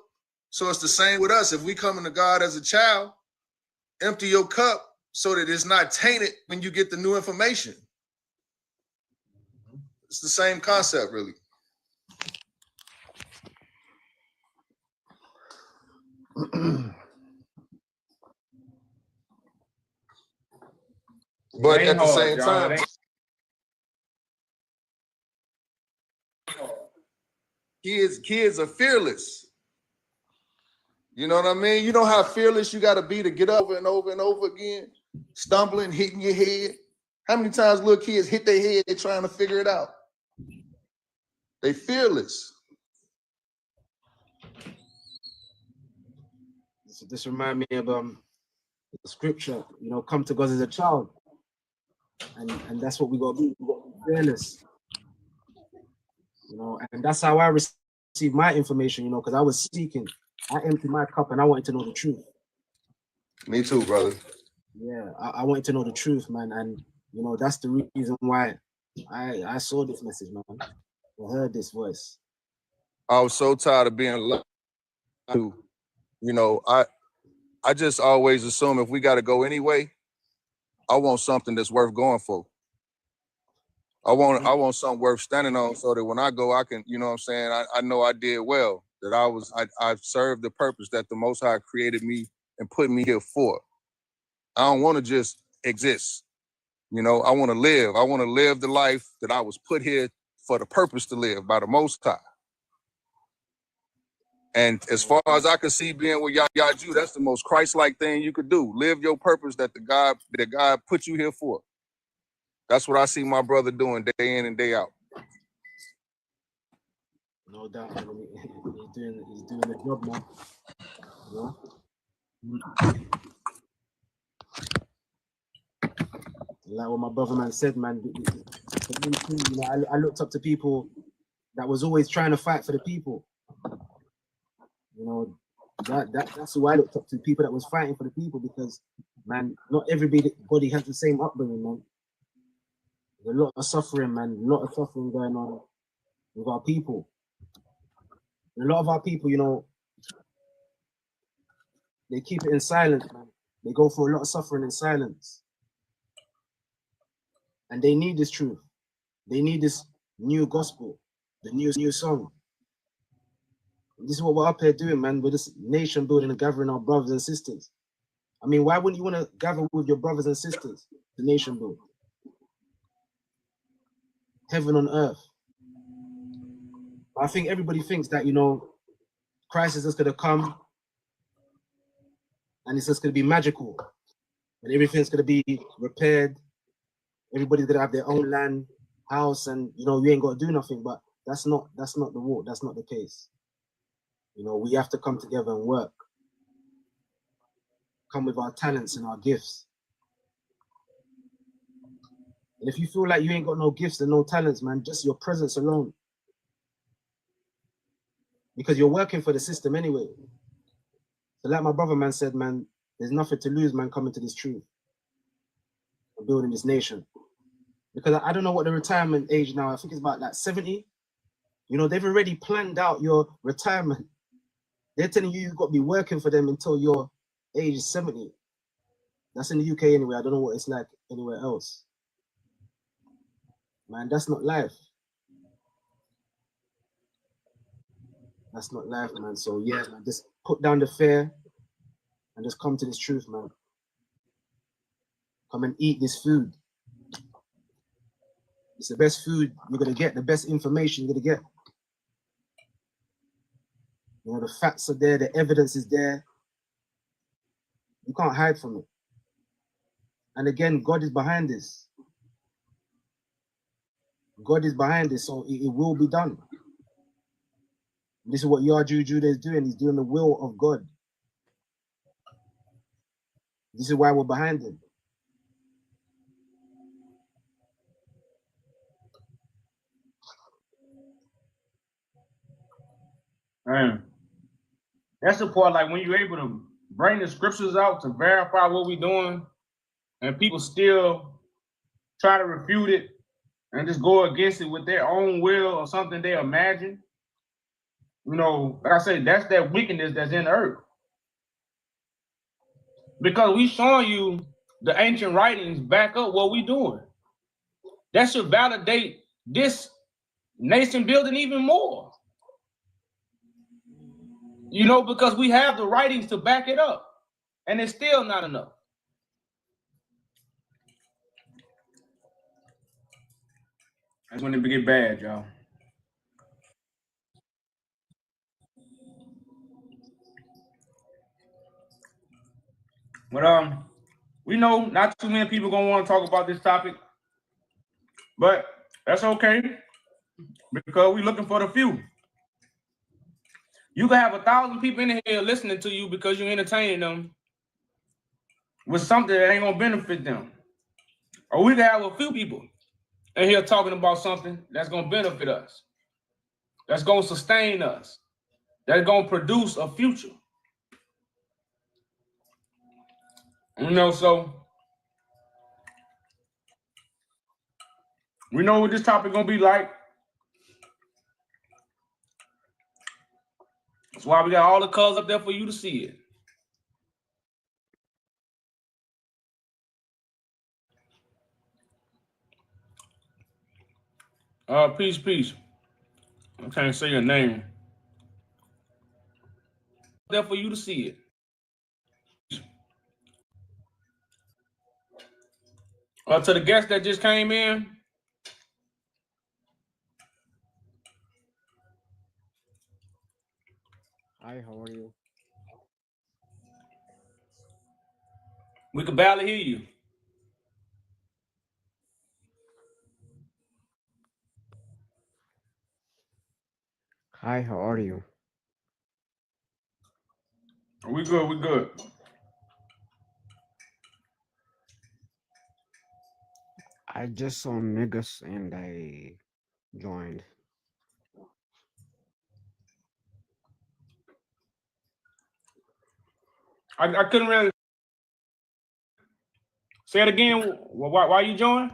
So it's the same with us. If we come into God as a child, empty your cup so that it's not tainted when you get the new information. It's the same concept, really. But ain't at the hard, same y'all. time, It ain't. kids are fearless. You know what I mean? You know how fearless you got to be to get over and over and over again, stumbling, hitting your head. How many times little kids hit their head trying to figure it out? They fearless. This remind me of the scripture, you know, come to God as a child. And that's what we got to be. We got to be fearless. You know, and that's how I received my information, you know, because I was seeking. I emptied my cup and I wanted to know the truth. Me too, brother. Yeah, I wanted to know the truth, man. And, you know, that's the reason why I saw this message, man. I heard this voice. I was so tired of being lied to. You know, I just always assume if we got to go anyway, I want something that's worth going for. I want something worth standing on so that when I go, I can, you know what I'm saying? I know I did well, that I served the purpose that the Most High created me and put me here for. I don't want to just exist. You know, I want to live. I want to live the life that I was put here for the purpose to live by the Most High. And as far as I can see, being with Yaju, that's the most Christ-like thing you could do. Live your purpose that God put you here for. That's what I see my brother doing day in and day out. No doubt, man. He's doing the job, man. You know? Like what my brother man said, man. You know, I looked up to people that was always trying to fight for the people. You know, that's who I looked up to, people that was fighting for the people, because, man, not everybody has the same upbringing, man. There's a lot of suffering, man. A lot of suffering going on with our people. And a lot of our people, you know, they keep it in silence, man. They go through a lot of suffering in silence. And they need this truth. They need this new gospel, the new song. This is what we're up here doing, man. We're this nation building and gathering our brothers and sisters. I mean, why wouldn't you want to gather with your brothers and sisters? The nation build. Heaven on earth. I think everybody thinks that, you know, Christ is just going to come and it's just going to be magical. And everything's going to be repaired. Everybody's going to have their own land, house, and, you know, you ain't got to do nothing. But that's not the walk. That's not the case. You know, we have to come together and work. Come with our talents and our gifts. And if you feel like you ain't got no gifts and no talents, man, just your presence alone. Because you're working for the system anyway. So like my brother, man, said, man, there's nothing to lose, man, coming to this truth. And building this nation. Because I don't know what the retirement age now, I think it's about like 70. You know, they've already planned out your retirement. They're telling you you've got to be working for them until your age is 70. That's in the UK anyway. I don't know what it's like anywhere else. Man, that's not life. That's not life, man. So yeah, man, just put down the fear and just come to this truth, man. Come and eat this food. It's the best food you're gonna get, the best information you're gonna get. You know, the facts are there, the evidence is there. You can't hide from it. And again, God is behind this. God is behind this, so it will be done. This is what Yaju Judah is doing. He's doing the will of God. This is why we're behind him. Man, that's the part, like when you're able to bring the scriptures out to verify what we're doing, and people still try to refute it and just go against it with their own will or something they imagine. You know, like I say, that's that wickedness that's in the earth. Because we showing you the ancient writings back up what we doing. That should validate this nation building even more. You know, because we have the writings to back it up. And it's still not enough. That's when it get bad, y'all. But we know not too many people gonna want to talk about this topic, but that's okay because we're looking for the few. You can have 1,000 people in here listening to you because you're entertaining them with something that ain't gonna benefit them, or we can have a few people in here talking about something that's gonna benefit us, that's gonna sustain us, that's gonna produce a future. You know, so we know what this topic gonna be like. That's why we got all the colors up there for you to see it. Peace. I can't say your name. There for you to see it. To the guests that just came in, Hi, how are you? we could barely hear you. Hi, how are you? We good. I just saw niggas and I joined. I couldn't really say it again. Why you joined?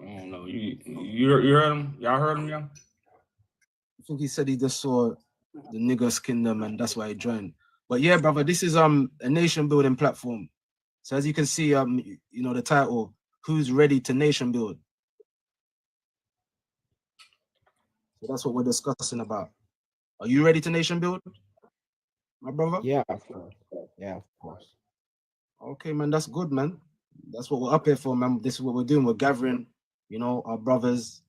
I don't know. You heard him? Y'all heard him, y'all? I think he said he just saw the niggas kingdom and that's why he joined. But yeah, brother, this is a nation building platform. So as you can see, you know the title, who's ready to nation build? So that's what we're discussing about. Are you ready to nation build, my brother? Yeah, of course. Yeah, of course. Okay, man, that's good, man. That's what we're up here for, man. This is what we're doing. We're gathering, you know, our brothers,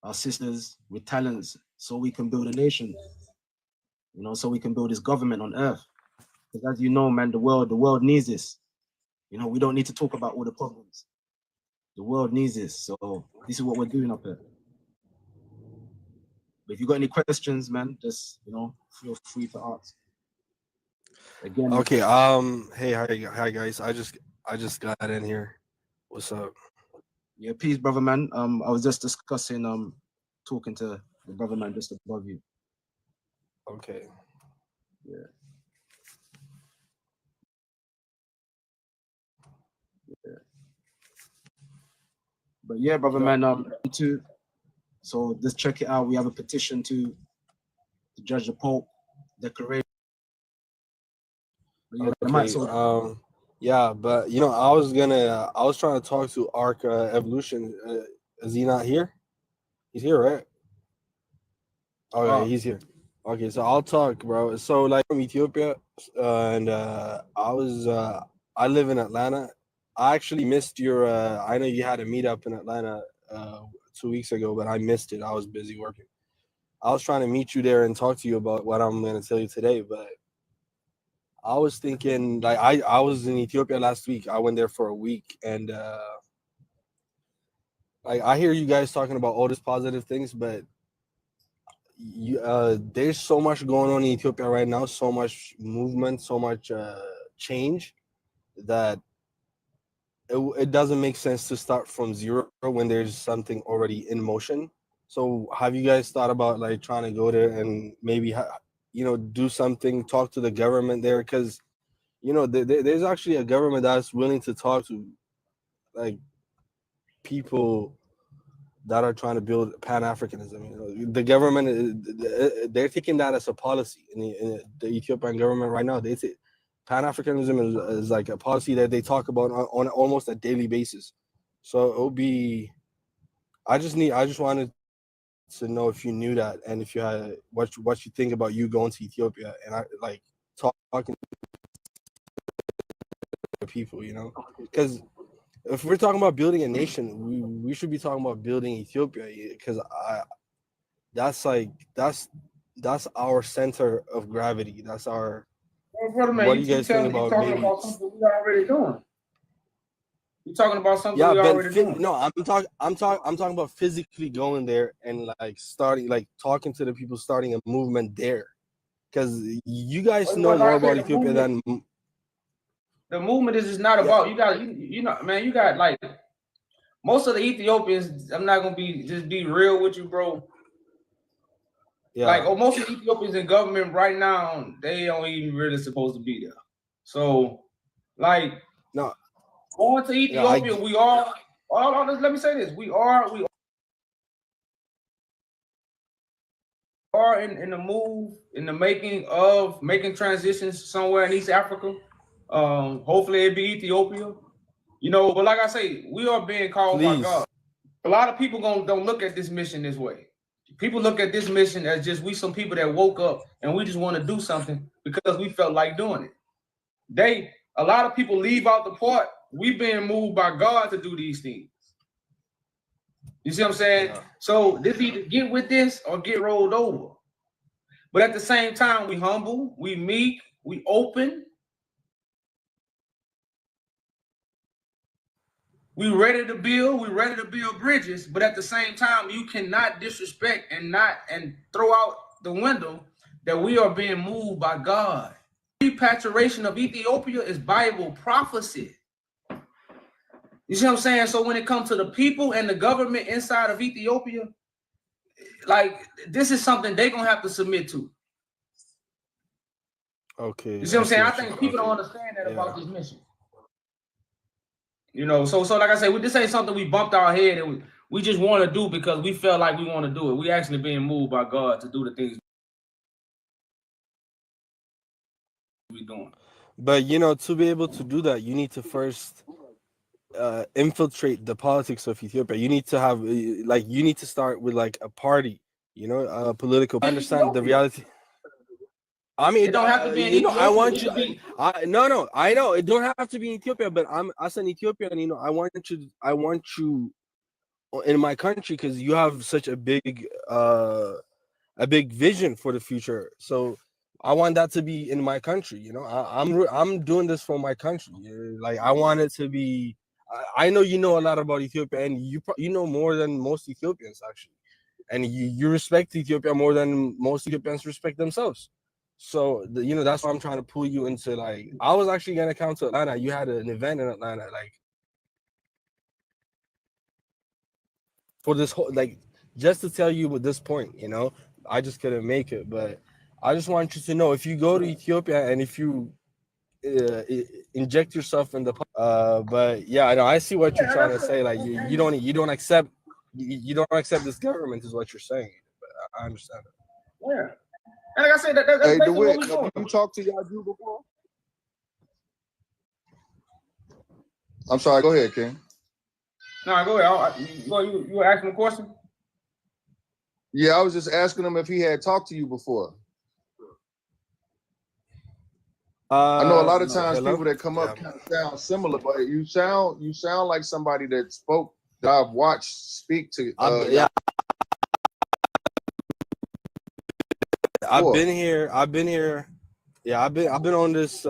our sisters with talents so we can build a nation, you know, so we can build this government on earth. Because as you know, man, the world needs this. You know, we don't need to talk about all the problems. The world needs this. So this is what we're doing up here. But if you got any questions, man, just, you know, feel free to ask. Again. Okay. Hey, hi guys. I just got in here. What's up? Yeah, peace, brother, man. I was just discussing, talking to the brother, man, just above you. Okay. Yeah. But yeah, brother, man, so just check it out. We have a petition to judge the Pope declaration. Yeah, Okay. Yeah, but you know, I was trying to talk to Ark Evolution. Is he not here? He's here, right? Okay, he's here. Okay, so I'll talk, bro. So like from Ethiopia, and I live in Atlanta. I actually missed your. I know you had a meetup in Atlanta 2 weeks ago, but I missed it. I was busy working. I was trying to meet you there and talk to you about what I'm going to tell you today, but I was thinking, like, I was in Ethiopia last week. I went there for a week, and like I hear you guys talking about all these positive things, but there's so much going on in Ethiopia right now, so much movement, so much change that it doesn't make sense to start from zero when there's something already in motion. So have you guys thought about like trying to go there and maybe do something, talk to the government there? Because there's actually a government that's willing to talk to like people that are trying to build Pan-Africanism. The government, they're taking that as a policy in the Ethiopian government right now. They say Pan-Africanism is like a policy that they talk about on almost a daily basis. So it would be, I just wanted to know if you knew that and if you had what you think about you going to Ethiopia and talking people, you know, because if we're talking about building a nation, we should be talking about building Ethiopia, because that's our center of gravity. That's our. Well, brother, man, What do you you keep guys think telling you about talking maybe? about something we already doing. You're talking about something Yeah, we but already doing. no, I'm talking about physically going there and like starting, like talking to the people, starting a movement there, because you guys Well, know like more I said, about the Ethiopia movement, than. the movement is just not Yeah. about you know, man, you got like most of the Ethiopians. I'm not gonna be real with you, bro. Like, Yeah. most of the Ethiopians in government right now, they don't even really supposed to be there. So, like, No. going to Yeah, I Ethiopia, we are. Let me say this: we are in the move, in the making transitions somewhere in East Africa. Hopefully it'd be Ethiopia. You know, but like I say, we are being called by Please. God. A lot of people don't look at this mission this way. People look at this mission as just we some people that woke up and we just want to do something because we felt like doing it. A lot of people leave out the part we being moved by God to do these things. You see what I'm saying? Yeah. So this either get with this or get rolled over. But at the same time, we humble, we meek, we open. We ready to build bridges, but at the same time, you cannot disrespect and throw out the window that we are being moved by God. Repatriation of Ethiopia is Bible prophecy. You see what I'm saying? So when it comes to the people and the government inside of Ethiopia, like this is something they're gonna have to submit to. Okay. You see what I'm saying? I see what think people okay. don't understand that about this mission. You know, so like I say, this ain't something we bumped our head and we just want to do because we felt like we want to do it. We actually being moved by God to do the things we're doing. But you know, to be able to do that, you need to first infiltrate the politics of Ethiopia. You need to have you need to start with like a party, you know, a political. I understand the reality. I mean, It don't have to be in you know, I Ethiopia. want It you. could be. No, I know it don't have to be in Ethiopia, but as an Ethiopian, you know, I want you in my country because you have such a big vision for the future. So I want that to be in my country. You know, I'm doing this for my country. Like I want it to be. I know you know a lot about Ethiopia, and you know more than most Ethiopians actually, and you respect Ethiopia more than most Ethiopians respect themselves. So you know that's why I'm trying to pull you into like I was actually gonna come to Atlanta. You had an event in Atlanta, like for this whole like just to tell you at this point, you know, I just couldn't make it, but I just want you to know if you go to Ethiopia and if you inject yourself in the but yeah, I know I see what you're trying to say. Like you don't accept this government is what you're saying. But I understand it. Yeah. And like I said, that's Hey, basically what DeWitt, we doing. have you talked to Yaju before? I'm sorry, go ahead, King. No, go ahead. You were asking a question? Yeah, I was just asking him if he had talked to you before. I know a lot of times hello? people that come up kind of sound similar, but you sound like somebody that spoke that I've watched speak to. Yeah. I've been here. Yeah, I've been on this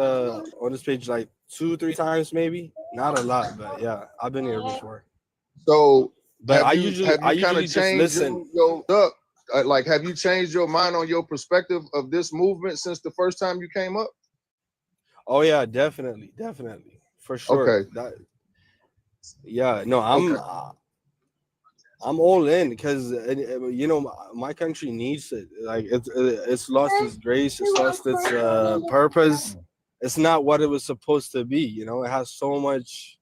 page like 2-3 times maybe. Not a lot, but yeah, I've been here before. So, but have I you usually kind of just changed listen. have you changed your mind on your perspective of this movement since the first time you came up? Oh yeah, definitely, for sure. Okay. Yeah, no, I'm all in because you know my country needs it. Like it's lost its grace, it's lost its purpose. It's not what it was supposed to be. You know, it has so much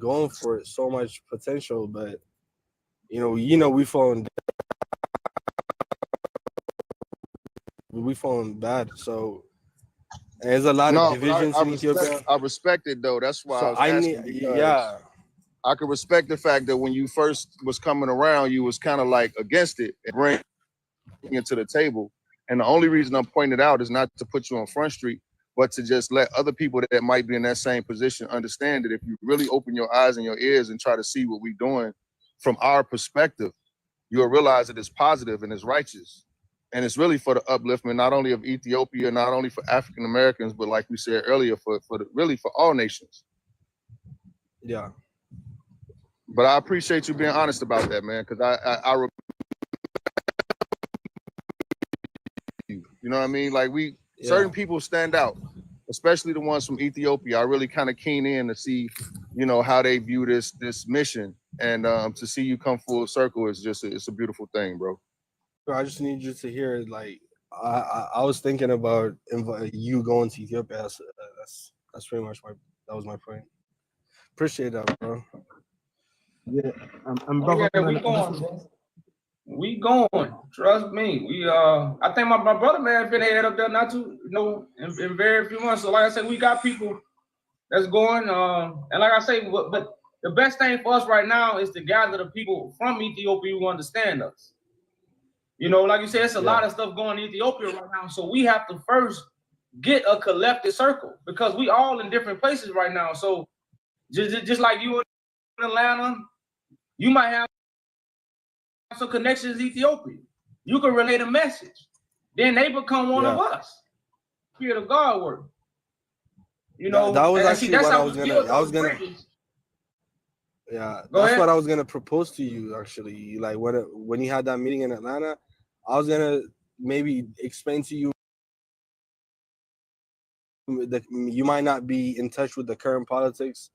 going for it, so much potential, but you know we falling bad. So there's a lot of divisions in Ethiopia. I respect it though. That's why So I was I asking. need, Because yeah. I could respect the fact that when you first was coming around, you was kind of like against it and bring it to the table. And the only reason I'm pointing it out is not to put you on Front Street, but to just let other people that might be in that same position understand that if you really open your eyes and your ears and try to see what we're doing from our perspective, you'll realize that it's positive and it's righteous. And it's really for the upliftment, not only of Ethiopia, not only for African Americans, but like we said earlier, really for all nations. Yeah. But I appreciate you being honest about that, man, because I you know what I mean? Like certain people stand out, especially the ones from Ethiopia. I really kind of keen in to see, you know, how they view this mission, and to see you come full circle is just it's a beautiful thing, bro. I just need you to hear it. Like I was thinking about you going to Ethiopia. That's pretty much that was my point. Appreciate that, bro. Yeah, I'm Oh, yeah, we going, bro. We going. Trust me. We I think my brother man been head up there not too, you know, in very few months. So like I said, we got people that's going. And like I say, but the best thing for us right now is to gather the people from Ethiopia who understand us. You know, like you said, it's a lot of stuff going in Ethiopia right now. So we have to first get a collective circle because we all in different places right now. So just like you in Atlanta, you might have some connections in Ethiopia. You can relay a message. Then they become one of us. Spirit of God work. You know, that was actually that's what how I was we gonna. build I was those gonna. bridges. Yeah, Go that's ahead. what I was gonna propose to you. Actually, like when you had that meeting in Atlanta, I was gonna maybe explain to you that you might not be in touch with the current politics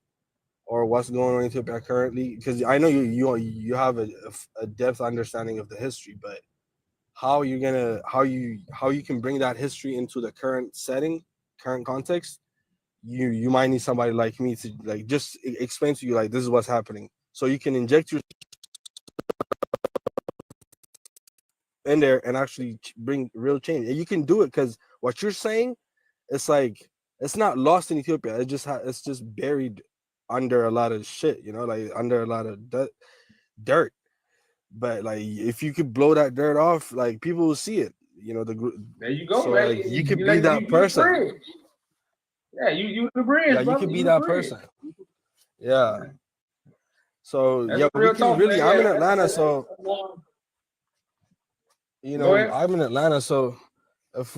or what's going on in Ethiopia currently, because I know you have a depth understanding of the history, but how you can bring that history into the current setting, current context, you might need somebody like me to like just explain to you like this is what's happening, so you can inject your in there and actually bring real change. And you can do it because what you're saying, it's like it's not lost in Ethiopia. It's just buried under a lot of shit, you know, like under a lot of dirt. But like if you could blow that dirt off, like people will see it, you know. There you go, So man. like you could be that You the person. bridge. Yeah, you the bridge, Yeah, you brother. could be You the that bridge. person. Yeah. So That's yeah, we real can talk, really. man. I'm in Yeah, Atlanta, that's- so you Go know ahead. I'm in Atlanta, so if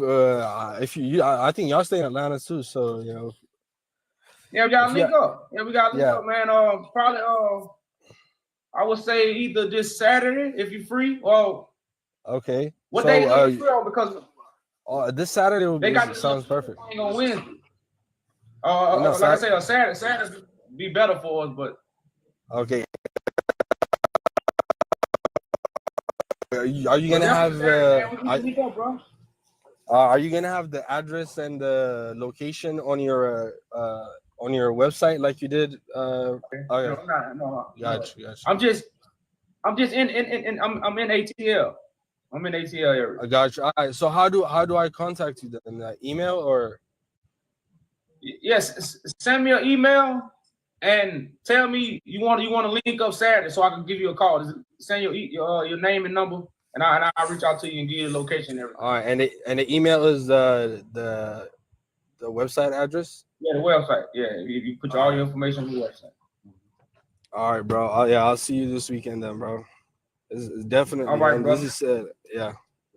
you I think y'all stay in Atlanta too, so you know. Yeah, we gotta If you- link up. Yeah, we gotta link Yeah. up, man. Probably I would say either this Saturday if you're free, or Okay. what So day are you free on? Because this Saturday they got this sounds perfect. thing on Wednesday. No, Like I say, Saturday be better for us, but Okay. Are you gonna have Saturday, man, we can link up, bro. are you gonna have the address and the location on your website like you did? Okay. No. Gotcha. I'm just in I'm in ATL. I'm in ATL area. I got you. All right. So how do I contact you then? Email or? Yes, send me an email and tell me you want to link up Saturday so I can give you a call. Just send your name and number, and I'll reach out to you and give you the location and everything. All right, and the email is the website address. Yeah, the website. Yeah, you put all your information on the website. All right, bro. I'll see you this weekend then, bro. This is definitely. All right, man, brother. This is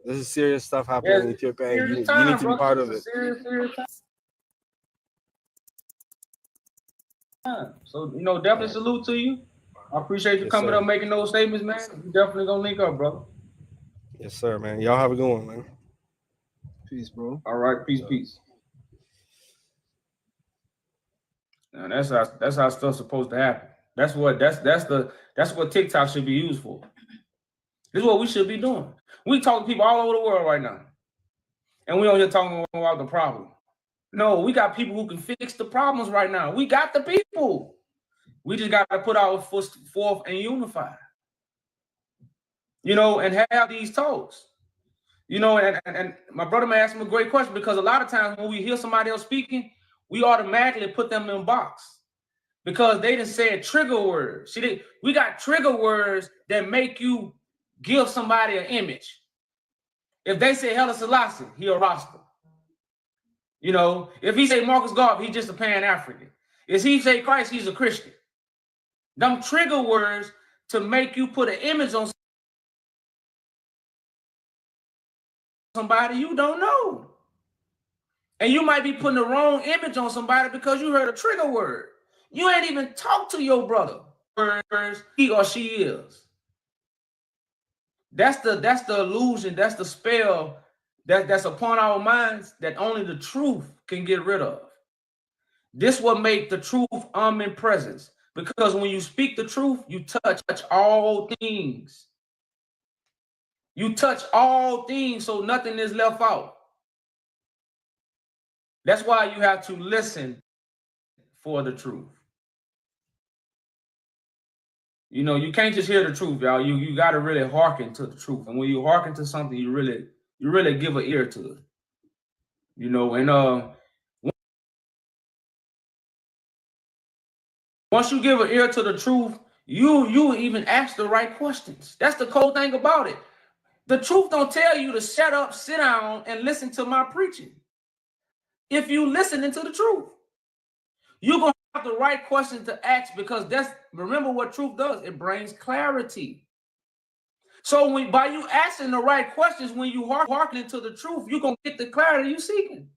this is serious stuff happening in Ethiopia, and you need to be part of it. Serious time. So definitely salute to you. I appreciate you Yes, coming sir. up, making those statements, man. We definitely gonna link up, brother. Yes, sir, man. Y'all have a good one, man. Peace, bro. All right, peace. And that's how stuff's supposed to happen. That's what TikTok should be used for. This is what we should be doing. We talk to people all over the world right now, and we don't just talking about the problem. No, we got people who can fix the problems right now. We got the people. We just got to put our foot forth and unify. And have these talks. And my brother man asked me a great question, because a lot of times when we hear somebody else speaking, we automatically put them in a box because they done said trigger words. See, we got trigger words that make you give somebody an image. If they say Haile Selassie, he a Rasta. You know, if he say Marcus Garvey, he's just a Pan-African. If he say Christ, he's a Christian. Them trigger words to make you put an image on somebody you don't know. And you might be putting the wrong image on somebody because you heard a trigger word. You ain't even talked to your brother. He or she is. That's the illusion, that's the spell that's upon our minds that only the truth can get rid of. This will make the truth omnipresent, because when you speak the truth, you touch all things. You touch all things, so nothing is left out. That's why you have to listen for the truth. You know, you can't just hear the truth, y'all. You got to really hearken to the truth. And when you hearken to something, you really give an ear to it. You know, and once you give an ear to the truth, you even ask the right questions. That's the cool thing about it. The truth don't tell you to shut up, sit down, and listen to my preaching. If you listening to the truth, you're going to have the right questions to ask, because remember what truth does. It brings clarity. So by you asking the right questions, when you hearkening to the truth, you're going to get the clarity you're seeking.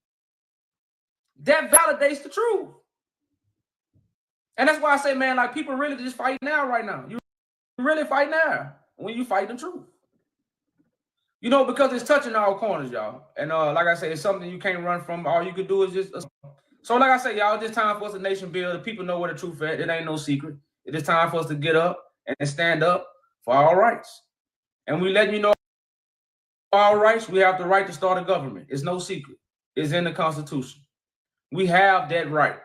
That validates the truth. And that's why I say, man, like, people really just fight now right now. You really fight now when you fight the truth. You know, because it's touching all corners, y'all. And like I say, it's something you can't run from. All you can do is just... So like I said, y'all, it's time for us to nation build. The people know where the truth is. It ain't no secret. It is time for us to get up and stand up for our rights. And we let you know our rights. We have the right to start a government. It's no secret. It's in the Constitution. We have that right.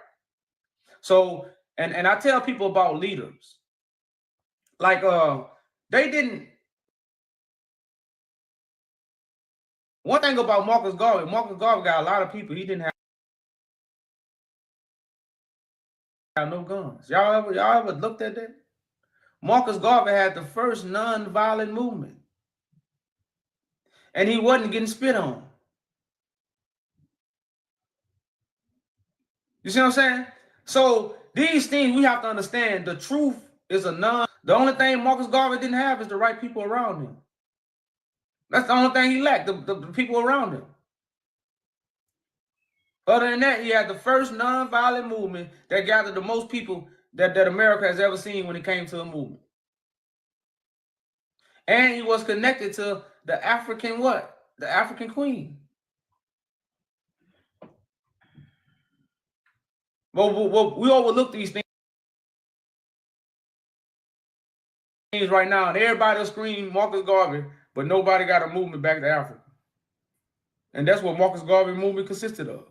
So, and I tell people about leaders. Like, they didn't... One thing about Marcus Garvey got a lot of people. He didn't have no guns. Y'all ever looked at that? Marcus Garvey had the first non-violent movement, and he wasn't getting spit on. You see what I'm saying? So these things we have to understand. The truth is the only thing Marcus Garvey didn't have is the right people around him. That's the only thing he lacked, the people around him. Other than that, he had the first non-violent movement that gathered the most people that America has ever seen when it came to a movement. And he was connected to the African what? The African queen. Well, we overlook these things right now, and everybody will scream Marcus Garvey, but nobody got a movement back to Africa. And that's what Marcus Garvey movement consisted of.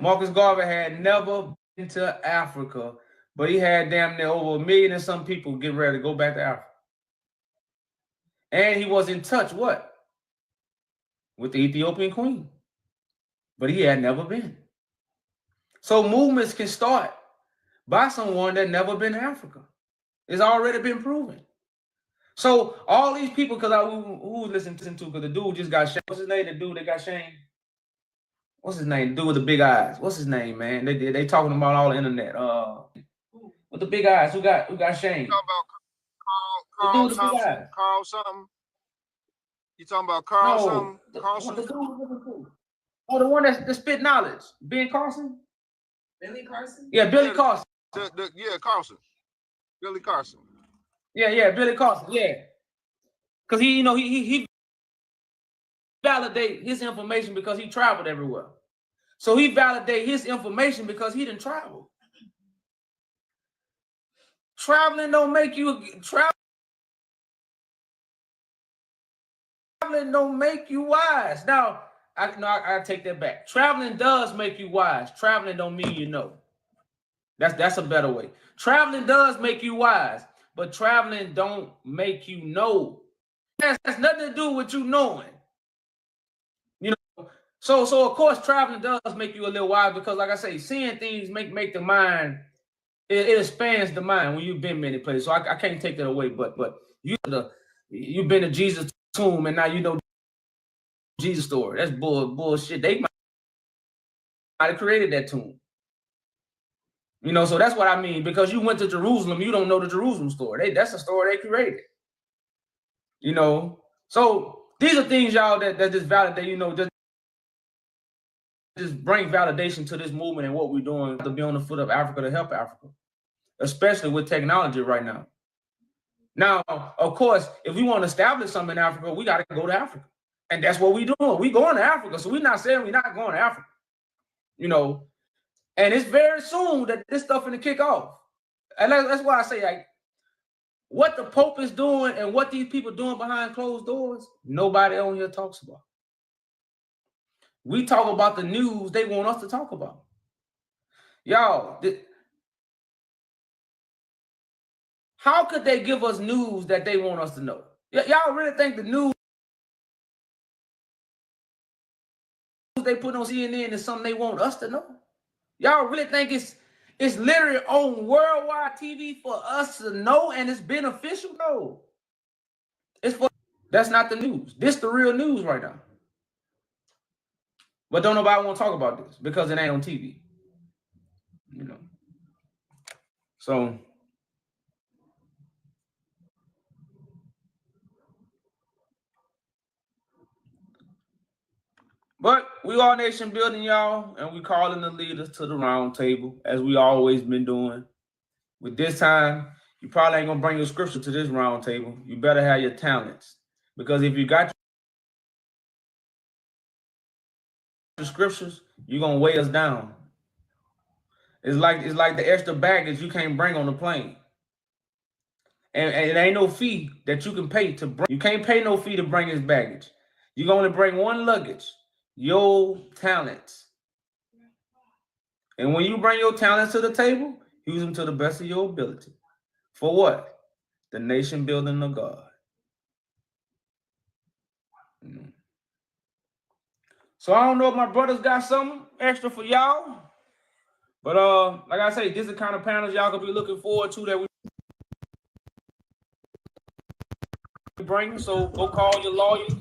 Marcus Garvey had never been to Africa, but he had damn near over 1 million and some people getting ready to go back to Africa. And he was in touch, what? With the Ethiopian queen. But he had never been. So movements can start by someone that never been to Africa. It's already been proven. So all these people, because who was listening to, because the dude just got shamed. What's his name? The dude that got shamed? What's his name? The dude with the big eyes. What's his name, man? They talking about all the internet. With the big eyes, who got shamed? You talking about Carl something? You talking about Carl something? Carlson? Oh, the one that spit knowledge. Ben Carson? Billy Carson? Yeah, Billy Carson. Yeah, Carson. Billy Carson. Yeah, Billy Carson. Yeah. Because he validate his information because he traveled everywhere. So he validate his information because he didn't travel. Traveling don't make you wise. Now, I take that back. Traveling does make you wise. Traveling don't mean you know. That's a better way. Traveling does make you wise, but traveling don't make you know. That's nothing to do with you knowing. You know, so of course traveling does make you a little wise, because like I say, seeing things make the mind, it expands the mind when you've been many places. So I can't take that away, but you've been to Jesus' tomb and now you know Jesus story. That's bullshit. They might have created that tomb. You know, so that's what I mean. Because you went to Jerusalem, you don't know the Jerusalem story. That's a story they created. You know, so these are things, y'all, that just validate, you know, just bring validation to this movement and what we're doing to be on the foot of Africa to help Africa, especially with technology right now. Now, of course, if we want to establish something in Africa, we got to go to Africa. And that's what we're doing. We're going to Africa. So we're not saying we're not going to Africa, you know. And it's very soon that this stuff is going to kick off. And that's why I say, like, what the Pope is doing and what these people doing behind closed doors, nobody on here talks about. We talk about the news they want us to talk about. Y'all, how could they give us news that they want us to know? Y'all really think the news they put on CNN is something they want us to know? Y'all really think it's literally on worldwide TV for us to know and it's beneficial? No. That's not the news. This the real news right now. But don't nobody want to talk about this because it ain't on TV. You know. So but we are nation building, y'all, and we calling the leaders to the round table, as we always been doing. With this time, you probably ain't gonna bring your scripture to this round table. You better have your talents. Because if you got your scriptures, you're gonna weigh us down. It's like the extra baggage you can't bring on the plane. And it ain't no fee that you can pay to bring. You can't pay no fee to bring his baggage. You can only bring one luggage. Your talents. And when you bring your talents to the table, use them to the best of your ability. For what? The nation building of God. So I don't know if my brothers got something extra for y'all. But like I say, this is the kind of panels y'all could be looking forward to that we bring. So go call your lawyers,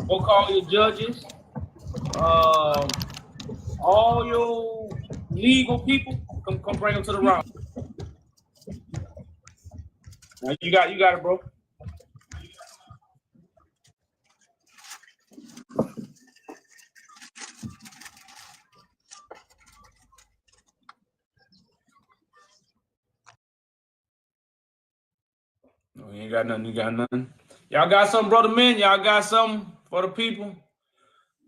go call your judges. All your legal people, come bring them to the round. Now you got it, bro. No, you ain't got nothing. You got nothing. Y'all got something, brother men? Y'all got something for the people?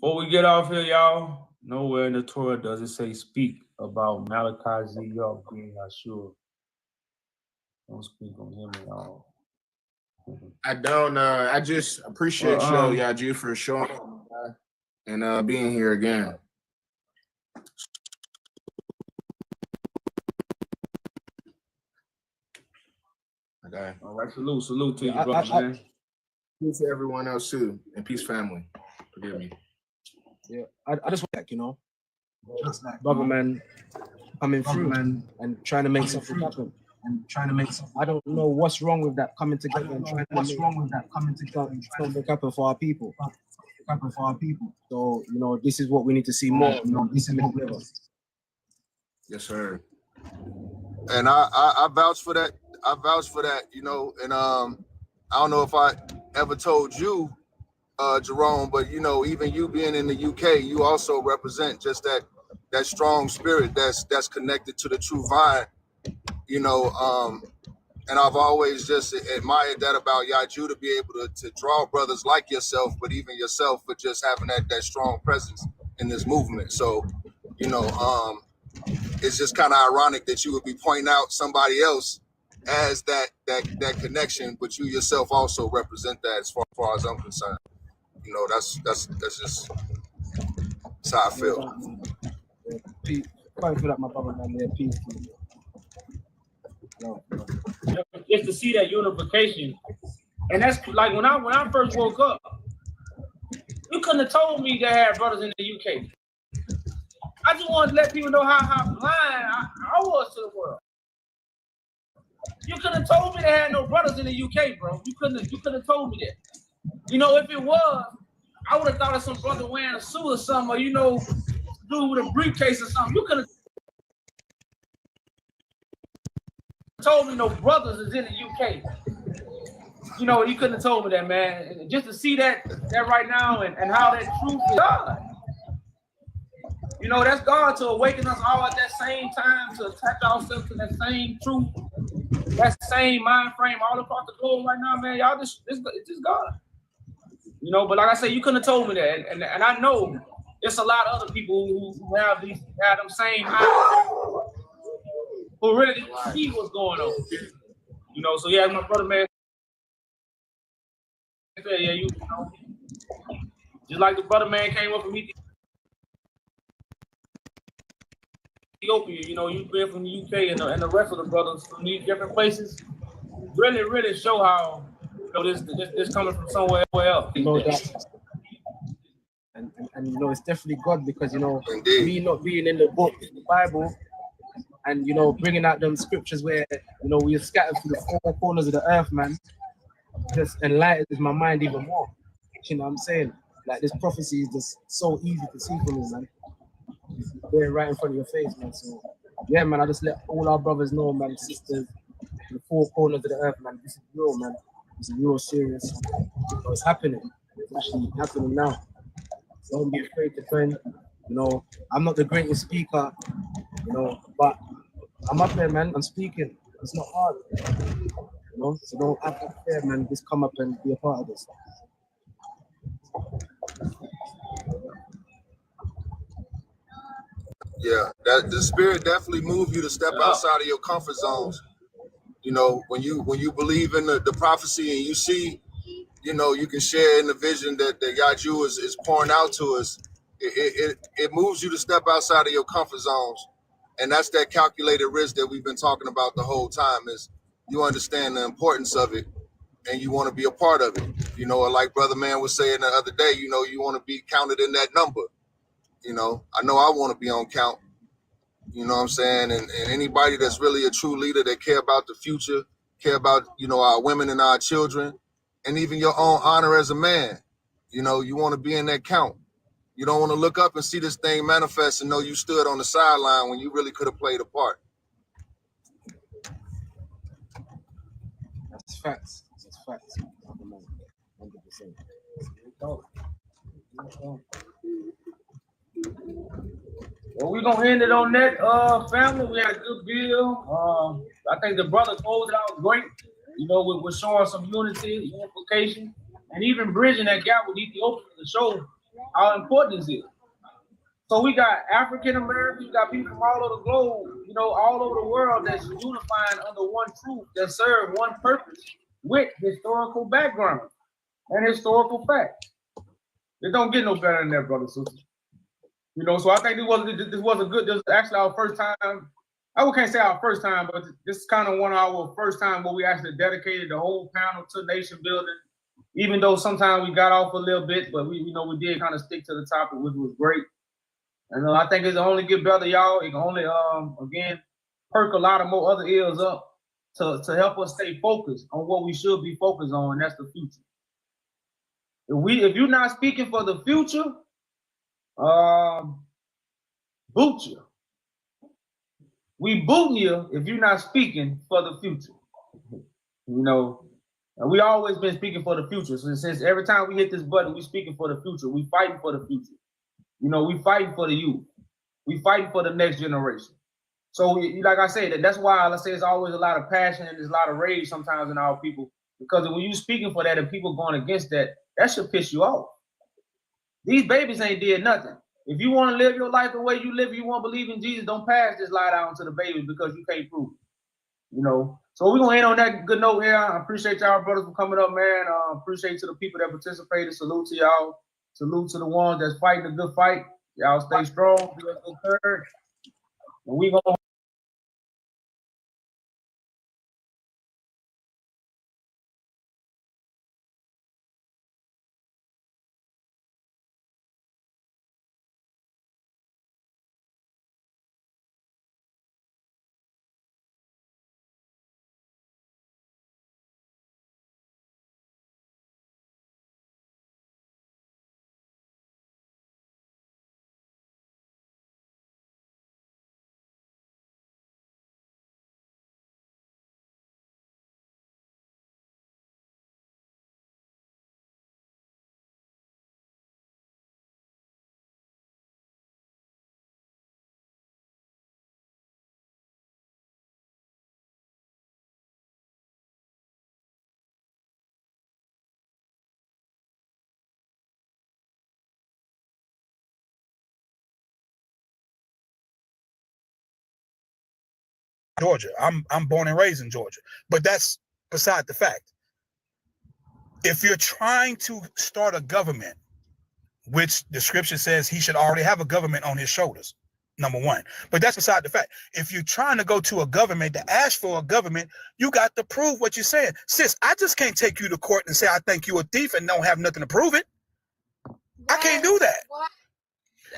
Before we get off here, y'all, nowhere in the Torah does it say speak about Malachi Z. Y'all being Yahshua. Don't speak on him at all. I don't. I just appreciate Yaju for showing up and being here again. Okay. All right. Salute to you, brother, man. Peace to everyone else too, and peace, family. Forgive me. Yeah, I just want, you know, brother man coming through and trying to make something happen. I don't know what's wrong with that coming together and trying to make happen for our people. So, you know, this is what we need to see more. You know, this is what Yes, sir. And I vouch for that. I vouch for that, you know, and I don't know if I ever told you, Jerome, but you know, even you being in the UK, you also represent just that strong spirit that's connected to the true vine, you know. And I've always just admired that about Yaju, to be able to draw brothers like yourself, but even yourself for just having that strong presence in this movement. So, you know, it's just kind of ironic that you would be pointing out somebody else as that connection, but you yourself also represent that as far as I'm concerned. You know, that's just that's how I feel. Peace. Thanks for that, my brother, man. Yeah, peace. Just to see that unification, and that's like when I first woke up, you couldn't have told me they had brothers in the UK. I just wanted to let people know how blind I was to the world. You couldn't have told me they had no brothers in the UK, bro. You couldn't have told me that. You know, if it was, I would have thought of some brother wearing a suit or something, or dude with a briefcase or something. You could have told me no brothers is in the UK. You couldn't have told me that, man. Just to see that right now and how that truth is God. That's God to awaken us all at that same time, to attach ourselves to that same truth, that same mind frame all across the globe right now, man. Y'all it's just God. But like I said, you couldn't have told me that. And I know there's a lot of other people who have them same eyes, who really see what's going on. So yeah, my brother, man. Yeah, just like the brother man came up from Ethiopia, you've been from the UK and the rest of the brothers from these different places really, really show how this coming from somewhere else. That. And it's definitely God, because me not being in the book, the Bible, and bringing out them scriptures where we are scattered through the four corners of the earth, man, just enlightens my mind even more. You know what I'm saying? Like, this prophecy is just so easy to see for me, man. It's there right in front of your face, man. So yeah, man, I just let all our brothers know, man, sisters, the four corners of the earth, man. This is real, man. This is real serious. It's happening. It's actually happening now. Don't be afraid to friend. I'm not the greatest speaker, but I'm up there, man. I'm speaking. It's not hard. So don't act up there, man. Just come up and be a part of this. Yeah, that the spirit definitely moves you to step outside of your comfort zones. When you believe in the prophecy and you see, you can share in the vision that Yaju is pouring out to us. It moves you to step outside of your comfort zones, and that's that calculated risk that we've been talking about the whole time. Is you understand the importance of it, and you want to be a part of it. Like Brother Man was saying the other day, you want to be counted in that number. I know I want to be on count. You know what I'm saying? And anybody that's really a true leader that care about the future, care about, our women and our children, and even your own honor as a man. You want to be in that count. You don't want to look up and see this thing manifest and know you stood on the sideline when you really could have played a part. That's facts. That's facts. 100%. Well, we're gonna end it on that, family. We had a good bill. I think the brother closed it out great. We're showing some unity, unification, and even bridging that gap with Ethiopia to show how important this is. So we got African Americans, we got people from all over the globe, all over the world that's unifying under one truth that serve one purpose with historical background and historical facts. It don't get no better than that, brother, sister. So I think this was actually our first time. I can't say our first time, but this is kind of one of our first time where we actually dedicated the whole panel to nation building. Even though sometimes we got off a little bit, but we did kind of stick to the topic, which was great. And I think it's only get better, y'all. It can only again perk a lot of more other ears up to help us stay focused on what we should be focused on, and that's the future. If you're not speaking for the future, boot you. We booting you if you're not speaking for the future. And we always been speaking for the future. So since every time we hit this button, we speaking for the future. We fighting for the future. We fighting for the youth. We fighting for the next generation. So like I said, that's why I say it's always a lot of passion and there's a lot of rage sometimes in our people. Because when you speaking for that and people going against that, that should piss you off. These babies ain't did nothing. If you want to live your life the way you live, you want to believe in Jesus, don't pass this lie down to the baby because you can't prove it. So we're going to end on that good note here. I appreciate y'all brothers for coming up, man. Appreciate to the people that participated. Salute to y'all. Salute to the ones that's fighting a good fight. Y'all stay strong. Be a good courage. And we going to Georgia. I'm born and raised in Georgia, but that's beside the fact. If you're trying to start a government, which the scripture says he should already have a government on his shoulders, number one. But that's beside the fact. If you're trying to go to a government to ask for a government, you got to prove what you're saying. Sis, I just can't take you to court and say I think you're a thief and don't have nothing to prove it. I can't do that. What?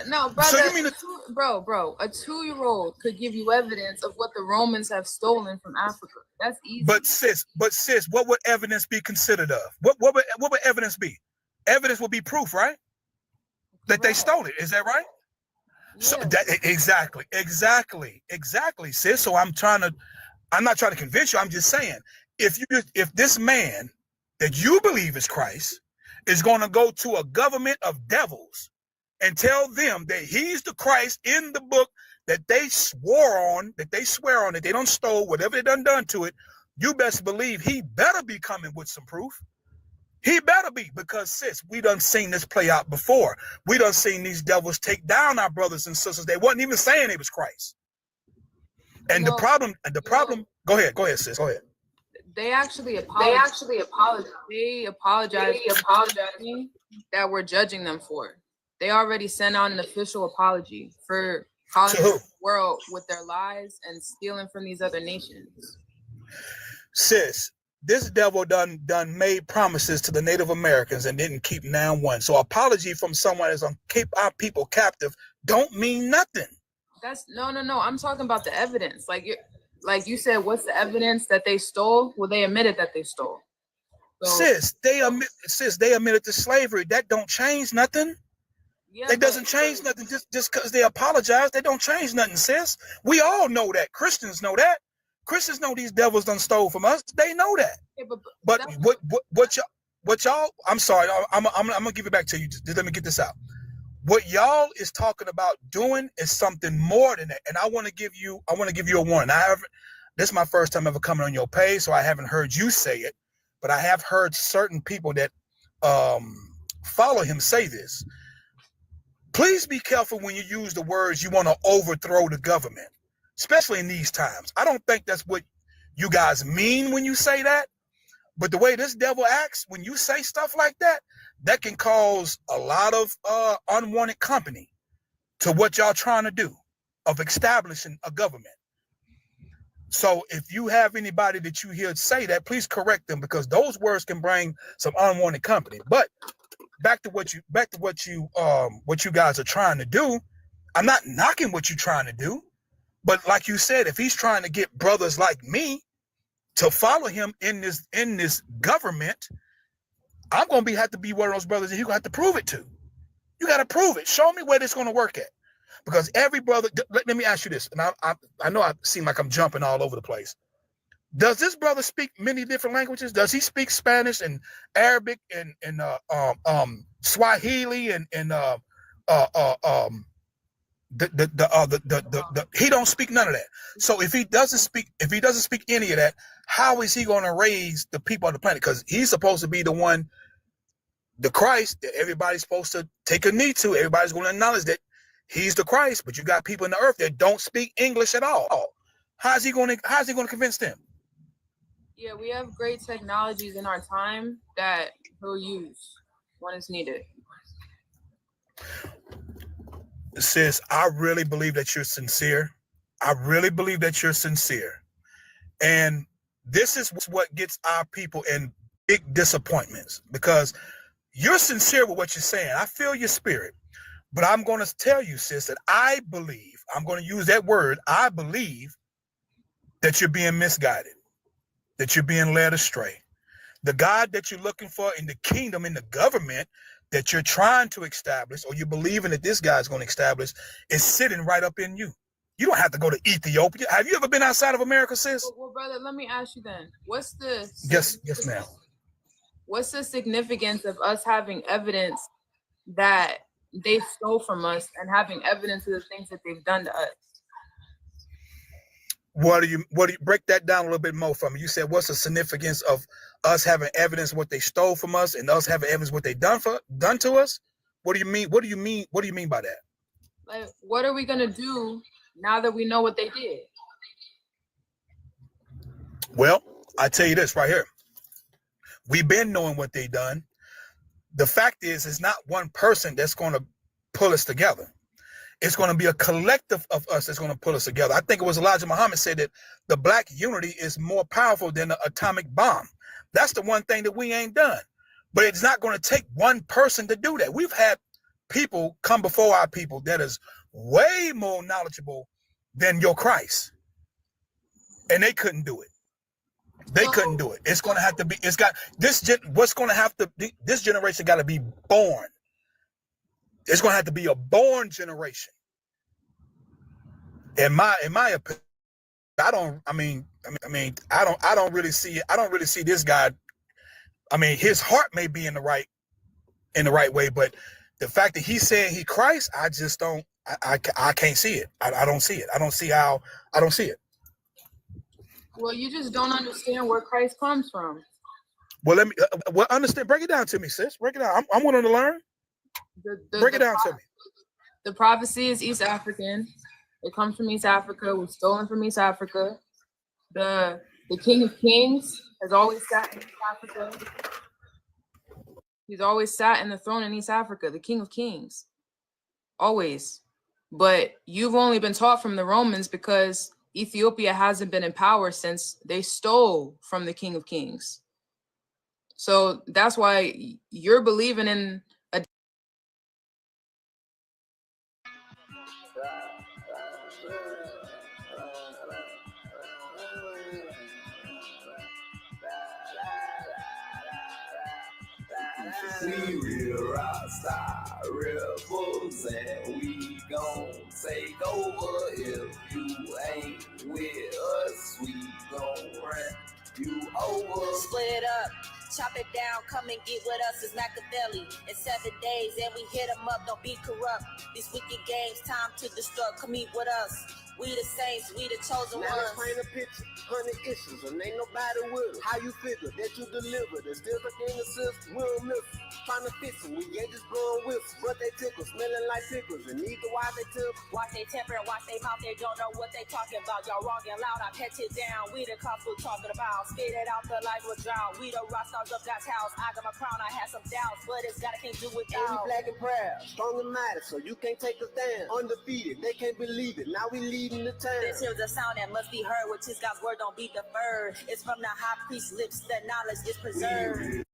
No, brother. So you mean bro, a 2-year-old could give you evidence of what the Romans have stolen from Africa. That's easy. But sis, what would evidence be considered of? What would evidence be? Evidence would be proof, right? That they stole it. Is that right? Yeah. So that exactly, sis. So I'm not trying to convince you. I'm just saying, if this man that you believe is Christ is going to go to a government of devils and tell them that he's the Christ in the book that they swear on, that they don't stole, whatever they done to it, you best believe he better be coming with some proof. He better be, because sis, we done seen this play out before. We done seen these devils take down our brothers and sisters. They wasn't even saying it was Christ. And the problem, go ahead, sis, go ahead. They actually apologized. They apologized that we're judging them for. They already sent out an official apology for calling the world with their lies and stealing from these other nations. Sis, this devil done made promises to the Native Americans and didn't keep now one. So apology from someone that's gonna keep our people captive don't mean nothing. That's no. I'm talking about the evidence. Like you said, what's the evidence that they stole? Well, they admitted that they stole. So, sis, they admitted to slavery. That don't change nothing. Yeah, it doesn't change nothing just because they apologize. They don't change nothing, sis. We all know that. Christians know that. Christians know these devils done stole from us. They know that. Yeah, but what y'all? I'm sorry. I'm gonna give it back to you. Just let me get this out. What y'all is talking about doing is something more than that. And I want to give you a warning. This is my first time ever coming on your page, so I haven't heard you say it, but I have heard certain people that follow him say this. Please be careful when you use the words you want to overthrow the government, especially in these times. I don't think that's what you guys mean when you say that. But the way this devil acts, when you say stuff like that, that can cause a lot of unwanted company to what y'all trying to do of establishing a government. So if you have anybody that you hear say that, please correct them, because those words can bring some unwanted company. But back to what you guys are trying to do. I'm not knocking what you're trying to do, but like you said, if he's trying to get brothers like me to follow him in this government, I'm gonna have to be one of those brothers that you're gonna have to prove it to. You gotta prove it. Show me where this gonna work at. Because every brother, let me ask you this, and I know I seem like I'm jumping all over the place. Does this brother speak many different languages? Does he speak Spanish and Arabic and Swahili and he don't speak none of that. So if he doesn't speak any of that, how is he going to raise the people on the planet? Because he's supposed to be the one, the Christ that everybody's supposed to take a knee to. Everybody's going to acknowledge that he's the Christ, but you got people in the earth that don't speak English at all. How's he going to convince them? Yeah, we have great technologies in our time that he'll use when it's needed. Sis, I really believe that you're sincere. And this is what gets our people in big disappointments, because you're sincere with what you're saying. I feel your spirit. But I'm going to tell you, sis, that I believe, I'm going to use that word, I believe that you're being misguided, that you're being led astray. The God that you're looking for in the kingdom, in the government that you're trying to establish, or you're believing that this guy's going to establish, is sitting right up in you. You don't have to go to Ethiopia. Have you ever been outside of America, sis? Well, brother, let me ask you then. What's the Yes, ma'am. What's the significance of us having evidence that they stole from us and having evidence of the things that they've done to us? What do you break that down a little bit more for me? You said, what's the significance of us having evidence of what they stole from us and us having evidence of what they done to us? What do you mean? What do you mean by that? Like, what are we gonna do now that we know what they did? Well, I tell you this right here. We've been knowing what they done. The fact is, it's not one person that's going to pull us together. It's going to be a collective of us that's going to pull us together. I think it was Elijah Muhammad said that the black unity is more powerful than the atomic bomb. That's the one thing that we ain't done. But it's not going to take one person to do that. We've had people come before our people that is way more knowledgeable than your Christ. And they couldn't do it. They couldn't do it. It's going to have to be, it's got this, what's going to have to be, this generation got to be born. It's going to have to be a born generation. In my opinion, I don't really see this guy. I mean, his heart may be in the right way, but the fact that he's saying he Christ, I just don't, I can't see it. I don't see it. I don't see it. Well, you just don't understand where Christ comes from. Well, let me, understand. Break it down to me, sis. Break it down. I'm willing to learn. Break it down to me. The prophecy is East African. It comes from East Africa. It was stolen from East Africa. The King of Kings has always sat in East Africa. He's always sat in the throne in East Africa, the King of Kings. Always. But you've only been taught from the Romans because Ethiopia hasn't been in power since they stole from the King of Kings. So that's why you're believing in a We real rock star rebels and we gon' take over. If you ain't with us, we gon' run you over. Split up, chop it down, come and get with us. It's Machiavelli in 7 days, and we hit them up. Don't be corrupt. These wicked games, time to destruct. Come meet with us. We the saints, we the chosen Now let's ones. paint a picture, 100 issues, and ain't nobody with it. How you figure that you deliver? There's different in the system, we don't miss it. Trying to fix them, we ain't just blowing whistles, but they tickle, smelling like pickles, and need to watch they tip. Watch they temper and watch they mouth, they don't know what they talking about. Y'all wrong and loud, I catch it down. We the cops we're talking about. Spit it out the life was drought. We the rock stars of God's house. I got my crown, I had some doubts, but it's God I can't do And we without. black and proud, strong and mighty, so you can't take us down. Undefeated, they can't believe it, now we leading the town. This here's a sound that must be heard, which is God's word, don't be deferred. It's from the high priest's lips that knowledge is preserved.